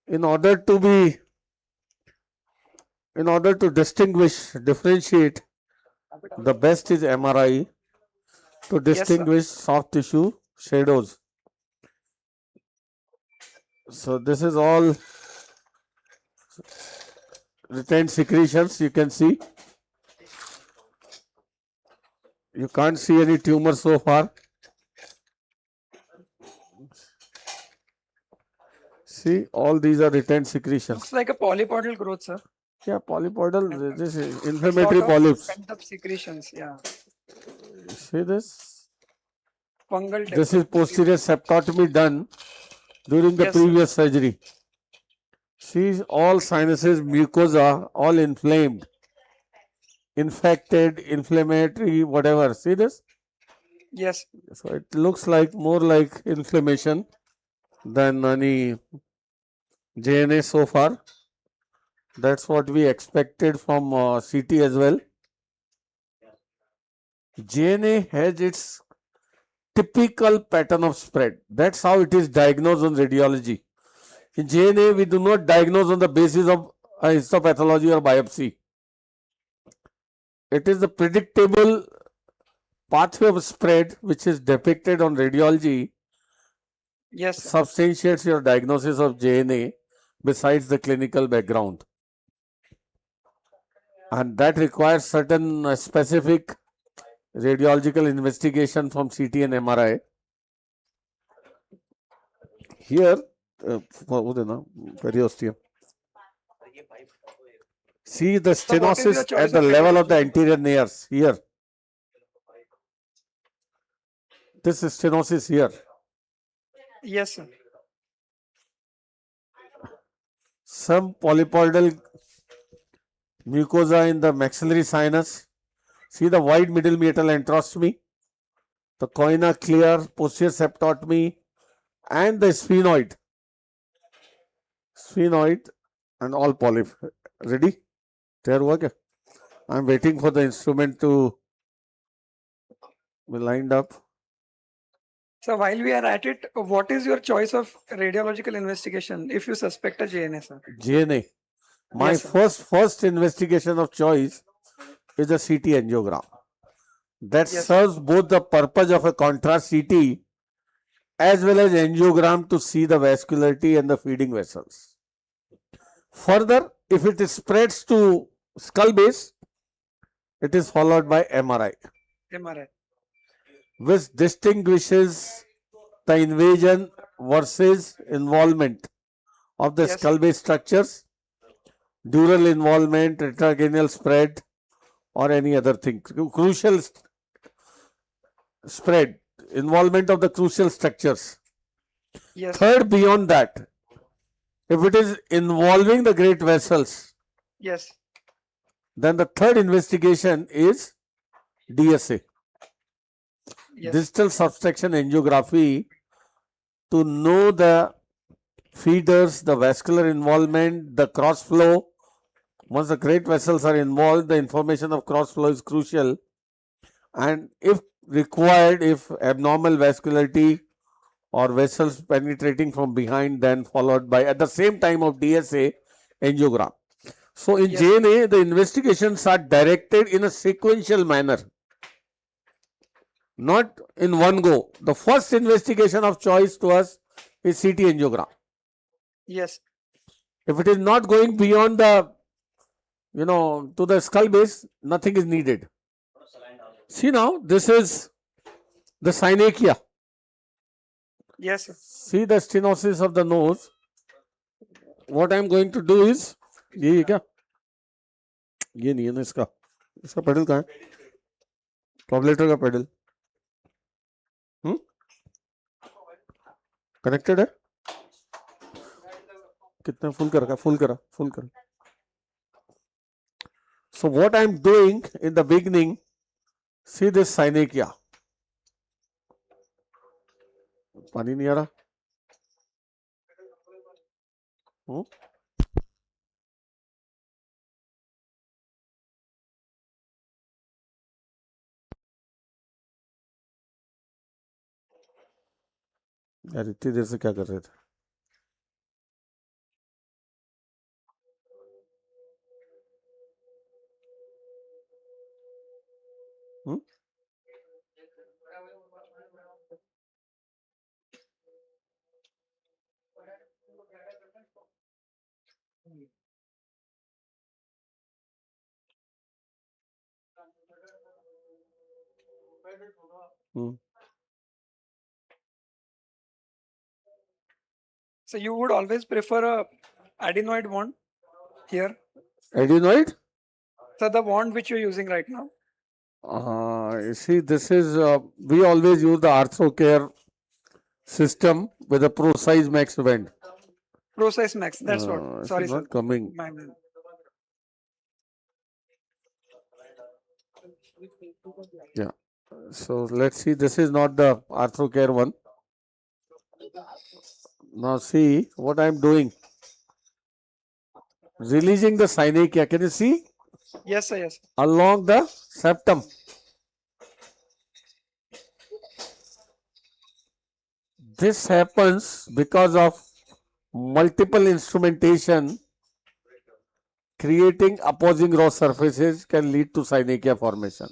In order to distinguish, differentiate, the best is MRI to distinguish soft tissue shadows. So this is all retained secretions, you can see. You can't see any tumor so far. See, all these are retained secretions. Looks like a polypoidal growth, sir. Yeah, polypoidal, this is inflammatory Sort of polyps. pent-up secretions, yeah. See this? Fungal. This is posterior septotomy done during the Yes, sir. previous surgery. See, all sinuses, mucosa, all inflamed, infected, inflammatory, whatever. See this? Yes. So it looks like more like inflammation than any JNA so far. That's what we expected from CT as well. JNA has its typical pattern of spread. That's how it is diagnosed on radiology. In JNA, we do not diagnose on the basis of histopathology or biopsy. It is the predictable pathway of spread which is depicted on radiology. Yes, sir. Substantiates your diagnosis of JNA besides the clinical background. And that requires certain specific radiological investigation from CT and MRI. Here, periosteum. See the So what is your stenosis choice at the of level of the radiology? anterior nares. Here. This is stenosis here. Yes, sir. Some polypoidal mucosa in the maxillary sinus. See the wide middle meatal antrostomy, the coina clear, posterior septotomy, and the sphenoid. Sphenoid and all polyp. Ready? तैयार हुआ क्या? I'm waiting for the instrument to be lined up. So while we are at it, what is your choice of radiological investigation if you suspect a JNA, sir? JNA. My Yes, sir. first investigation of choice is a CT angiogram. That Yes. serves both the purpose of a contrast CT as well as angiogram to see the vascularity and the feeding vessels. Further, if it spreads to skull base, it is followed by MRI, MRI. which distinguishes the invasion versus involvement of the Yes. skull base structures, dural involvement, retrocranial spread, or any other thing. Crucial spread, involvement of the crucial structures. Yes. Third, beyond that, if it is involving the great vessels, Yes. then the third investigation is DSA, Yes. digital subtraction angiography, to know the feeders, the vascular involvement, the cross flow. Once the great vessels are involved, the information of cross flow is crucial. And if required, if abnormal vascularity or vessels penetrating from behind, then followed by at the same time of DSA angiogram. So in Yes. JNA, the investigations are directed in a sequential manner, not in one go. The first investigation of choice to us is CT angiogram. Yes. If it is not going beyond the, to the skull base, nothing is needed. See now, this is the synechia. Yes, sir. See the stenosis of the nose. What I am going to do is, ये क्या? ये नहीं है ना इसका. इसका pedal कहाँ है? Toblator का pedal. Connected है? कितना full कर रखा? Full करा. So what I am doing in the beginning, see this synechia. पानी नहीं आ रहा. यार इतनी देर से क्या कर रहे थे? So you would always prefer a adenoid wand here? Adenoid? So the wand which you're using right now? You see, this is, we always use the ArthroCare system with a ProSize Max band. ProSize Max, that's what. It's Sorry, sir. not coming. My bad. Yeah. So let's see, this is not the ArthroCare one. Now see what I am doing. Releasing the synechia. Can you see? Yes, sir, yes. Along the septum. This happens because of multiple instrumentation creating opposing raw surfaces can lead to synechia formation.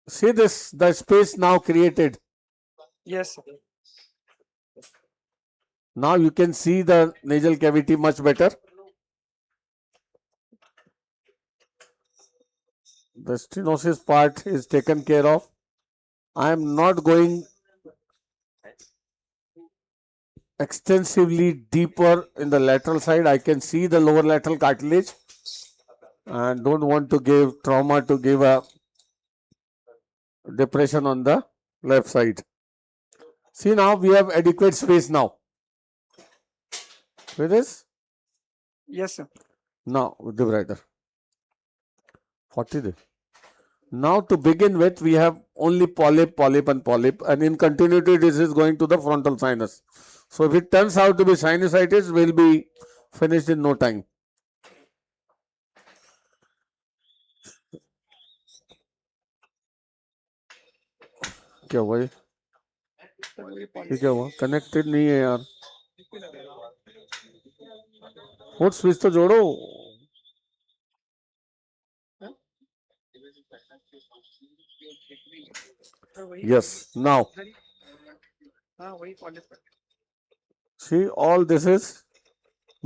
See this, the space now created. Yes, sir. Now you can see the nasal cavity much better. The stenosis part is taken care of. I am not going extensively deeper in the lateral side. I can see the lower lateral cartilage and don't want to give trauma to give a depression on the left side. See now we have adequate space now. With this? Yes, sir. Now with the brighter. 40 there. Now to begin with, we have only polyp, and in continuity this is going to the frontal sinus. So if it turns out to be sinusitis, we'll be finished in no time. क्या हुआ ये? ये क्या हुआ? Connected नहीं है यार। होट स्विच तो जोड़ो। Yes, now see all this is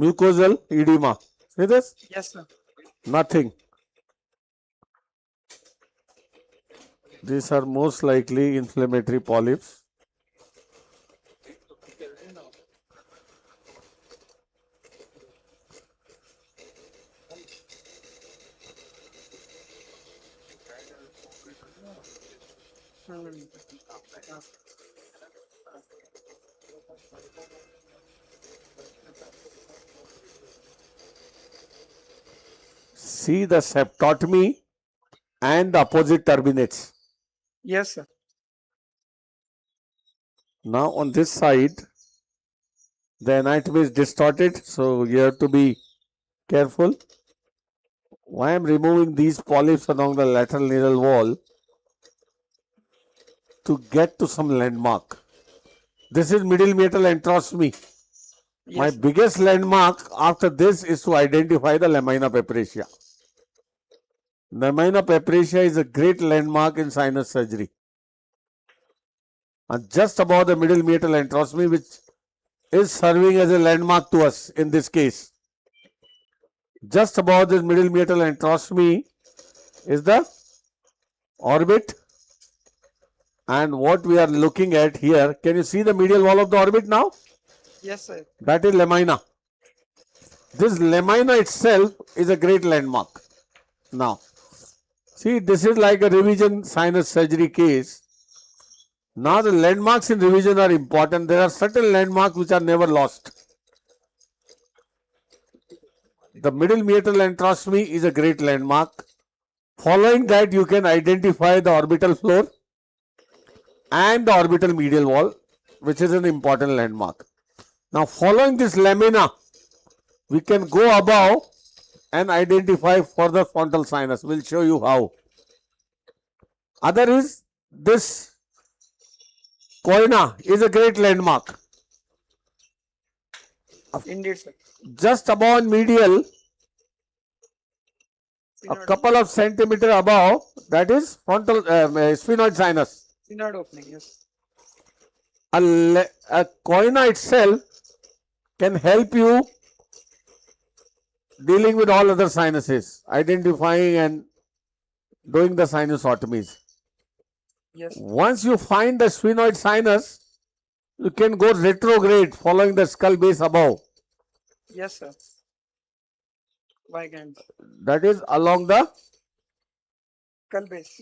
mucosal edema. See this? Yes, sir. Nothing. These are most likely inflammatory polyps. See the septotomy and the opposite turbinates. Yes, sir. Now on this side, the anatomy is distorted, so you have to be careful. Why I am removing these polyps along the lateral nasal wall? To get to some landmark. This is middle meatal enterostomy. My Yes. biggest landmark after this is to identify the lamina pepracia. Lamina pepracia is a great landmark in sinus surgery. And just above the middle meatal enterostomy, which is serving as a landmark to us in this case. Just above this middle meatal enterostomy is the orbit. And what we are looking at here, can you see the medial wall of the orbit now? Yes, sir. That is lamina. This lamina itself is a great landmark. Now, see, this is like a revision sinus surgery case. Now, the landmarks in revision are important. There are certain landmarks which are never lost. The middle meatal enterostomy is a great landmark. Following that, you can identify the orbital floor and the orbital medial wall, which is an important landmark. Now, following this lamina, we can go above and identify further frontal sinus. We'll show you how. Other is this coina is a great landmark. Indeed, sir. Just above medial, a couple of centimeter above, that is frontal sphenoid sinus. Synod opening, yes. A coina itself can help you dealing with all other sinuses, identifying and doing the sinusotomies. Yes. Once you find the sphenoid sinus, you can go retrograde following the skull base above. Yes, sir. Weigand. That is along the Skull base.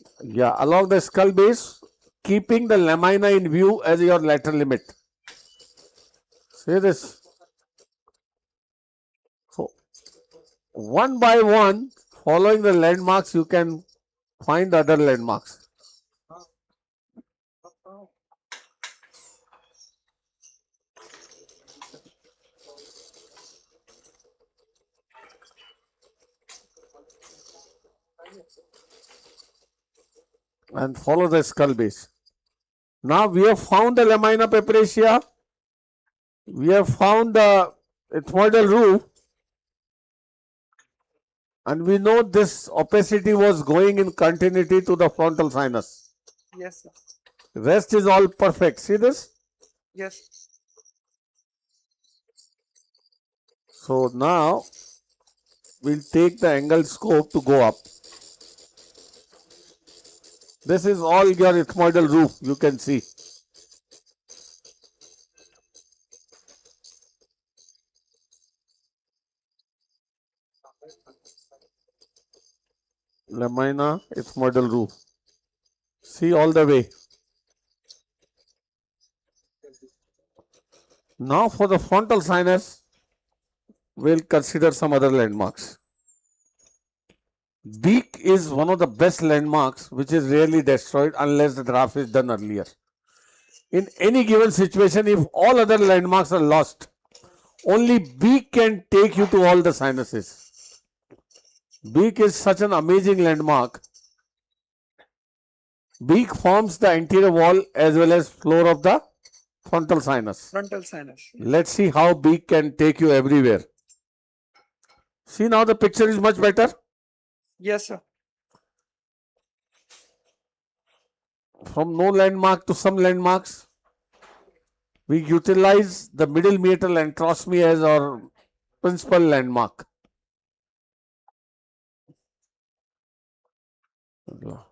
along the skull base, keeping the lamina in view as your lateral limit. See this. So, one by one, following the landmarks, you can find other landmarks. And follow the skull base. Now we have found the lamina pepracia. We have found the ethmoidal roof. And we know this opacity was going in continuity to the frontal sinus. Yes, sir. Rest is all perfect. See this? Yes. So now we'll take the angle scope to go up. This is all your ethmoidal roof, you can see. Lamina ethmoidal roof. See all the way. Now for the frontal sinus, we'll consider some other landmarks. Beak is one of the best landmarks which is rarely destroyed unless the draft is done earlier. In any given situation, if all other landmarks are lost, only beak can take you to all the sinuses. Beak is such an amazing landmark. Beak forms the anterior wall as well as floor of the frontal sinus. Frontal sinus. Let's see how beak can take you everywhere. See, now the picture is much better. Yes, sir. From no landmark to some landmarks. We utilize the middle meatal antrostomy as our principal landmark.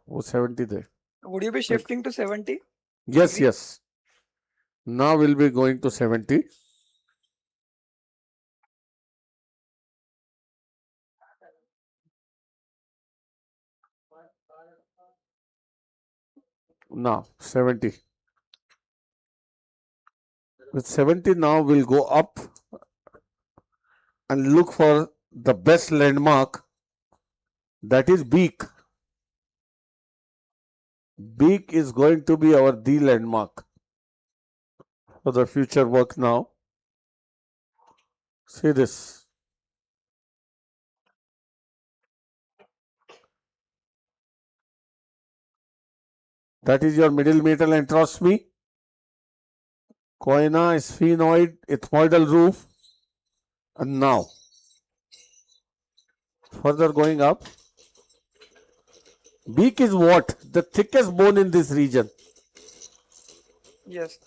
Oh, 70 there. Would you be shifting to 70? Yes, yes. Now we'll be going to 70. Now 70. With 70 now we'll go up and look for the best landmark, that is beak. Beak is going to be our the landmark for the future work now. See this. That is your middle meatal antrostomy, choana, sphenoid, ethmoidal roof. And now, further going up, beak is what? The thickest bone in this region. Yes.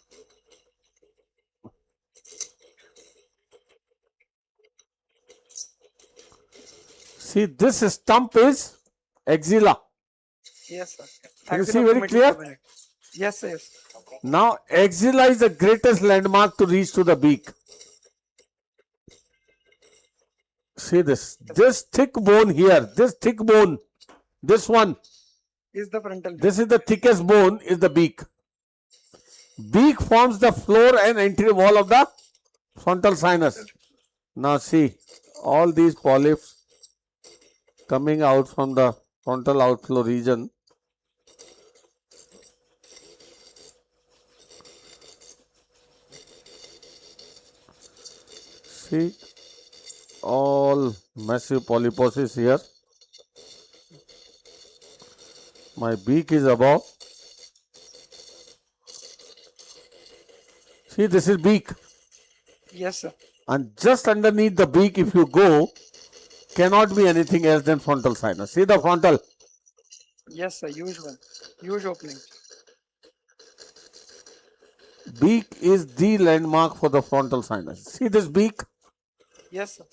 See, this stump is axilla. Yes, sir. Can you Axilla see very middle clear? cabinet. Yes, yes. Now, axilla is the greatest landmark to reach to the beak. See this. This thick bone here, this thick bone, this one, Is the frontal. this is the thickest bone, is the beak. Beak forms the floor and anterior wall of the frontal sinus. Now see, all these polyps coming out from the frontal outflow region. See, all massive polyposis here. My beak is above. See, this is beak. Yes, sir. And just underneath the beak, if you go, cannot be anything else than frontal sinus. See the frontal. Yes, sir. Huge one. Huge opening. Beak is the landmark for the frontal sinus. See this beak? Yes, sir.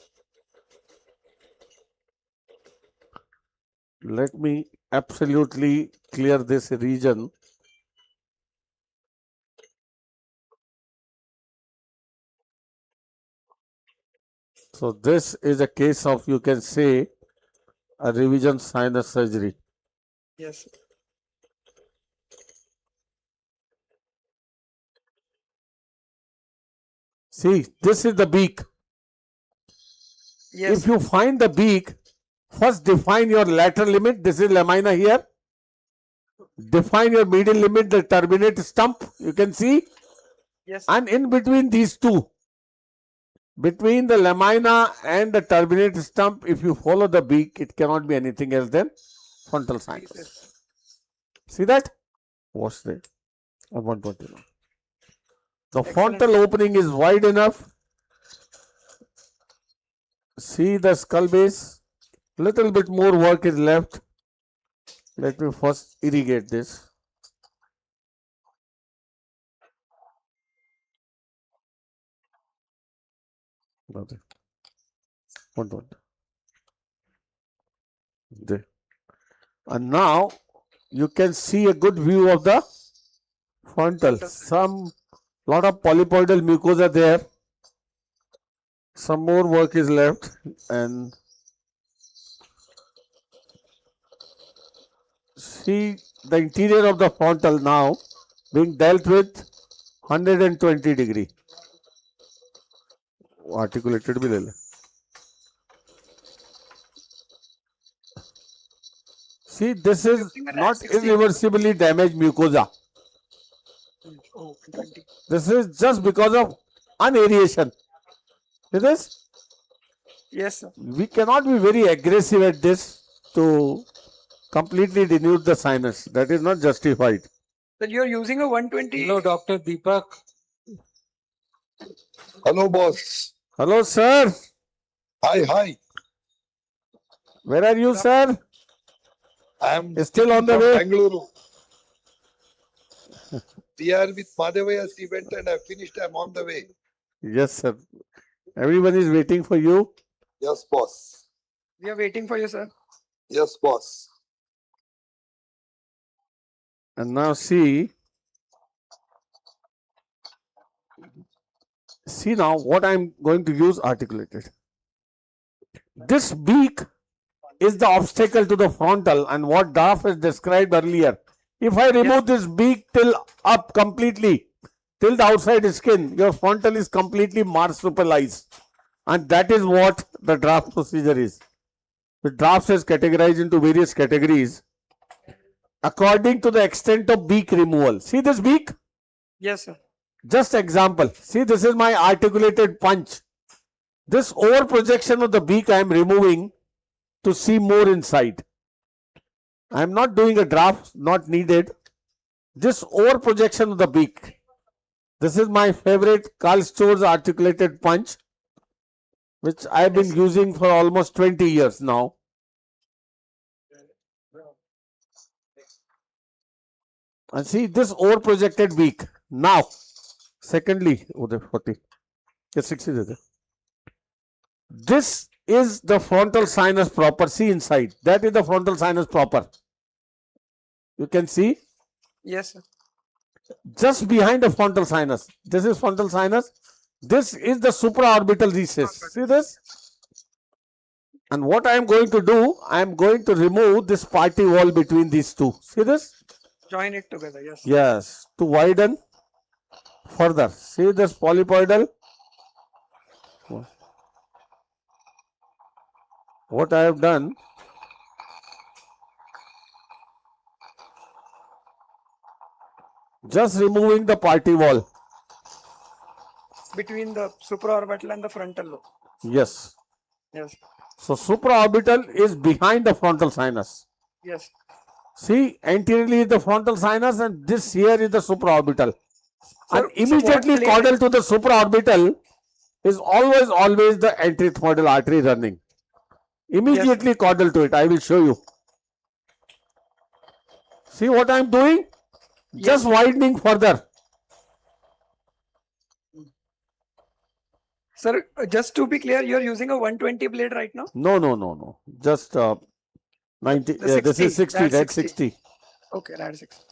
Let me absolutely clear this region. So this is a case of, you can say, a revision sinus surgery. Yes, sir. See, this is the beak. Yes. If you find the beak, first define your lateral limit. This is lamina here. Define your medial limit, the turbinate stump. You can see. Yes. And in between these two, between the lamina and the turbinate stump, if you follow the beak, it cannot be anything else than frontal sinus. See that? What's that? I want to know. The frontal opening is wide enough. See the skull base. Little bit more work is left. Let me first irrigate this. Okay. What? There. And now you can see a good view of the frontal. Some lot of polypoidal mucosa there. Some more work is left, and see the interior of the frontal now being dealt with 120 degree. Articulated भी ले ले. See, this is not irreversibly damaged mucosa. Oh, 20. This is just because of unaeration. It is. Yes, sir. We cannot be very aggressive at this to completely denuded the sinus. That is not justified. So you're using a 120. Hello, Dr. Deepak. Hello, boss. Hello, sir. Hi. Where are you, sir? I'm Still on the from way. Bangalore. We are with Madhavaya's event and I finished. I'm on the way. Yes, sir. Everyone is waiting for you. Yes, boss. We are waiting for you, sir. Yes, boss. And now see now what I'm going to use articulated. This beak is the obstacle to the frontal, and what Duff has described earlier. If I remove this beak till up completely, till the outside skin, your frontal is completely marsupialized. And that is what the draft procedure is. The drafts is categorized into various categories according to the extent of beak removal. See this beak? Yes, sir. Just example. See, this is my articulated punch. This over projection of the beak I am removing to see more inside. I am not doing a draft, not needed. This over projection of the beak. This is my favorite Karl Store's articulated punch, which I have been using for almost 20 years now. And see this over projected beak. Now, secondly, 40. 60 they they. This is the frontal sinus proper. See inside. That is the frontal sinus proper. You can see Yes, sir. just behind the frontal sinus. This is frontal sinus. This is the supraorbital recess. See this? And what I am going to do, I am going to remove this party wall between these two. See this? Join it together. Yes. Yes. To widen further. See this polypoidal? What I have done, just removing the party wall. Between the supraorbital and the frontal lobe. Yes. Yes. So supraorbital is behind the frontal sinus. Yes. See, anteriorly is the frontal sinus and this here is the supraorbital. And immediately caudal to the supraorbital is always the antithyroidal artery running. Immediately caudal to it. I will show you. See what I am doing? Just widening further. Sir, just to be clear, you're using a 120 blade right now? No. Just 90. This is 60. That's 60. Okay, that's 60.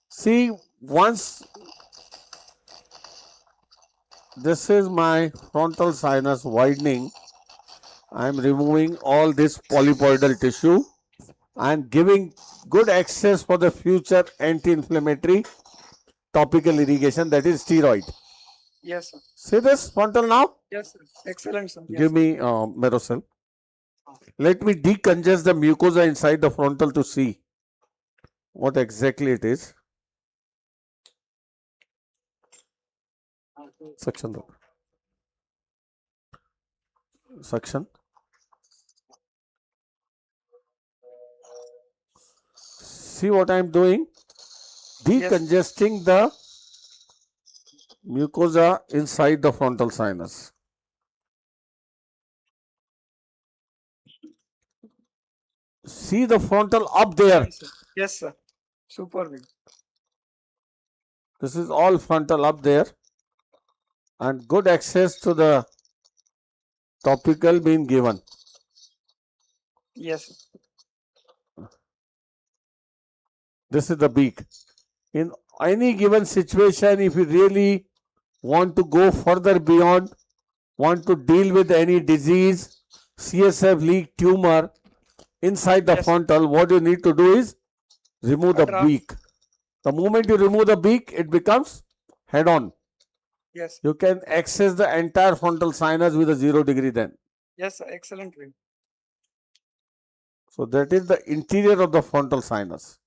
See, once this is my frontal sinus widening, I am removing all this polypoidal tissue and giving good access for the future anti-inflammatory topical irrigation, that is steroid. Yes, sir. See this frontal now? Yes, sir. Excellent, sir. Yes, Give me Merocel. Let me decongest the mucosa inside the frontal to see what exactly it is. Suction. Suction. See what I am doing? Decongesting the mucosa inside the frontal sinus. See the frontal up there. Yes, sir. Super big. This is all frontal up there. And good access to the topical being given. Yes, sir. This is the beak. In any given situation, if you really want to go further beyond, want to deal with any disease, CSF leak, tumor inside the frontal, what you need to do is remove the beak. The moment you remove the beak, it becomes head on. Yes. You can access the entire frontal sinus with a 0 degree then. Yes, sir. Excellent way. So that is the interior of the frontal sinus.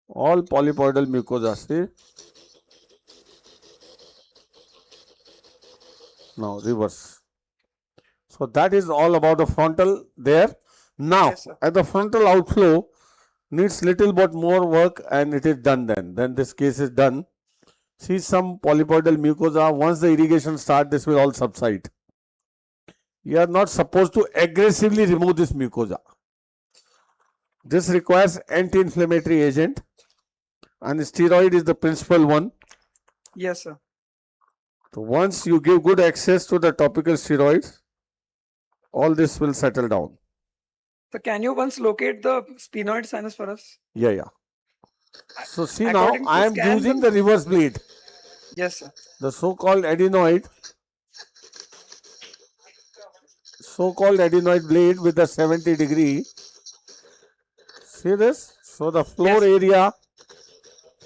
All polypoidal mucosa. See? Now reverse. So that is all about the frontal there. Now, Yes, sir. at the frontal outflow needs little bit more work and it is done then. Then this case is done. See some polypoidal mucosa. Once the irrigation starts, this will all subside. You are not supposed to aggressively remove this mucosa. This requires anti-inflammatory agent and steroid is the principal one. Yes, sir. So once you give good access to the topical steroids, all this will settle down. So can you once locate the sphenoid sinus for us? Yeah. So see now, According to I am scan, using the reverse bleed, Yes, sir. the so-called adenoid blade with the 70-degree. See this? So the floor area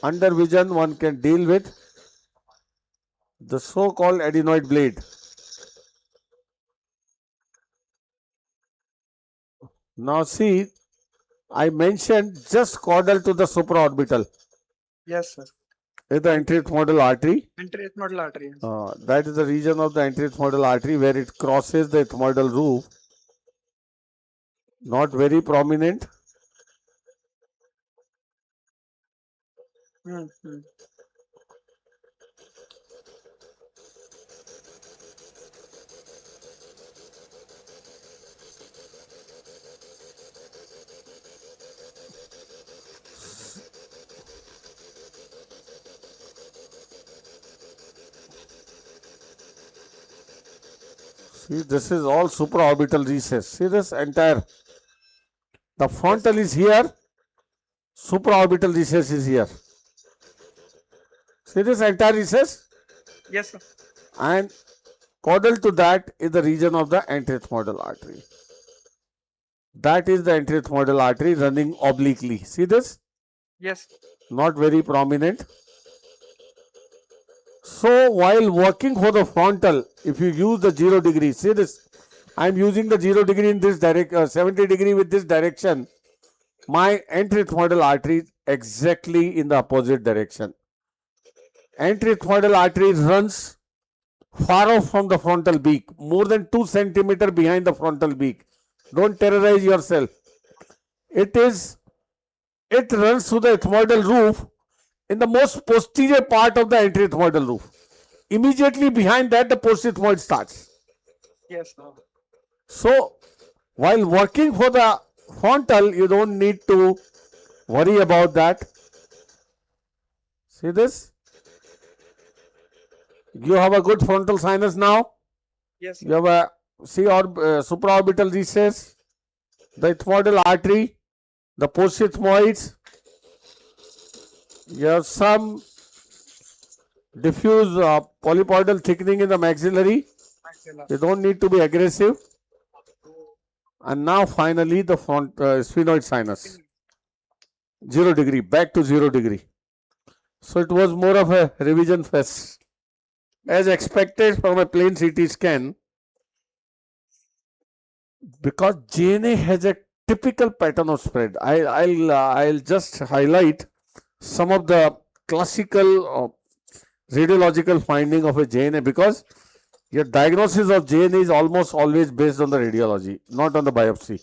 under vision one can deal with the so-called adenoid blade. Now see, I mentioned just caudal to the supraorbital Yes, sir. is the anterethmoidal artery. Anterethmoidal artery. Yes. That is the region of the anterethmoidal artery where it crosses the ethmoidal roof. Not very prominent. See, this is all supraorbital recess. See this entire, the frontal is here, supraorbital recess is here. See this entire recess? Yes, sir. And caudal to that is the region of the anterethmoidal artery. That is the anterethmoidal artery running obliquely. See this? Yes. Not very prominent. So while working for the frontal, if you use the 0 degree, see this, I am using the 0 degree in this direction, 70 degree with this direction. My anterethmoidal artery is exactly in the opposite direction. Anterethmoidal artery runs far off from the frontal beak, more than 2 centimeters behind the frontal beak. Don't terrorize yourself. It runs through the ethmoidal roof in the most posterior part of the anterethmoidal roof. Immediately behind that, the postethmoid starts. Yes, sir. So, while working for the frontal, you don't need to worry about that. See this? You have a good frontal sinus now. Yes, sir. You have a supraorbital recess, the ethmoidal artery, the postethmoids. You have some diffuse polypoidal thickening in the maxillary. You don't need to be aggressive. And now finally the sphenoid sinus. 0 degree, back to 0 degree. So it was more of a revision fest. As expected from a plain CT scan, because JNA has a typical pattern of spread. I'll just highlight some of the classical radiological finding of a JNA, because your diagnosis of JNA is almost always based on the radiology, not on the biopsy.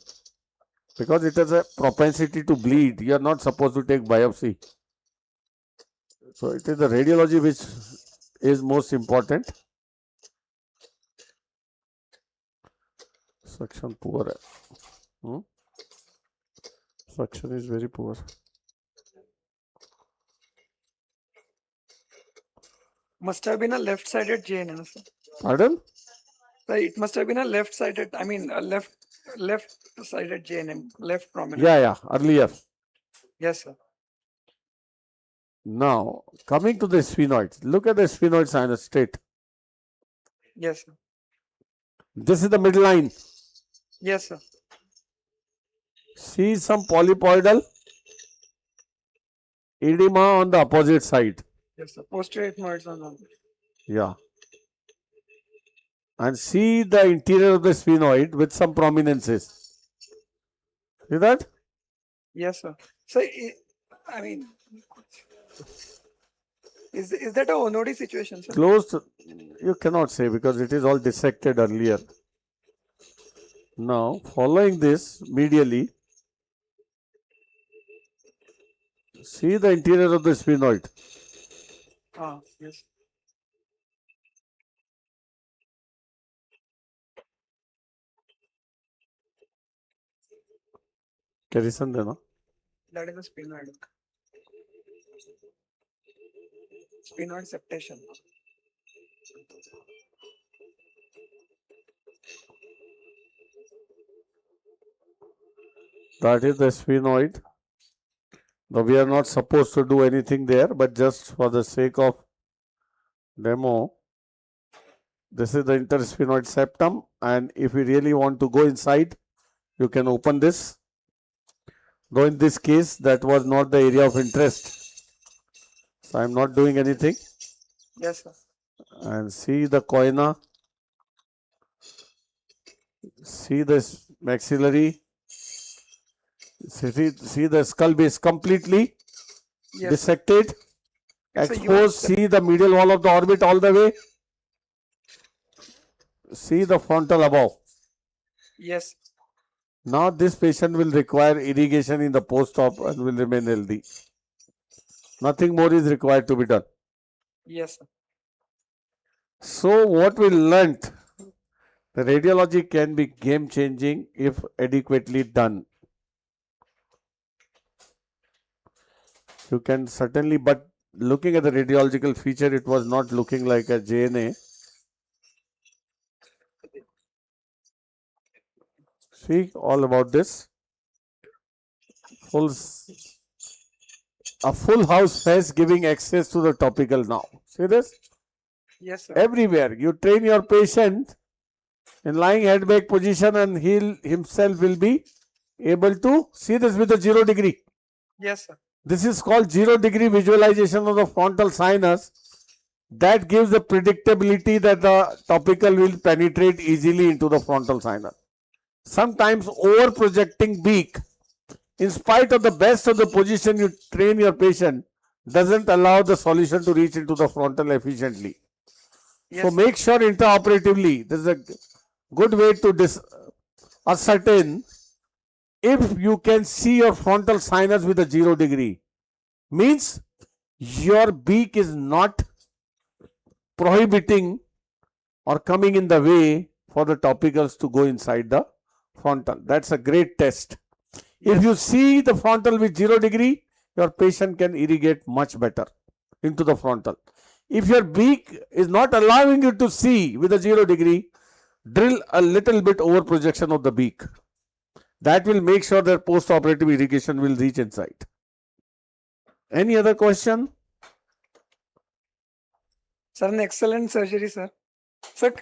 Because it has a propensity to bleed, you are not supposed to take biopsy. So it is the radiology which is most important. Suction poor. Suction is very poor. Must have been a left-sided JNM, sir. Pardon? So it must have been a left-sided, I mean, a left-sided JNM, left prominent. Yeah, earlier. Yes, sir. Now, coming to the sphenoids, look at the sphenoid sinus straight. Yes, sir. This is the midline. Yes, sir. See some polypoidal edema on the opposite side. Yes, sir. Posterior ethmoids on the. Yeah. And see the interior of the sphenoid with some prominences. See that? Yes, sir. So, I mean, is that a Onodi situation, sir? Closed, you cannot say because it is all dissected earlier. Now, following this medially, see the interior of the sphenoid. Yes. Carison देना. That is a sphenoid. Sphenoid septation. That is the sphenoid. Now we are not supposed to do anything there, but just for the sake of demo, this is the intersphenoid septum, and if you really want to go inside, you can open this. Though in this case, that was not the area of interest. So I am not doing anything. Yes, sir. And see the coina, see this maxillary, see the skull base completely Yes. dissected, It's a huge exposed, see the medial wall of the orbit all the way, see the frontal above. Yes. Now this patient will require irrigation in the post-op and will remain healthy. Nothing more is required to be done. Yes, sir. So what we learnt, the radiology can be game changing if adequately done. You can certainly, but looking at the radiological feature, it was not looking like a JNA. See, all about this. A full house face giving access to the topical now. See this? Yes, sir. Everywhere. You train your patient in lying head back position and he himself will be able to see this with a 0 degree. Yes, sir. This is called 0 degree visualization of the frontal sinus. That gives the predictability that the topical will penetrate easily into the frontal sinus. Sometimes over projecting beak, in spite of the best of the position you train your patient, doesn't allow the solution to reach into the frontal efficiently. Yes, So make sure intraoperatively, this is a good way to ascertain if you can see your frontal sinus with a 0 degree. Means your beak is not prohibiting or coming in the way for the topicals to go inside the frontal. That's a great test. If you see the frontal with 0 degree, your patient can irrigate much better into the frontal. If your beak is not allowing you to see with a 0 degree, drill a little bit over projection of the beak. That will make sure that post-operative irrigation will reach inside. Any other question? Sir, an excellent surgery, sir.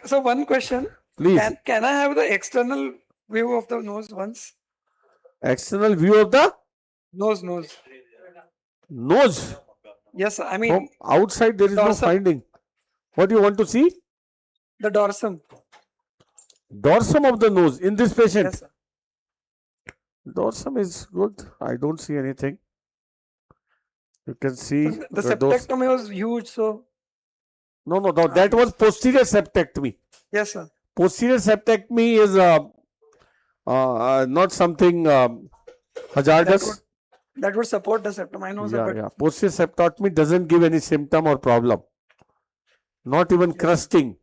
So one question. Please. Can I have the external view of the nose once? External view of the Nose. nose. Yes, sir. I mean, From outside there is no dorsum. finding. What do you want to see? the dorsum. Dorsum of the nose in this patient. Yes, sir. Dorsum is good. I don't see anything. You can see The the dorsum. septectomy was huge, so No, that was posterior septectomy. yes, sir. Posterior septectomy is not something hazardous. That would support the septum. I know, sir. Yeah. Posterior septotomy doesn't give any symptom or problem. Not even crusting.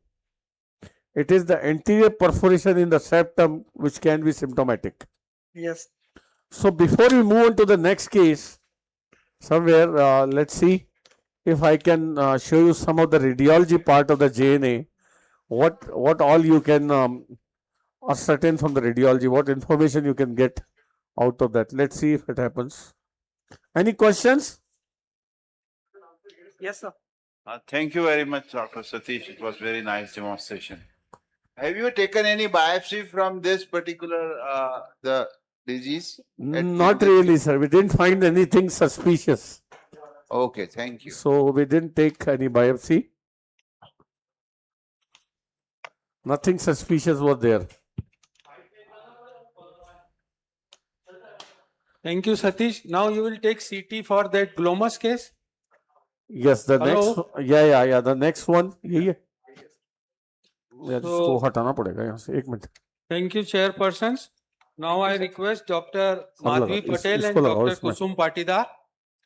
It is the anterior perforation in the septum which can be symptomatic. Yes. So before we move on to the next case, somewhere let's see if I can show you some of the radiology part of the JNA. What all you can ascertain from the radiology, what information you can get out of that. Let's see if it happens. Any questions? Yes, sir. Thank you very much, Dr. Satish. It was very nice demonstration. Have you taken any biopsy from this particular the disease? Not really, sir. We didn't find anything suspicious. Okay, thank you. So we didn't take any biopsy. Nothing suspicious was there. Thank you, Satish. Now you will take CT for that glomus case. Yes, the Hello? next, yeah, the next one, यही है। यार So- इसको हटाना पड़ेगा यहाँ से, 1 minute. Thank you, chairpersons. Now I request Dr. सब लगा- Madhvi इस- Patel इसको and लगाओ Dr. इसमें। Kusum Patidar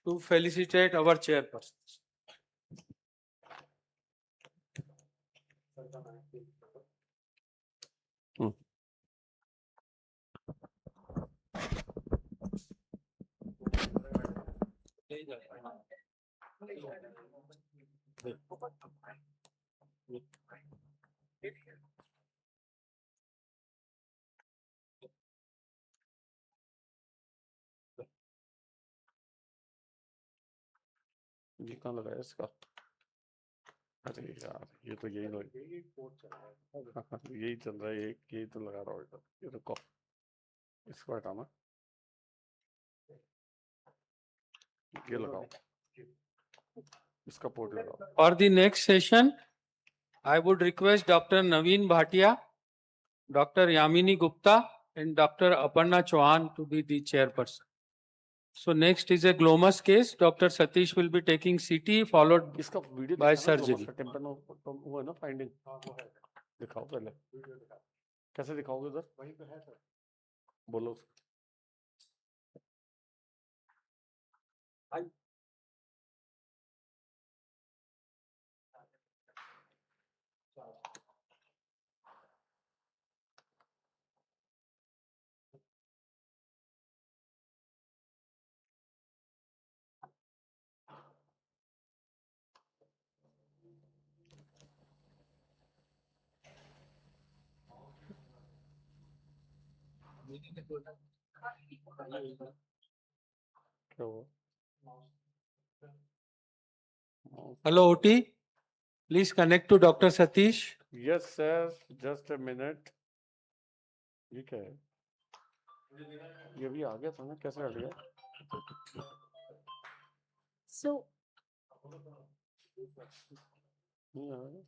to felicitate our chairpersons. ये कहाँ लगाया इसका? अरे यार, ये तो यही लग यही चल रहा है, यही तो लगा रहा हूँ इधर। ये रुको, इसको हटाना, ये लगाओ, इसका पोर्ट लगाओ। For the next session, I would request Dr. Naveen Bhatia, Dr. Yamini Gupta and Dr. Aparna Chauhan to be the chairperson. So next is a glomus case. Dr. Satish will be taking CT followed इसका video by दिखाना, surgery. Glomus का टेम्पन वो है ना finding, दिखाओ पहले, कैसे दिखाओगे उधर? वहीं पे है सर, बोलो। क्या हुआ? Hello, OT. Please connect to Dr. Satish. Yes sir, just a minute. ये क्या है? ये भी आ गया था ना, कैसे हट गया? So, नहीं आ रहा।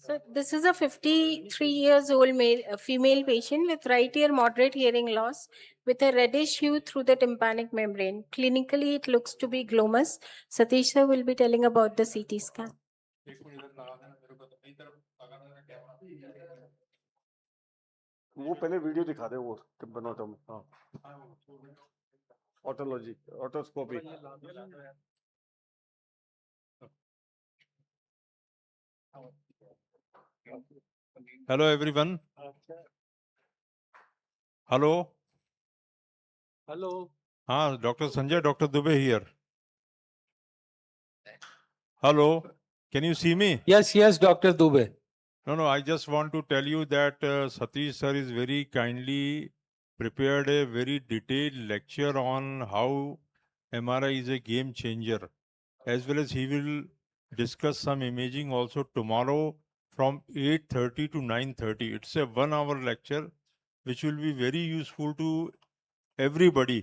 so this is a 53 years old female patient with right ear moderate hearing loss with a reddish hue through the tympanic membrane. Clinically, it looks to be glomus. Satish sir will be telling about the CT scan. वो पहले video दिखा दे, वो बनाता हूँ। हाँ, ऑटोलॉजी, otoscopy. Hello, everyone. Hello. Hello. Dr. Sanjay, Dr. Dubey here. Hello. Can you see me? Yes, yes, Dr. Dubey. No, I just want to tell you that Satish sir is very kindly prepared a very detailed lecture on how MRI is a game changer, as well as he will discuss some imaging also tomorrow from 8:30 to 9:30. It's a 1 hour lecture which will be very useful to everybody.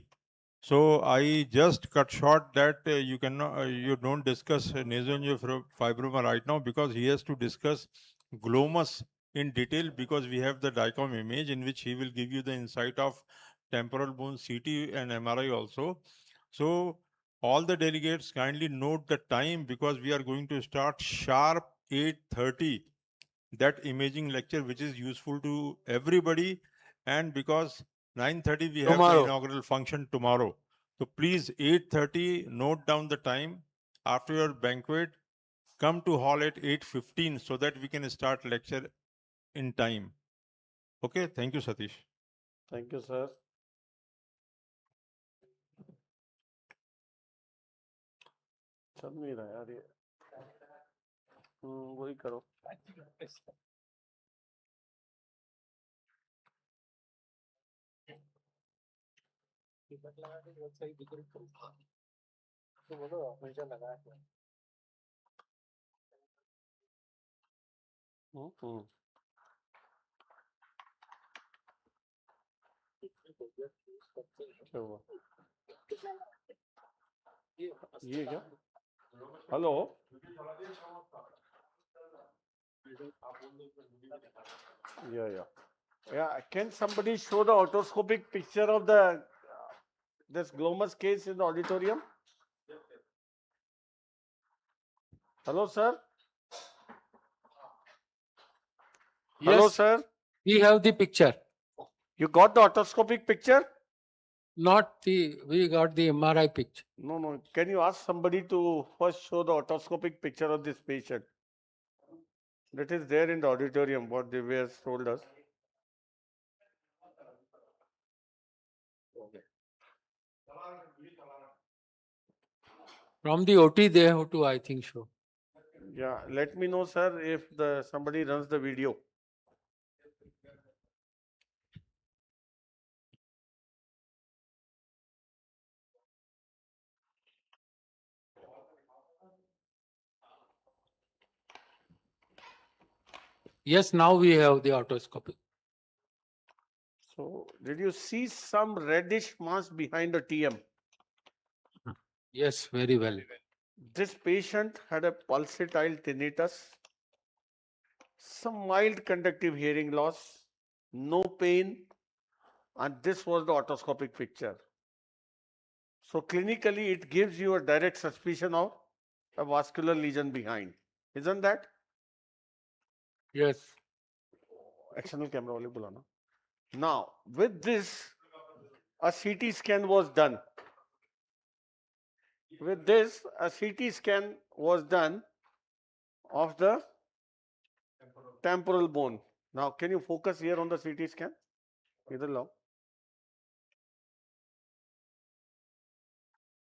So I just cut short that you cannot, you don't discuss nasoangiofibroma right now, because he has to discuss glomus in detail, because we have the DICOM image in which he will give you the insight of temporal bone CT and MRI also. So all the delegates kindly note the time, because we are going to start sharp 8:30, that imaging lecture, which is useful to everybody. And because 9:30 we have Tomorrow. the inaugural function tomorrow. So please, 8:30, note down the time. After your banquet, come to hall at 8:15 so that we can start lecture in time. Okay, thank you, Satish. Thank you sir. चल नहीं रहा यार ये। वही करो। क्या हुआ? ये क्या? Hello? Yeah. Can somebody show the otoscopic picture of the this glomus case in the auditorium? Hello, sir. Hello, Yes, sir. we have the picture, You got the otoscopic picture? not we got the MRI picture. No, no. Can you ask somebody to first show the otoscopic picture of this patient? That is there in the auditorium, what Divyasheel told us. From the OT, they have to, I think, show. Yeah, let me know, sir, if somebody runs the video. Yes, now we have the otoscopic. So, did you see some reddish mass behind the TM? Yes, very well. This patient had a pulsatile tinnitus, some mild conductive hearing loss, no pain, and this was the otoscopic picture. So, clinically, it gives you a direct suspicion of a vascular lesion behind. Isn't that? Yes. External camera wale bulana. Now, with this, a CT scan was done. With this, a CT scan was done of the temporal bone. Now, can you focus here on the CT scan? Either long.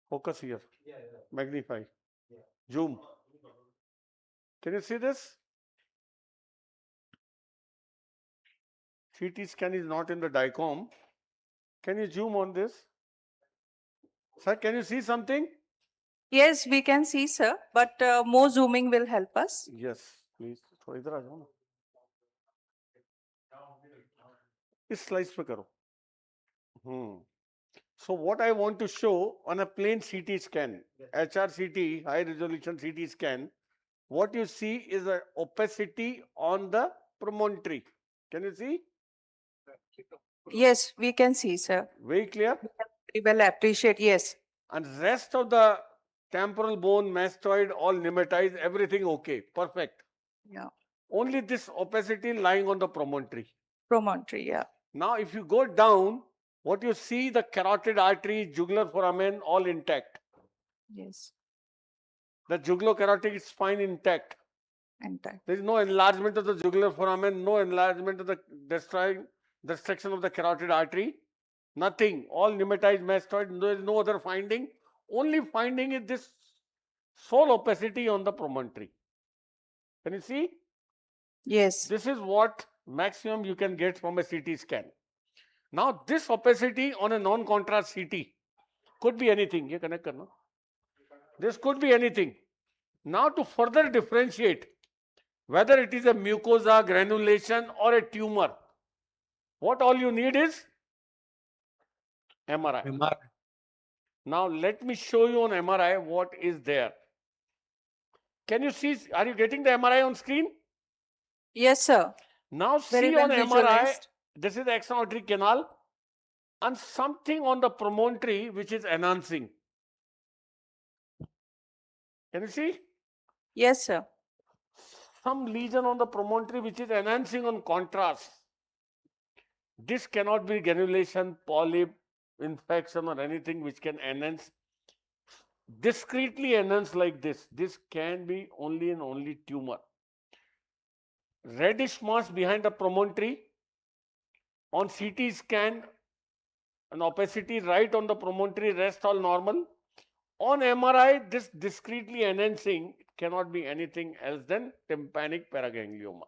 Focus here. Magnify. Zoom. Can you see this? CT scan is not in the DICOM. Can you zoom on this? Sir, can you see something? Yes, we can see, sir, but more zooming will help us. Yes, please. थोड़ा इधर आ जाओ ना. इस slice पे करो. So what I want to show on a plain CT scan, HRCT, high resolution CT scan, what you see is an opacity on the promontory. Can you see? Yes, we can see, sir. Very clear? We will appreciate, yes. And rest of the temporal bone, mastoid, all pneumatized, everything okay, perfect. Yeah. Only this opacity lying on the promontory. Promontory, yeah. Now, if you go down, what you see, the carotid artery, jugular foramen, all intact. Yes. The jugulocarotid spine intact. Intact. There is no enlargement of the jugular foramen, no enlargement of the destruction of the carotid artery, nothing. All pneumatized mastoid, there is no other finding. Only finding is this sole opacity on the promontory. Can you see? Yes. This is what maximum you can get from a CT scan. Now, this opacity on a non-contrast CT could be anything. Ye connect karna. This could be anything. Now, to further differentiate whether it is a mucosa, granulation, or a tumor, what all you need is MRI. MRI. Now, let me show you on MRI what is there. Can you see? Are you getting the MRI on screen? Yes, sir. Now, Very see well on MRI, visualized. this is the axon-artery canal and something on the promontory which is enhancing. Can you see? Yes, sir. Some lesion on the promontory which is enhancing on contrast. This cannot be granulation, polyp, infection or anything which can enhance, discretely enhance like this. This can be only and only tumor. Reddish mass behind the promontory. On CT scan, an opacity right on the promontory, rest all normal. On MRI, this discretely enhancing cannot be anything else than tympanic paraganglioma.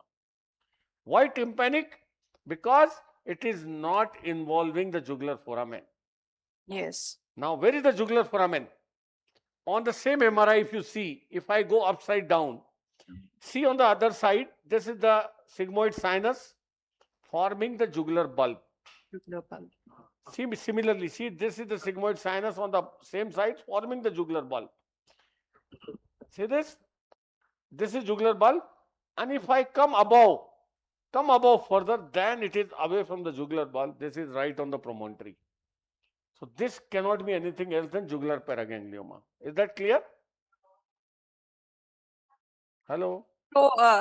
Why tympanic? Because it is not involving the jugular foramen. Yes. Now, where is the jugular foramen? On the same MRI, if you see, if I go upside down, see on the other side, this is the sigmoid sinus forming the jugular bulb. Jugular bulb. See, similarly, see, this is the sigmoid sinus on the same side forming the jugular bulb. See this? This is jugular bulb. And if I come above further, then it is away from the jugular bulb. This is right on the promontory. So this cannot be anything else than jugular paraganglioma. Is that clear? Hello?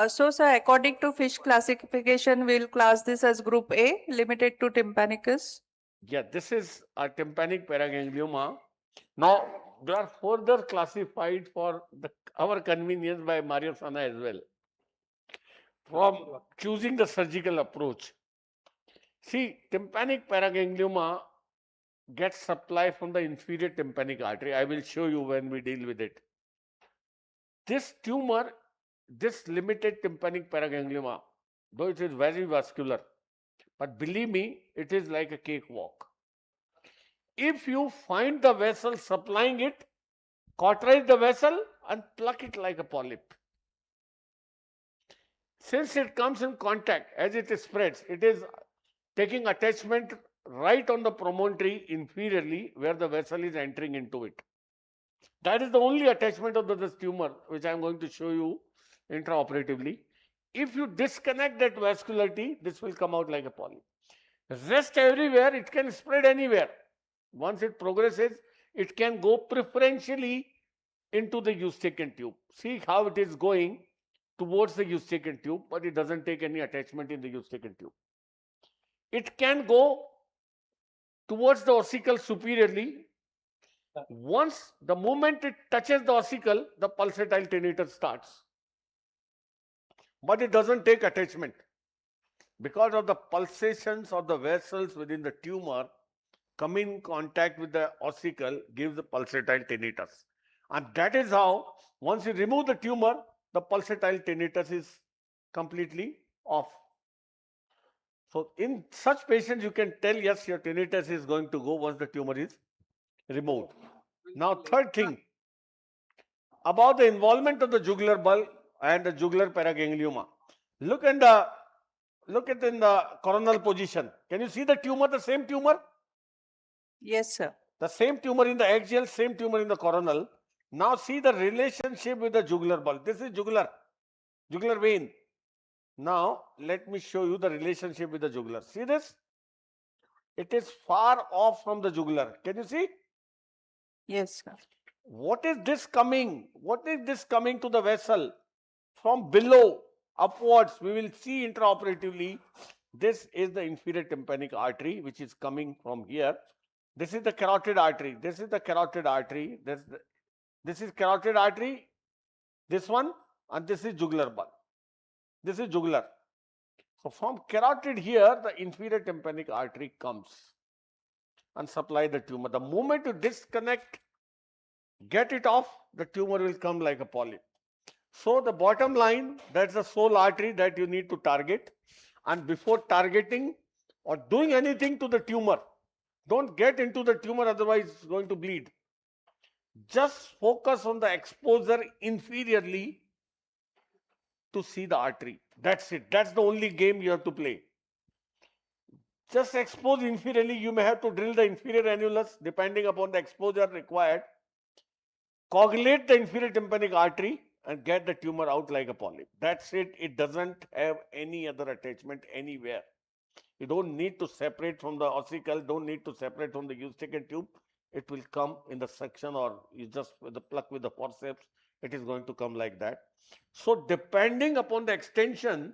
So sir, according to fish classification, we'll class this as group A, limited to tympanicus. Yeah, this is a tympanic paraganglioma. Now, they are further classified for our convenience by Mario Sana as well. From choosing the surgical approach. See, tympanic paraganglioma gets supply from the inferior tympanic artery. I will show you when we deal with it. This tumor, this limited tympanic paraganglioma, though it is very vascular, but believe me, it is like a cakewalk. If you find the vessel supplying it, cauterize the vessel and pluck it like a polyp. Since it comes in contact, as it spreads, it is taking attachment right on the promontory inferiorly where the vessel is entering into it. That is the only attachment of this tumor, which I am going to show you intraoperatively. If you disconnect that vascularity, this will come out like a polyp. Rest everywhere, it can spread anywhere. Once it progresses, it can go preferentially into the Eustachian tube. See how it is going towards the Eustachian tube, but it doesn't take any attachment in the Eustachian tube. It can go towards the ossicle superiorly. Once the moment it touches the ossicle, the pulsatile tinnitus starts. But it doesn't take attachment. Because of the pulsations of the vessels within the tumor come in contact with the ossicle, gives the pulsatile tinnitus. And that is how, once you remove the tumor, the pulsatile tinnitus is completely off. So in such patients, you can tell, yes, your tinnitus is going to go once the tumor is removed. Now, third thing, about the involvement of the jugular bulb and the jugular paraganglioma. Look at it in the coronal position. Can you see the tumor, the same tumor? Yes, sir. The same tumor in the axial, same tumor in the coronal. Now see the relationship with the jugular bulb. This is jugular vein. Now let me show you the relationship with the jugular. See this? It is far off from the jugular. Can you see? Yes, sir. What is this coming? What is this coming to the vessel? From below upwards, we will see intraoperatively. This is the inferior tympanic artery, which is coming from here. This is the carotid artery. This is the carotid artery. This is carotid artery. This one, and this is jugular bulb. This is jugular. So from carotid here, the inferior tympanic artery comes and supply the tumor. The moment you disconnect, get it off, the tumor will come like a polyp. So the bottom line, that's the sole artery that you need to target. And before targeting or doing anything to the tumor, don't get into the tumor, otherwise it's going to bleed. Just focus on the exposure inferiorly to see the artery. That's it. That's the only game you have to play. Just expose inferiorly. You may have to drill the inferior annulus depending upon the exposure required. Coagulate the inferior tympanic artery and get the tumor out like a polyp. That's it. It doesn't have any other attachment anywhere. You don't need to separate from the ossicle, don't need to separate from the Eustachian tube. It will come in the section, or you just with the pluck with the forceps, it is going to come like that. So depending upon the extension,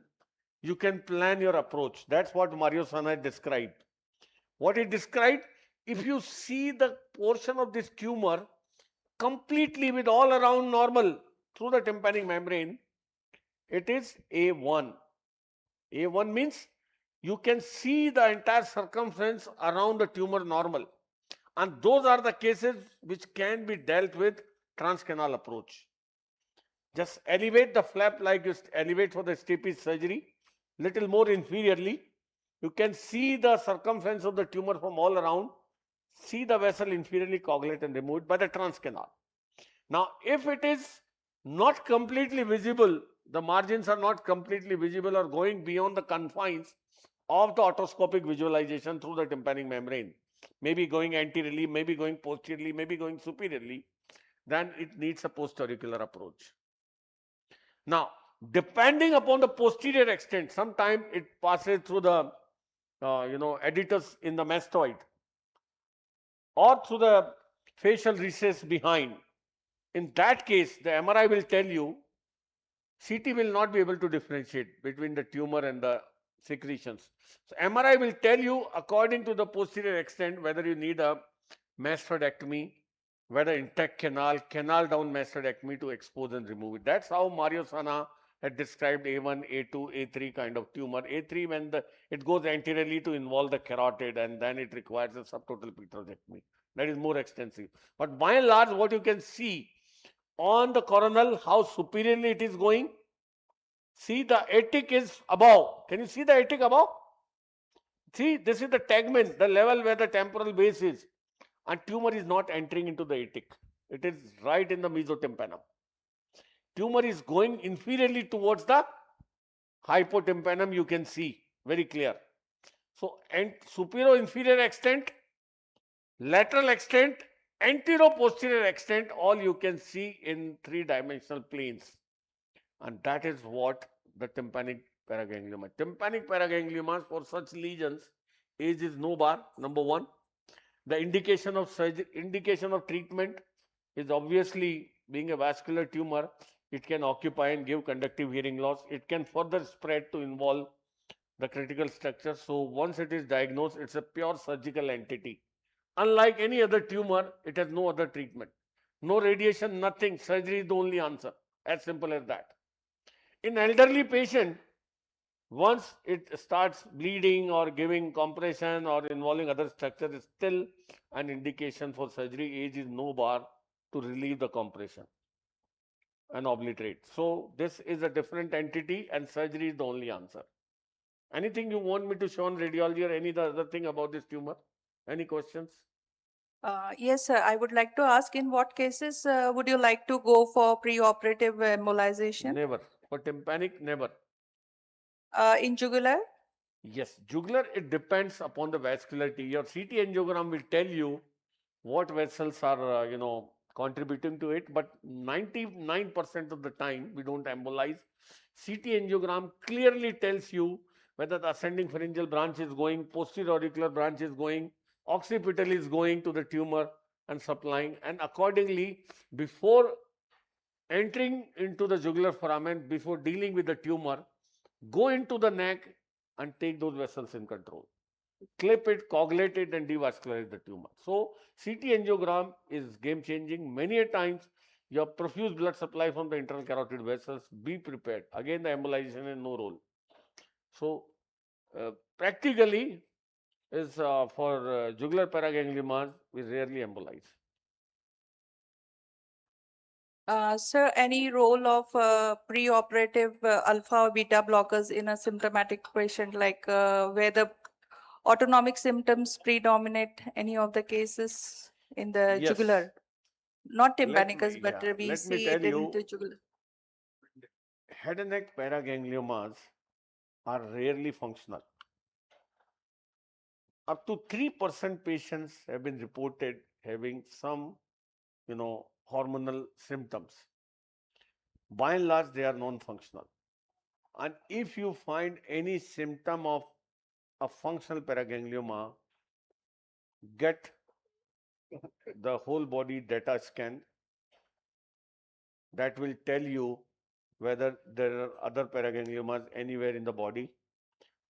you can plan your approach. That's what Mario Sana described. What he described, if you see the portion of this tumor completely with all around normal through the tympanic membrane, it is A1. A1 means you can see the entire circumference around the tumor normal. And those are the cases which can be dealt with transcanal approach. Just elevate the flap like you elevate for the stapes surgery, little more inferiorly. You can see the circumference of the tumor from all around, see the vessel inferiorly coagulate and remove it by the transcanal. Now, if it is not completely visible, the margins are not completely visible or going beyond the confines of the otoscopic visualization through the tympanic membrane, maybe going anteriorly, maybe going posteriorly, maybe going superiorly, then it needs a postauricular approach. Now, depending upon the posterior extent, sometimes it passes through the editors in the mastoid or through the facial recess behind. In that case, the MRI will tell you CT will not be able to differentiate between the tumor and the secretions. So MRI will tell you according to the posterior extent whether you need a mastectomy, whether intact canal down mastectomy to expose and remove it. That's how Mario Sana had described A1, A2, A3 kind of tumor. A3 when it goes anteriorly to involve the carotid and then it requires a subtotal petrosectomy. That is more extensive. But by and large, what you can see on the coronal, how superiorly it is going. See, the atic is above. Can you see the atic above? See, this is the tegment, the level where the temporal base is. And tumor is not entering into the atic. It is right in the mesotympanum. Tumor is going inferiorly towards the hypotympanum, you can see very clear. So, and superior inferior extent, lateral extent, anterior-posterior extent, all you can see in three-dimensional planes. And that is what the tympanic paraganglioma. Tympanic paragangliomas, for such lesions, age is no bar, number one. The indication of surgery, indication of treatment is obviously being a vascular tumor, it can occupy and give conductive hearing loss. It can further spread to involve the critical structure. So once it is diagnosed, it's a pure surgical entity. Unlike any other tumor, it has no other treatment. No radiation, nothing. Surgery is the only answer. As simple as that. In elderly patient, once it starts bleeding or giving compression or involving other structure, is still an indication for surgery. Age is no bar to relieve the compression and obliterate. So this is a different entity and surgery is the only answer. Anything you want me to show on radiology or any other thing about this tumor? Any questions? Yes, sir. I would like to ask, in what cases would you like to go for preoperative embolization? Never. For tympanic, never. In jugular? Yes, jugular, it depends upon the vascularity. Your CT angiogram will tell you what vessels are, contributing to it, but 99% of the time we don't embolize. CT angiogram clearly tells you whether the ascending pharyngeal branch is going, posterior auricular branch is going, occipital is going to the tumor and supplying, and accordingly, before entering into the jugular foramen, before dealing with the tumor, go into the neck and take those vessels in control. Clip it, coagulate it, and devascularize the tumor. So, CT angiogram is game changing. Many a times, your profuse blood supply from the internal carotid vessels, be prepared. Again, the embolization is no role. So, practically, is for jugular paragangliomas, we rarely embolize. Sir, any role of preoperative alpha or beta blockers in a symptomatic patient, like where the autonomic symptoms predominate, any of the cases in the Yes. jugular? Not tympanicus, me- but yeah, we let me see tell it in you, the jugular. head and neck paragangliomas are rarely functional. Up to 3% patients have been reported having some, hormonal symptoms. By and large, they are non-functional. And if you find any symptom of a functional paraganglioma, get the whole body data scan. That will tell you whether there are other paragangliomas anywhere in the body.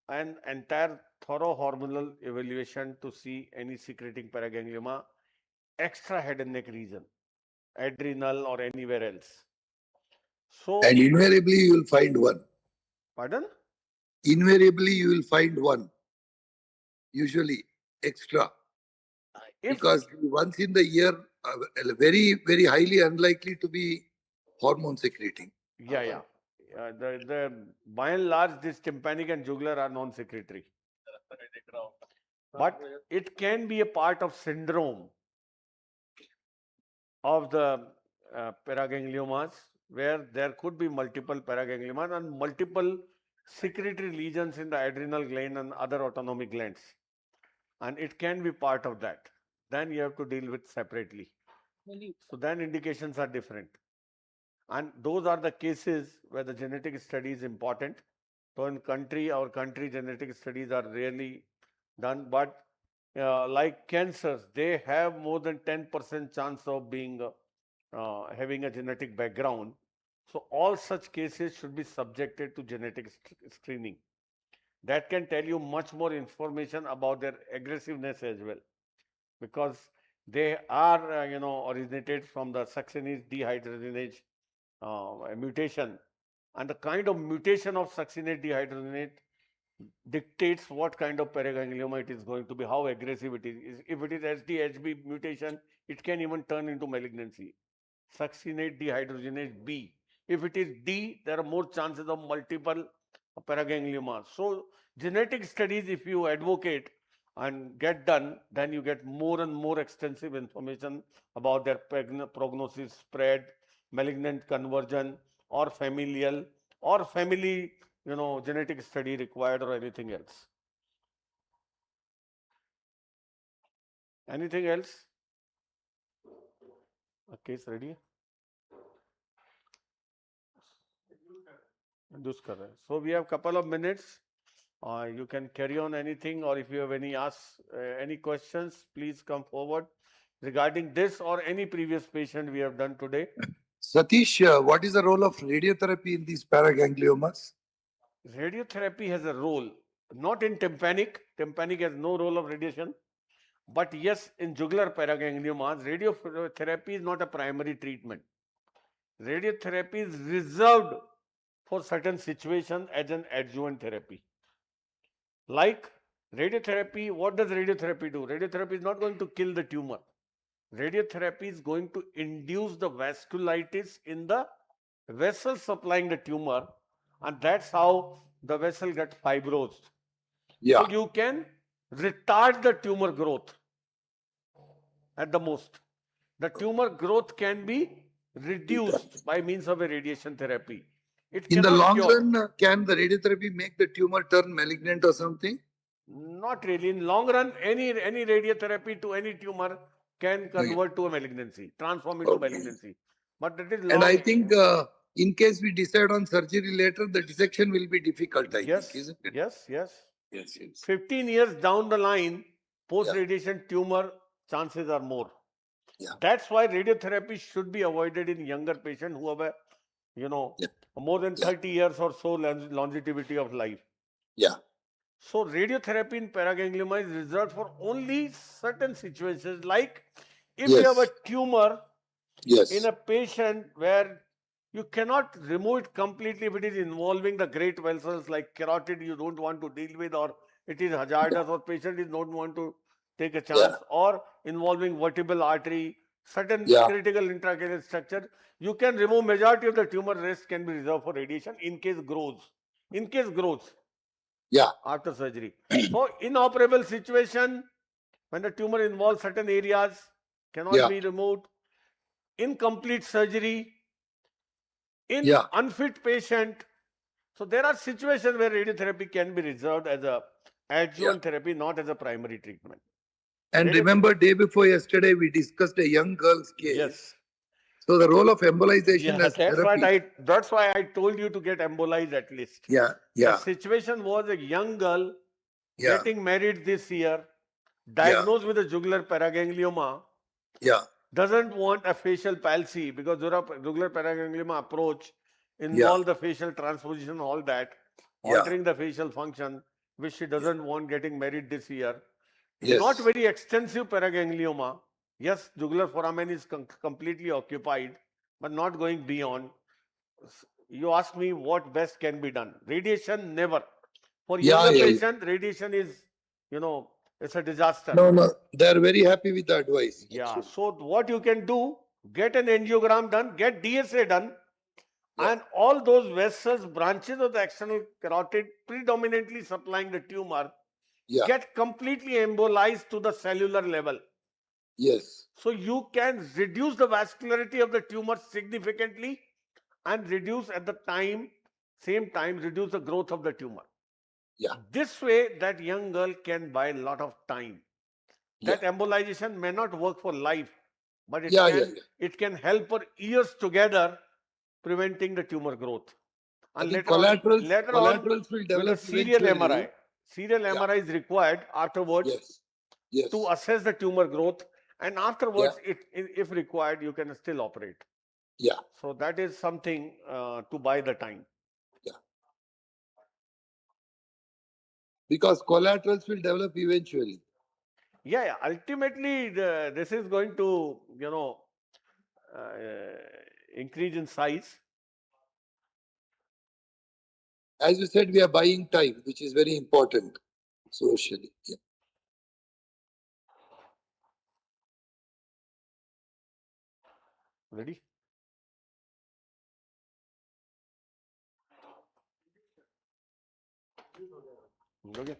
An entire thorough hormonal evaluation to see any secreting paraganglioma, extra head and neck region, adrenal or anywhere else. So, And invariably you will find one. pardon? Invariably you will find one. Usually extra. Because once in the year, very, very highly unlikely to be hormone secreting. Yeah. By and large, this tympanic and jugular are non-secretory. But it can be a part of syndrome of the paragangliomas, where there could be multiple paragangliomas and multiple secretory lesions in the adrenal gland and other autonomic glands. And it can be part of that. Then you have to deal with separately. So then indications are different. And those are the cases where the genetic study is important. So in our country genetic studies are rarely done, but like cancers, they have more than 10% chance of being having a genetic background. So all such cases should be subjected to genetic screening. That can tell you much more information about their aggressiveness as well, because they are, originated from the succinate dehydrogenase mutation, and the kind of mutation of succinate dehydrogenase dictates what kind of paraganglioma it is going to be, how aggressive it is. If it is SD-HB mutation, it can even turn into malignancy. Succinate dehydrogenase B. If it is D, there are more chances of multiple paraganglioma. So genetic studies, if you advocate and get done, then you get more and more extensive information about their prognosis, spread, malignant conversion, or familial, or family, genetic study required, or anything else. Anything else? A case ready? So we have couple of minutes. You can carry on anything, or if you have any questions, please come forward regarding this or any previous patient we have done today. Satish, what is the role of radiotherapy in these paragangliomas? Radiotherapy has a role, not in tympanic. Tympanic has no role of radiation. But yes, in jugular paragangliomas, radiotherapy is not a primary treatment. Radiotherapy is reserved for certain situations as an adjuvant therapy. Like radiotherapy, what does radiotherapy do? Radiotherapy is not going to kill the tumor. Radiotherapy is going to induce the vasculitis in the vessel supplying the tumor, and that's how the vessel gets fibrosed. Yeah. So you can retard the tumor growth at the most. The tumor growth can be reduced by means of a radiation therapy. In the cannot long cure. run, can the radiotherapy make the tumor turn malignant or something? Not really. In long run, any radiotherapy to any tumor can convert to a malignancy, transform into malignancy. But that is long. And I think in case we decide on surgery later, the dissection will be difficult, I think, isn't it? Yes. Yes, yes. 15 years down the line, post-radiation tumor chances are more. Yeah. That's why radiotherapy should be avoided in younger patients who have more than 30 years or so longevity of life. Yeah. So radiotherapy in paraganglioma is reserved for only certain situations, like if you have a tumor in a patient where you cannot remove it completely if it is involving the great vessels like carotid you don't want to deal with, or it is hazardous, or patient is not want to take a chance, or involving vertebral artery, certain critical intracranial structure, you can remove majority of the tumor. Rest can be reserved for radiation in case grows. After surgery. So inoperable situation, when the tumor involves certain areas, cannot be removed. Incomplete surgery, in unfit patient. So there are situations where radiotherapy can be reserved as a adjuvant therapy, not as a primary treatment. And remember, day before yesterday, we discussed a young girl's case. Yes. So the role of embolization as therapy. That's why I told you to get embolized at least. The situation was a young girl getting married this year, diagnosed with a jugular paraganglioma. Doesn't want a facial palsy, because jugular paraganglioma approach involve the facial transposition, all that, altering the facial function, which she doesn't want getting married this year. Not very extensive paraganglioma. Yes, jugular foramen is completely occupied, but not going beyond. You ask me what best can be done. Radiation, never. For younger patient, radiation is, it's a disaster. No, they are very happy with the advice. Yeah, so what you can do, get an angiogram done, get DSA done, and all those vessels, branches of the external carotid predominantly supplying the tumor, get completely embolized to the cellular level. Yes. So you can reduce the vascularity of the tumor significantly and reduce at the same time, reduce the growth of the tumor. This way, that young girl can buy a lot of time. That embolization may not work for life, but it can help for years together, preventing the tumor growth. And later on, will develop with a serial eventually. MRI. Serial MRI is required afterwards to assess the tumor growth, and afterwards, if required, you can still operate. Yeah. So that is something to buy the time. Because collaterals will develop eventually. Yeah. Ultimately, this is going to, increase in size. As you said, we are buying time, which is very important socially. Yeah. Ready? Okay.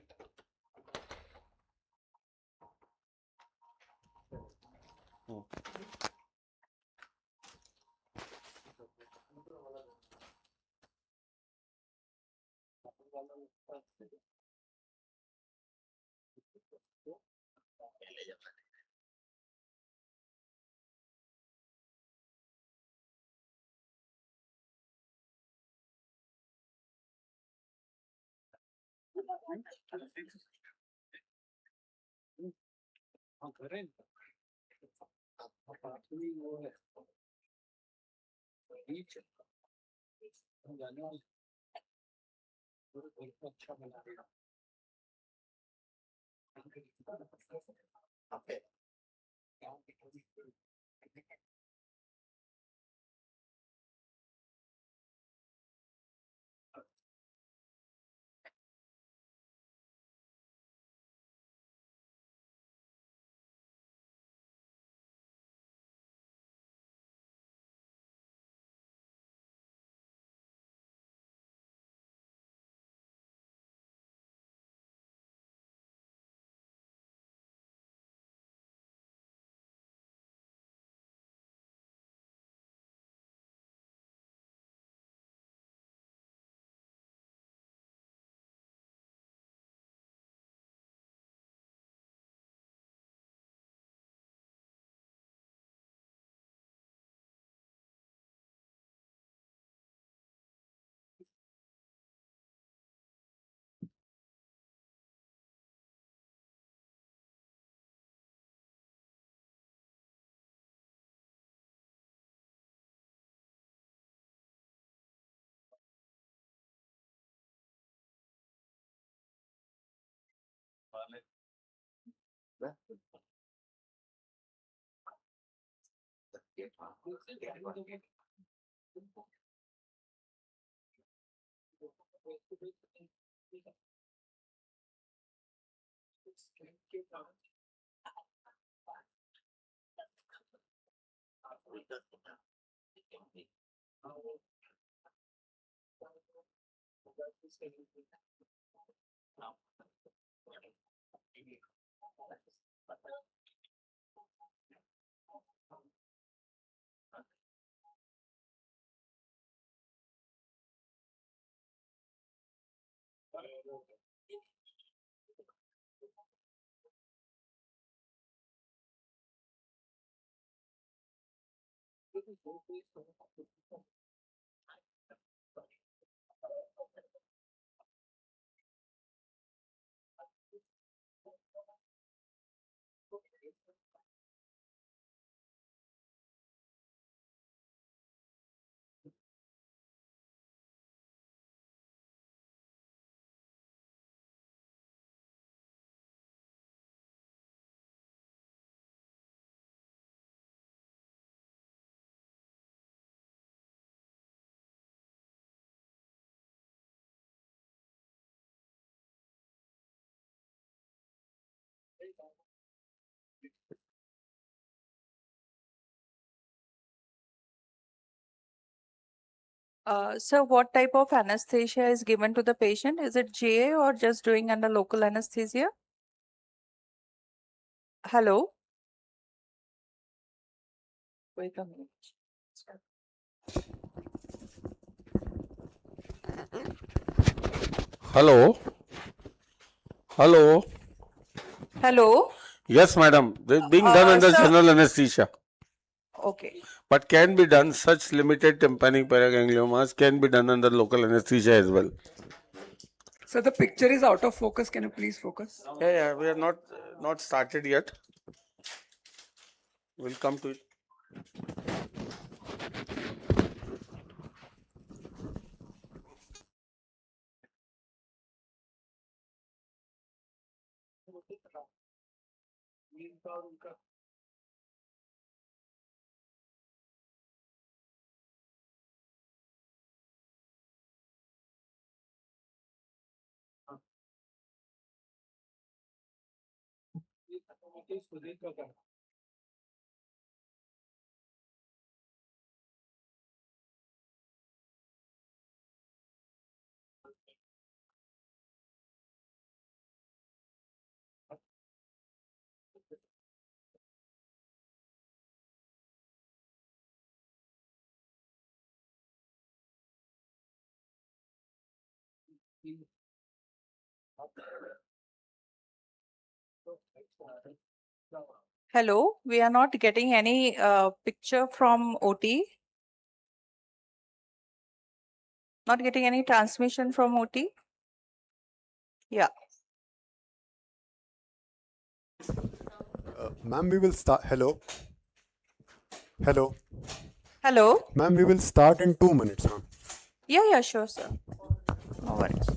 So what type of anesthesia is given to the patient? Is it GA or just doing under local anesthesia? Hello? Wait a minute. Hello. Hello. Hello? Yes, madam. They're being done under sir- general anesthesia. Okay. But can be done, such limited tympanic paragangliomas can be done under local anesthesia as well. So the picture is out of focus. Can you please focus? Yeah, we are not started yet. We'll come to it. Hello, we are not getting any picture from OT. Not getting any transmission from OT. Yeah. Ma'am, we will start. Hello. Hello. Hello. Ma'am, we will start in 2 minutes, ma'am. Yeah, sure, sir. No worries.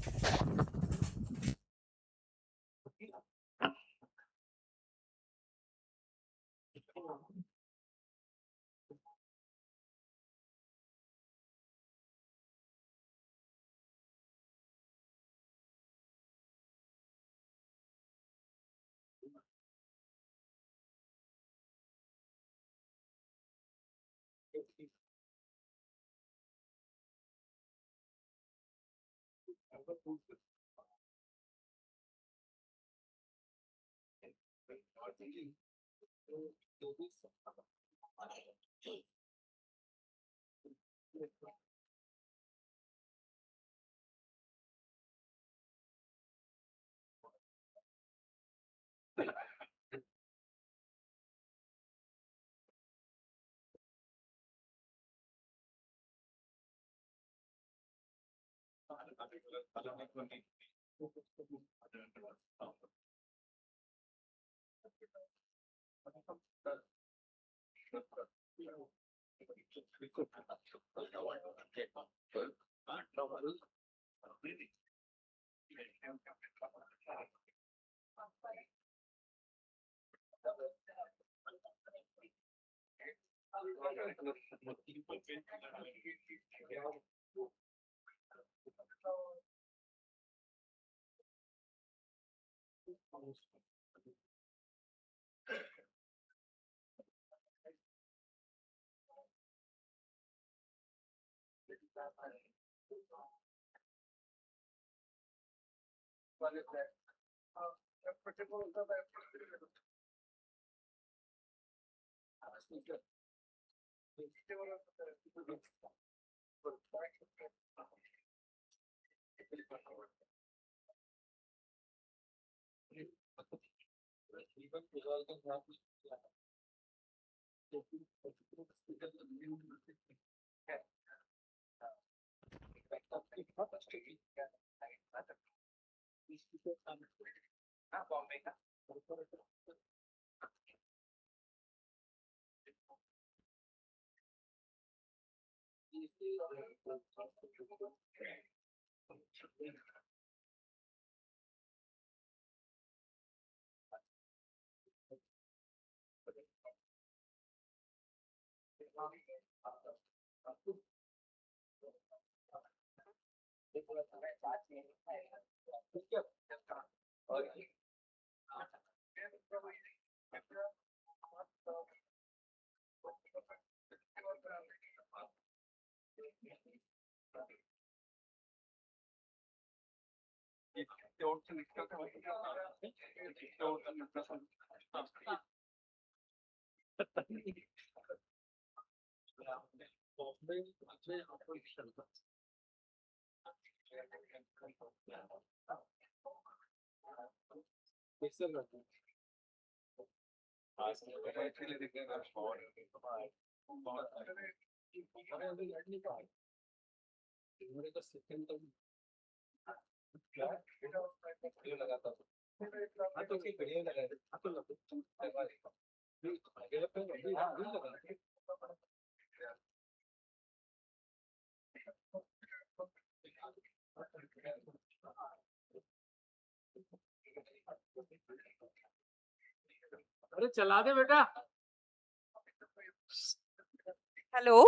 Hello?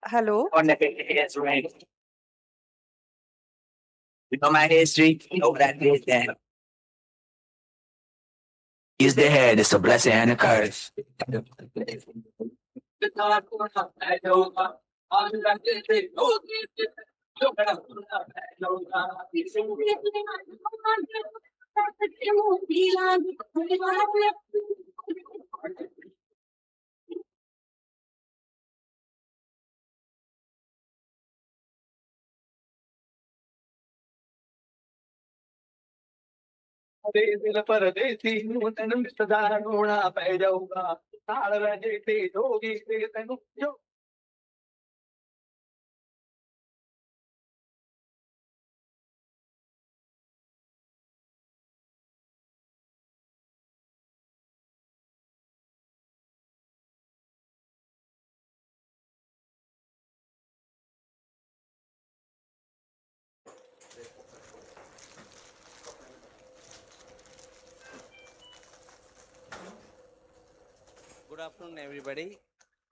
Hello? On the page, right? You know my history, you know what I did then. Is the head, it's a blessing and a curse. परदेसी नूतन रिश्तेदार ढूंढा पै जाऊंगा ताड़ रहे थे जोगी थे तेनू जो Good afternoon, everybody.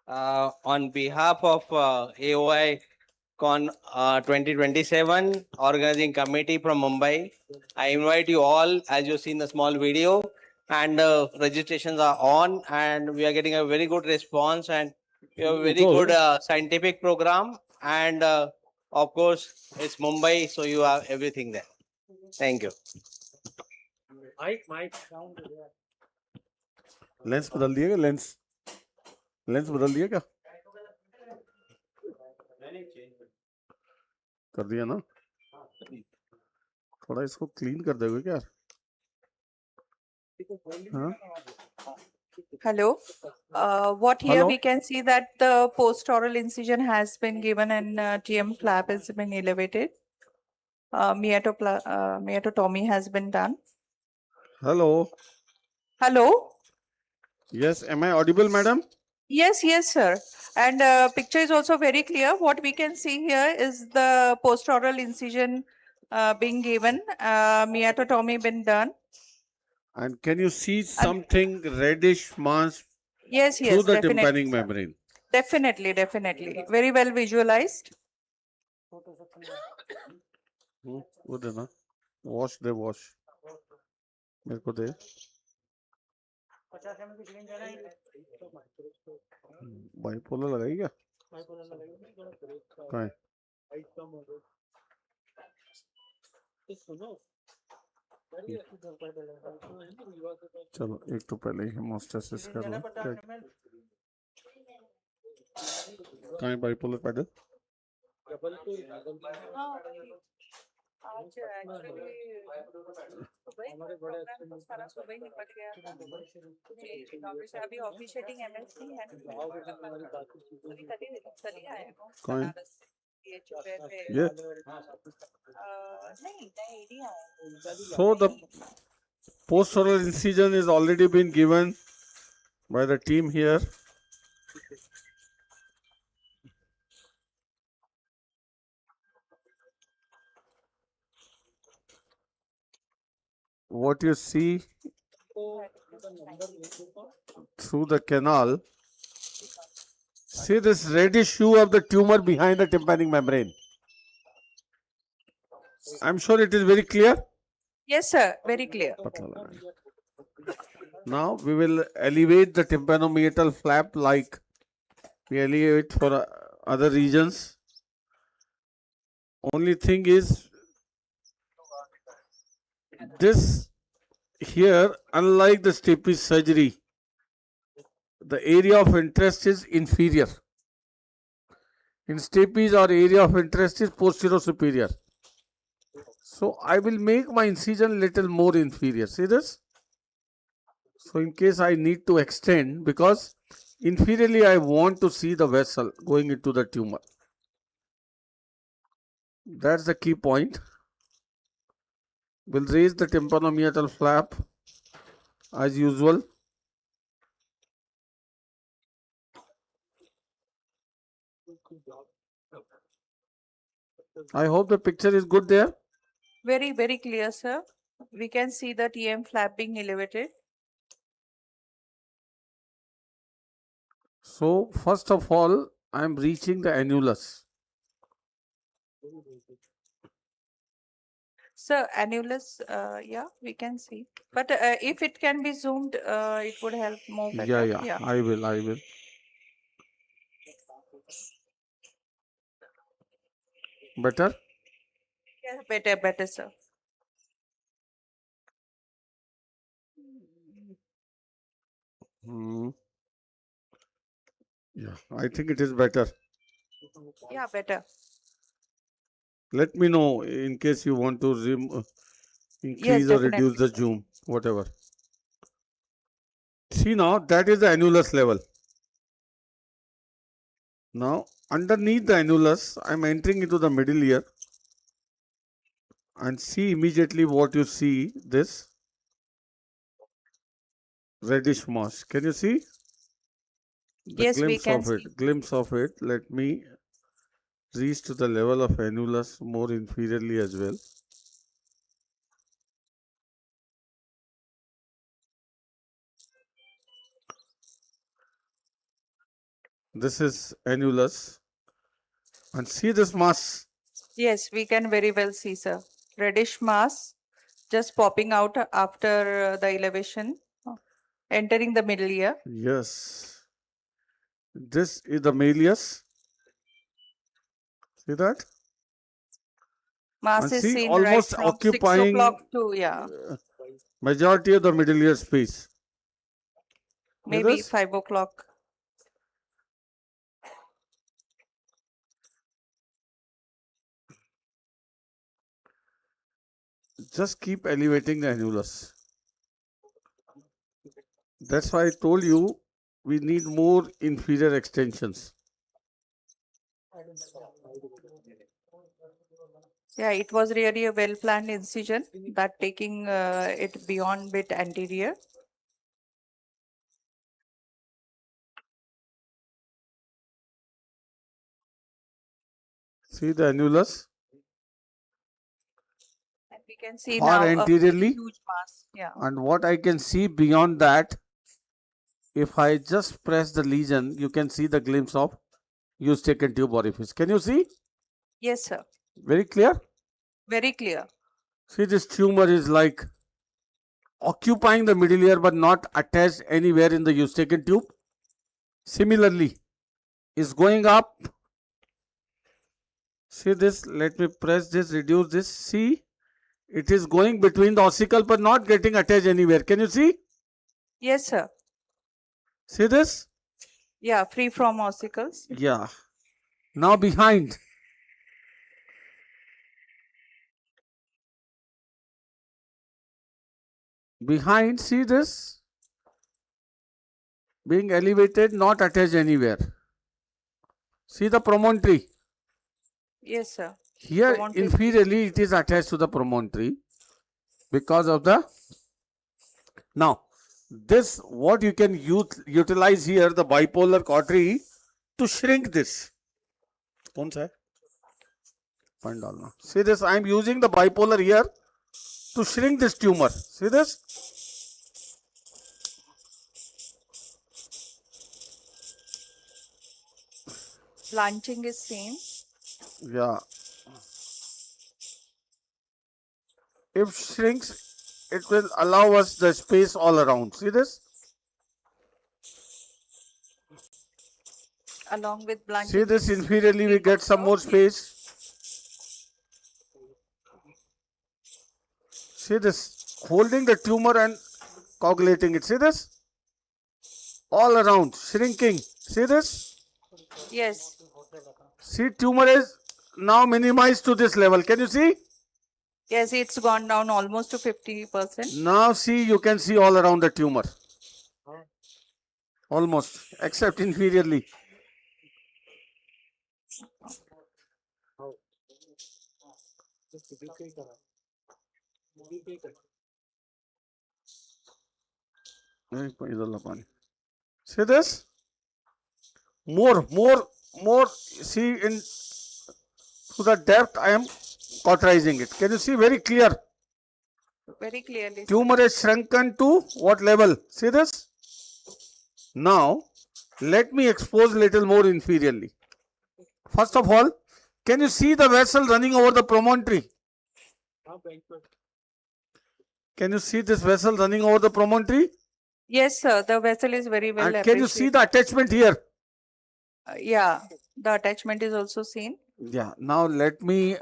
On behalf of AOI Con 2027 organizing committee from Mumbai, I invite you all, as you see in the small video, and registrations are on, and we are getting a very good response, and we have a very good scientific program, and of course, it's Mumbai, so you have everything there. Thank you. Lens बदल दिए क्या lens बदल दिया क्या कर दिया ना थोड़ा इसको क्लीन कर दोगे क्या हाँ Hello? What here Hello? we can see that the post-oral incision has been given and TM flap has been elevated. Meatotomy has been done. hello Hello? yes am I audible madam Yes, yes, sir. And picture is also very clear. What we can see here is the post-oral incision being given, meatotomy been done. and can you see something reddish mass Yes, through yes, the definitely. tympanic membrane Definitely, definitely. Very well visualized. वो देना wash मेरे को दे bipolar लगाई क्या कहाँ है चलो एक तो पहले ही हेमोस्टेसिस कर लो कहाँ है बाइपोलर पैडल आज एक्चुअली हमारे बड़े सारा सुबह ही निपट गया था जी डॉक्टर साहब अभी ऑफिस सेटिंग एमएससी है कल आया हूँ कौन है? बनारस ये चुपे पे ये नहीं नहीं आया so the post-oral incision is already been given by the team here what you see through the canal, see this reddish hue of the tumor behind the tympanic membrane. I'm sure it is very clear. Yes, sir. Very clear. Now we will elevate the tympanomeatal flap like we elevate for other regions. Only thing is this here, unlike the stapes surgery, the area of interest is inferior. In stapes, our area of interest is posterior superior. So I will make my incision little more inferior. See this? So in case I need to extend, because inferiorly I want to see the vessel going into the tumor. That's the key point. We'll raise the tympanomeatal flap as usual. I hope the picture is good there. Very, very clear, sir. We can see the TM flap being elevated. So first of all, I am reaching the annulus. Sir, annulus, yeah, we can see. But if it can be zoomed, it would help more better. Yeah, I will. Better? Yeah, better, sir. Hmm. Yeah, I think it is better. Yeah, better. Let me know in case you want to increase or definitely. reduce the zoom, whatever. See now, that is the annulus level. Now, underneath the annulus, I am entering into the middle ear and see immediately what you see, this reddish mass. Can you see? The Yes, we glimpse can of see. it. Glimpse of it. Let me reach to the level of annulus more inferiorly as well. This is annulus. And see this mass. Yes, we can very well see, sir. Reddish mass just popping out after the elevation, entering the middle ear. Yes. This is the malleus. See that? Mass And is see, seen right almost from 6 occupying o'clock to, yeah, majority of the middle ear space. See maybe this? 5 o'clock. Just keep elevating the annulus. That's why I told you we need more inferior extensions. Yeah, it was really a well-planned incision that taking it beyond bit anterior. See the annulus? And we can see Far now a anteriorly. huge mass. Yeah. And what I can see beyond that, if I just press the lesion, you can see the glimpse of eustachian tube orifice. Can you see? Yes, sir. Very clear? Very clear. See, this tumor is like occupying the middle ear but not attached anywhere in the eustachian tube. Similarly, is going up. See this, let me press this, reduce this. See, it is going between the ossicle but not getting attached anywhere. Can you see? Yes, sir. See this? Yeah, free from ossicles. Yeah. Now behind. Behind, see this? Being elevated, not attached anywhere. See the promontory. Yes, sir. Here, Promontory. inferiorly, it is attached to the promontory because of the. Now, this, what you can utilize here, the bipolar cautery, to shrink this. कौन सा है? Point डालना. See this, I am using the bipolar here to shrink this tumor. See this? Blanching is seen. Yeah. If shrinks, it will allow us the space all around. See this? Along with blanching. See this, inferiorly we get some more space. See this, holding the tumor and coagulating it. See this? All around, shrinking. See this? Yes. See, tumor is now minimized to this level. Can you see? Yes, it's gone down almost to 50%. Now see, you can see all around the tumor. Almost, except inferiorly. See this? More. See, in to the depth I am cauterizing it. Can you see very clear? Very clearly. sir. Tumor is shrunken to what level? See this? Now, let me expose little more inferiorly. First of all, can you see the vessel running over the promontory? Can you see this vessel running over the promontory? Yes, sir. The vessel is very well And can you see appreciated. the attachment here? Yeah, the attachment is also seen. Yeah. Now let me.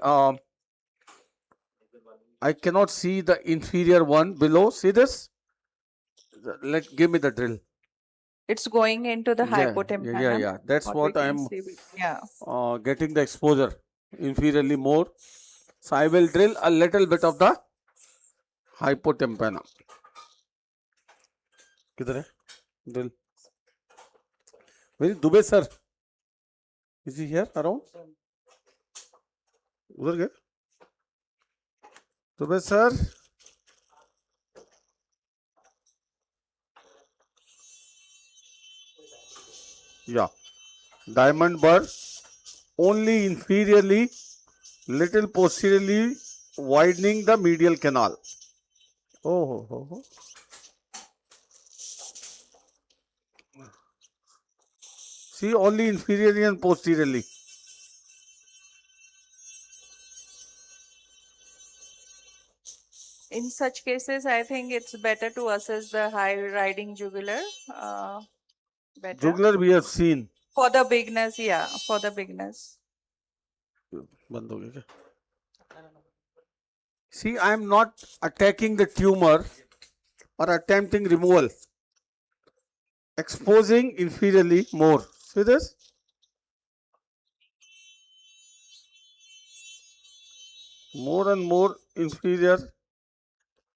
I cannot see the inferior one below. See this? Give me the drill. It's going into the Yeah, hypotympanium. yeah. That's we what can I'm see yeah. getting the exposure inferiorly more. So I will drill a little bit of the hypotympana. किधर है? Drill. Where is Dubey sir? Is he here around? उधर गए? Dubey sir. Yeah. Diamond burr only inferiorly, little posteriorly widening the medial canal. Oh. See, only inferiorly and posteriorly. In such cases, I think it's better to assess the high riding jugular. Better. Jugular we have seen. For the beginners, yeah, for the beginners. बंद हो गया क्या? See, I am not attacking the tumor or attempting removal. Exposing inferiorly more. See this? More and more inferior.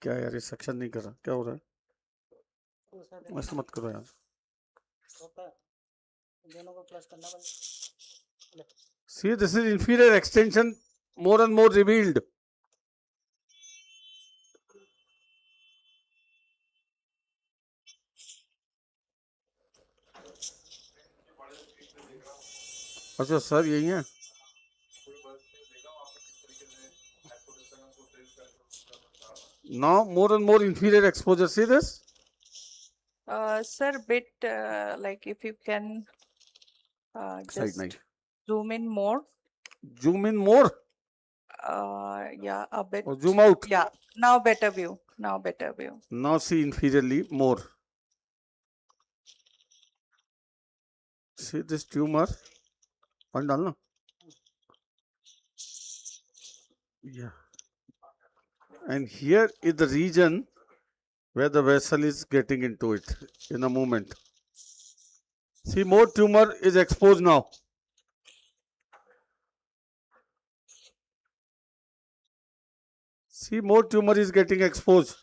क्या यार ये section नहीं कर रहा? क्या हो रहा है? ऐसा मत करो यार. See, this is inferior extension more and more revealed. अच्छा सर यही है. Now more and more inferior exposure. See this? Sir, bit like if you can Side just knife. zoom in more. Zoom in more. Yeah, a bit. Or zoom out. Yeah, now better view. Now better view. Now see inferiorly more. See this tumor. One डालना. Yeah. And here is the region where the vessel is getting into it in a moment. See, more tumor is exposed now. See, more tumor is getting exposed.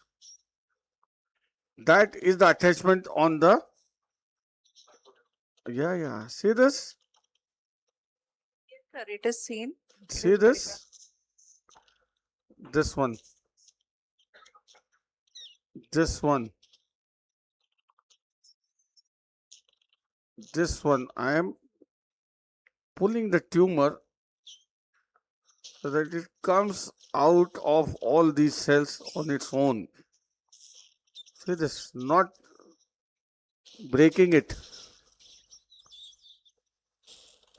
That is the attachment on the. Yeah. See this? Yes, sir, it is seen. See this? This one. This one. This one. I am pulling the tumor so that it comes out of all these cells on its own. See this? Not breaking it.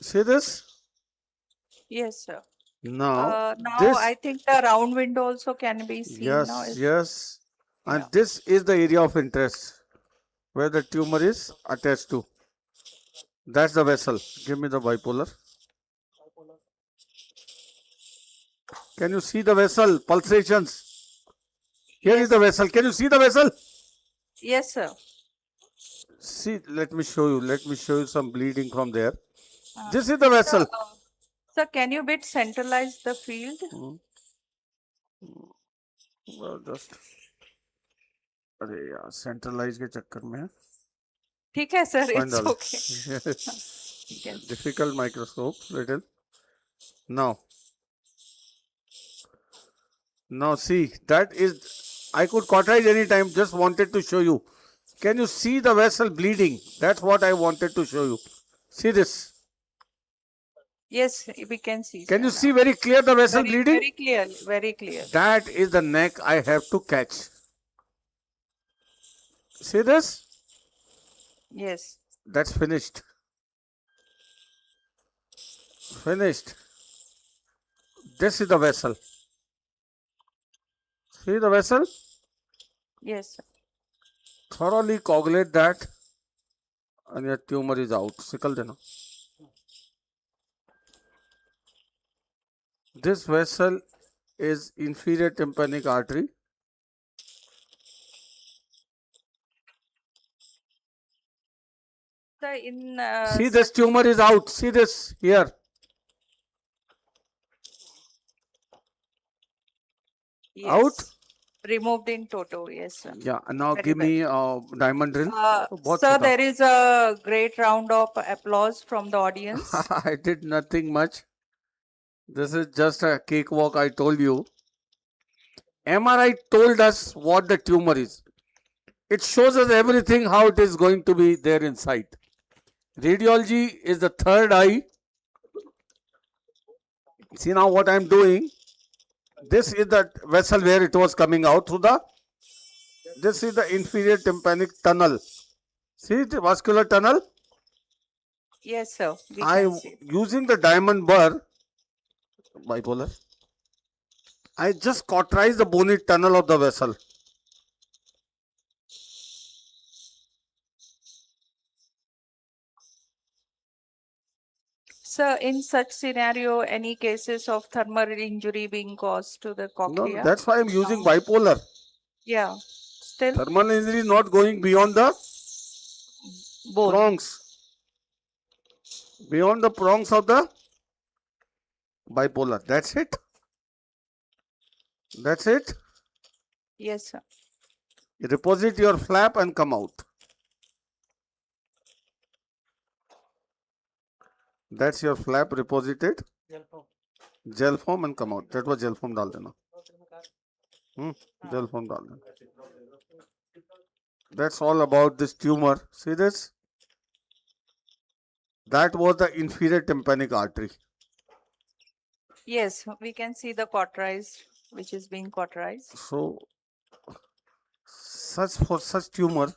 See this? Yes, sir. Now, Now this. I think the round window also can be seen now. Yes. And this is the area of interest where the tumor is attached to. That's the vessel. Give me the bipolar. Can you see the vessel? Pulsations. Here is the vessel. Can you see the vessel? Yes, sir. See, let me show you. Let me show you some bleeding from there. This is the vessel. Sir, can you bit centralize the field? Well, just. अरे यार centralise के चक्कर में ठीक है sir, Find it's all. okay. Yes. Difficult microscope little. Now see, that is, I could cauterize any time, just wanted to show you. Can you see the vessel bleeding? That's what I wanted to show you. See this. Yes, we can see. Can sir, you see now. very clear the vessel Very, bleeding? very clear, very clear. That is the neck I have to catch. See this? Yes. That's finished. Finished. This is the vessel. See the vessel? Yes. Sir. Thoroughly coagulate that and your tumor is out. Sickle dena. This vessel is inferior tympanic artery. Sir, in See this tumor is out. See this here. yes. Out? Removed in toto. Yes, sir. Yeah. And now Very give me diamond drill. बहुत Sir, छोटा. there is a great round of applause from the audience. I did nothing much. This is just a cakewalk, I told you. MRI told us what the tumor is. It shows us everything how it is going to be there inside. Radiology is the third eye. See now what I am doing. This is the vessel where it was coming out through the. This is the inferior tympanic tunnel. See the vascular tunnel? Yes, sir. We I can see. using the diamond burr, bipolar. I just cauterize the bony tunnel of the vessel. Sir, in such scenario, any cases of thermal injury being caused to the cochlea? No, that's why I'm using bipolar. Yeah. Still Thermal injury is not going beyond the bone. prongs. Beyond the prongs of the bipolar. That's it. That's it. Yes, sir. Deposit your flap and come out. That's your flap reposited. Gel foam and come out. That was gel foam डाल देना. Gel foam डाल देना. That's all about this tumor. See this? That was the inferior tympanic artery. Yes, we can see the cauterized, which is being cauterized. So, for such tumor,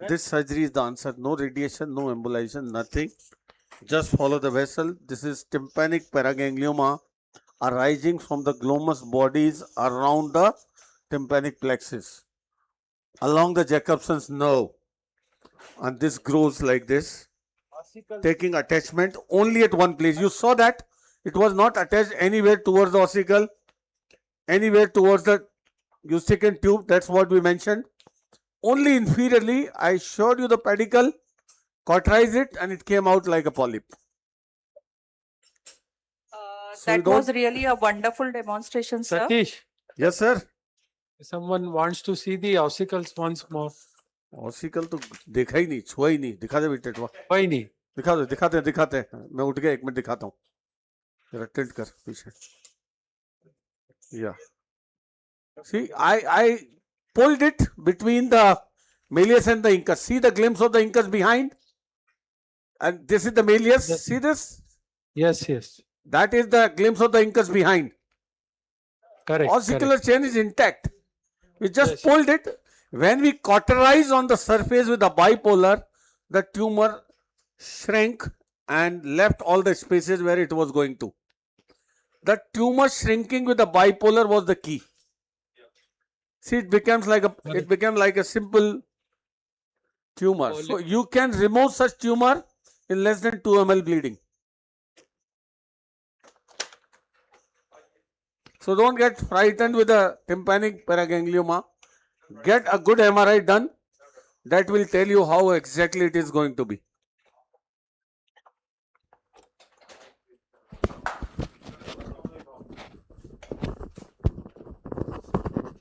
this surgery is the answer. No radiation, no embolization, nothing. Just follow the vessel. This is tympanic paraganglioma arising from the glomus bodies around the tympanic plexus, along the Jacobson's nerve. And this grows like this, taking attachment only at one place. You saw that it was not attached anywhere towards the ossicle, anywhere towards the eustachian tube. That's what we mentioned. Only inferiorly, I showed you the pedicle, cauterize it, and it came out like a polyp. So That was really a wonderful demonstration, sir. Satish, Yes, sir. someone wants to see the ossicles once more. Ossicle तो देखा ही नहीं, छुआ ही नहीं. दिखा दे बेटे टवा. Why नहीं? दिखाते हैं. मैं उठ गया, एक मिनट दिखाता हूँ. जरा टिल्ट कर पीछे. Yeah. See, I pulled it between the malleus and the incus. See the glimpse of the incus behind? And this is the malleus. Yes. See this? Yes, yes. That is the glimpse of the incus behind. Correct. Ossicular chain is intact. We just Yes. pulled it. When we cauterize on the surface with the bipolar, the tumor shrank and left all the spaces where it was going to. The tumor shrinking with the bipolar was the key. See, it became like a simple tumor. So you can remove such tumor in less than 2 ml bleeding. So don't get frightened with a tympanic paraganglioma. Get a good MRI done. That will tell you how exactly it is going to be.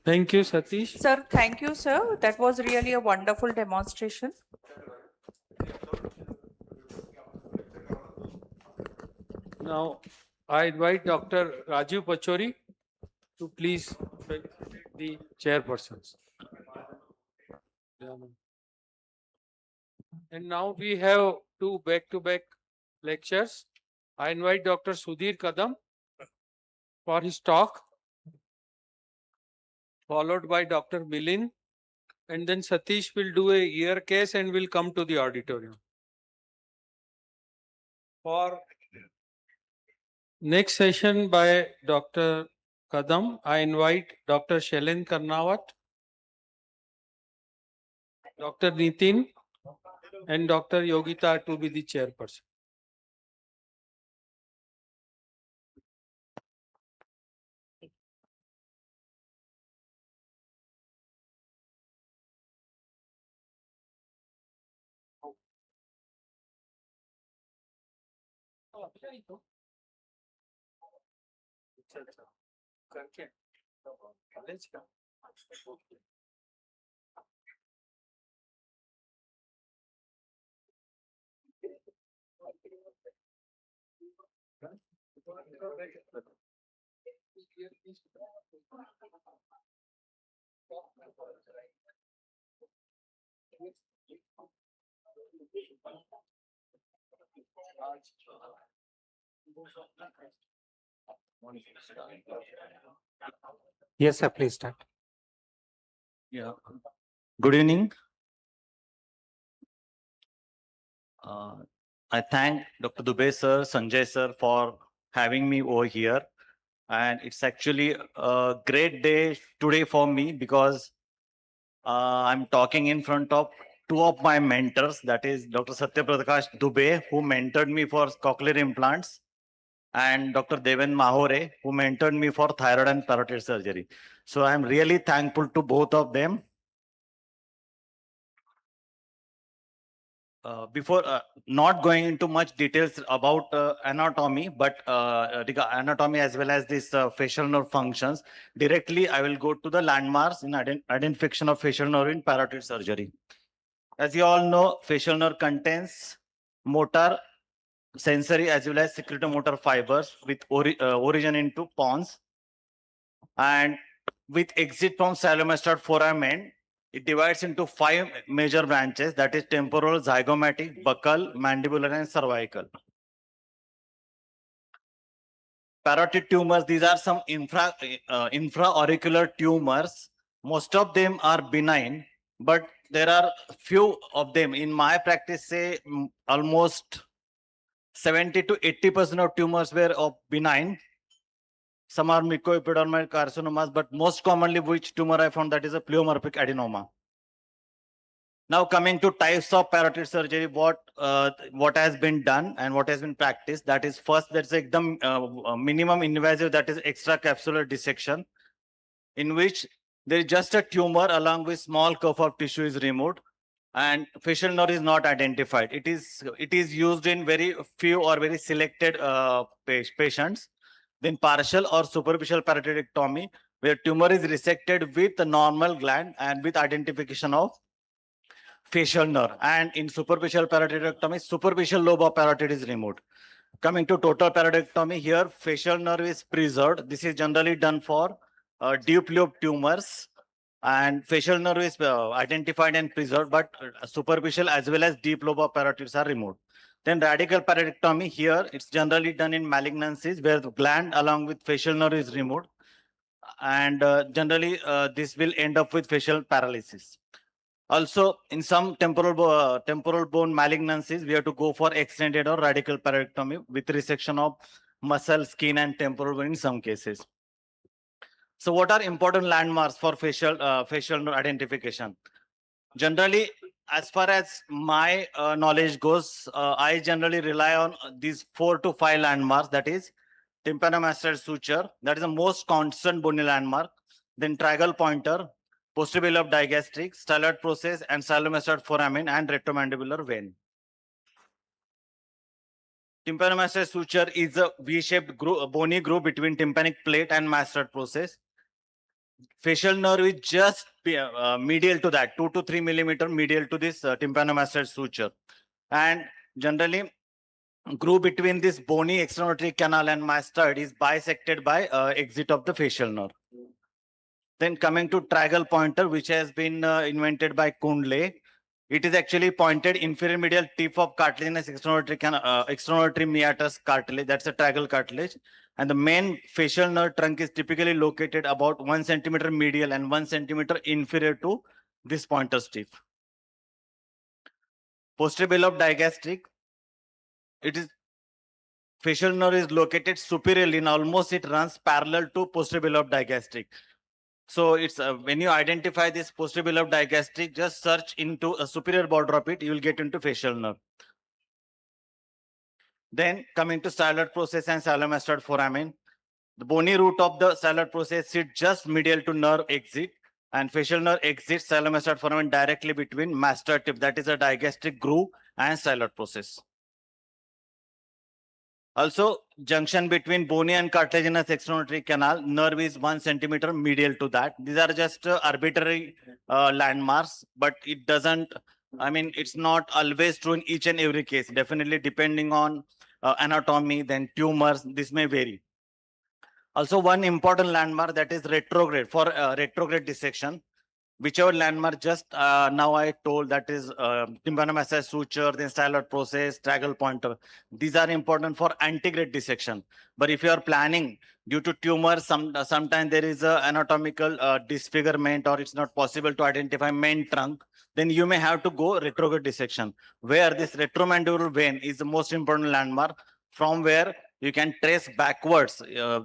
Thank you, Satish. Sir, thank you, sir. That was really a wonderful demonstration. Now, I invite Dr. Rajiv Pachori to please facilitate the chairpersons. And now we have two back-to-back lectures. I invite Dr. Sudhir Kadam for his talk, followed by Dr. Milin, and then Satish will do a ear case and will come to the auditorium. For next session by Dr. Kadam, I invite Dr. Shailen Karnawat, Dr. Nitin, and Dr. Yogita to be the chairperson. Yes, sir, please start. Yeah. Good evening. I thank Dr. Dubey sir, Sanjay sir for having me over here. And it's actually a great day today for me because I'm talking in front of two of my mentors, that is Dr. Satyaprakash Dubey, who mentored me for cochlear implants, and Dr. Deven Mahore, who mentored me for thyroid and parotid surgery. So I'm really thankful to both of them. Before not going into much details about anatomy, but anatomy as well as this facial nerve functions, directly I will go to the landmarks in identification of facial nerve in parotid surgery. As you all know, facial nerve contains motor, sensory as well as secretomotor fibers with origin into pons, and with exit from salomastid foramen. It divides into 5 major branches, that is temporal, zygomatic, buccal, mandibular, and cervical. Parotid tumors, these are some infraauricular tumors. Most of them are benign, but there are few of them. In my practice, say almost 70 to 80% of tumors were of benign. Some are mucoepidermal carcinomas, but most commonly which tumor I found, that is a pleomorphic adenoma. Now coming to types of parotid surgery, what has been done and what has been practiced. That is, first, that's the minimum invasive, that is extracapsular dissection, in which there is just a tumor along with small curve of tissue is removed, and facial nerve is not identified. It is used in very few or very selected patients. Then partial or superficial parotidectomy, where tumor is resected with the normal gland and with identification of facial nerve. And in superficial parotidectomy, superficial lobe of parotid is removed. Coming to total parotidectomy, here facial nerve is preserved. This is generally done for deep lobe tumors, and facial nerve is identified and preserved, but superficial as well as deep lobe of parotids are removed. Then radical parotidectomy, here it's generally done in malignancies where the gland along with facial nerve is removed, and generally this will end up with facial paralysis. Also, in some temporal bone malignancies, we have to go for extended or radical parotidectomy with resection of muscle, skin, and temporal bone in some cases. So, what are important landmarks for facial nerve identification? Generally, as far as my knowledge goes, I generally rely on these 4 to 5 landmarks. That is, tympanomastoid suture, that is the most constant bony landmark. Then tragal pointer, posterior of digastric, styloid process, and salomastid foramen and retromandibular vein. Tympanomastoid suture is a V-shaped bony groove between tympanic plate and mastoid process. Facial nerve is just medial to that, 2 to 3 millimeter medial to this tympanomastoid suture. And generally, groove between this bony external canal and mastoid is bisected by exit of the facial nerve. Then coming to tragal pointer, which has been invented by Kundle. It is actually pointed inferior medial tip of cartilaginous external meatus cartilage. That's a tragal cartilage. And the main facial nerve trunk is typically located about 1 centimeter medial and 1 centimeter inferior to this pointer's tip. Posterior lobe digastric, it is facial nerve is located superiorly and almost it runs parallel to posterior lobe digastric. So it's when you identify this posterior lobe digastric, just search into a superior border of it, you will get into facial nerve. Then coming to styloid process and stylomastoid foramen, the bony root of the styloid process sits just medial to nerve exit, and facial nerve exits stylomastoid foramen directly between mastoid tip, that is a digastric groove, and styloid process. Also, junction between bony and cartilaginous external canal, nerve is 1 centimeter medial to that. These are just arbitrary landmarks, but it doesn't, I mean, it's not always true in each and every case. Definitely depending on anatomy, then tumors, this may vary. Also, one important landmark that is retrograde for retrograde dissection. Whichever landmark just now I told, that is tympanomastoid suture, then styloid process, tragal pointer. These are important for antegrade dissection. But if you are planning due to tumor, sometimes there is a anatomical disfigurement or it's not possible to identify main trunk, then you may have to go retrograde dissection, where this retromandibular vein is the most important landmark, from where you can trace backwards.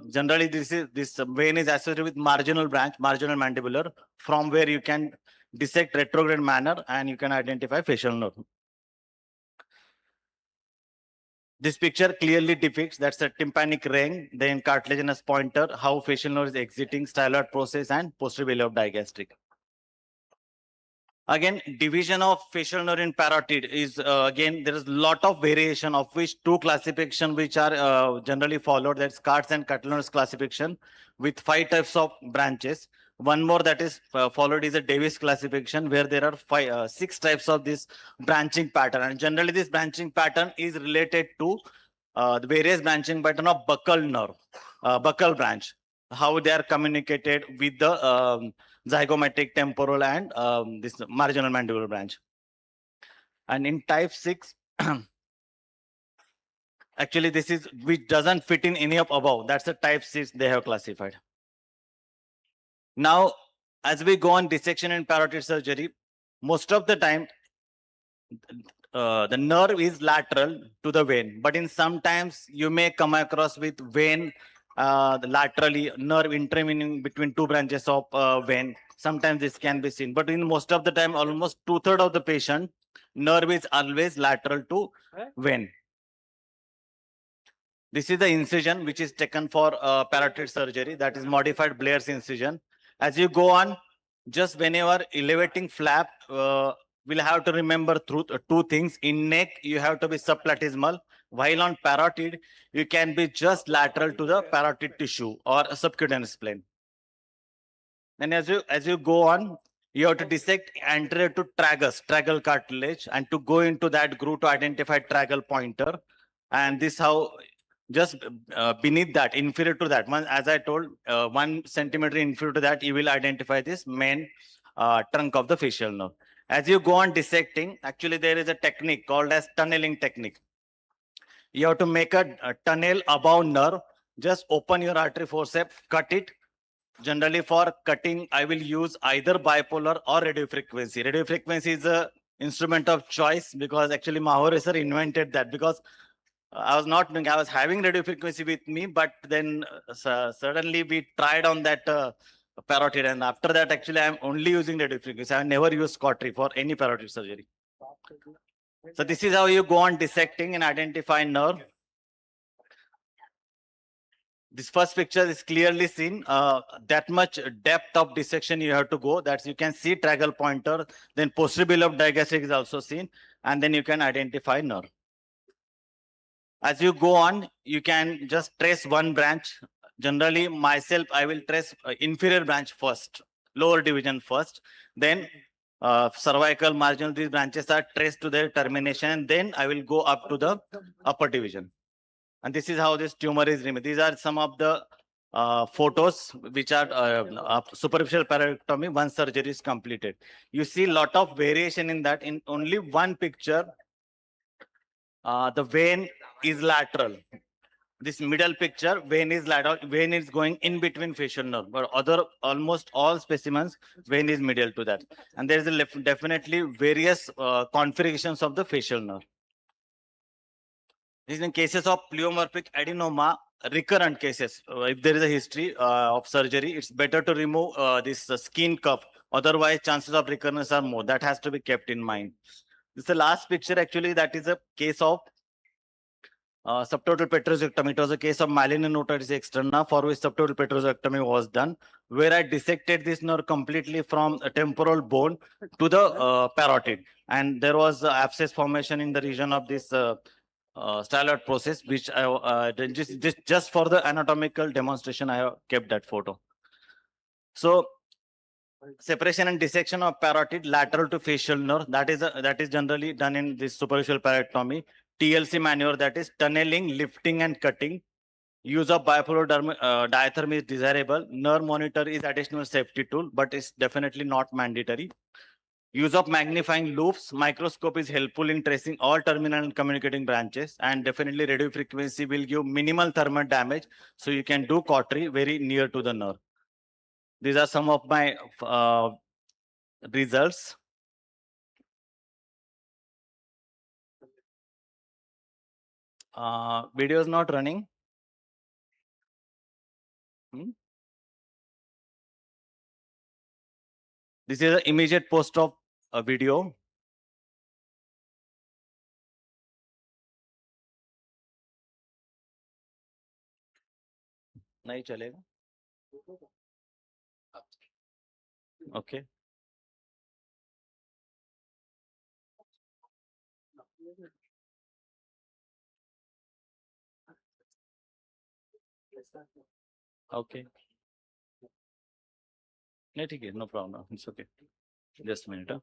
Generally, this vein is associated with marginal branch, marginal mandibular, from where you can dissect retrograde manner and you can identify facial nerve. This picture clearly depicts that's a tympanic ring, then cartilaginous pointer, how facial nerve is exiting, styloid process, and posterior lobe digastric. Again, division of facial nerve in parotid is, again, there is a lot of variation, of which 2 classification which are generally followed, that's Katz and Cutler's classification with 5 types of branches. One more that is followed is a Davis classification, where there are 6 types of this branching pattern. And generally this branching pattern is related to the various branching pattern of buccal nerve, buccal branch, how they are communicated with the zygomatic, temporal, and this marginal mandibular branch. And in type 6, actually this is which doesn't fit in any of above. That's the type 6 they have classified. Now, as we go on dissection and parotid surgery, most of the time the nerve is lateral to the vein, but in sometimes you may come across with vein laterally, nerve intervening between 2 branches of vein. Sometimes this can be seen, but in most of the time, almost 2/3 of the patient, nerve is always lateral to vein. This is the incision which is taken for parotid surgery, that is modified Blair's incision. As you go on, just whenever elevating flap, we'll have to remember 2 things. In neck, you have to be subplatysmal, while on parotid, you can be just lateral to the parotid tissue or a subcutaneous plane. And as you go on, you have to dissect anterior to tragus, tragal cartilage, and to go into that groove to identify tragal pointer. And this how, just beneath that, inferior to that one, as I told, 1 centimeter inferior to that, you will identify this main trunk of the facial nerve. As you go on dissecting, actually there is a technique called as tunneling technique. You have to make a tunnel above nerve, just open your artery forceps, cut it. Generally for cutting, I will use either bipolar or radiofrequency. Radiofrequency is a instrument of choice because actually Mahore sir invented that, because I was not doing, I was having radiofrequency with me, but then suddenly we tried on that parotid, and after that actually I'm only using radiofrequency. I have never used cautery for any parotid surgery. So this is how you go on dissecting and identify nerve. This first picture is clearly seen, that much depth of dissection you have to go. That's, you can see tragal pointer, then posterior lobe digastric is also seen, and then you can identify nerve. As you go on, you can just trace one branch. Generally, myself, I will trace inferior branch first, lower division first, then cervical, marginal, these branches are traced to their termination, and then I will go up to the upper division. And this is how this tumor is removed. These are some of the photos which are superficial parotidectomy once surgery is completed. You see lot of variation in that. In only one picture, the vein is lateral. This middle picture, vein is lateral, vein is going in between facial nerve, but other almost all specimens, vein is medial to that. And there is definitely various configurations of the facial nerve. This is in cases of pleomorphic adenoma, recurrent cases. If there is a history of surgery, it's better to remove this skin cuff. Otherwise, chances of recurrence are more. That has to be kept in mind. This is the last picture. Actually, that is a case of subtotal petrosectomy. It was a case of myelinonotus externa for which subtotal petrosectomy was done, where I dissected this nerve completely from a temporal bone to the parotid. And there was abscess formation in the region of this styloid process, which I just for the anatomical demonstration, I have kept that photo. So separation and dissection of parotid lateral to facial nerve, that is generally done in this superficial parotidectomy. TLC maneuver, that is tunneling, lifting and cutting. Use of bipolar diathermy is desirable. Nerve monitor is additional safety tool, but it's definitely not mandatory. Use of magnifying loops, microscope is helpful in tracing all terminal and communicating branches, and definitely radio frequency will give minimal thermal damage, so you can do cautery very near to the nerve. These are some of my results. Video is not running. This is an immediate post of a video. नहीं चलेगा. Okay. Okay. नहीं ठीक है, no problem. It's okay. Just a minute.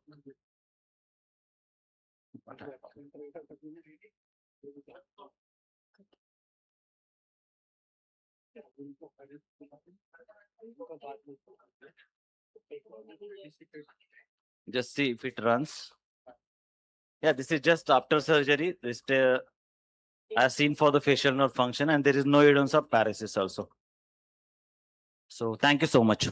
Just see if it runs. Yeah, this is just after surgery. This as seen for the facial nerve function, and there is no evidence of paresis also. So thank you so much.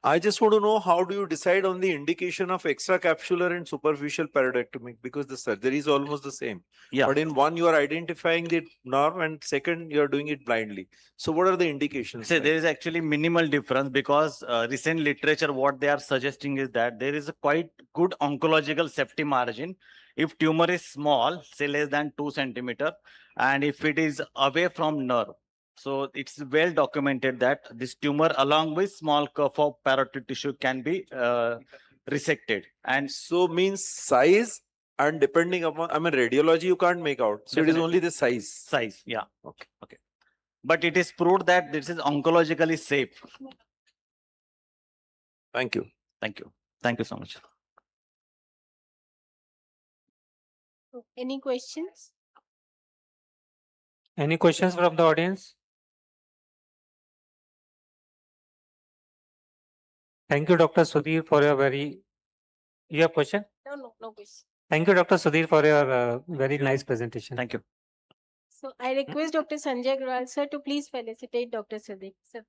I just want to know, how do you decide on the indication of extracapsular and superficial parotidectomy? Because the surgery is almost the same. Yeah. But in one, you are identifying the nerve, and second, you are doing it blindly. So what are the indications? So there is actually minimal difference, because recent literature, what they are suggesting is that there is a quite good oncological safety margin. If tumor is small, say less than 2 centimeter, and if it is away from nerve. So it's well documented that this tumor along with small cuff of parotid tissue can be resected. And so means size, and depending upon, I mean, radiology you can't make out. So it is only the size. Size, yeah. Okay, okay. But it is proved that this is oncologically safe. Thank you. Thank you. Thank you so much. Any questions? Any questions from the audience? Thank you, Dr. Sudhir, for your You have question? No question. Thank you, Dr. Sudhir, for your very nice presentation. Thank you. So I request Dr. Sanjay Agrawal, sir, to please felicitate Dr. Sudhir, sir.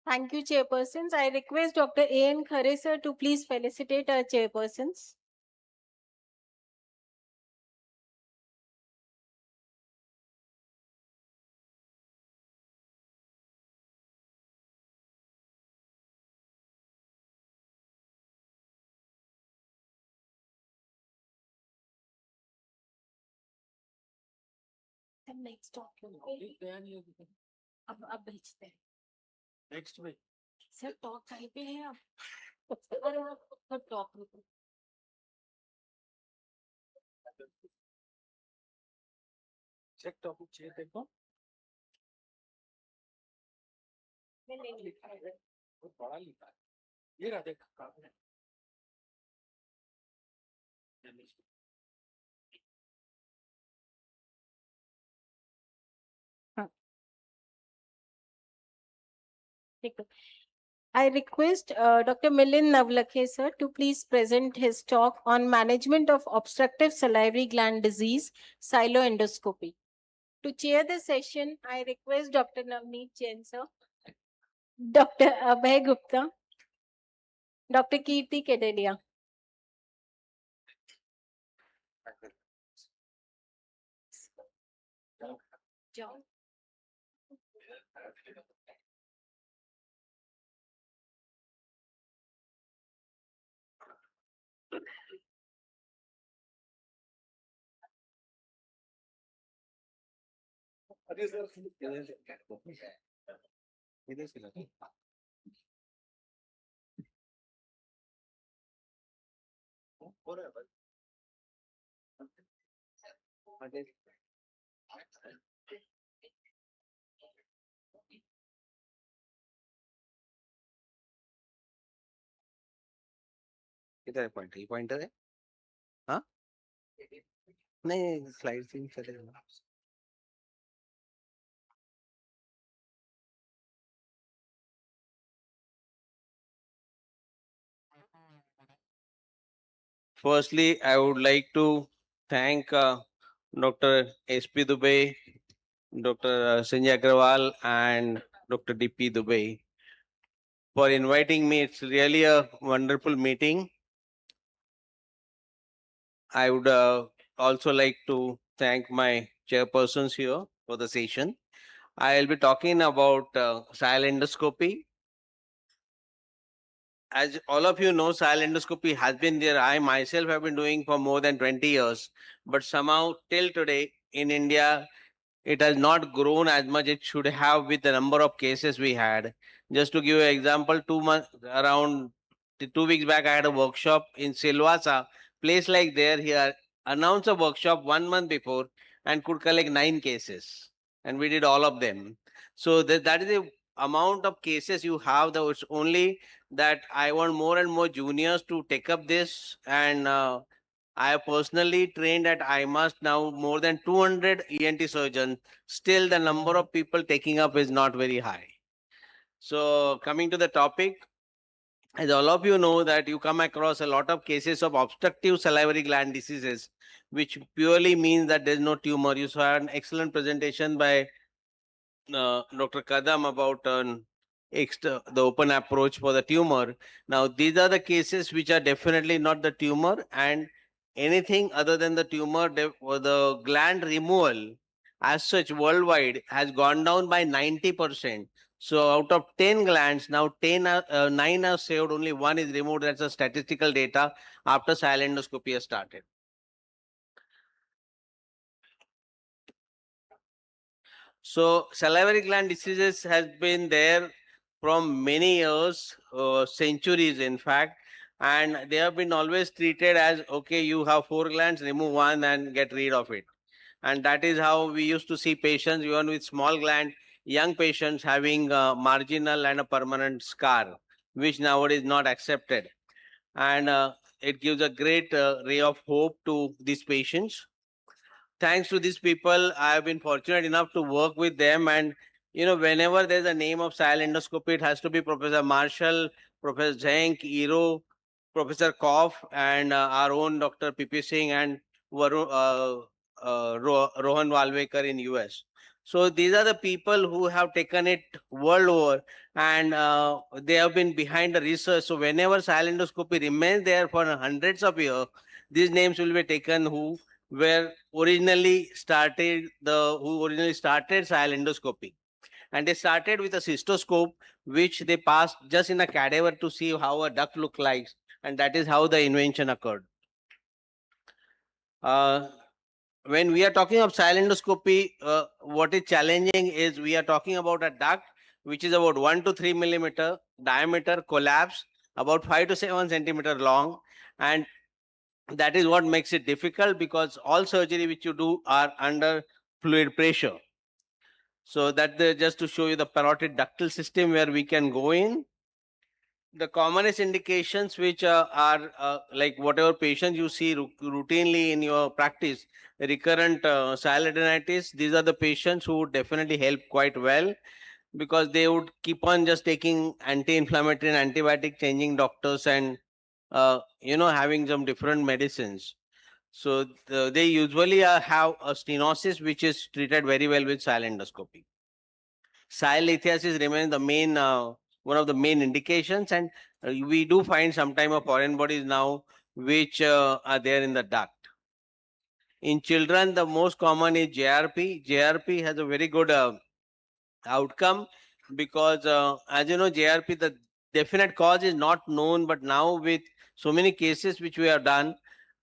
Thank you, chairpersons. I request Dr. A.N. Khare, sir, to please felicitate our chairpersons. The next document. अब भेजते हैं. Next week. Sir top type पे है आप अरे वो top check topic चाहिए देखो नहीं लिखा है बहुत बड़ा लिखा है ये रहा देख I request Dr. Milind Navlakhe sir to please present his talk on management of obstructive salivary gland disease, siloendoscopy. To chair the session, I request Dr. Navneet Jain sir, Dr. Abhay Gupta, Dr. Kirti Kedelia. John. अरे sir इधर से लगा किधर है pointer? ये pointer है? हाँ नहीं स्लाइड से ही चलेगा. Firstly, I would like to thank Dr. S.P. Dubey, Dr. Sanjay Agrawal, and Dr. D.P. Dubey for inviting me. It's really a wonderful meeting. I would also like to thank my chairpersons here for the session. I'll be talking about silendoscopy. As all of you know, silendoscopy has been there. I myself have been doing for more than 20 years, but somehow till today in India, it has not grown as much it should have with the number of cases we had. Just to give you an example, around 2 weeks back, I had a workshop in Silvassa, place like there. He announced a workshop 1 month before and could collect 9 cases, and we did all of them. So that is the amount of cases you have. Though it's only that I want more and more juniors to take up this, and I have personally trained at IMAS now more than 200 ENT surgeons. Still, the number of people taking up is not very high. So, coming to the topic, as all of you know that you come across a lot of cases of obstructive salivary gland diseases, which purely means that there is no tumor. You saw an excellent presentation by Dr. Kadam about the open approach for the tumor. Now, these are the cases which are definitely not the tumor, and anything other than the tumor, the gland removal as such worldwide has gone down by 90%. So out of 10 glands, now 9 are saved, only 1 is removed. That's a statistical data after silendoscopy has started. So salivary gland diseases has been there from many years, centuries in fact, and they have been always treated as, okay, you have 4 glands, remove 1 and get rid of it. And that is how we used to see patients even with small gland, young patients having marginal and a permanent scar, which nowadays is not accepted. And it gives a great ray of hope to these patients. Thanks to these people, I have been fortunate enough to work with them. And, whenever there's a name of silendoscopy, it has to be Professor Marshall, Professor Zhenk, Iro, Professor Koff, and our own Dr. P.P. Singh and Rohan Walvekar in US. So these are the people who have taken it world over, and they have been behind the research. So whenever silendoscopy remains there for hundreds of years, these names will be taken who originally started silendoscopy. And they started with a cystoscope, which they passed just in a cadaver to see how a duct looked like. And that is how the invention occurred. When we are talking of silendoscopy, what is challenging is we are talking about a duct which is about 1 to 3 millimeter diameter collapse, about 5 to 7 centimeter long, and that is what makes it difficult because all surgery which you do are under fluid pressure. So that just to show you the parotid ductal system where we can go in. The commonest indications which are like whatever patients you see routinely in your practice, recurrent sialadenitis, these are the patients who would definitely help quite well because they would keep on just taking anti-inflammatory and antibiotic, changing doctors and having some different medicines. So they usually have a stenosis which is treated very well with silendoscopy. Lithiasis remains the main one of the main indications, and we do find some time of foreign bodies now which are there in the duct. In children, the most common is JRP. JRP has a very good outcome because, as you know, JRP, the definite cause is not known, but now with so many cases which we have done,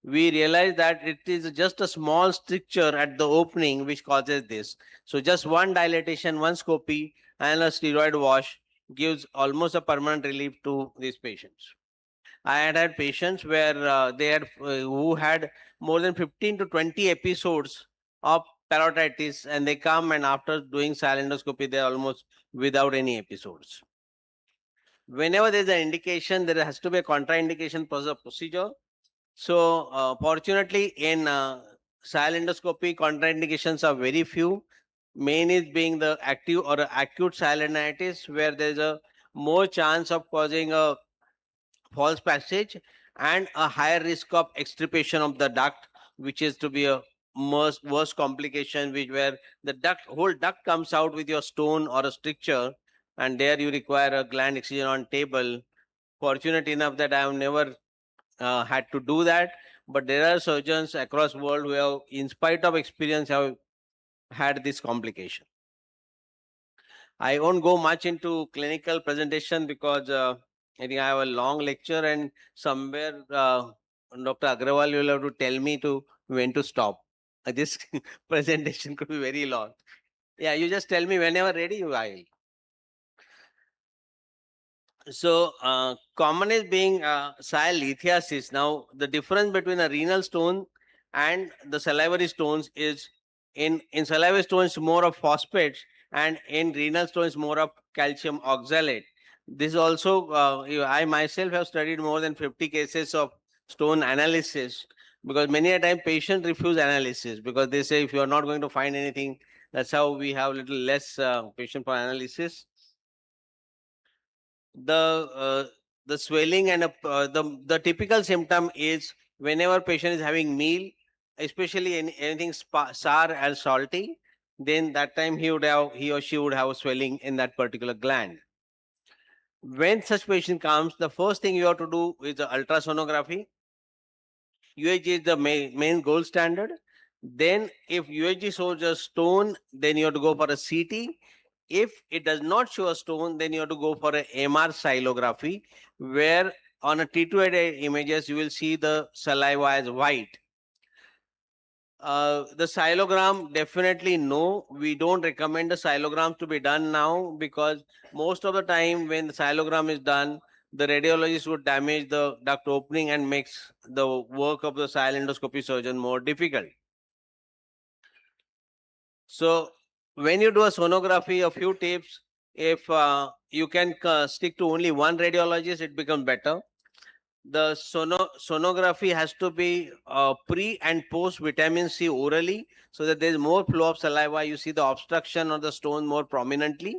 we realize that it is just a small stricture at the opening which causes this. So just one dilatation, one scopy, and a steroid wash gives almost a permanent relief to these patients. I had patients where they had who had more than 15 to 20 episodes of parotitis, and they come and after doing silendoscopy, they're almost without any episodes. Whenever there's an indication, there has to be a contraindication procedure. So fortunately, in silendoscopy, contraindications are very few. Main is being the active or acute silendinitis, where there's a more chance of causing a false passage and a higher risk of extirpation of the duct, which is to be a worst complication, which where the whole duct comes out with your stone or a stricture, and there you require a gland excision on table. Fortunate enough that I have never had to do that, but there are surgeons across world who have, in spite of experience, have had this complication. I won't go much into clinical presentation because I think I have a long lecture and somewhere Dr. Agrawal will have to tell me to when to stop. This presentation could be very long. Yeah, you just tell me whenever ready, I will. So common is being lithiasis. Now the difference between a renal stone and the salivary stones is in salivary stones more of phosphates, and in renal stones more of calcium oxalate. This also I myself have studied more than 50 cases of stone analysis because many a time patients refuse analysis because they say if you are not going to find anything, that's how we have little less patient for analysis. The swelling and the typical symptom is whenever patient is having meal, especially anything sour and salty, then that time he or she would have swelling in that particular gland. When such patient comes, the first thing you have to do is the ultrasonography. UHG is the main gold standard. Then if UHG shows a stone, then you have to go for a CT. If it does not show a stone, then you have to go for a MR xylography, where on a T2 images, you will see the saliva as white. The xylogram, definitely no. We don't recommend the xylogram to be done now because most of the time when the xylogram is done, the radiologist would damage the duct opening and makes the work of the silendoscopy surgeon more difficult. So when you do a sonography, a few tips, if you can stick to only one radiologist, it becomes better. The sonography has to be pre and post vitamin C orally so that there is more flow of saliva. You see the obstruction of the stone more prominently.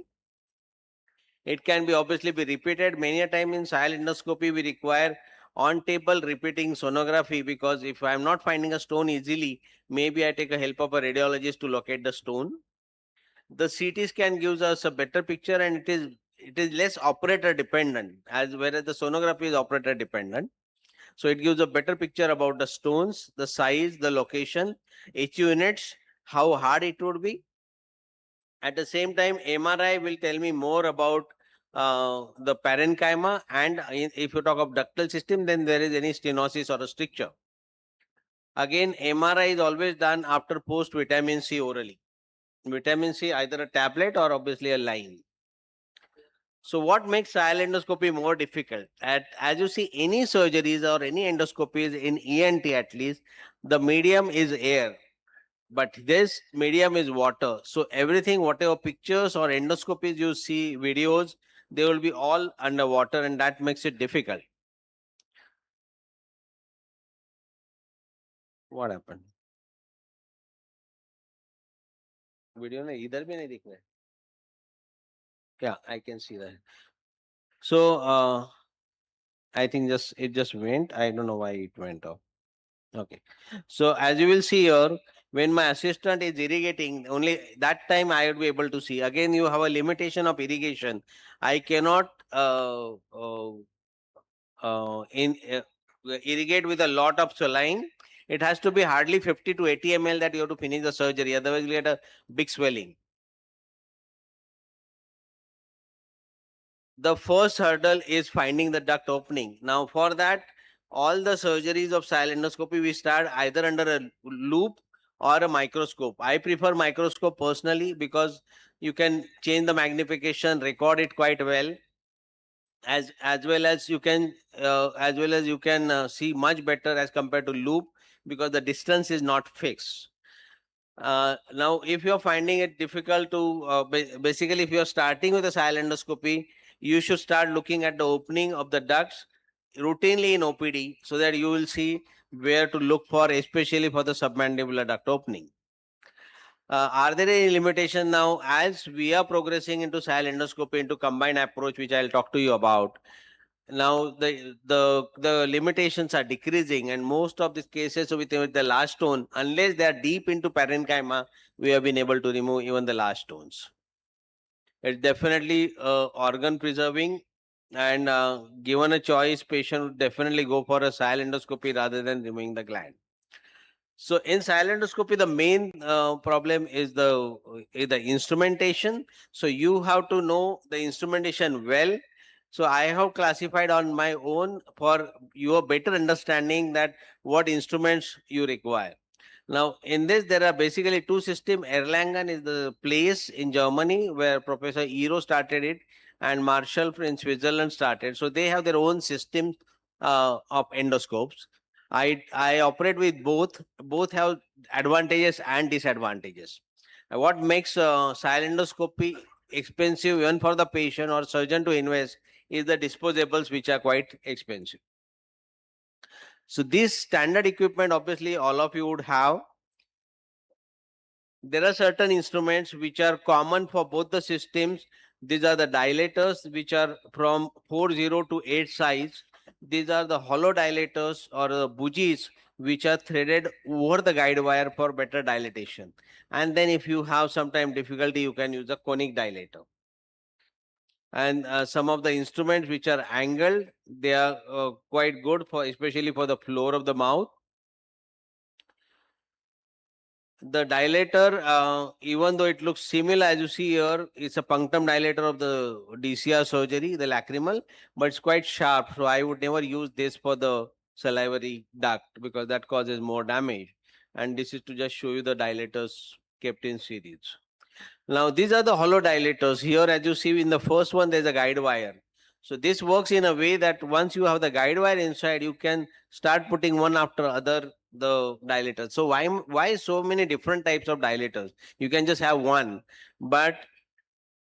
It can be obviously be repeated. Many a time in silendoscopy, we require on-table repeating sonography because if I am not finding a stone easily, maybe I take a help of a radiologist to locate the stone. The CT scan gives us a better picture and it is less operator dependent as whereas the sonography is operator dependent. So it gives a better picture about the stones, the size, the location, HU units, how hard it would be. At the same time, MRI will tell me more about the parenchyma, and if you talk of ductal system, then there is any stenosis or a stricture. Again, MRI is always done after post vitamin C orally. Vitamin C, either a tablet or obviously a line. So what makes silent endoscopy more difficult? As you see, any surgeries or any endoscopies in ENT at least, the medium is air, but this medium is water. So everything, whatever pictures or endoscopies you see, videos, they will be all underwater, and that makes it difficult. What happened? Video में इधर भी नहीं दिख रहा है. Yeah, I can see that. So I think it just went. I don't know why it went off. Okay. So as you will see here, when my assistant is irrigating, only that time I will be able to see. Again, you have a limitation of irrigation. I cannot irrigate with a lot of saline. It has to be hardly 50 to 80 ml that you have to finish the surgery. Otherwise, you get a big swelling. The first hurdle is finding the duct opening. Now, for that, all the surgeries of silendoscopy, we start either under a loop or a microscope. I prefer microscope personally because you can change the magnification, record it quite well, as well as you can see much better as compared to loop, because the distance is not fixed. Now, if you're finding it difficult to, basically, if you're starting with a silendoscopy, you should start looking at the opening of the ducts routinely in OPD, so that you will see where to look for, especially for the submandibular duct opening. Are there any limitations now as we are progressing into silendoscopy, into combined approach, which I'll talk to you about? Now the limitations are decreasing, and most of these cases with the large stone, unless they are deep into parenchyma, we have been able to remove even the large stones. It's definitely organ preserving, and given a choice, patient would definitely go for a silendoscopy rather than removing the gland. So in silendoscopy, the main problem is the instrumentation. So you have to know the instrumentation well. So I have classified on my own for your better understanding that what instruments you require. Now, in this, there are basically two systems. Erlangen is the place in Germany where Professor Iro started it, and Marshall in Switzerland started. So they have their own system of endoscopes. I operate with both. Both have advantages and disadvantages. What makes silendoscopy expensive even for the patient or surgeon to invest is the disposables, which are quite expensive. So this standard equipment, obviously all of you would have. There are certain instruments which are common for both the systems. These are the dilators, which are from 40 to 8 size. These are the hollow dilators or the bougies, which are threaded over the guide wire for better dilatation. And then if you have sometime difficulty, you can use a conic dilator. And some of the instruments which are angled, they are quite good for, especially for the floor of the mouth. The dilator, even though it looks similar, as you see here, it's a punctum dilator of the DCR surgery, the lacrimal, but it's quite sharp. So I would never use this for the salivary duct because that causes more damage. And this is to just show you the dilators kept in series. Now, these are the hollow dilators. Here, as you see in the first one, there's a guide wire. So this works in a way that once you have the guide wire inside, you can start putting one after other the dilators. So why so many different types of dilators? You can just have one, but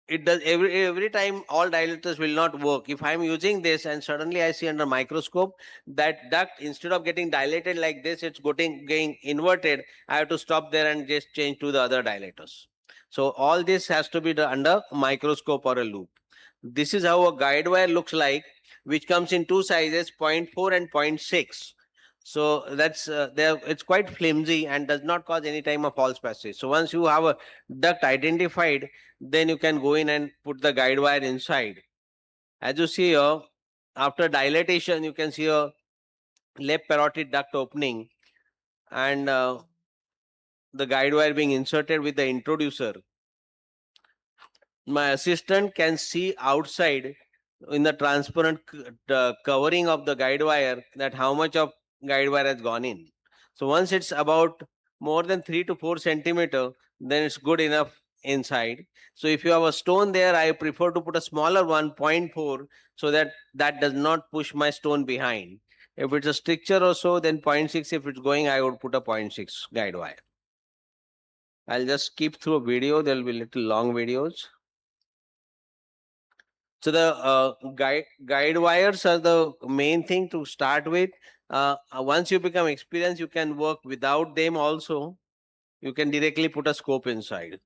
it does every time all dilators will not work. If I'm using this and suddenly I see under microscope that duct, instead of getting dilated like this, it's getting inverted, I have to stop there and just change to the other dilators. So all this has to be done under microscope or a loop. This is how a guide wire looks like, which comes in two sizes, 0.4 and 0.6. So that's it's quite flimsy and does not cause any time of false passage. So once you have a duct identified, then you can go in and put the guide wire inside. As you see here, after dilatation, you can see a left parotid duct opening and the guide wire being inserted with the introducer. My assistant can see outside in the transparent covering of the guide wire that how much of guide wire has gone in. So once it's about more than 3 to 4 centimeter, then it's good enough inside. So if you have a stone there, I prefer to put a smaller one, 0.4, so that that does not push my stone behind. If it's a stricture or so, then 0.6. If it's going, I would put a 0.6 guide wire. I'll just skip through a video. There'll be little long videos. So the guide wires are the main thing to start with. Once you become experienced, you can work without them also. You can directly put a scope inside.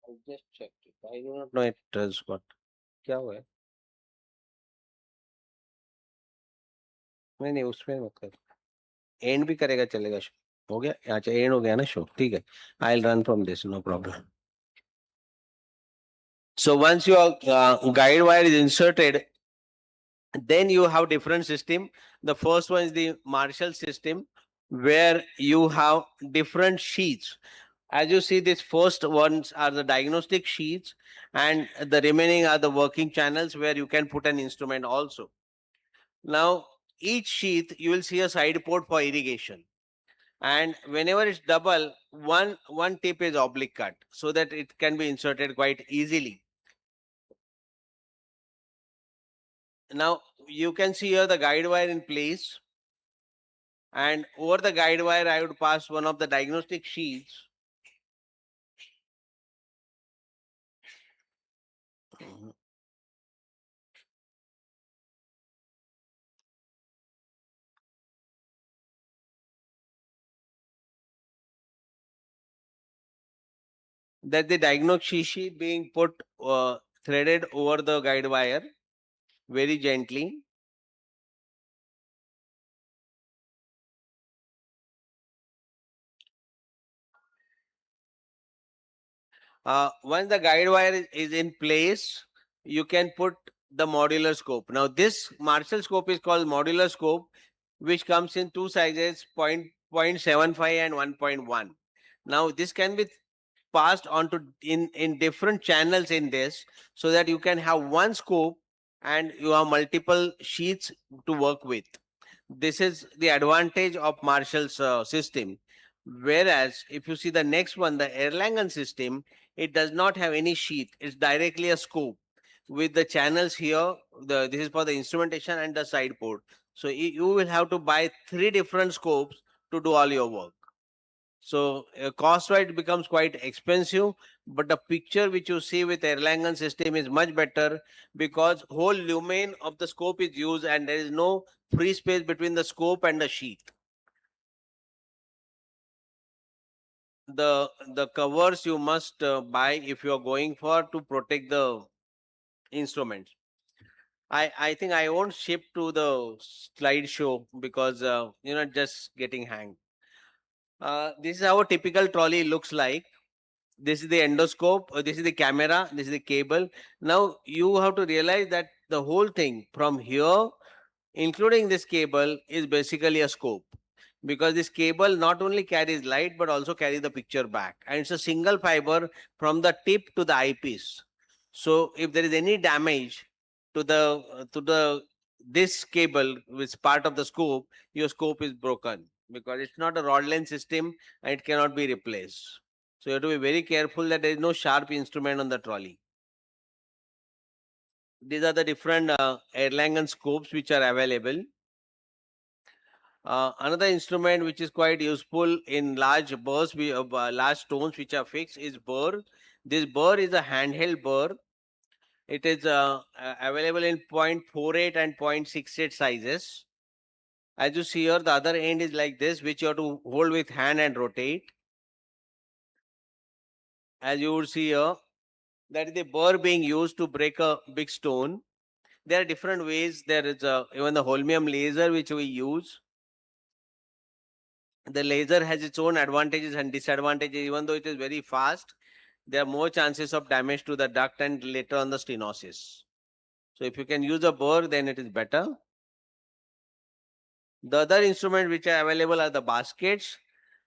I just checked it. I do not know it does what. क्या हुआ है? नहीं उसमें मत कर. And भी करेगा चलेगा शो. हो गया. अच्छा एंड हो गया ना शो. ठीक है. I'll run from this, no problem. So once your guide wire is inserted, then you have different system. The first one is the Marshall system, where you have different sheets. As you see, these first ones are the diagnostic sheets, and the remaining are the working channels where you can put an instrument also. Now, each sheath, you will see a side port for irrigation. And whenever it's double, one tip is oblique cut, so that it can be inserted quite easily. Now, you can see here the guide wire in place. And over the guide wire, I would pass one of the diagnostic sheets. That the diagnostic sheet being put threaded over the guide wire very gently. Once the guide wire is in place, you can put the modular scope. Now this Marshall scope is called modular scope, which comes in two sizes, 0.75 and 1.1. Now this can be passed on to in different channels in this, so that you can have one scope and you have multiple sheets to work with. This is the advantage of Marshall's system. Whereas if you see the next one, the Erlangen system, it does not have any sheath. It's directly a scope with the channels here. This is for the instrumentation and the side port. So you will have to buy 3 different scopes to do all your work. So cost-wise it becomes quite expensive, but the picture which you see with Erlangen system is much better, because whole lumen of the scope is used and there is no free space between the scope and the sheath. The covers you must buy if you are going for to protect the instruments. I think I won't ship to the slideshow because just getting hanged. This is how a typical trolley looks like. This is the endoscope, this is the camera, this is the cable. Now you have to realize that the whole thing from here, including this cable, is basically a scope, because this cable not only carries light but also carries the picture back, and it's a single fiber from the tip to the eyepiece. So if there is any damage to this cable, which is part of the scope, your scope is broken, because it's not a rod length system and it cannot be replaced. So you have to be very careful that there is no sharp instrument on the trolley. These are the different Erlangen scopes which are available. Another instrument which is quite useful in large burrs, large stones which are fixed, is burr. This burr is a handheld burr. It is available in 0.48 and 0.68 sizes. As you see here, the other end is like this, which you have to hold with hand and rotate. As you would see here, that is the burr being used to break a big stone. There are different ways. There is even the holmium laser which we use. The laser has its own advantages and disadvantages. Even though it is very fast, there are more chances of damage to the duct and later on the stenosis. So if you can use a burr, then it is better. The other instruments which are available are the baskets.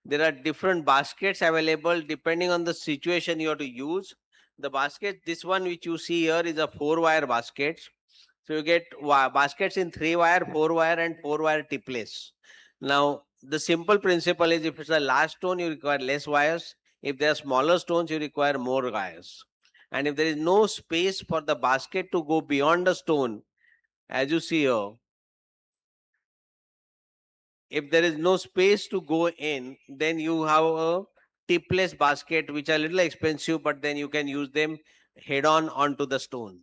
There are different baskets available depending on the situation you have to use. The basket, this one which you see here is a 4-wire basket. So you get baskets in 3-wire, 4-wire and 4-wire tipless. Now, the simple principle is if it's a large stone, you require less wires. If there are smaller stones, you require more wires. And if there is no space for the basket to go beyond the stone, as you see here, if there is no space to go in, then you have a tipless basket, which are a little expensive, but then you can use them head on onto the stone.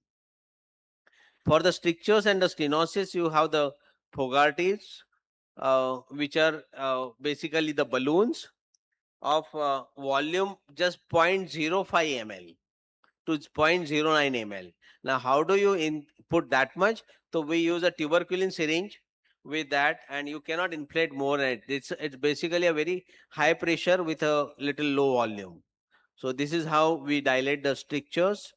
For the strictures and the stenosis, you have the Fogarties, which are basically the balloons of volume just 0.05 ml to 0.09 ml. Now, how do you put that much? So we use a tuberculin syringe with that, and you cannot inflate more. It's basically a very high pressure with a little low volume. So this is how we dilate the strictures.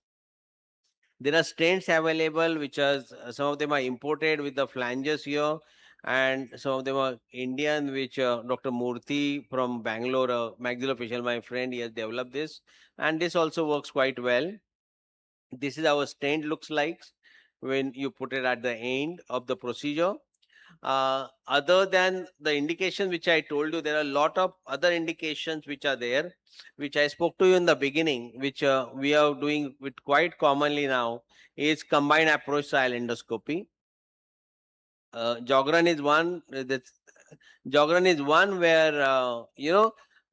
There are stents available, which are some of them are imported with the flanges here, and some of them are Indian, which Dr. Murthy from Bangalore, maxillofacial, my friend, he has developed this, and this also works quite well. This is how a stent looks like when you put it at the end of the procedure. Other than the indication which I told you, there are a lot of other indications which are there, which I spoke to you in the beginning, which we are doing with quite commonly now, is combined approach style endoscopy. Jogran is one. Jogran is one where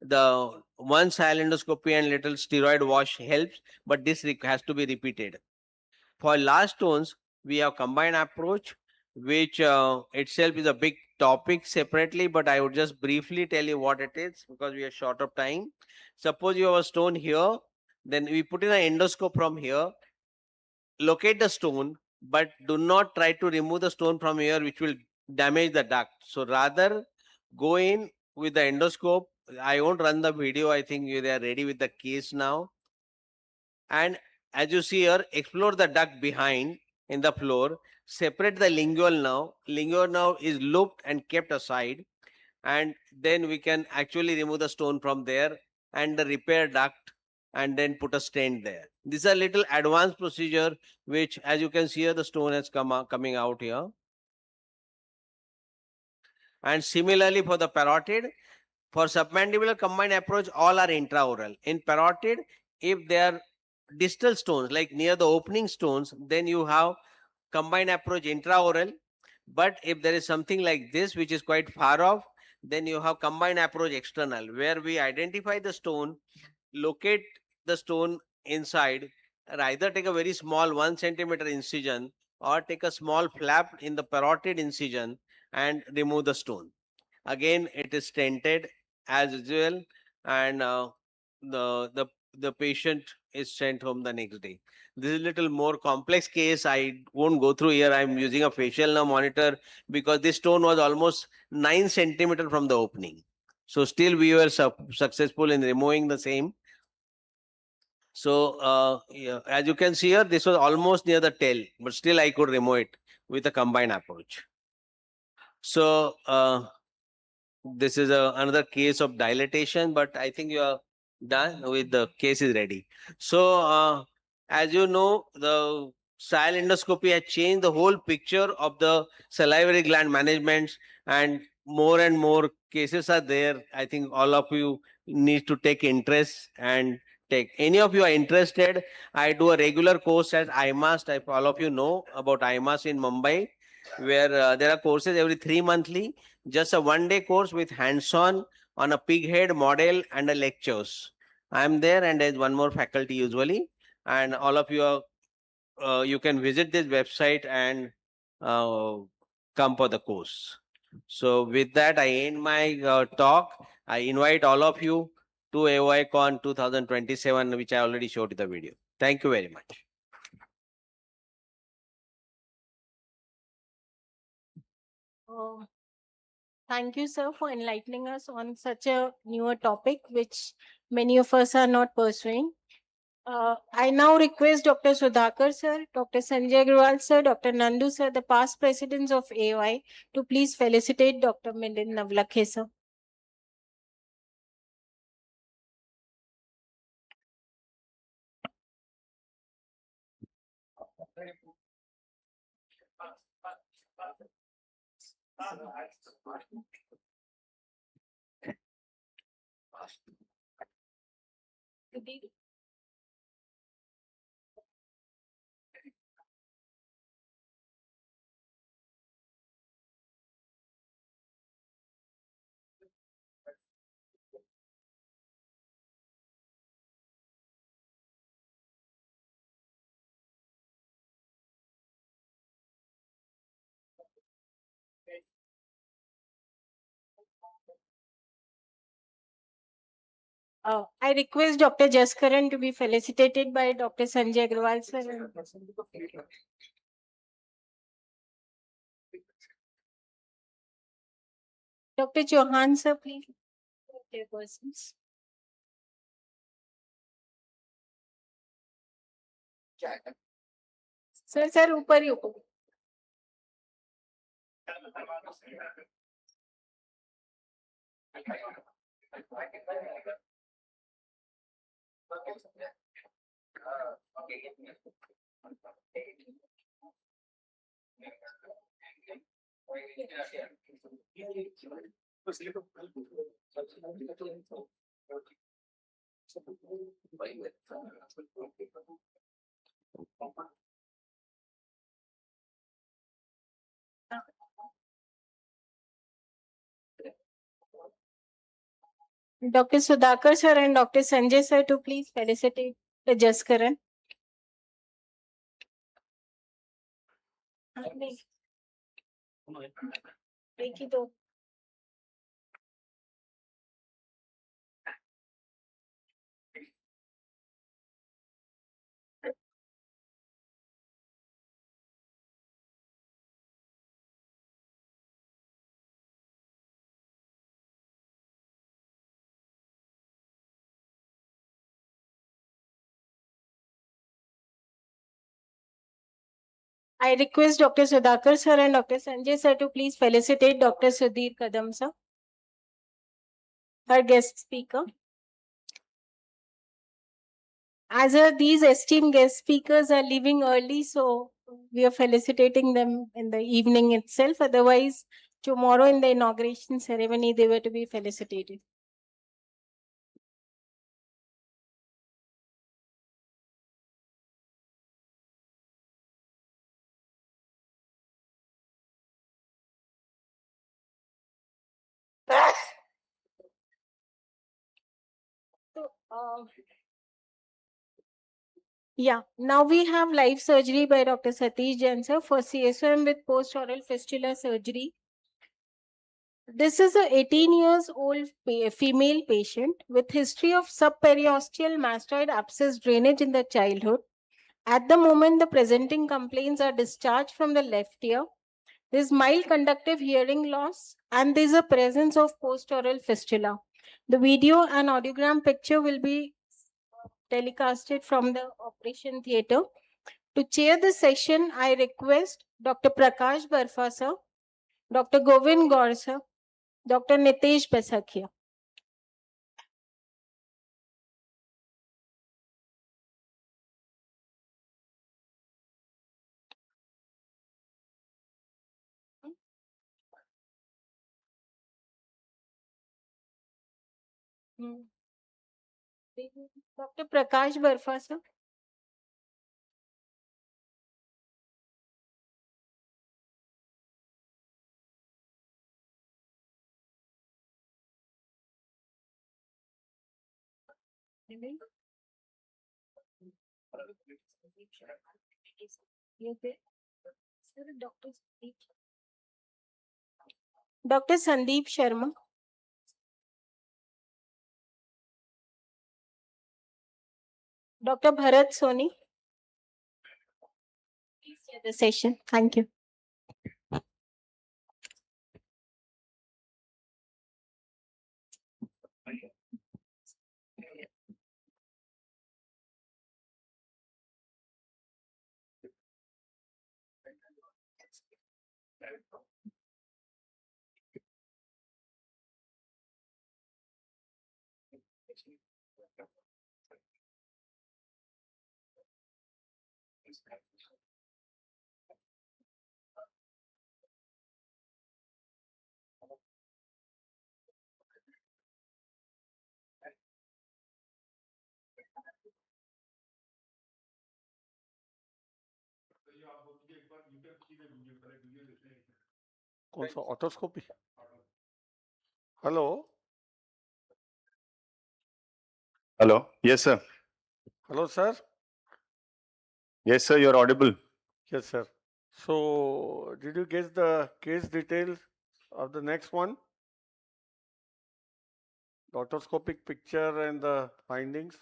the one style endoscopy and little steroid wash helps, but this has to be repeated. For large stones, we have combined approach, which itself is a big topic separately, but I would just briefly tell you what it is because we are short of time. Suppose you have a stone here, then we put in an endoscope from here, locate the stone, but do not try to remove the stone from here, which will damage the duct. So rather go in with the endoscope. I won't run the video. I think they are ready with the case now. And as you see here, explore the duct behind in the floor, separate the lingual nerve. Lingual nerve is looped and kept aside, and then we can actually remove the stone from there and the repair duct and then put a stent there. This is a little advanced procedure, which as you can see here, the stone has coming out here. And similarly for the parotid, for submandibular combined approach, all are intraoral. In parotid, if they are distal stones, like near the opening stones, then you have combined approach intraoral. But if there is something like this, which is quite far off, then you have combined approach external, where we identify the stone, locate the stone inside, and either take a very small 1 centimeter incision or take a small flap in the parotid incision and remove the stone. Again, it is stented as usual, and the patient is sent home the next day. This is a little more complex case. I won't go through here. I'm using a facial now monitor because this stone was almost 9 centimeter from the opening. So still we were successful in removing the same. So yeah, as you can see here, this was almost near the tail, but still I could remove it with a combined approach. So this is another case of dilatation, but I think you are done with the case is ready. So as you know, the style endoscopy has changed the whole picture of the salivary gland management, and more cases are there. I think all of you need to take interest and take. Any of you are interested, I do a regular course at IMAS. If all of you know about IMAS in Mumbai, where there are courses every 3 monthly, just a 1-day course with hands-on on a pig head model and a lectures. I'm there, and there's one more faculty usually, and all of you are you can visit this website and come for the course. So with that, I end my talk. I invite all of you to AOICon 2027, which I already showed you the video. Thank you very much. Thank you, sir, for enlightening us on such a newer topic, which many of us are not pursuing. I now request Dr. Sudhakar sir, Dr. Sanjay Agrawal sir, Dr. Nandu sir, the past presidents of AOI, to please felicitate Dr. Milind Navlakhe sir. I request Dr. Jaskaran to be felicitated by Dr. Sanjay Agrawal sir. Dr. Chauhan sir, please. Persons. Sir, ऊपर ही ऊपर. Dr. Sudhakar sir and Dr. Sanjay sir to please felicitate the Jaskaran. एक ही दो. I request Dr. Sudhakar sir and Dr. Sanjay sir to please felicitate Dr. Sudhir Kadam sir, our guest speaker. As these esteemed guest speakers are leaving early, so we are felicitating them in the evening itself. Otherwise, tomorrow in the inauguration ceremony, they were to be felicitated. Yeah, now we have live surgery by Dr. Satish Jain sir for CSOM with post-oral fistula surgery. This is a 18 years old female patient with history of subperiosteal mastoid abscess drainage in the childhood. At the moment, the presenting complaints are discharged from the left ear. There is mild conductive hearing loss and there is a presence of post-oral fistula. The video and audiogram picture will be telecasted from the operation theatre. To chair the session, I request Dr. Prakash Barfa sir, Dr. Govind Gaur sir, Dr. Nitesh Basakia. Dr. Prakash Barfa sir. Dr. Sandeep Sharma. Dr. Bharat Soni. Please chair the session. Thank you. कौन सा otoscopy? Hello Hello. Yes, sir. Hello sir. Yes, sir. You're audible. Yes, sir. So, did you get the case details of the next one? The autoscopic picture and the findings?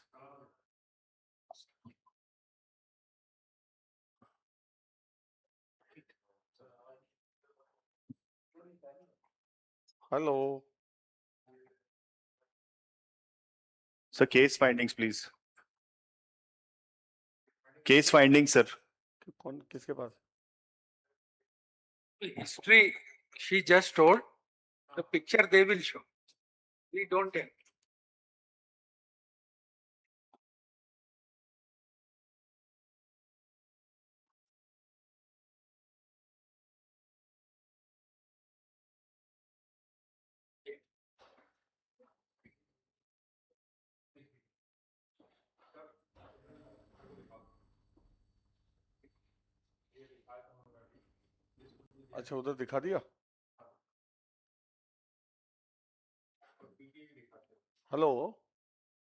Hello. So case findings, please. Case findings, sir. कौन किसके पास? History, she just told, the picture they will show. We don't tell. अच्छा उधर दिखा दिया. Hello.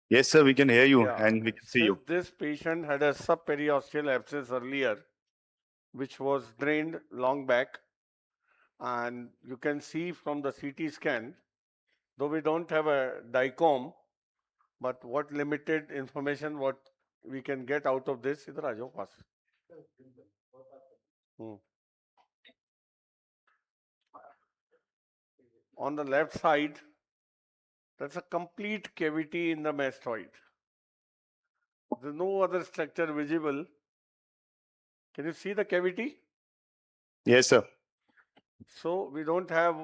Yes, sir. We can hear you Yeah. and we can see you. Since this patient had a subperiosteal abscess earlier, which was drained long back, and you can see from the CT scan, though we don't have a DICOM, but what limited information what we can get out of this, idhar aa jao paas. On the left side, that's a complete cavity in the mastoid. There's no other structure visible. Can you see the cavity? Yes, sir. So we don't have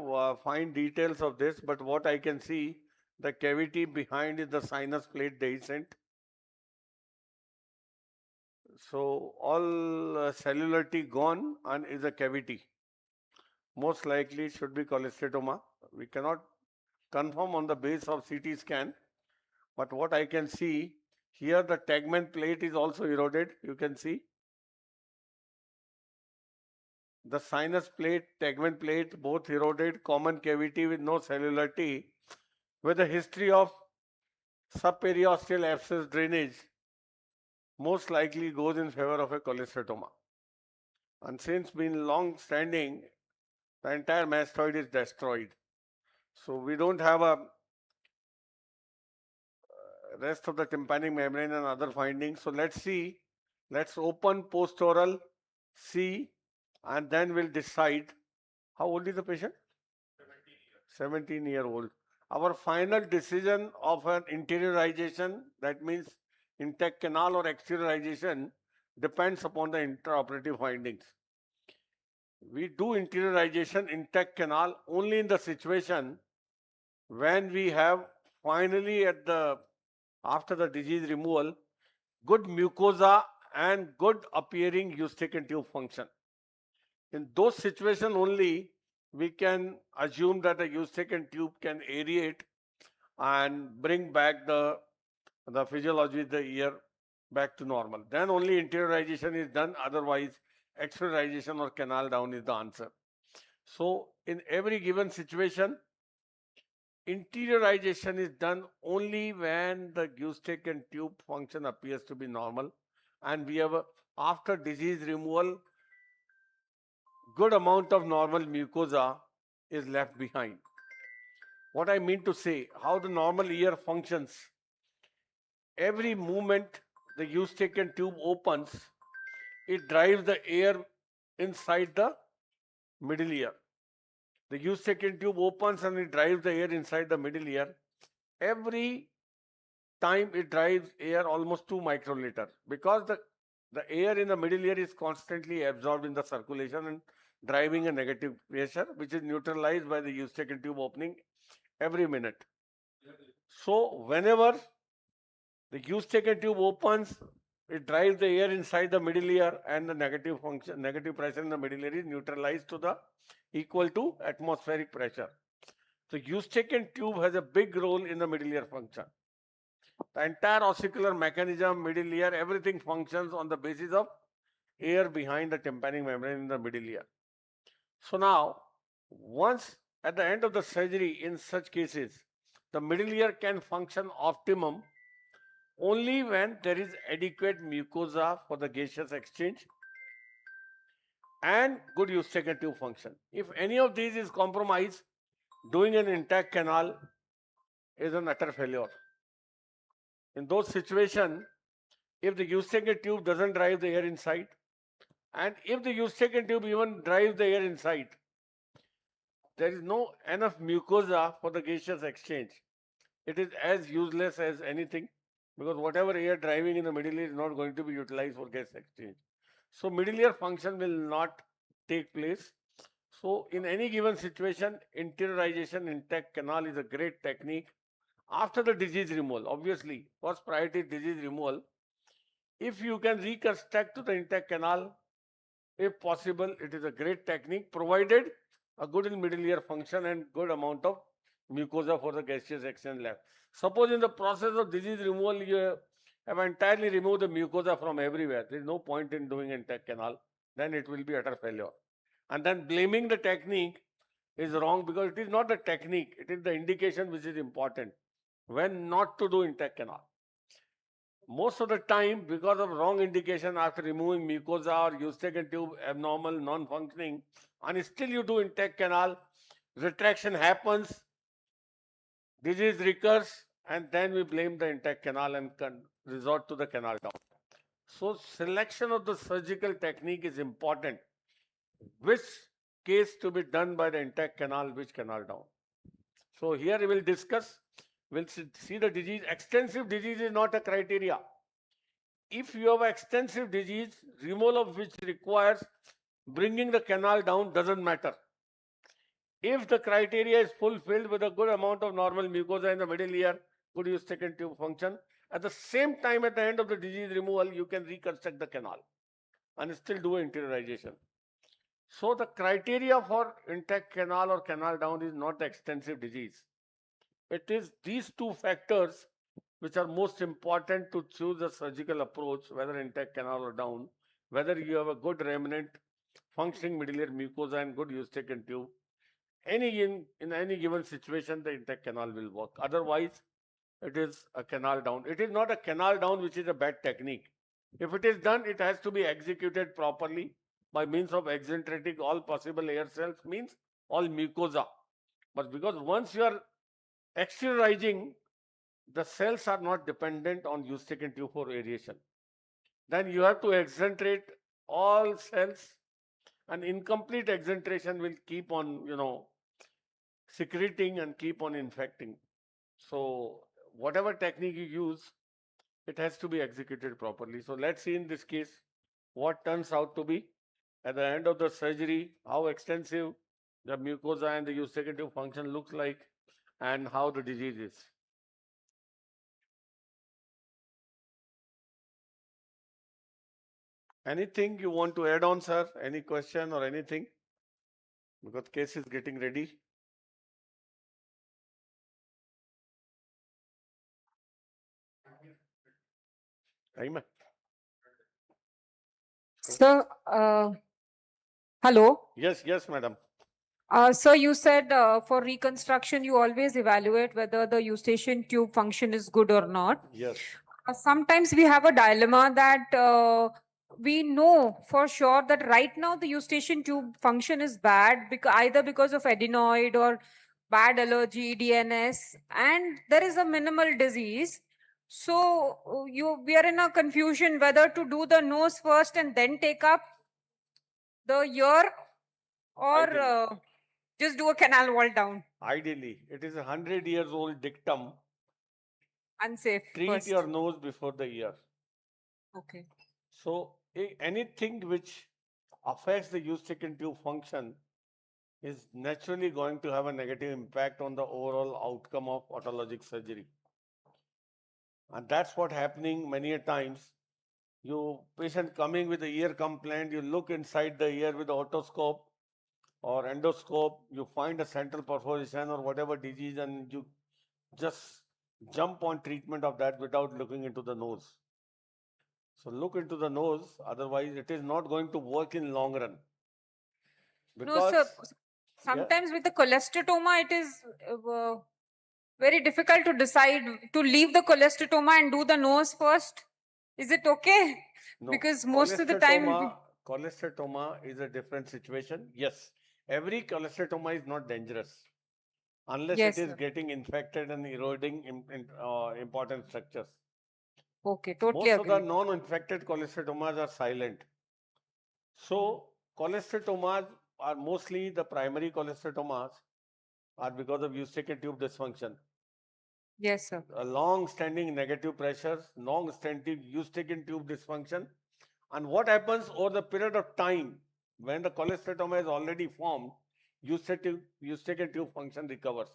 fine details of this, but what I can see, the cavity behind is the sinus plate dehiscent. So all cellularity gone and is a cavity. Most likely it should be cholesteatoma. We cannot confirm on the base of CT scan, but what I can see here, the tegment plate is also eroded. You can see the sinus plate, tegment plate, both eroded, common cavity with no cellularity, with a history of subperiosteal abscess drainage, most likely goes in favor of a cholesteatoma. And since been long standing, the entire mastoid is destroyed. So we don't have a rest of the tympanic membrane and other findings. So let's see, let's open post-oral, see, and then we'll decide. How old is the patient? 17-year-old. Our final decision of an interiorization, that means intact canal or exteriorization, depends upon the intraoperative findings. We do interiorization intact canal only in the situation when we have finally after the disease removal, good mucosa and good appearing eustachian tube function. In those situations only, we can assume that the eustachian tube can aerate and bring back the physiology of the ear back to normal. Then only interiorization is done, otherwise exteriorization or canal down is the answer. So in every given situation, interiorization is done only when the eustachian tube function appears to be normal, and we have after disease removal, good amount of normal mucosa is left behind. What I mean to say, how the normal ear functions. Every movement the eustachian tube opens, it drives the air inside the middle ear. The eustachian tube opens and it drives the air inside the middle ear. Every time it drives air almost 2 microliter, because the air in the middle ear is constantly absorbed in the circulation and driving a negative pressure, which is neutralized by the eustachian tube opening every minute. So whenever the use taken tube opens, it drives the air inside the middle ear, and the negative pressure in the middle ear is neutralized to the equal to atmospheric pressure. So use taken tube has a big role in the middle ear function. The entire ossicular mechanism, middle ear, everything functions on the basis of air behind the tympanic membrane in the middle ear. So now, once at the end of the surgery, in such cases, the middle ear can function optimum only when there is adequate mucosa for the gaseous exchange and good eustachian tube function. If any of these is compromised, doing an intact canal is an utter failure. In those situations, if the eustachian tube doesn't drive the air inside, and if the eustachian tube even drives the air inside, there is no enough mucosa for the gaseous exchange. It is as useless as anything, because whatever air driving in the middle ear is not going to be utilized for gas exchange. So middle ear function will not take place. So in any given situation, interiorization intact canal is a great technique. After the disease removal, obviously, first priority is disease removal. If you can reconstruct to the intact canal, if possible, it is a great technique, provided a good in middle ear function and good amount of mucosa for the gaseous exchange left. Suppose in the process of disease removal, you have entirely removed the mucosa from everywhere. There is no point in doing intact canal. Then it will be utter failure. And then blaming the technique is wrong, because it is not the technique, it is the indication which is important. When not to do intact canal. Most of the time, because of wrong indication after removing mucosa or eustachian tube abnormal, non-functioning, and still you do intact canal, retraction happens, disease recurs, and then we blame the intact canal and resort to the canal down. So selection of the surgical technique is important. Which case to be done by the intact canal, which canal down. So here we will discuss, we'll see the disease. Extensive disease is not a criteria. If you have extensive disease, removal of which requires bringing the canal down doesn't matter. If the criteria is fulfilled with a good amount of normal mucosa in the middle ear, good eustachian tube function, at the same time at the end of the disease removal, you can reconstruct the canal and still do interiorization. So the criteria for intact canal or canal down is not the extensive disease. It is these two factors which are most important to choose a surgical approach, whether intact canal or down, whether you have a good remnant, functioning middle ear mucosa and good eustachian tube. In any given situation, the intact canal will work. Otherwise, it is a canal down. It is not a canal down which is a bad technique. If it is done, it has to be executed properly by means of excentrating all possible air cells, means all mucosa. But because once you are exteriorizing, the cells are not dependent on eustachian tube for aeration. Then you have to excentrate all cells, and incomplete exentration will keep on, secreting and keep on infecting. So whatever technique you use, it has to be executed properly. So let's see in this case what turns out to be at the end of the surgery, how extensive the mucosa and the eustachian tube function looks like, and how the disease is. Anything you want to add on, sir? Any question or anything? Because case is getting ready. Time. Sir, hello. Yes, madam. Sir, you said for reconstruction, you always evaluate whether the eustachian tube function is good or not. Yes. Sometimes we have a dilemma that we know for sure that right now the eustachian tube function is bad, either because of adenoid or bad allergy, DNS, and there is a minimal disease. So we are in a confusion whether to do the nose first and then take up the ear, or just do a canal wall down. Ideally, it is 100 years old dictum. Unsafe. Treat first. your nose before the ear. Okay. So anything which affects the eustachian tube function is naturally going to have a negative impact on the overall outcome of otologic surgery. And that's what happening many a times. You patient coming with a ear complaint, you look inside the ear with the otoscope or endoscope, you find a central perforation or whatever disease, and you just jump on treatment of that without looking into the nose. So look into the nose, otherwise it is not going to work in long run. No, sir. Because Sometimes with the cholesteatoma, it is very difficult to decide to leave the cholesteatoma and do the nose first. Is it okay? no, Because most of the time, cholesteatoma is a different situation. Yes, every cholesteatoma is not dangerous unless yes, it is sir. getting infected and eroding important structures. Okay, totally Most of the agree. non-infected cholesteatomas are silent. So cholesteatomas are mostly the primary cholesteatomas are because of eustachian tube dysfunction. Yes, sir. Long-standing negative pressures, long-standing eustachian tube dysfunction. And what happens over the period of time when the cholesteatoma is already formed, eustachian tube function recovers.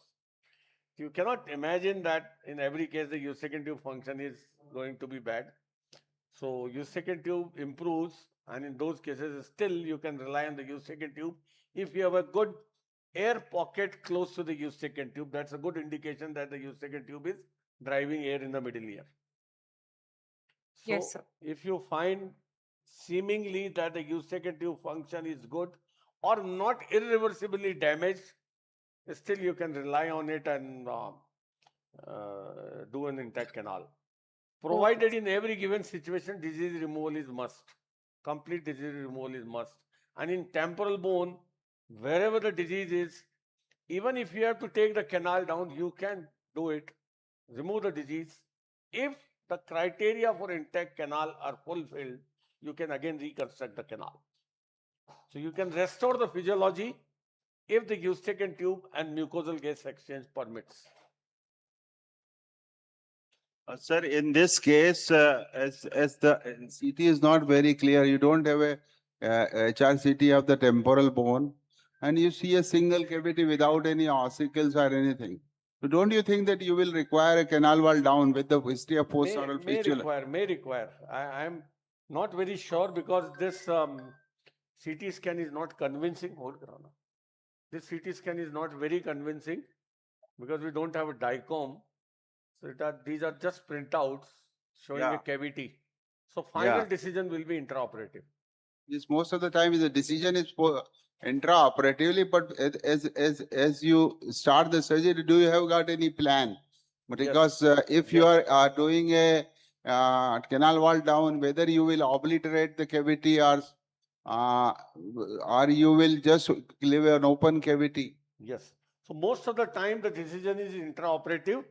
You cannot imagine that in every case the eustachian tube function is going to be bad. So eustachian tube improves, and in those cases still you can rely on the eustachian tube. If you have a good air pocket close to the eustachian tube, that's a good indication that the eustachian tube is driving air in the middle ear. So Yes, sir. if you find seemingly that the eustachian tube function is good or not irreversibly damaged, still you can rely on it and do an intact canal. Provided in every given situation, disease removal is must. Complete disease removal is must. And in temporal bone, wherever the disease is, even if you have to take the canal down, you can do it, remove the disease. If the criteria for intact canal are fulfilled, you can again reconstruct the canal. So you can restore the physiology if the eustachian tube and mucosal gas exchange permits. Sir, in this case, as the CT is not very clear, you don't have a HRCT of the temporal bone, and you see a single cavity without any ossicles or anything. So don't you think that you will require a canal wall down with the history of post-oral fistula? May require. I am not very sure because this CT scan is not convincing. This CT scan is not very convincing because we don't have a DICOM. So these are just printouts showing a cavity. So final decision will be intraoperative. Yes, most of the time the decision is for intraoperatively, but as you start the surgery, do you have got any plan? Because if you are doing a canal wall down, whether you will obliterate the cavity or you will just leave an open cavity. Yes. So most of the time the decision is intraoperative,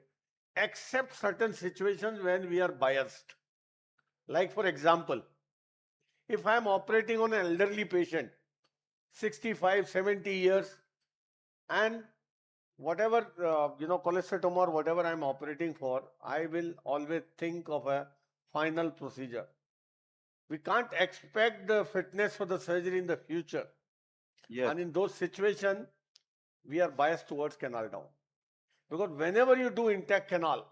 except certain situations when we are biased. Like for example, if I am operating on an elderly patient, 65, 70 years, and whatever, cholesteatoma or whatever I'm operating for, I will always think of a final procedure. We can't expect the fitness for the surgery in the future. Yes. And in those situations, we are biased towards canal down. Because whenever you do intact canal,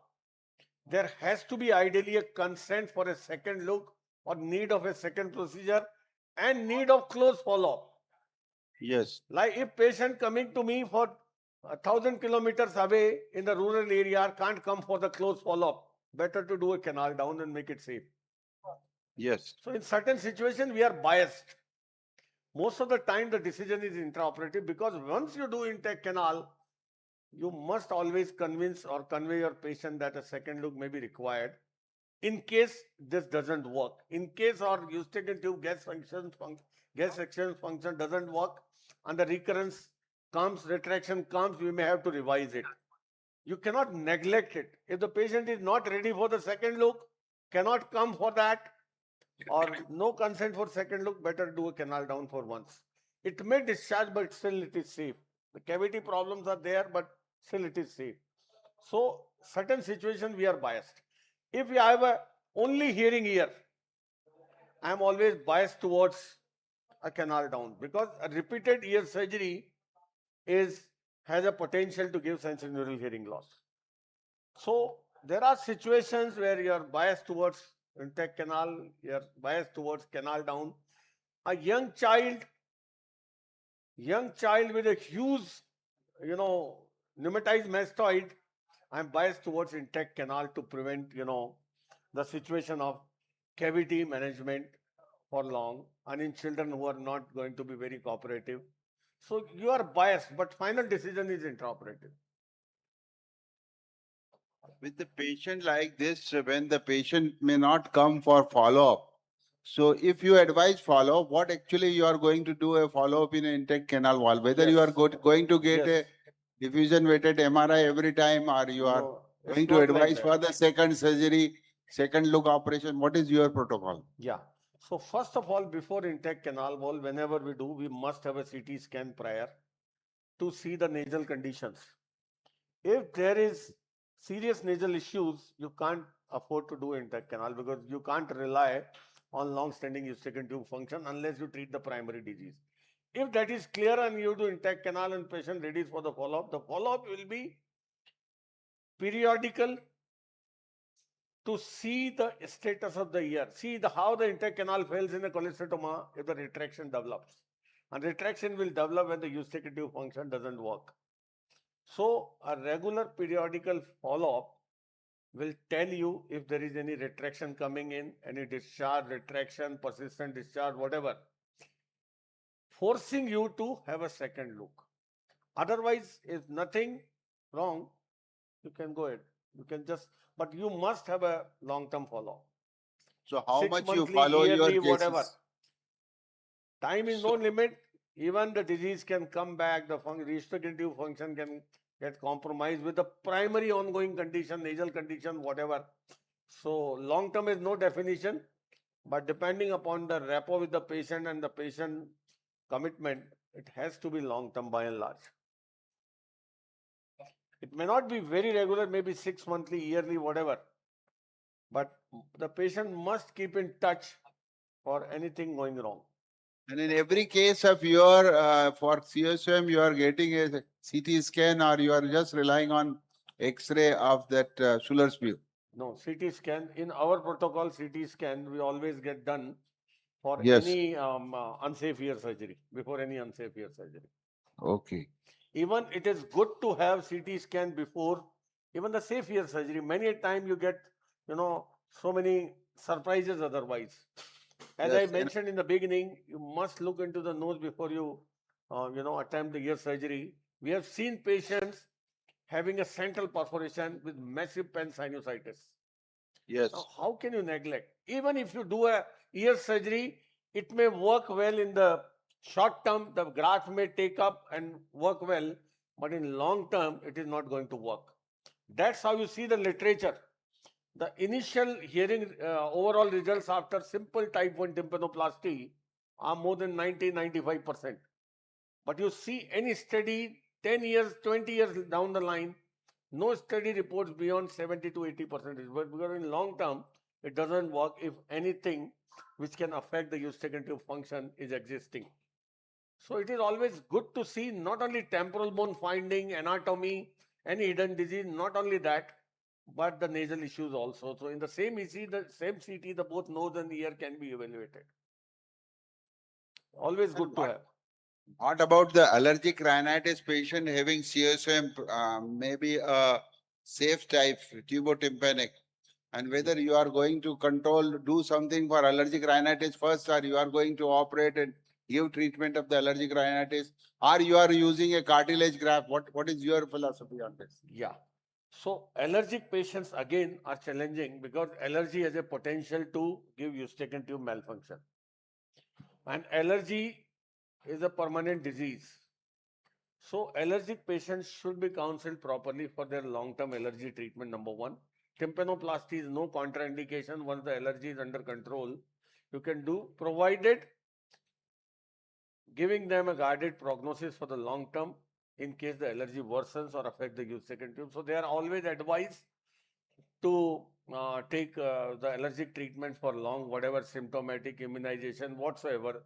there has to be ideally a consent for a second look or need of a second procedure and need of close follow-up. Yes. Like if patient coming to me for 1,000 kilometers away in the rural area can't come for the close follow-up, better to do a canal down and make it safe. Yes. So in certain situations, we are biased. Most of the time, the decision is intraoperative because once you do intact canal, you must always convince or convey your patient that a second look may be required in case this doesn't work. In case our eustachian tube gas exchange function doesn't work and the recurrence comes, retraction comes, we may have to revise it. You cannot neglect it. If the patient is not ready for the second look, cannot come for that, or no consent for second look, better do a canal down for once. It may discharge, but still it is safe. The cavity problems are there, but still it is safe. So certain situations we are biased. If we have a only hearing ear, I am always biased towards a canal down because a repeated ear surgery has a potential to give sensorineural hearing loss. So there are situations where you're biased towards intact canal, you're biased towards canal down. A young child with a huge, pneumatized mastoid, I'm biased towards intact canal to prevent, the situation of cavity management for long, and in children who are not going to be very cooperative. So you are biased, but final decision is intraoperative. With the patient like this, when the patient may not come for follow-up, so if you advise follow-up, what actually you are going to do a follow-up in an intact canal wall? Whether you are going to get a diffusion weighted MRI every time, or you are No, it's going to not like advise that. for the second surgery, second look operation, what is your protocol? Yeah. So first of all, before intact canal wall, whenever we do, we must have a CT scan prior to see the nasal conditions. If there is serious nasal issues, you can't afford to do intact canal because you can't rely on long-standing eustachian tube function unless you treat the primary disease. If that is clear and you do intact canal and patient ready for the follow-up will be periodical to see the status of the ear. See how the intact canal fails in a cholesteatoma if the retraction develops. And retraction will develop when the eustachian tube function doesn't work. So a regular periodical follow-up will tell you if there is any retraction coming in, any discharge, retraction, persistent discharge, whatever, forcing you to have a second look. Otherwise, if nothing wrong, you can go ahead. You can just, but you must have a long-term follow-up. So how 6 much you monthly, follow yearly, your whatever. cases? Time is no limit. Even the disease can come back. The eustachian tube function can get compromised with the primary ongoing condition, nasal condition, whatever. So long term is no definition, but depending upon the rapport with the patient and the patient commitment, it has to be long term by and large. It may not be very regular, maybe 6 monthly, yearly, whatever. But the patient must keep in touch for anything going wrong. And in every case of your, for CSM, you are getting a CT scan, or you are just relying on X-ray of that Schuller's view? No, CT scan. In our protocol, CT scan, we always get done for Yes. any unsafe ear surgery, before any unsafe ear surgery. Okay. Even it is good to have CT scan before even the safe ear surgery. Many a time you get, so many surprises otherwise. As I Yes, and mentioned in the beginning, you must look into the nose before you, attempt the ear surgery. We have seen patients having a central perforation with massive pansinusitis. yes. Now, how can you neglect? Even if you do a ear surgery, it may work well in the short term, the graft may take up and work well, but in long term, it is not going to work. That's how you see the literature. The initial hearing overall results after simple type 1 tympanoplasty are more than 90-95%. But you see any study 10 years, 20 years down the line, no study reports beyond 70 to 80%. But because in long term, it doesn't work if anything which can affect the eustachian tube function is existing. So it is always good to see not only temporal bone finding, anatomy, any hidden disease, not only that, but the nasal issues also. So in the same EC, the same CT, the both nose and ear can be evaluated. Always good to have. What about the allergic rhinitis patient having CSM, maybe a safe type tubotympanic, and whether you are going to do something for allergic rhinitis first, or you are going to operate and give treatment of the allergic rhinitis, or you are using a cartilage graft? What is your philosophy on this? Yeah. So allergic patients again are challenging because allergy has a potential to give eustachian tube malfunction. And allergy is a permanent disease. So allergic patients should be counseled properly for their long-term allergy treatment, number one. Tympanoplasty is no contraindication once the allergy is under control. You can do, provided giving them a guarded prognosis for the long term in case the allergy worsens or affect the eustachian tube. So they are always advised to take the allergic treatment for long, whatever symptomatic immunization, whatsoever,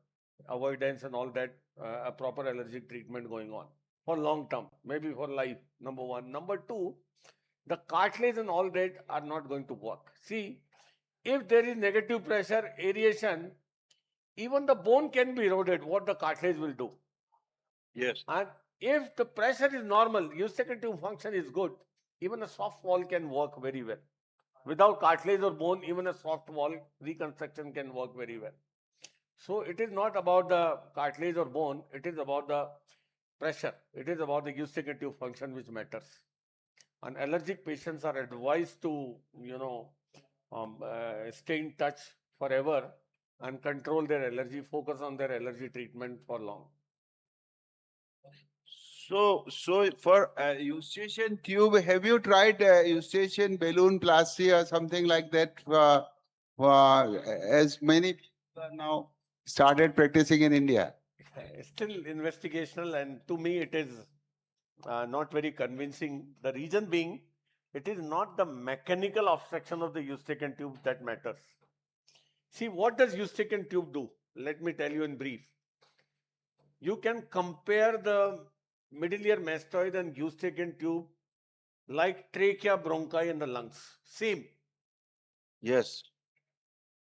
avoidance and all that, a proper allergic treatment going on for long term, maybe for life, number one. Number two, the cartilage and all that are not going to work. See, if there is negative pressure, aeration, even the bone can be eroded, what the cartilage will do. Yes. And if the pressure is normal, Eustachian tube function is good, even a soft wall can work very well. Without cartilage or bone, even a soft wall reconstruction can work very well. So it is not about the cartilage or bone, it is about the pressure. It is about the Eustachian tube function which matters. And allergic patients are advised to, stay in touch forever and control their allergy, focus on their allergy treatment for long. So for Eustachian tube, have you tried Eustachian balloon plasty or something like that? As many people are now started practicing in India. Still investigational, and to me it is not very convincing. The reason being, it is not the mechanical obstruction of the Eustachian tube that matters. See, what does Eustachian tube do? Let me tell you in brief. You can compare the middle ear mastoid and Eustachian tube like trachea, bronchi, and the lungs. Same. Yes.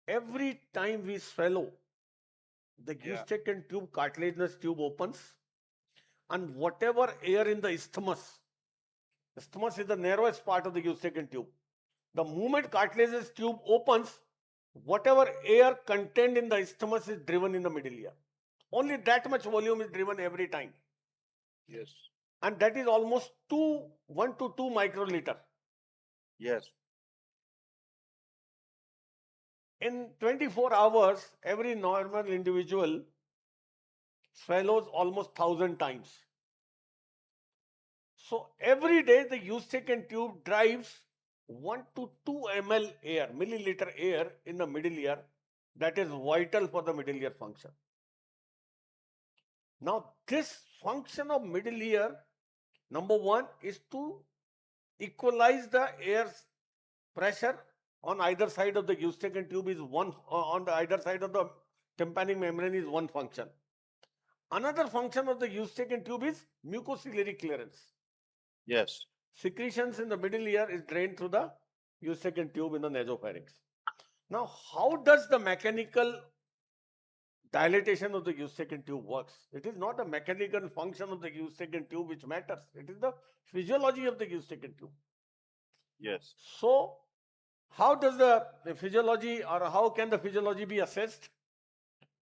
Every time we swallow, the Eustachian tube, cartilaginous tube opens, and whatever air in the isthmus is the narrowest part of the Eustachian tube. The moment cartilaginous tube opens, whatever air contained in the isthmus is driven in the middle ear. Only that much volume is driven every time. Yes. And that is almost 1 to 2 microliter. Yes. In 24 hours, every normal individual swallows almost 1,000 times. So every day the Eustachian tube drives 1 to 2 milliliter air in the middle ear. That is vital for the middle ear function. Now this function of middle ear, number one, is to equalize the air's pressure on either side of the Eustachian tube is one, on the either side of the tympanic membrane is one function. Another function of the Eustachian tube is mucociliary clearance. Yes. Secretions in the middle ear is drained through the Eustachian tube in the nasopharynx. Now, how does the mechanical dilatation of the Eustachian tube works? It is not a mechanical function of the Eustachian tube which matters. It is the physiology of the Eustachian tube. Yes. So, how does the physiology, or how can the physiology be assessed?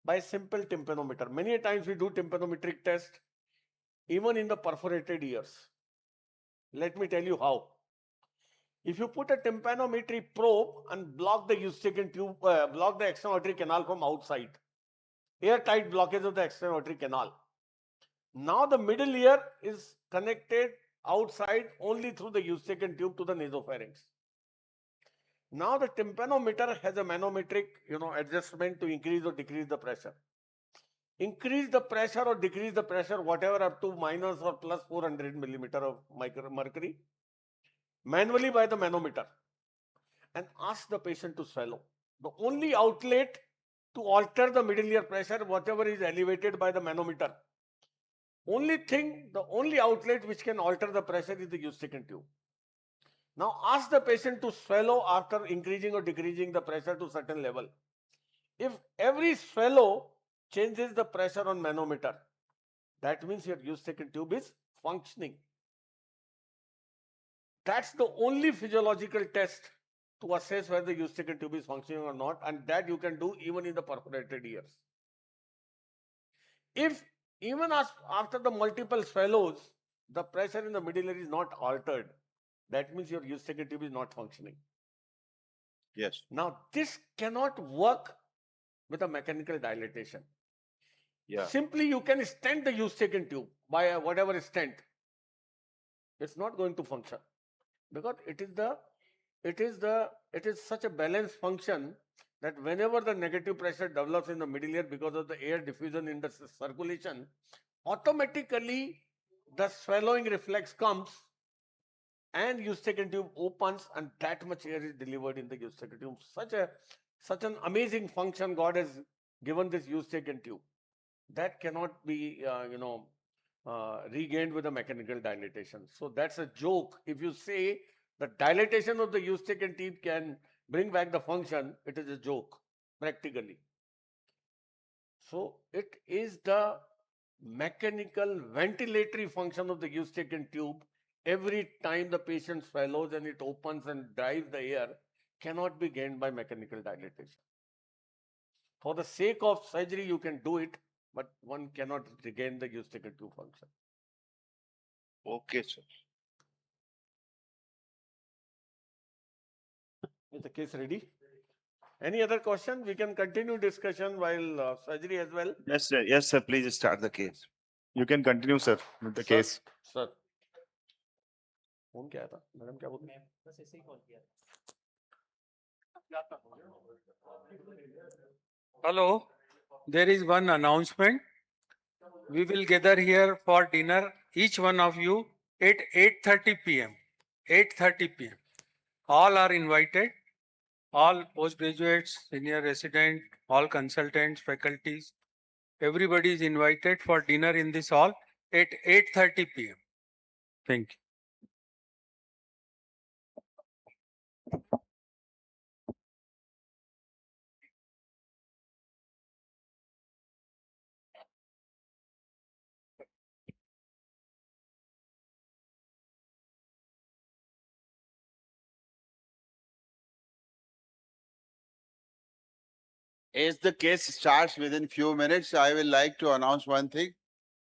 By simple tympanometer. Many times we do tympanometric test even in the perforated ears. Let me tell you how. If you put a tympanometry probe and block the Eustachian tube, block the external auditory canal from outside, airtight blockage of the external auditory canal. Now the middle ear is connected outside only through the Eustachian tube to the nasopharynx. Now the tympanometer has a manometric, adjustment to increase or decrease the pressure. Increase the pressure or decrease the pressure, whatever, up to minus or plus 400 millimeter of mercury, manually by the manometer, and ask the patient to swallow. The only outlet to alter the middle ear pressure, whatever is elevated by the manometer, the only outlet which can alter the pressure is the Eustachian tube. Now ask the patient to swallow after increasing or decreasing the pressure to certain level. If every swallow changes the pressure on manometer, that means your Eustachian tube is functioning. That's the only physiological test to assess whether the Eustachian tube is functioning or not, and that you can do even in the perforated ears. If even after the multiple swallows, the pressure in the middle ear is not altered, that means your Eustachian tube is not functioning. Yes. Now, this cannot work with a mechanical dilatation. Yeah. Simply you can stent the Eustachian tube by whatever stent. It's not going to function because it is such a balanced function that whenever the negative pressure develops in the middle ear because of the air diffusion in the circulation, automatically the swallowing reflex comes and Eustachian tube opens, and that much air is delivered in the Eustachian tube. Such an amazing function God has given this Eustachian tube. That cannot be, regained with a mechanical dilatation. So that's a joke. If you say The dilatation of the eustachian tube can bring back the function. It is a joke, practically. So it is the mechanical ventilatory function of the eustachian tube. Every time the patient swallows and it opens and drives the air, cannot be gained by mechanical dilatation. For the sake of surgery, you can do it, but one cannot regain the eustachian tube function. Okay, sir. Is the case ready? Any other question? We can continue discussion while surgery as well. Yes, sir. Yes, sir. Please start the case. You can continue, sir, with the case. Sir. Phone क्या आया था? Madam क्या बोलती हैं? बस ऐसे ही call किया। Hello, there is one announcement. We will gather here for dinner, each one of you, at 8:30 p.m. 8:30 p.m. All are invited. All postgraduates, senior resident, all consultants, faculties, everybody is invited for dinner in this hall at 8:30 p.m. Thank you. As the case starts within few minutes, I will like to announce one thing.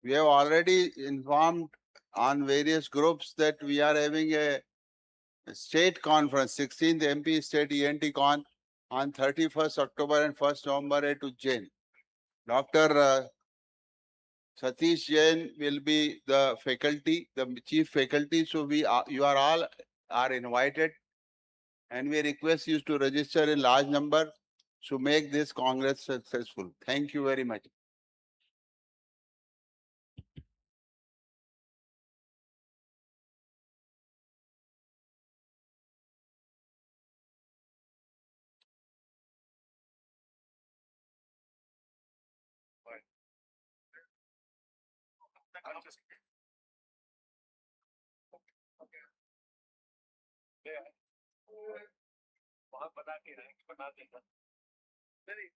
We have already informed on various groups that we are having a state conference, 16th MP State ENT Con on 31st October and 1st November at Ujjain. Dr. Satish Jain will be the faculty, the chief faculty. So you are all invited, and we request you to register in large number to make this Congress successful. Thank you very much. वहाँ बना के rank बना देगा। नहीं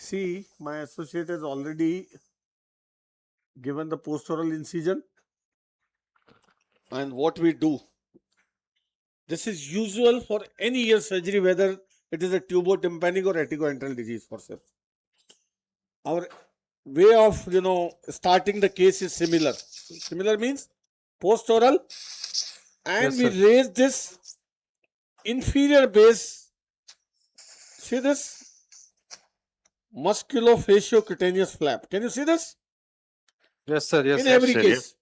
See, my associate has already given the post-oral incision. And what we do, this is usual for any ear surgery, whether it is a tubotympanic or aticoantral disease forceps. Our way of, starting the case is similar. Similar means post-oral, and Yes, we sir. raise this inferior base. See this? Musculofasciocutaneous flap. Can you see this? Yes, sir. Yes, In sir. every sir, case.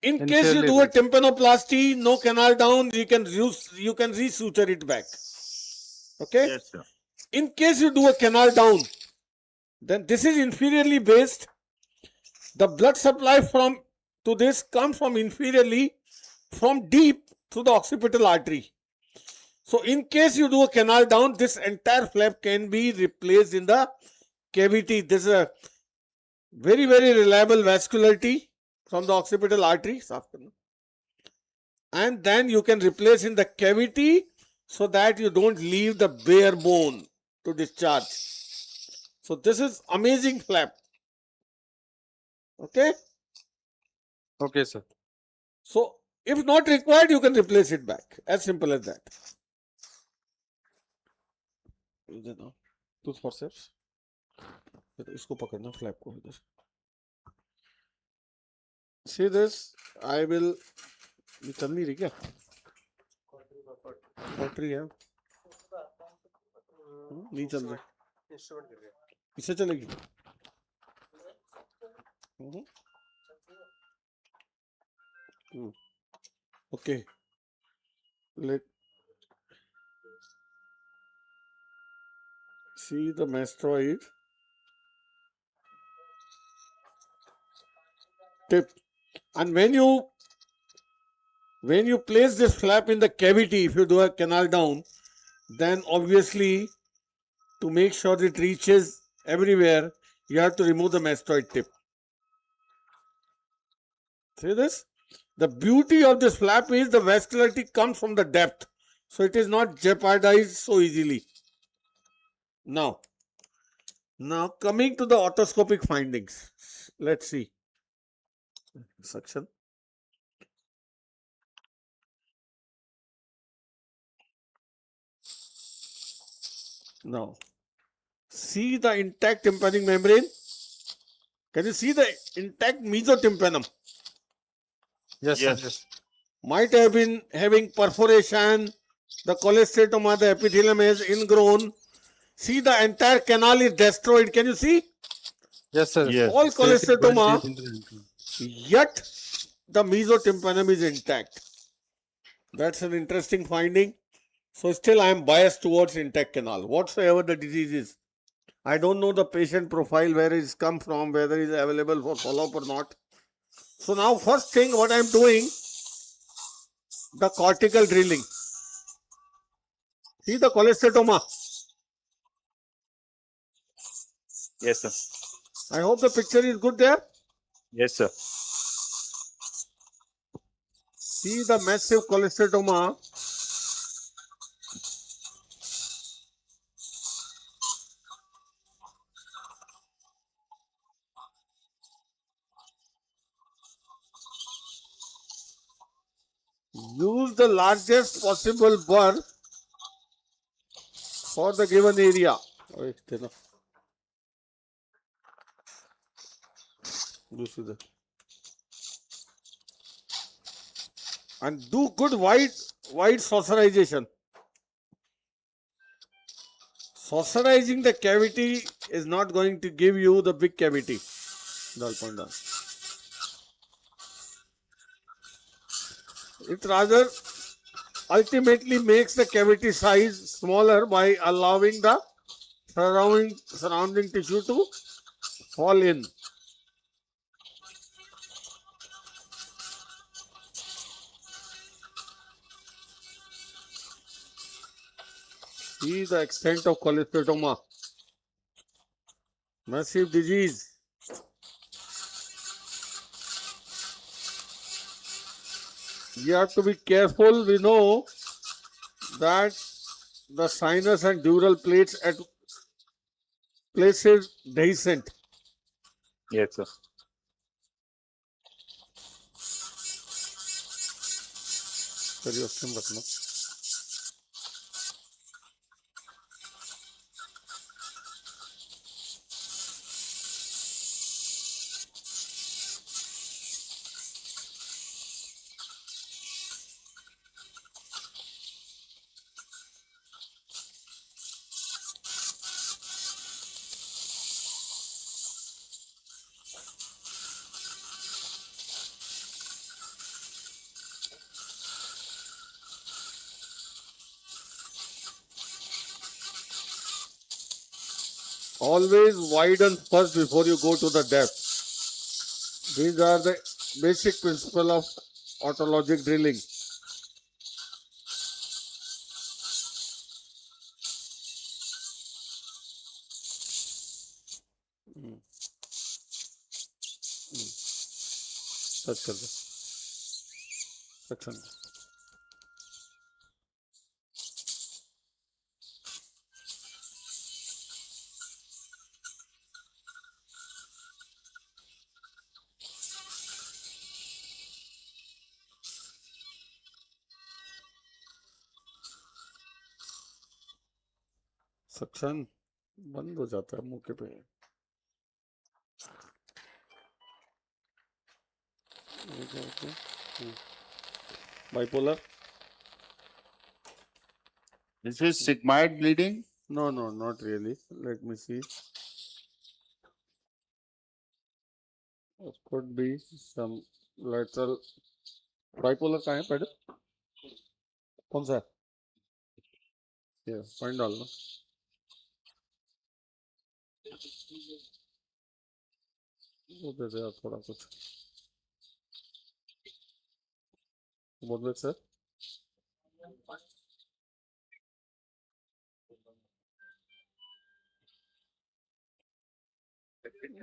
In case you Sincerely do a right. tympanoplasty, no canal down, you can resuture it back. Okay? Yes, sir. In case you do a canal down, then this is inferiorly based. The blood supply to this comes from inferiorly, from deep through the occipital artery. So in case you do a canal down, this entire flap can be replaced in the cavity. This is a very, very reliable vascularity from the occipital artery. And then you can replace in the cavity so that you don't leave the bare bone to discharge. So this is amazing flap. Okay? Okay, sir. So if not required, you can replace it back. As simple as that. Tooth forceps. इसको पकड़ना flap को इधर. See this? I will. ये चल नहीं रही क्या? Cautery है. नहीं चल रहा. इससे चलेगी. Okay. Let see the mastoid tip. And when you place this flap in the cavity, if you do a canal down, then obviously to make sure it reaches everywhere, you have to remove the mastoid tip. See this? The beauty of this flap is the vascularity comes from the depth. So it is not jeopardized so easily. Now coming to the otoscopic findings. Let's see. Suction. Now, see the intact tympanic membrane. Can you see the intact mesotympanum? Yes. Might have been having perforation. The cholesteatoma, the epithelium is ingrown. See, the entire canal is destroyed. Can you see? Yes, sir. Yes. All cholesteatoma, yet the mesotympanum is intact. That's an interesting finding. So still I am biased towards intact canal, whatsoever the disease is. I don't know the patient profile, where it's come from, whether it's available for follow-up or not. So now first thing what I am doing, the cortical drilling. See the cholesteatoma. Yes, sir. I hope the picture is good there. Yes, sir. See the massive cholesteatoma. Use the largest possible burr for the given area. Wait, enough. You see that. And do good wide saucerization. Saucerizing the cavity is not going to give you the big cavity. It rather ultimately makes the cavity size smaller by allowing the surrounding tissue to fall in. See the extent of cholesteatoma. Massive disease. You have to be careful. We know that the sinus and dural plates at places dehiscent. Yes, sir. Always widen first before you go to the depth. These are the basic principle of autologic drilling. Touch कर दो. Section. Suction बंद हो जाता है मौके पे. Bipolar. This is sigmoid bleeding? No, not really. Let me see. It could be some lateral bipolar का है पैड कौन सा है ये पॉइंट डालना वो दे दे यार थोड़ा कुछ बोल दे सर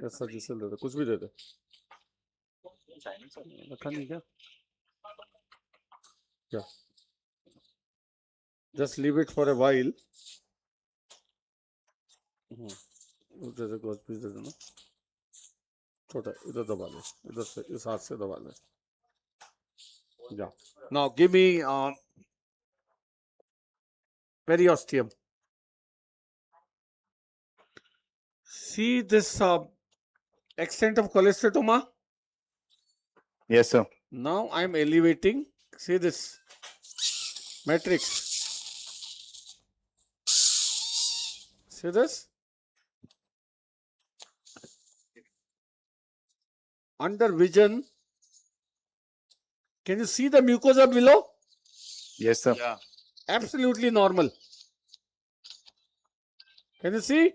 ऐसा जिसे दे दे कुछ भी दे दे रखा नहीं क्या क्या just leave it for a while दे दे ग्लास पीस दे देना छोटा इधर दबा ले इधर से इस हाथ से दबा ले Yeah. Now give me periosteum. See this extent of cholesteatoma? Yes, sir. Now I am elevating. See this matrix. See this? Under vision. Can you see the mucosa below? Yes, sir. Yeah. Absolutely normal. Can you see?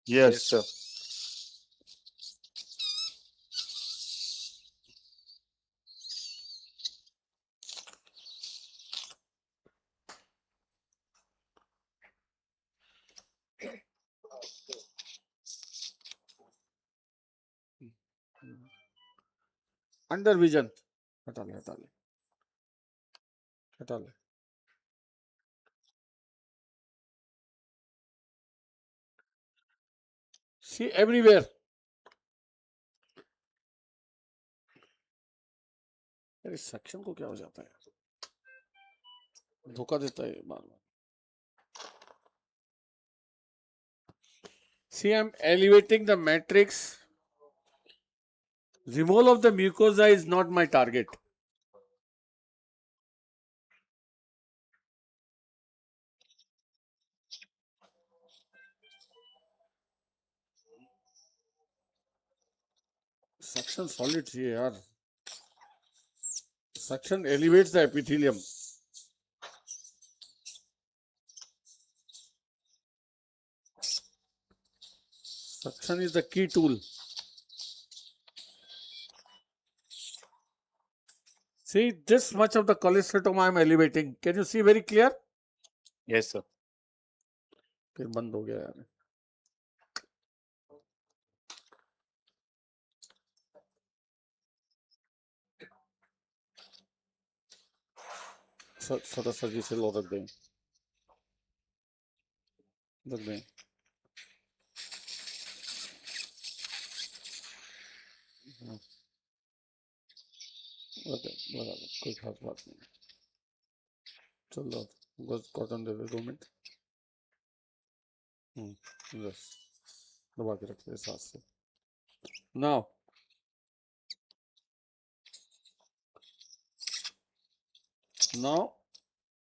Yes, sir. Under vision. हटा ले हटा ले हटा ले See everywhere. अरे section को क्या हो जाता है धोखा देता है बार बार See, I'm elevating the matrix. Removal of the mucosa is not my target. Suction solid चाहिए यार. Suction elevates the epithelium. Suction is the key tool. See, this much of the cholesteatoma I am elevating. Can you see very clear? Yes, sir. फिर बंद हो गया यार. थोड़ा सा जिसे लो रख दें. रख दें. लगा दो कोई खास बात नहीं चलो बस कॉटन दे दे 2 मिनट बस दबा के रखते हैं साथ से now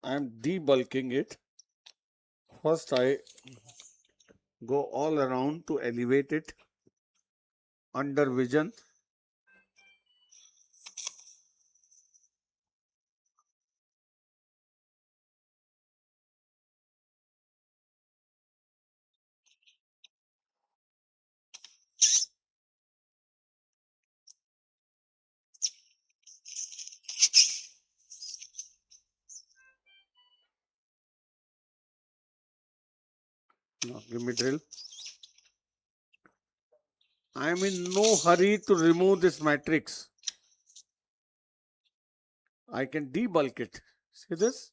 I am debulking it. First I go all around to elevate it under vision. Now give me drill. I am in no hurry to remove this matrix. I can debulk it. See this?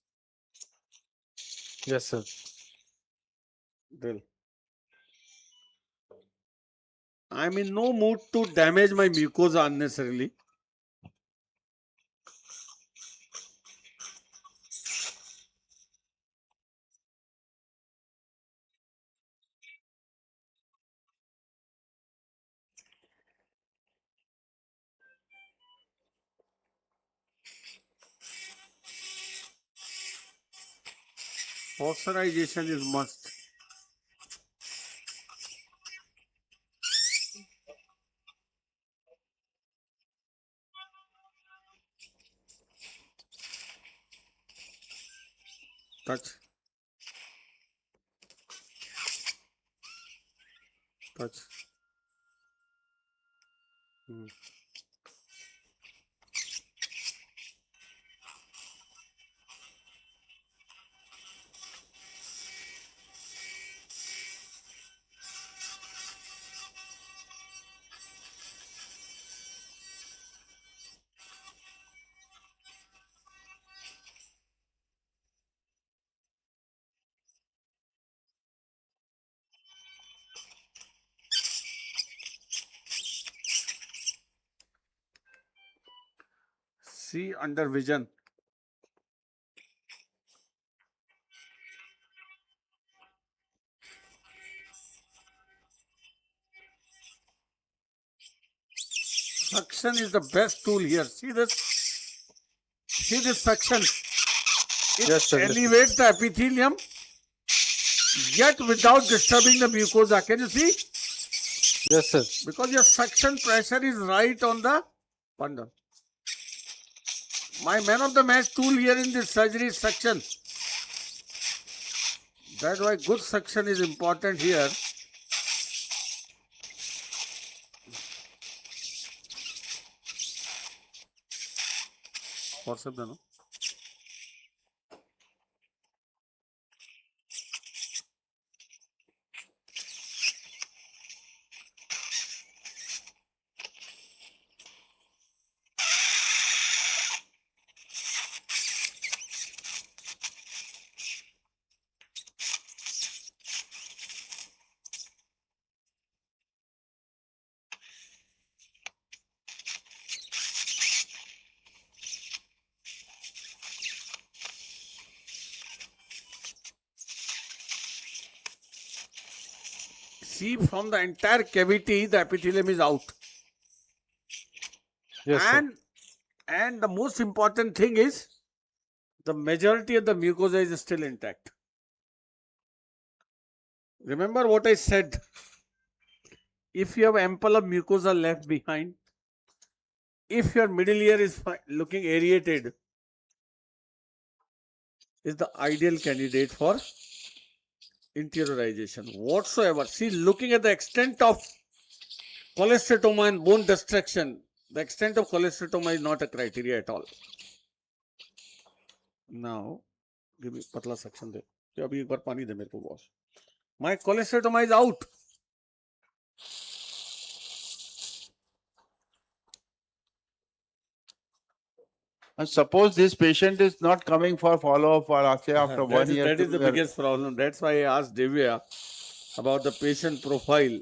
Yes, sir. Drill. I am in no mood to damage my mucosa unnecessarily. Authorization is must. Touch. Touch. See under vision. Suction is the best tool here. See this? See this suction? It Yes, sir. elevates the epithelium, yet without disturbing the mucosa. Can you see? Yes, sir. Because your suction pressure is right on the bundle. My man of the match tool here in this surgery is suction. That's why good suction is important here. WhatsApp dano. See, from the entire cavity, the epithelium is out. Yes, sir. And the most important thing is, the majority of the mucosa is still intact. Remember what I said? If you have ample of mucosa left behind, if your middle ear is looking aerated, is the ideal candidate for interiorization whatsoever. See, looking at the extent of cholesteatoma and bone destruction, the extent of cholesteatoma is not a criteria at all. Now, give me patla suction de. Abhi ek baar pani de mere ko boss. My cholesteatoma is out. And suppose this patient is not coming for follow-up or say after 1 year. That is 2 the year. biggest problem. That's why I asked Divya about the patient profile,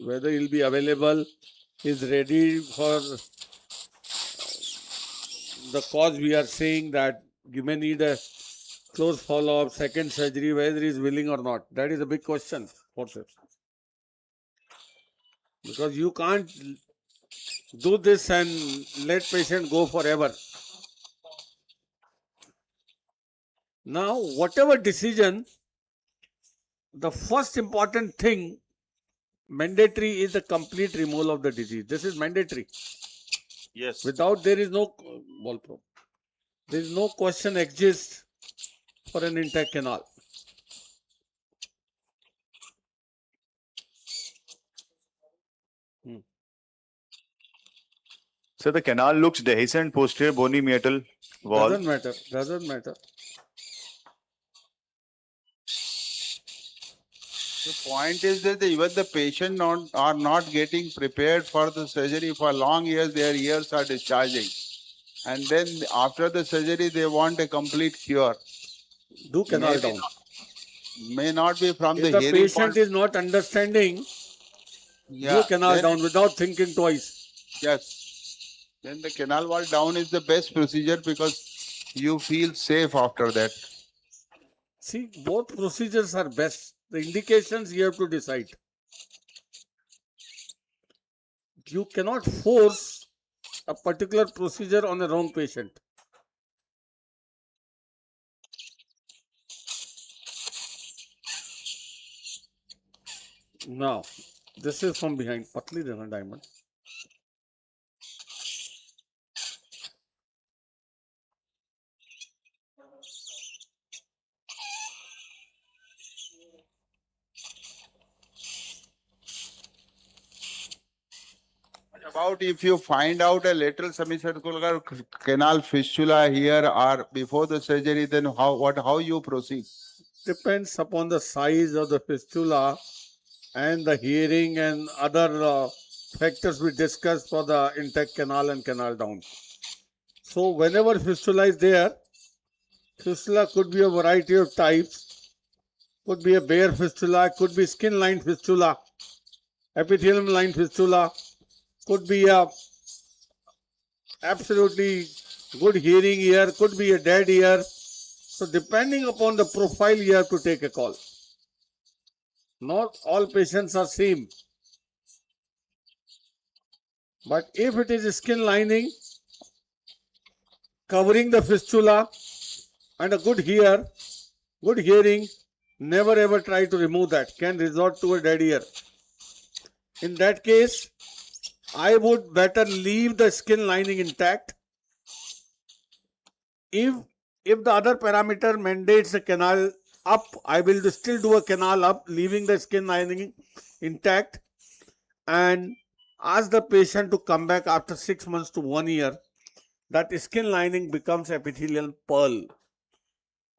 whether he'll be available, is ready for the cause we are saying that you may need a close follow-up, second surgery, whether he is willing or not. That is a big question. Because you can't do this and let patient go forever. Now, whatever decision, the first important thing, mandatory, is the complete removal of the disease. This is mandatory. Yes. Without, there is no ball probe. There is no question exists for an intact canal. So the canal looks dehiscent posterior bony metal wall. Doesn't matter. Doesn't matter. The point is that even the patient are not getting prepared for the surgery for long years. Their ears are discharging, and then after the surgery they want a complete cure. Do canal down. May not be from If the the hearing patient point. is not understanding, do a canal then down without thinking twice. Yes. Then the canal wall down is the best procedure because you feel safe after that. See, both procedures are best. The indications you have to decide. You cannot force a particular procedure on a wrong patient. Now, this is from behind. Patli dena diamond. About if you find out a lateral semicircular canal fistula here or before the surgery, then how you proceed? Depends upon the size of the fistula and the hearing and other factors we discussed for the intact canal and canal down. So whenever fistula is there, fistula could be a variety of types. Could be a bare fistula, could be skin lined fistula, epithelium lined fistula, could be a absolutely good hearing ear, could be a dead ear. So depending upon the profile, you have to take a call. Not all patients are same. But if it is skin lining, covering the fistula and a good hearing, never ever try to remove that. Can resort to a dead ear. In that case, I would better leave the skin lining intact. If the other parameter mandates the canal up, I will still do a canal up, leaving the skin lining intact, and ask the patient to come back after 6 months to 1 year. That skin lining becomes epithelial pearl.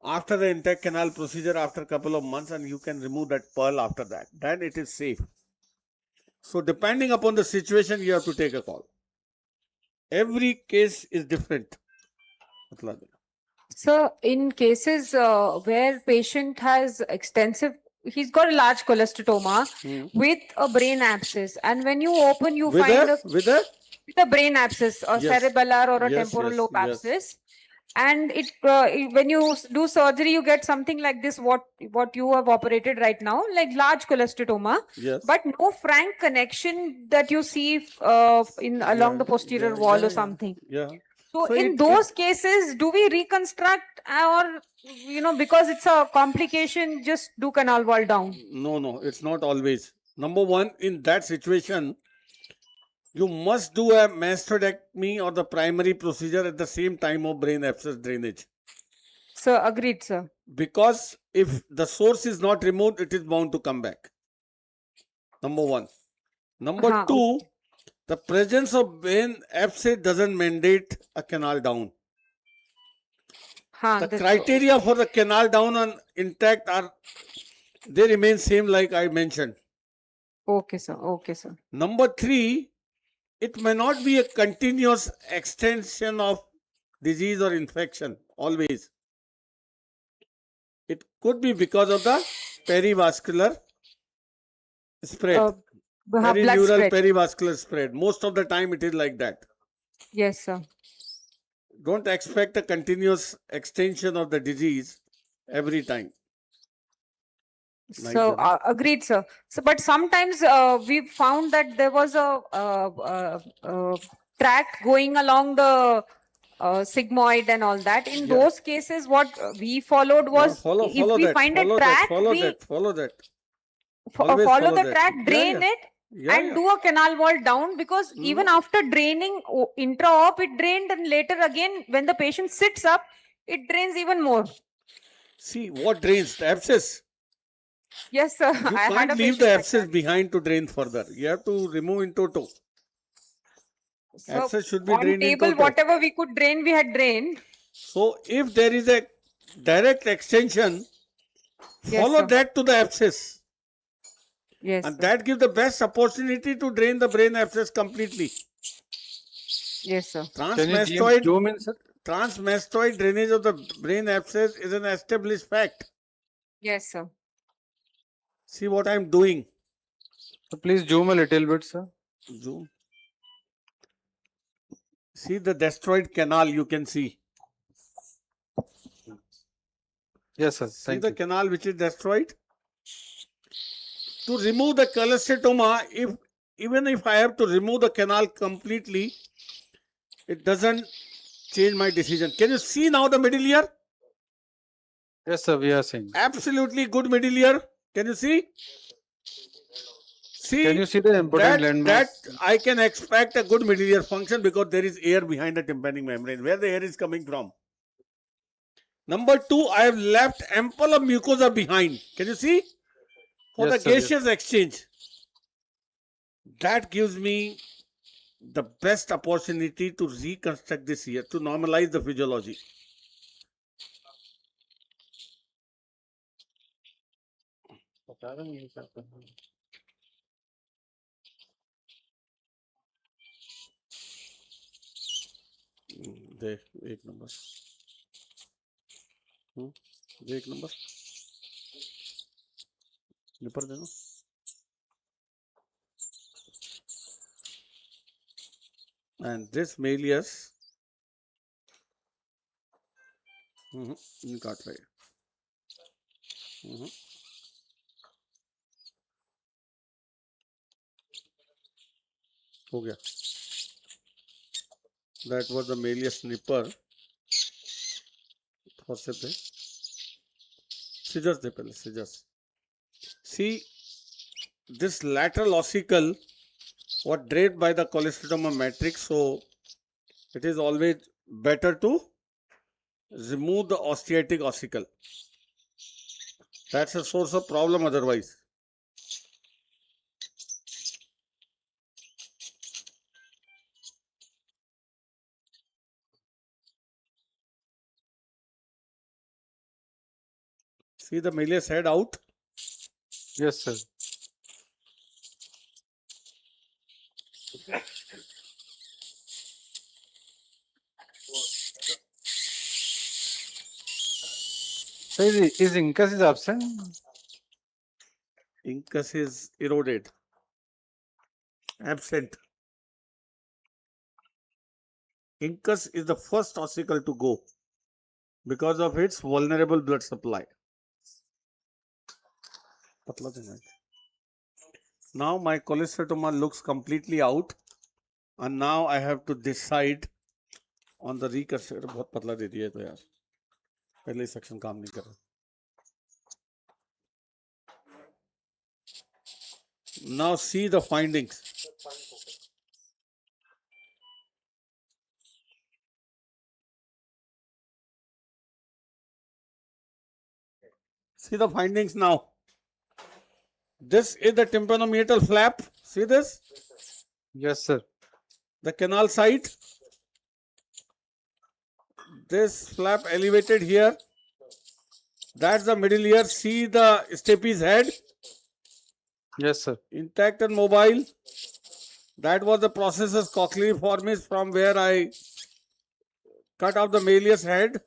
After the intact canal procedure, after a couple of months, and you can remove that pearl after that. Then it is safe. So depending upon the situation, you have to take a call. Every case is different. So in cases where patient has he's got a large cholesteatoma with a brain abscess, and when you open, you find with a brain abscess, a Yes. cerebellar or a Yes, temporal yes, lobe yes. abscess, and when you do surgery, you get something like this. What you have operated right now, like large cholesteatoma, Yes. but no frank connection that you see along the posterior wall or something. Yeah. So, So in those cases, do we reconstruct or, because it's a complication, just do canal wall down? No, it's not always. Number one, in that situation, you must do a mastectomy or the primary procedure at the same time of brain abscess drainage. Sir, agreed, sir. Because if the source is not removed, it is bound to come back. Number one. Number two, the presence of brain abscess doesn't mandate a canal down. The criteria for the canal down and intact they remain same like I mentioned. Okay, sir. Okay, sir. Number three, it may not be a continuous extension of disease or infection always. It could be because of the perivascular spread. Blood Perineural spread. perivascular spread. Most of the time it is like that. Yes, sir. Don't expect a continuous extension of the disease every time. So, agreed, sir. So, but sometimes we found that there was a tract going along the sigmoid and all that. In those cases, what we followed was follow if we that, find follow a tract, that, we follow that. follow Always the that. tract, drain it, and do a canal wall down, because even after draining intra-op, it drained, and later again, when the patient sits up, it drains even more. See, what drains? The abscess. Yes, sir. You I had can't a leave patient the like abscess that. behind to drain further. You have to remove in toto. So, Abscess should be on drained in table, toto. whatever we could drain, we had drained. So, if there is a direct extension, follow sir. that to the abscess. Yes, And sir. that gives the best opportunity to drain the brain abscess completely. Yes, sir. zoom in, sir? Transmastoid drainage of the brain abscess is an established fact. Yes, sir. See what I am doing. So please zoom a little bit, sir. Zoom. See the destroyed canal, you can see. Yes, sir. See the canal which is destroyed. To remove the cholesteatoma, even if I have to remove the canal completely, it doesn't change my decision. Can you see now the middle ear? Yes, sir. We are seeing. Absolutely good middle ear. Can you see? See, Can you see the important landmass? that I can expect a good middle ear function because there is air behind the tympanic membrane. Where the air is coming from? Number two, I have left ample of mucosa behind. Can you see? For Yes, the sir, yes. gaseous exchange. That gives me the best opportunity to reconstruct this here, to normalize the physiology. देख एक number एक number निपर देना and this malleus काट रहे हो गया. That was the malleus nipper. Forceps they scissors दे पहले scissors. See, this lateral ossicle was draped by the cholesteatoma matrix, so it is always better to remove the osteitic ossicle. That's a source of problem otherwise. See the malleus head out? Yes, sir. So is incus is absent? Incus is eroded, absent. Incus is the first ossicle to go because of its vulnerable blood supply. Now my cholesteatoma looks completely out, and now I have to decide on the reconstruction. बहुत पतला दे दिया है तो यार पहले section काम नहीं कर रहा. Now see the findings. See the findings now. This is the tympanomeatal flap. See this? Yes, sir. The canal side. This flap elevated here. That's the middle ear. See the stapes head. Yes, sir. Intact and mobile. That was the processus cochleariformis from where I cut off the malleus head.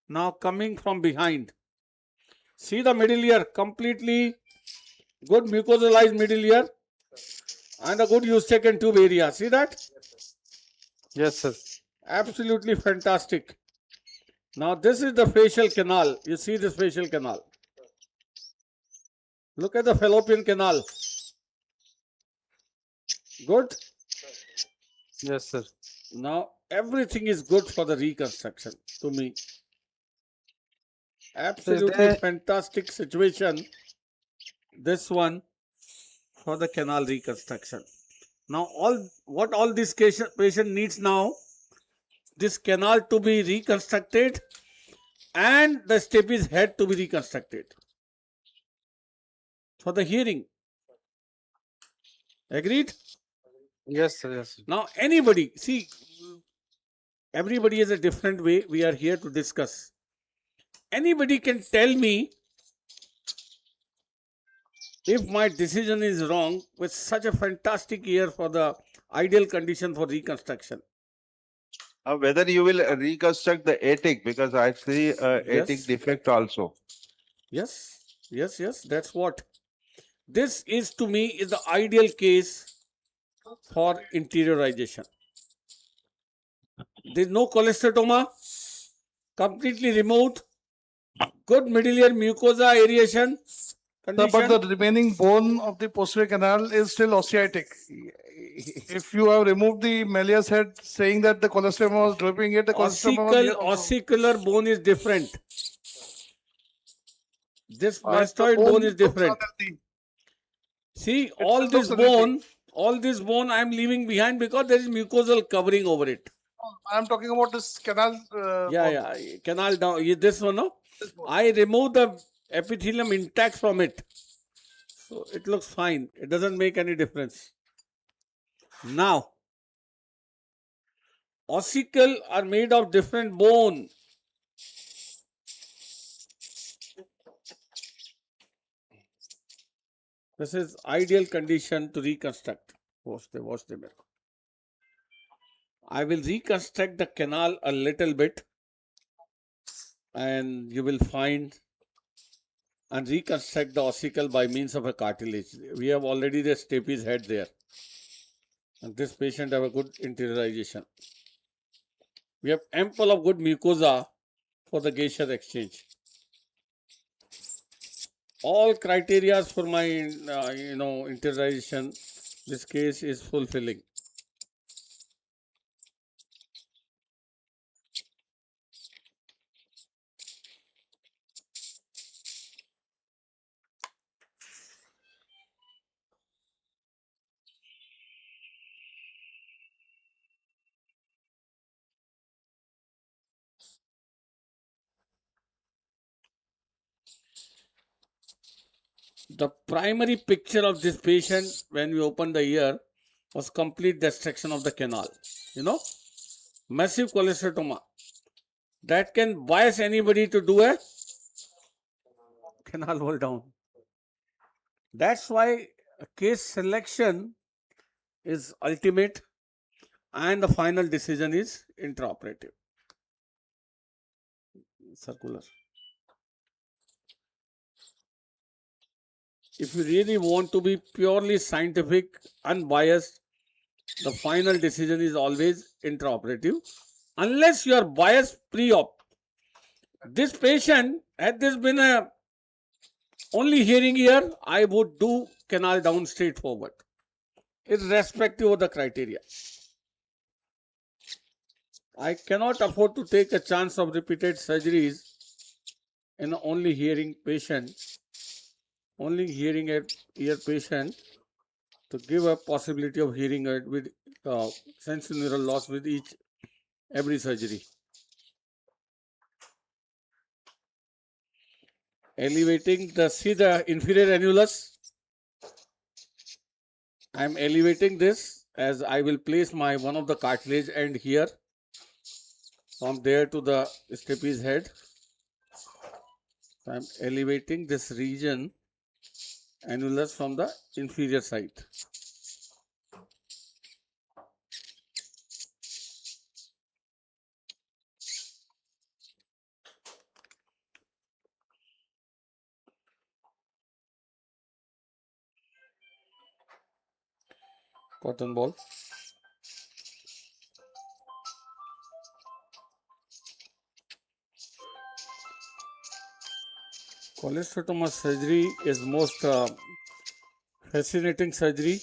Now coming from behind. See the middle ear, completely good mucosalized middle ear and a good eustachian tube area. See that? Yes, sir. Absolutely fantastic. Now this is the facial canal. You see this facial canal. Look at the fallopian canal. Good? Yes, sir. Now everything is good for the reconstruction to me. Absolutely fantastic situation. This one for the canal reconstruction. Now what all this patient needs now, this canal to be reconstructed and the stapes head to be reconstructed for the hearing. Agreed? Yes, sir. Yes, sir. Now anybody, see, everybody has a different way. We are here to discuss. Anybody can tell me if my decision is wrong with such a fantastic year for the ideal condition for reconstruction. Whether you will reconstruct the attic, because I see attic defect also. Yes, yes, yes, that's what. This is to me is the ideal case for interiorization. There is no cholesteatoma, completely removed, good middle ear mucosa aeration condition. But the remaining bone of the posterior canal is still osteitic. If you have removed the malleus head, saying that the cholesteatoma was dropping it, the cholesteatoma was here also. Ossicular bone is different. This mastoid bone is different. See, all this bone I am leaving behind because there is mucosal covering over it. I am talking about this canal. Yeah, canal down. This one, no? I remove the epithelium intact from it. So it looks fine. It doesn't make any difference. Now, ossicle are made of different bone. This is ideal condition to reconstruct. Watch the mirror. I will reconstruct the canal a little bit and you will find and reconstruct the ossicle by means of a cartilage. We have already the stapes head there. And this patient have a good interiorization. We have ample of good mucosa for the gaseous exchange. All criteria for my interiorization, this case is fulfilling. The primary picture of this patient when we opened the ear was complete destruction of the canal. Massive cholesteatoma. That can bias anybody to do a canal wall down. That's why case selection is ultimate and the final decision is intraoperative. Circular. If you really want to be purely scientific, unbiased, the final decision is always intraoperative, unless you are biased pre-op. This patient, had this been a only hearing ear, I would do canal down straightforward, irrespective of the criteria. I cannot afford to take a chance of repeated surgeries in an only hearing patient, only hearing ear patient, to give a possibility of hearing aid with sensorineural loss with every surgery. Elevating see the inferior annulus. I am elevating this as I will place my one of the cartilage end here, from there to the stapes head. I am elevating this region annulus from the inferior side. Cotton ball. Cholesteatoma surgery is most fascinating surgery,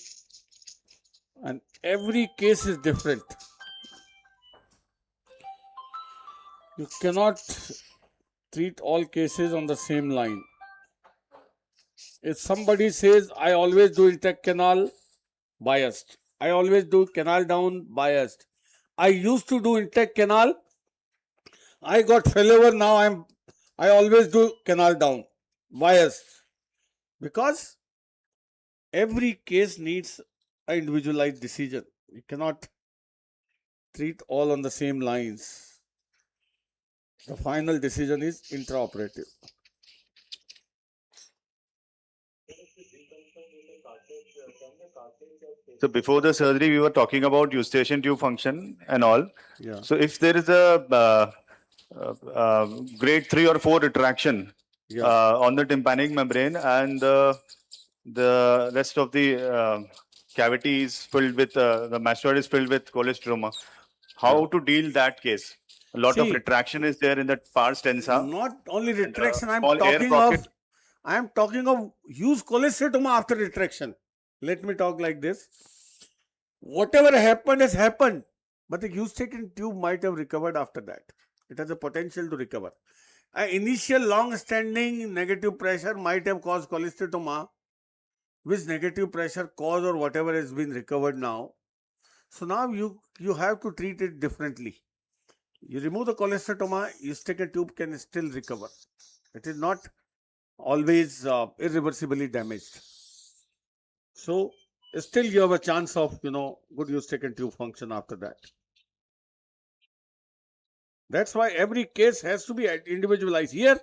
and every case is different. You cannot treat all cases on the same line. If somebody says, I always do intact canal, biased. I always do canal down, biased. I used to do intact canal. I got failure, now I always do canal down, biased. Because every case needs an individualized decision. You cannot treat all on the same lines. The final decision is intraoperative. So before the surgery, we were talking about eustachian tube function and all. Yeah. So if there is a grade 3 or 4 retraction on the tympanic membrane and the rest of the cavity is filled with, the mastoid is filled with cholesteatoma, how to deal that case? A lot of retraction is there in that pars tensa. Not only retraction, I small air pocket. am talking of huge cholesteatoma after retraction. Let me talk like this. Whatever happened has happened, but the eustachian tube might have recovered after that. It has a potential to recover. An initial long-standing negative pressure might have caused cholesteatoma, which negative pressure caused or whatever has been recovered now. So now you have to treat it differently. You remove the cholesteatoma, eustachian tube can still recover. It is not always irreversibly damaged. So still you have a chance of, good Eustachian tube function after that. That's why every case has to be individualized. Here,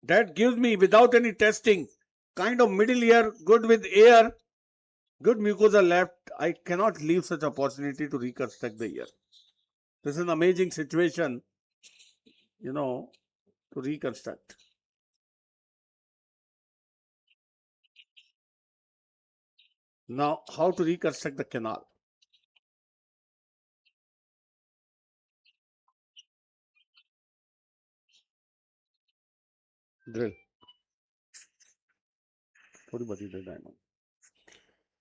that gives me, without any testing, kind of middle ear, good with air, good mucosa left. I cannot leave such opportunity to reconstruct the ear. This is an amazing situation, to reconstruct. Now, how to reconstruct the canal? Drill.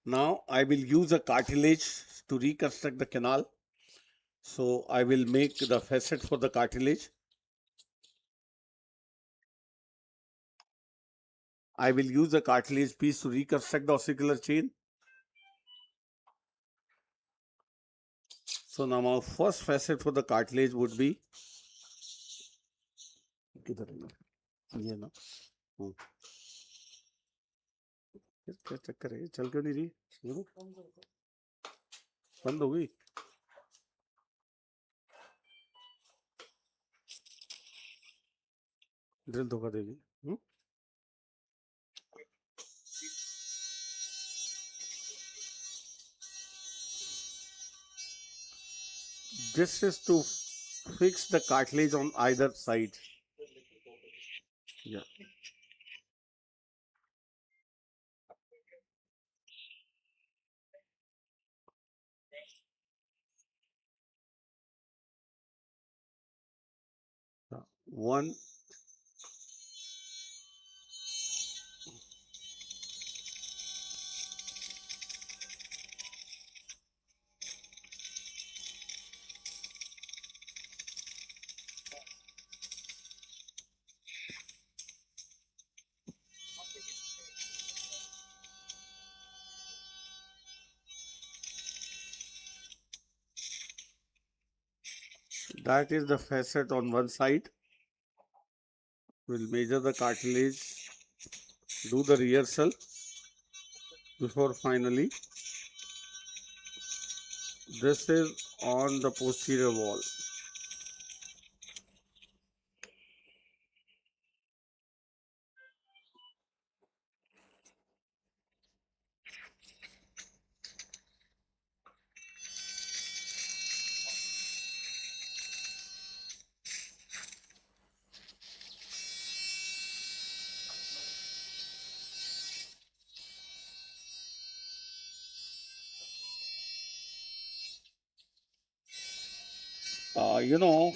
Now, I will use a cartilage to reconstruct the canal. So, I will make the facet for the cartilage. I will use the cartilage piece to reconstruct the ossicular chain. So, now our first facet for the cartilage would be क्या चक्कर है चल क्यों नहीं रही बंद हो गई ड्रिल धोखा देगी This is to fix the cartilage on either side. Yeah. One. That is the facet on one side. We'll measure the cartilage, do the rehearsal before finally. This is on the posterior wall.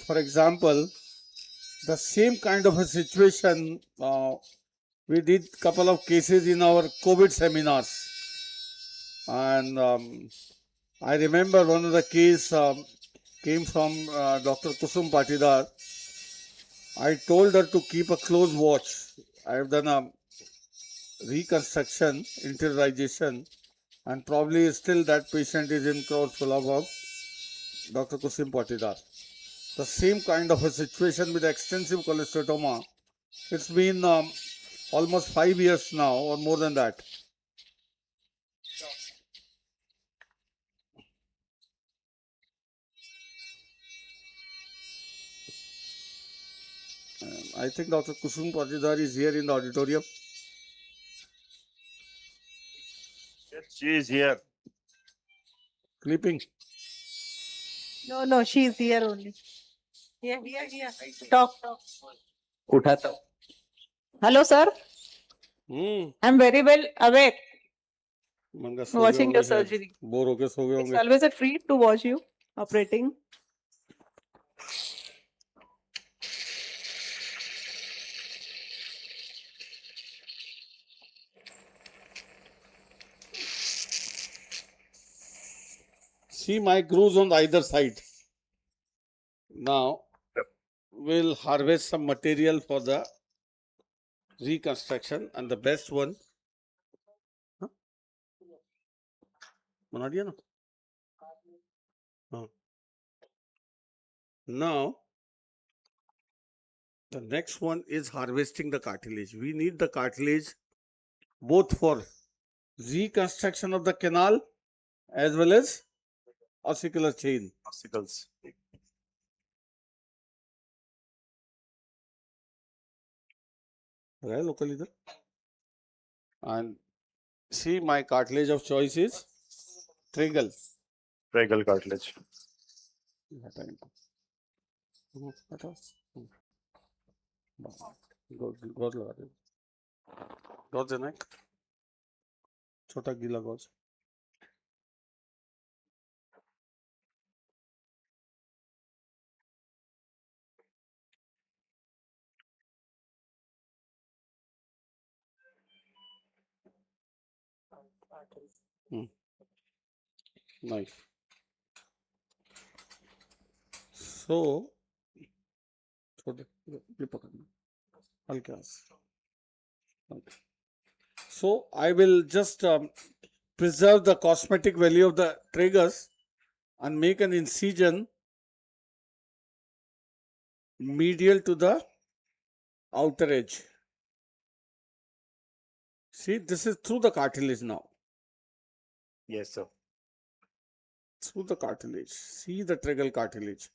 For example, the same kind of a situation, we did couple of cases in our COVID seminars. And I remember one of the case came from Dr. Kusum Patidar. I told her to keep a close watch. I have done a reconstruction, interiorization, and probably still that patient is in close follow-up of Dr. Kusum Patidar. The same kind of a situation with extensive cholesteatoma. It's been almost 5 years now or more than that. I think Dr. Kusum Patidar is here in the auditorium. Yes, she is here. Clipping. No, she is here only. Here. Talk. उठाता हूँ. Hello, sir. I'm very well awake. Watching your surgery. Bore होके सो गए It's होंगे. always a treat to watch you operating. See my grooves on either side. Now we'll harvest some material for the reconstruction, and the best one. बना दिया ना? हाँ. Now the next one is harvesting the cartilage. We need the cartilage both for reconstruction of the canal as well as ossicular chain. Ossicles. Right, local either. And see, my cartilage of choice is tragal. Tragal cartilage. गौज लगा दे गौज देना एक छोटा गीला गौज nice. So छोड़ दे ये पकड़ना हल्का से. Okay. So I will just preserve the cosmetic value of the tragus and make an incision medial to the outer edge. See, this is through the cartilage now. Yes, sir. Through the cartilage. See the tragal cartilage.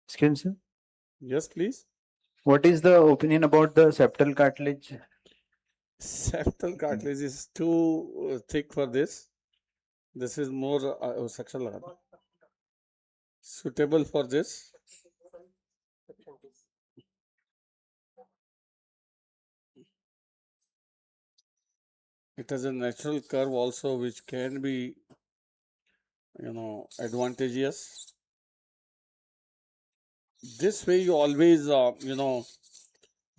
Excuse me, sir. Yes, please. What is the opinion about the septal cartilage? Septal cartilage is too thick for this. This is more section लगा दो. Suitable for this. It has a natural curve also, which can be, advantageous. This way, you always,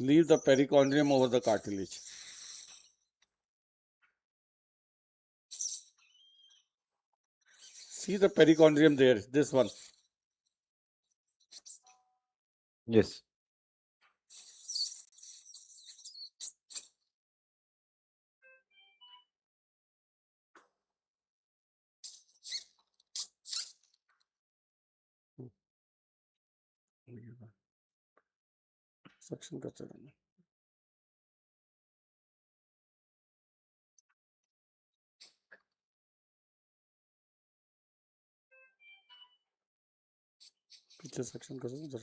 leave the perichondrium over the cartilage. See the perichondrium there, this one. Yes. Suction करते रहना. पीछे section करो उधर.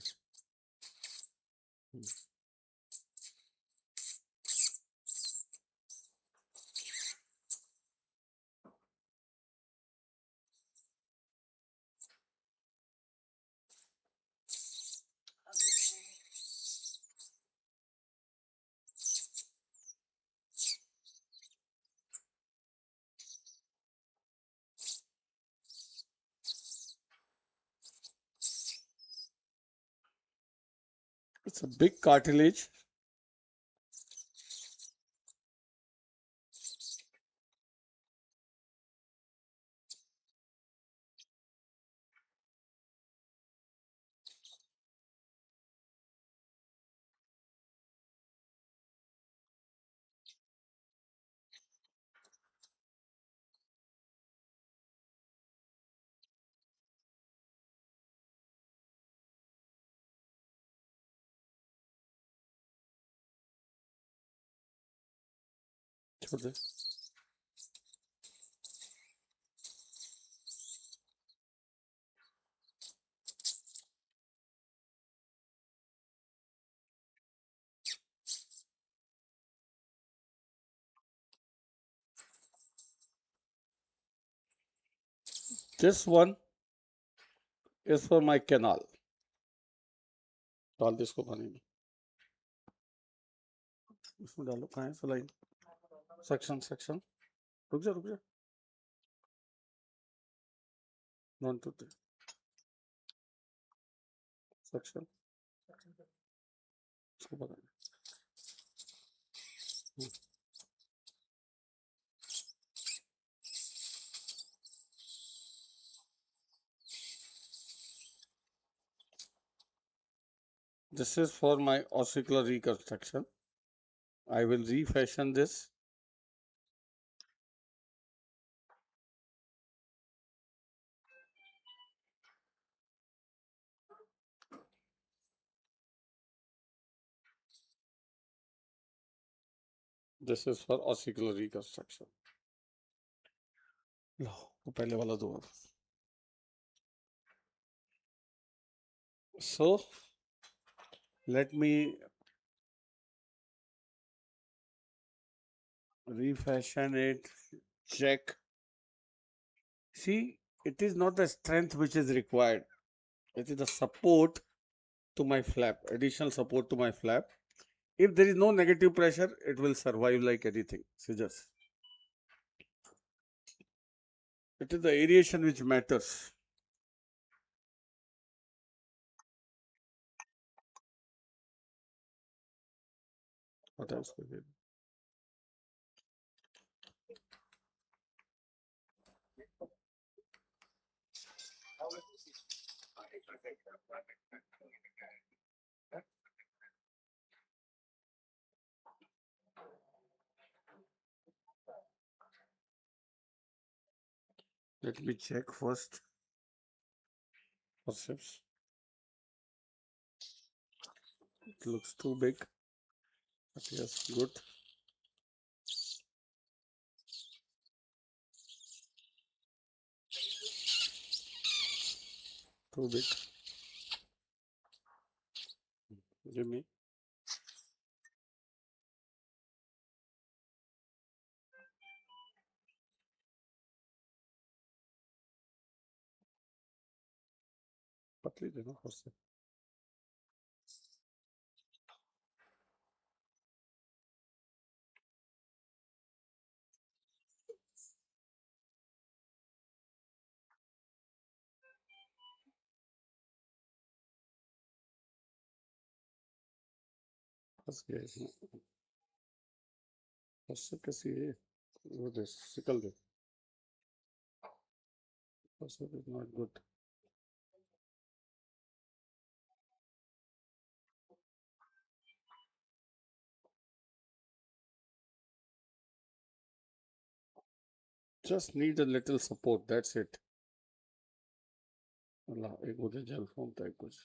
It's a big cartilage. छोड़ दे. This one is for my canal. डाल दे इसको पानी में. इसमें डालो. कहाँ है सलाइन? सेक्शन. रुक जा. 1, 2, 3. Section. इसको पकड़. This is for my ossicular reconstruction. I will refashion this. This is for ossicular reconstruction. लो, वो पहले वाला दो. So, let me refashion it, check. See, it is not the strength which is required. It is the support to my flap, additional support to my flap. If there is no negative pressure, it will survive like anything. Scissors. It is the aeration which matters. What else we did? Let me check first. Forceps. It looks too big. But yes, good. Too big. Give me. पतली देना forceps. बस ये forceps कैसी है? वो दे sickle दे. Forceps is not good. Just need a little support. That's it. अल्लाह एक मुझे जेल फॉर्म टाइप कुछ.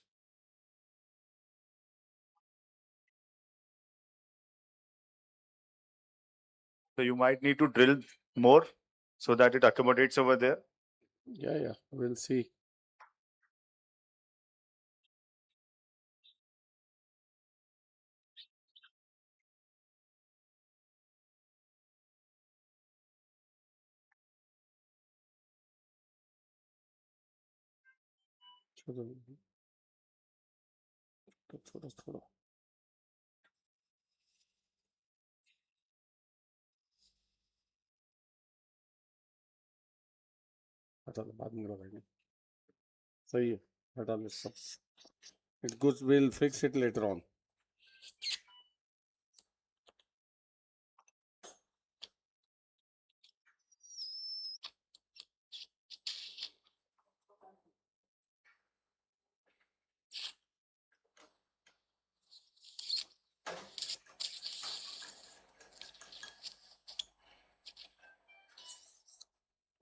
So you might need to drill more so that it accommodates over there. Yeah, we'll see. थोड़ा हटा लो, बाद में लगाएंगे. सही है, हटा लो सब. It goes, we'll fix it later on.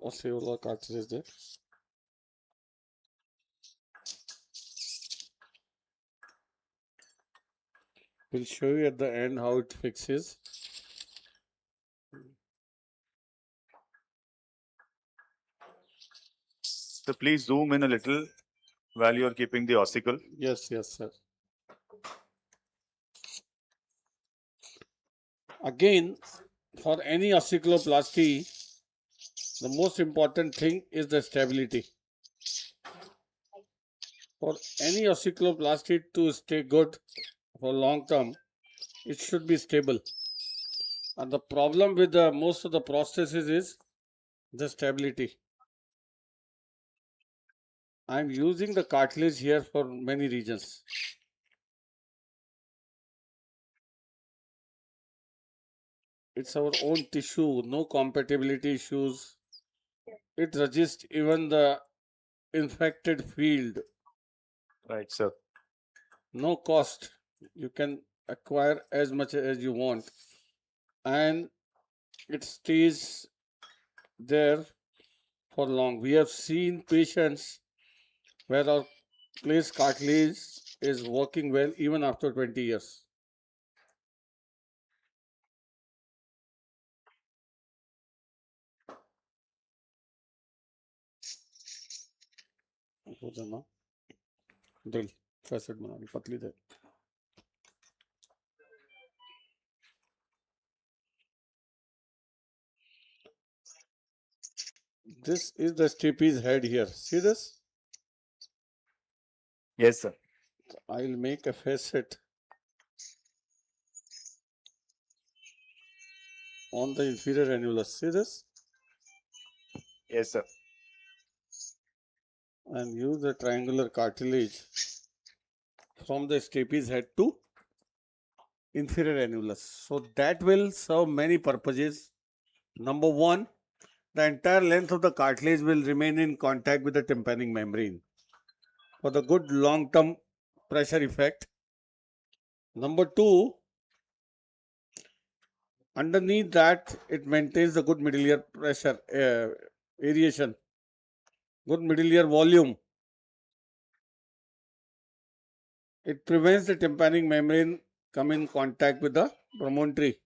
Osceola cartridge there. We'll show you at the end how it fixes. So please zoom in a little while you are keeping the ossicle. Yes, sir. Again, for any ossiculoplasty, the most important thing is the stability. For any ossiculoplasty to stay good for long term, it should be stable. And the problem with most of the prostheses is the stability. I am using the cartilage here for many reasons. It's our own tissue, no compatibility issues. It resists even the infected field. Right, sir. No cost. You can acquire as much as you want. And it stays there for long. We have seen patients where our place cartilage is working well even after 20 years. हो जाना दिल facet बनानी पतली दे this is the stapes head here. See this? Yes, sir. I'll make a facet on the inferior annulus. See this? Yes, sir. And use the triangular cartilage from the stapes head to inferior annulus. So that will serve many purposes. Number one, the entire length of the cartilage will remain in contact with the tympanic membrane for the good long-term pressure effect. Number two, underneath that, it maintains the good middle ear pressure, aeration, good middle ear volume. It prevents the tympanic membrane come in contact with the promontory.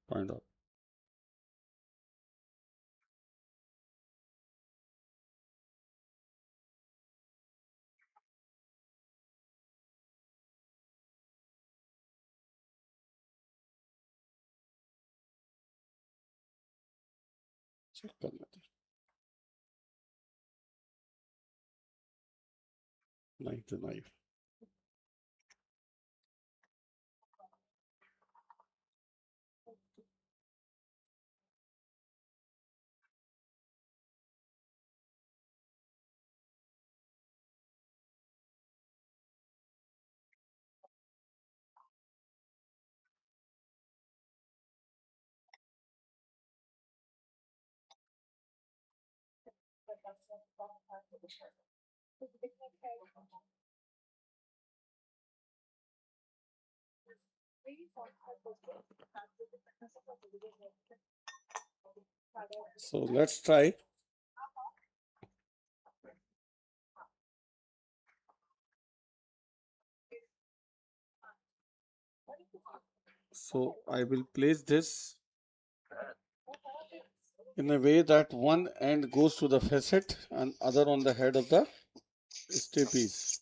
Find out. Check कर लेते हैं. 9 to 9. So let's try. So I will place this in a way that one end goes to the facet and other on the head of the stapes.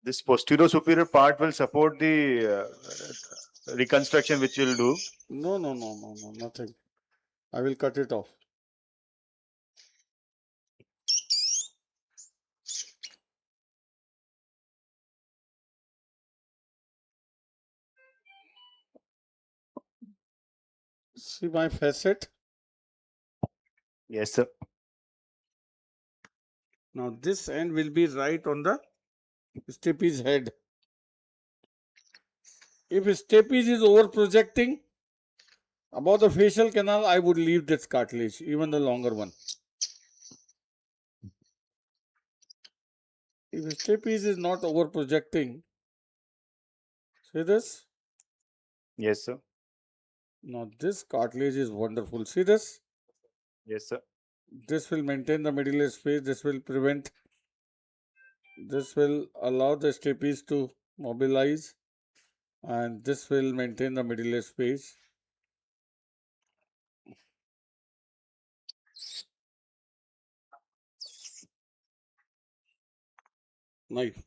This posterior superior part will support the reconstruction which you'll do. No, nothing. I will cut it off. See my facet? Yes, sir. Now this end will be right on the stapes head. If stapes is over projecting above the facial canal, I would leave this cartilage, even the longer one. If stapes is not over projecting, See this? Yes, sir. Now this cartilage is wonderful. See this? Yes, sir. This will maintain the middle ear space. This will prevent. This will allow the stapes to mobilize, and this will maintain the middle ear space. Nice.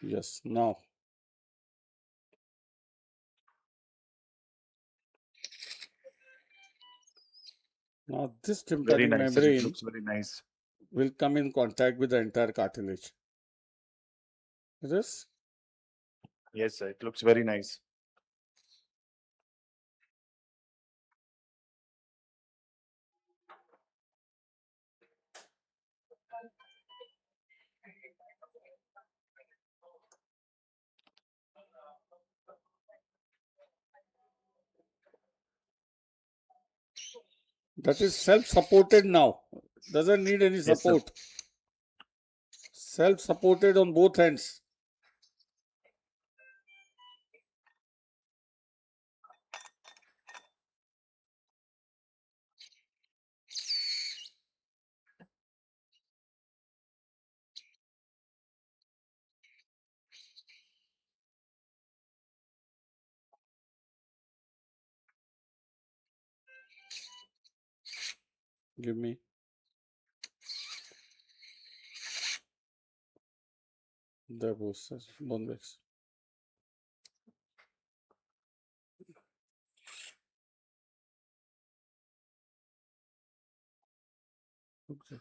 Yes. Now. Now this Very tympanic nice, sir. It membrane looks very nice. will come in contact with the entire cartilage. This? Yes, sir. It looks very nice. That is self-supported now. Doesn't need any Yes, sir. support. Self-supported on both ends. Give me. The boosters, bone wax. Okay.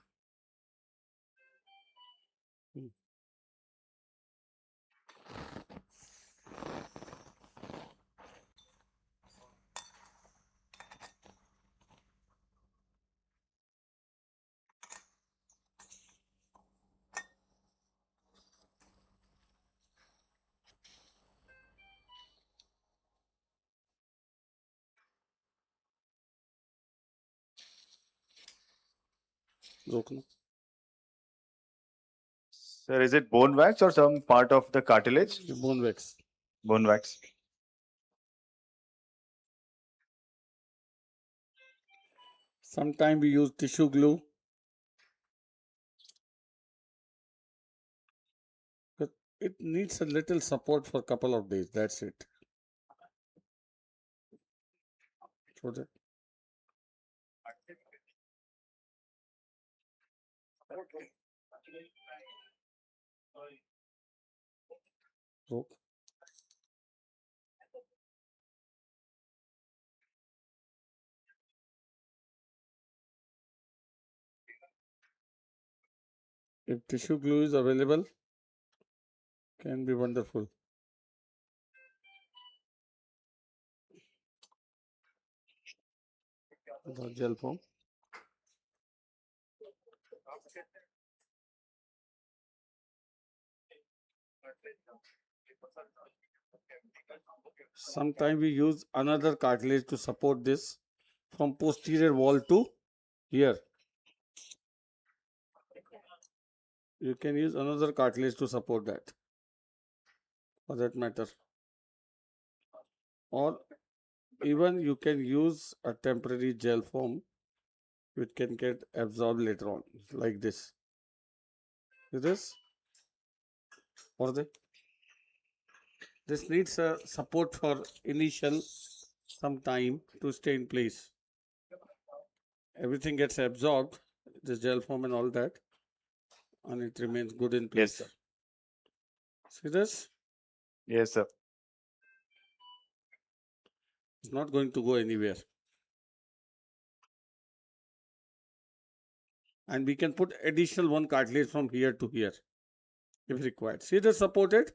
रोकना. Sir, is it bone wax or some part of the cartilage? Bone wax. Bone wax. Sometimes we use tissue glue. But it needs a little support for a couple of days. That's it. So that रोक. If tissue glue is available, can be wonderful. The gel form. Sometimes we use another cartilage to support this from posterior wall to here. You can use another cartilage to support that, for that matter. Or even you can use a temporary gel form which can get absorbed later on, like this. Is this? Or this needs a support for initial some time to stay in place. Everything gets absorbed, this gel form and all that, and it remains good in place. Yes, sir. See this? Yes, sir. It's not going to go anywhere. And we can put additional one cartilage from here to here if required. See the supported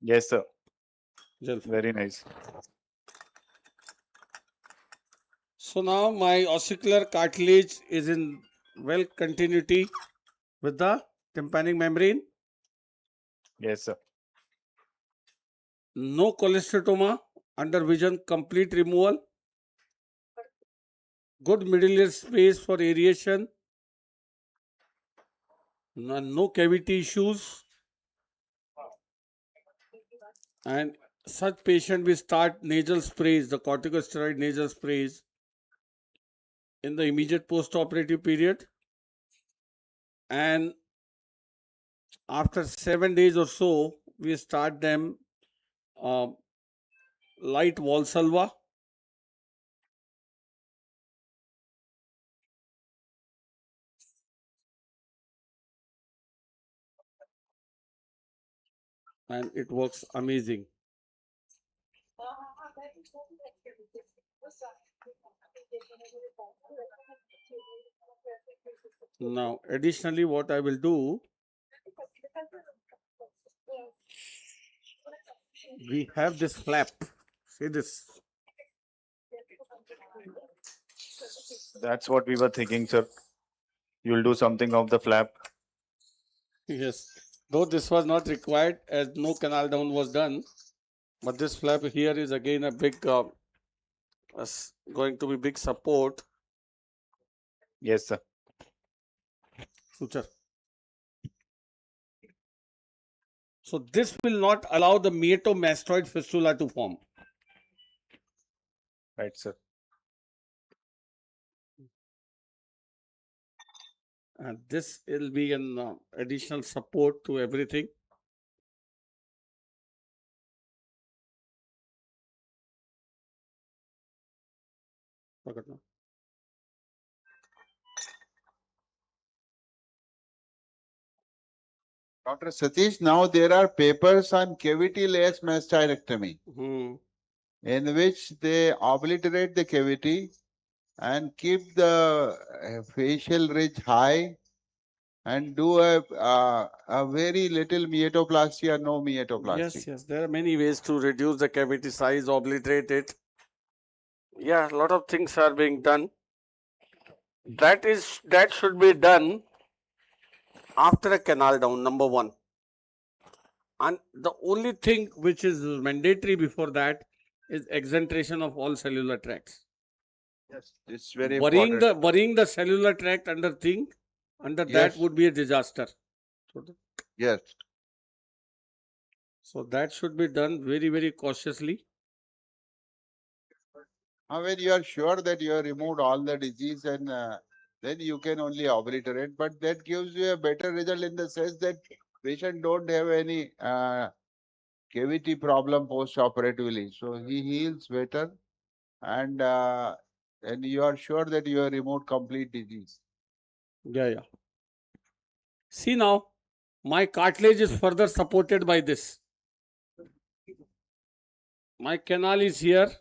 Yes, sir. gel form. Very nice. So now my ossicular cartilage is in well continuity with the tympanic membrane. Yes, sir. No cholesterol under vision, complete removal. Good middle space for aeration. No cavity issues. And such patient we start nasal sprays, the corticosteroid nasal sprays in the immediate post-operative period. And after 7 days or so, we start them light Valsalva. And it works amazing. Now, additionally, what I will do, we have this flap. See this? That's what we were thinking, sir. You'll do something of the flap. Yes. Though this was not required as no canal down was done, but this flap here is again a big, going to be big support. Yes, sir. Future. So this will not allow the meatomastoid fistula to form. Right, sir. And this will be an additional support to everything. Dr. Satish, now there are papers on cavity-less mastoidectomy, in which they obliterate the cavity and keep the facial ridge high and do a very little meatoplasty or no meatoplasty. Yes, there are many ways to reduce the cavity size, obliterate it. Yeah, a lot of things are being done. That should be done after a canal down, number one. And the only thing which is mandatory before that is exentration of all cellular tracts. Yes, it's very Burying important. the cellular tract under that Yes. would be a disaster. Yes. So that should be done very, very cautiously. When you are sure that you have removed all the disease, and then you can only obliterate, but that gives you a better result in the sense that patient don't have any cavity problem post-operatively. So he heals better, and you are sure that you have removed complete disease. Yeah. See now, my cartilage is further supported by this. My canal is here,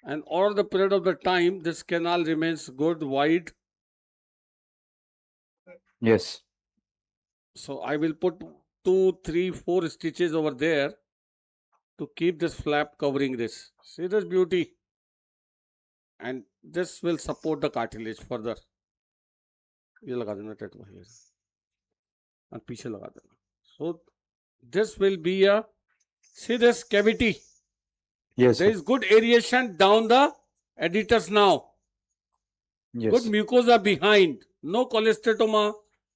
and all the period of the time, this canal remains good, wide. Yes. So I will put 2, 3, 4 stitches over there to keep this flap covering this. See this beauty? And this will support the cartilage further. ये लगा देना tattoo here. And पीछे लगा देना. So this will be a, see this cavity? Yes, There sir. is good aeration down the adductus now. Yes. Good mucosa behind. No cholesteatoma.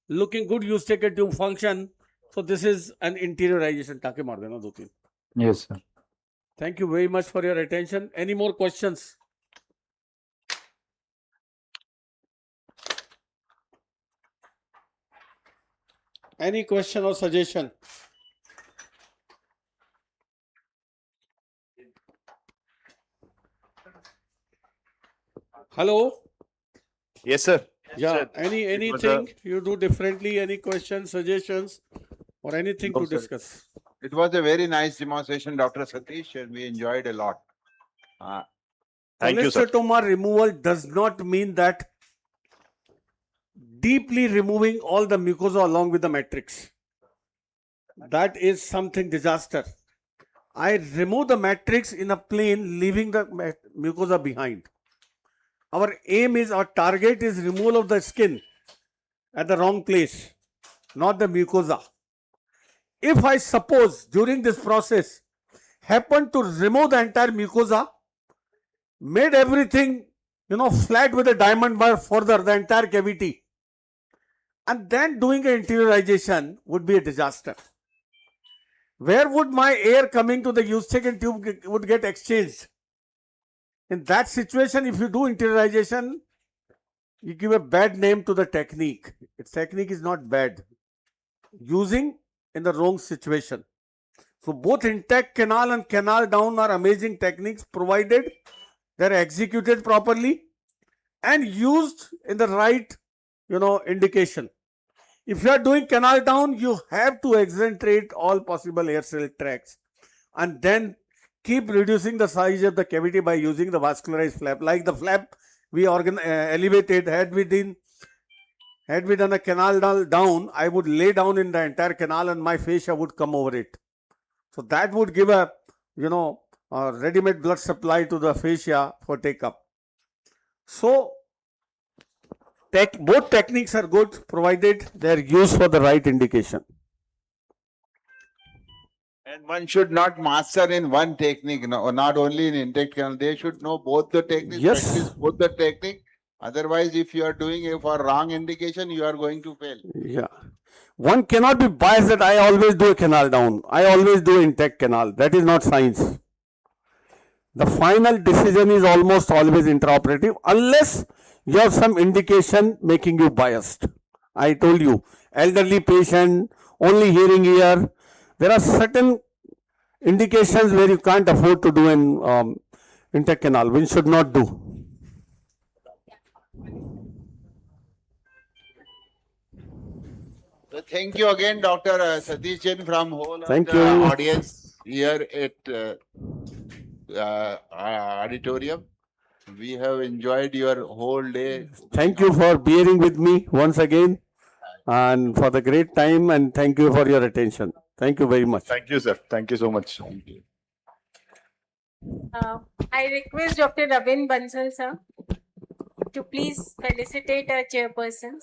Looking good eustachian tube function. So this is an interiorization. ताके मार देना 2-3. Yes, sir. Thank you very much for your attention. Any more questions? Any question or suggestion? Hello? Yes, sir. Yeah, Sir, it was a- anything you do differently, any questions, suggestions, or anything No, to sir. discuss? It was a very nice demonstration, Dr. Satish, and we enjoyed a lot. Thank you, sir. Cholestoma removal does not mean that deeply removing all the mucosa along with the matrix. That is something disaster. I remove the matrix in a plane, leaving the mucosa behind. Our aim is, our target is removal of the skin at the wrong place, not the mucosa. If I suppose during this process happen to remove the entire mucosa, made everything, flat with a diamond bar further, the entire cavity, and then doing an interiorization would be a disaster. Where would my air coming to the Eustachian tube would get exchanged? In that situation, if you do interiorization, you give a bad name to the technique. Its technique is not bad. Using in the wrong situation. So both intact canal and canal down are amazing techniques, provided they're executed properly and used in the right, indication. If you are doing canal down, you have to excentrate all possible air cell tracts and then keep reducing the size of the cavity by using the vascularized flap. Like the flap we elevated, had we done a canal down, I would lay down in the entire canal and my fascia would come over it. So that would give a, a ready-made blood supply to the fascia for take-up. So both techniques are good, provided they are used for the right indication. And one should not master in one technique, not only in intact canal. They should know both the techniques, Yes. practice both the technique. Otherwise, if you are doing it for wrong indication, you are going to fail. Yeah. One cannot be biased that I always do a canal down. I always do intact canal. That is not science. The final decision is almost always intraoperative unless you have some indication making you biased. I told you, elderly patient, only hearing ear. There are certain indications where you can't afford to do an intact canal. We should not do. So thank you again, Dr. Satish Jain, from whole Thank of the you. audience here at auditorium. We have enjoyed your whole day. Thank you for bearing with me once again and for the great time, and thank you for your attention. Thank you very much. Thank you, sir. Thank you so much. I request Dr. Ravin Bansal, sir, to please felicitate our chairpersons.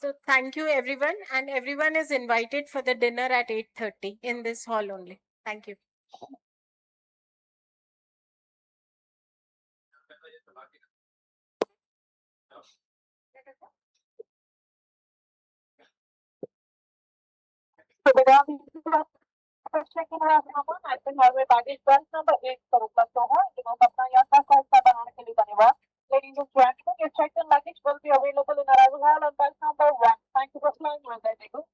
So thank you everyone, and everyone is invited for the dinner at 8:30 in this hall only. Thank you. Check-in है आपका I think highway baggage belt number 8 पर उपलब्ध है जिन्हों अपना यात्रा का हिस्सा बनाने के लिए धन्यवाद Ladies and gentlemen, your checked-in luggage will be available in arrival hall on belt number 1. Thank you for flying with us.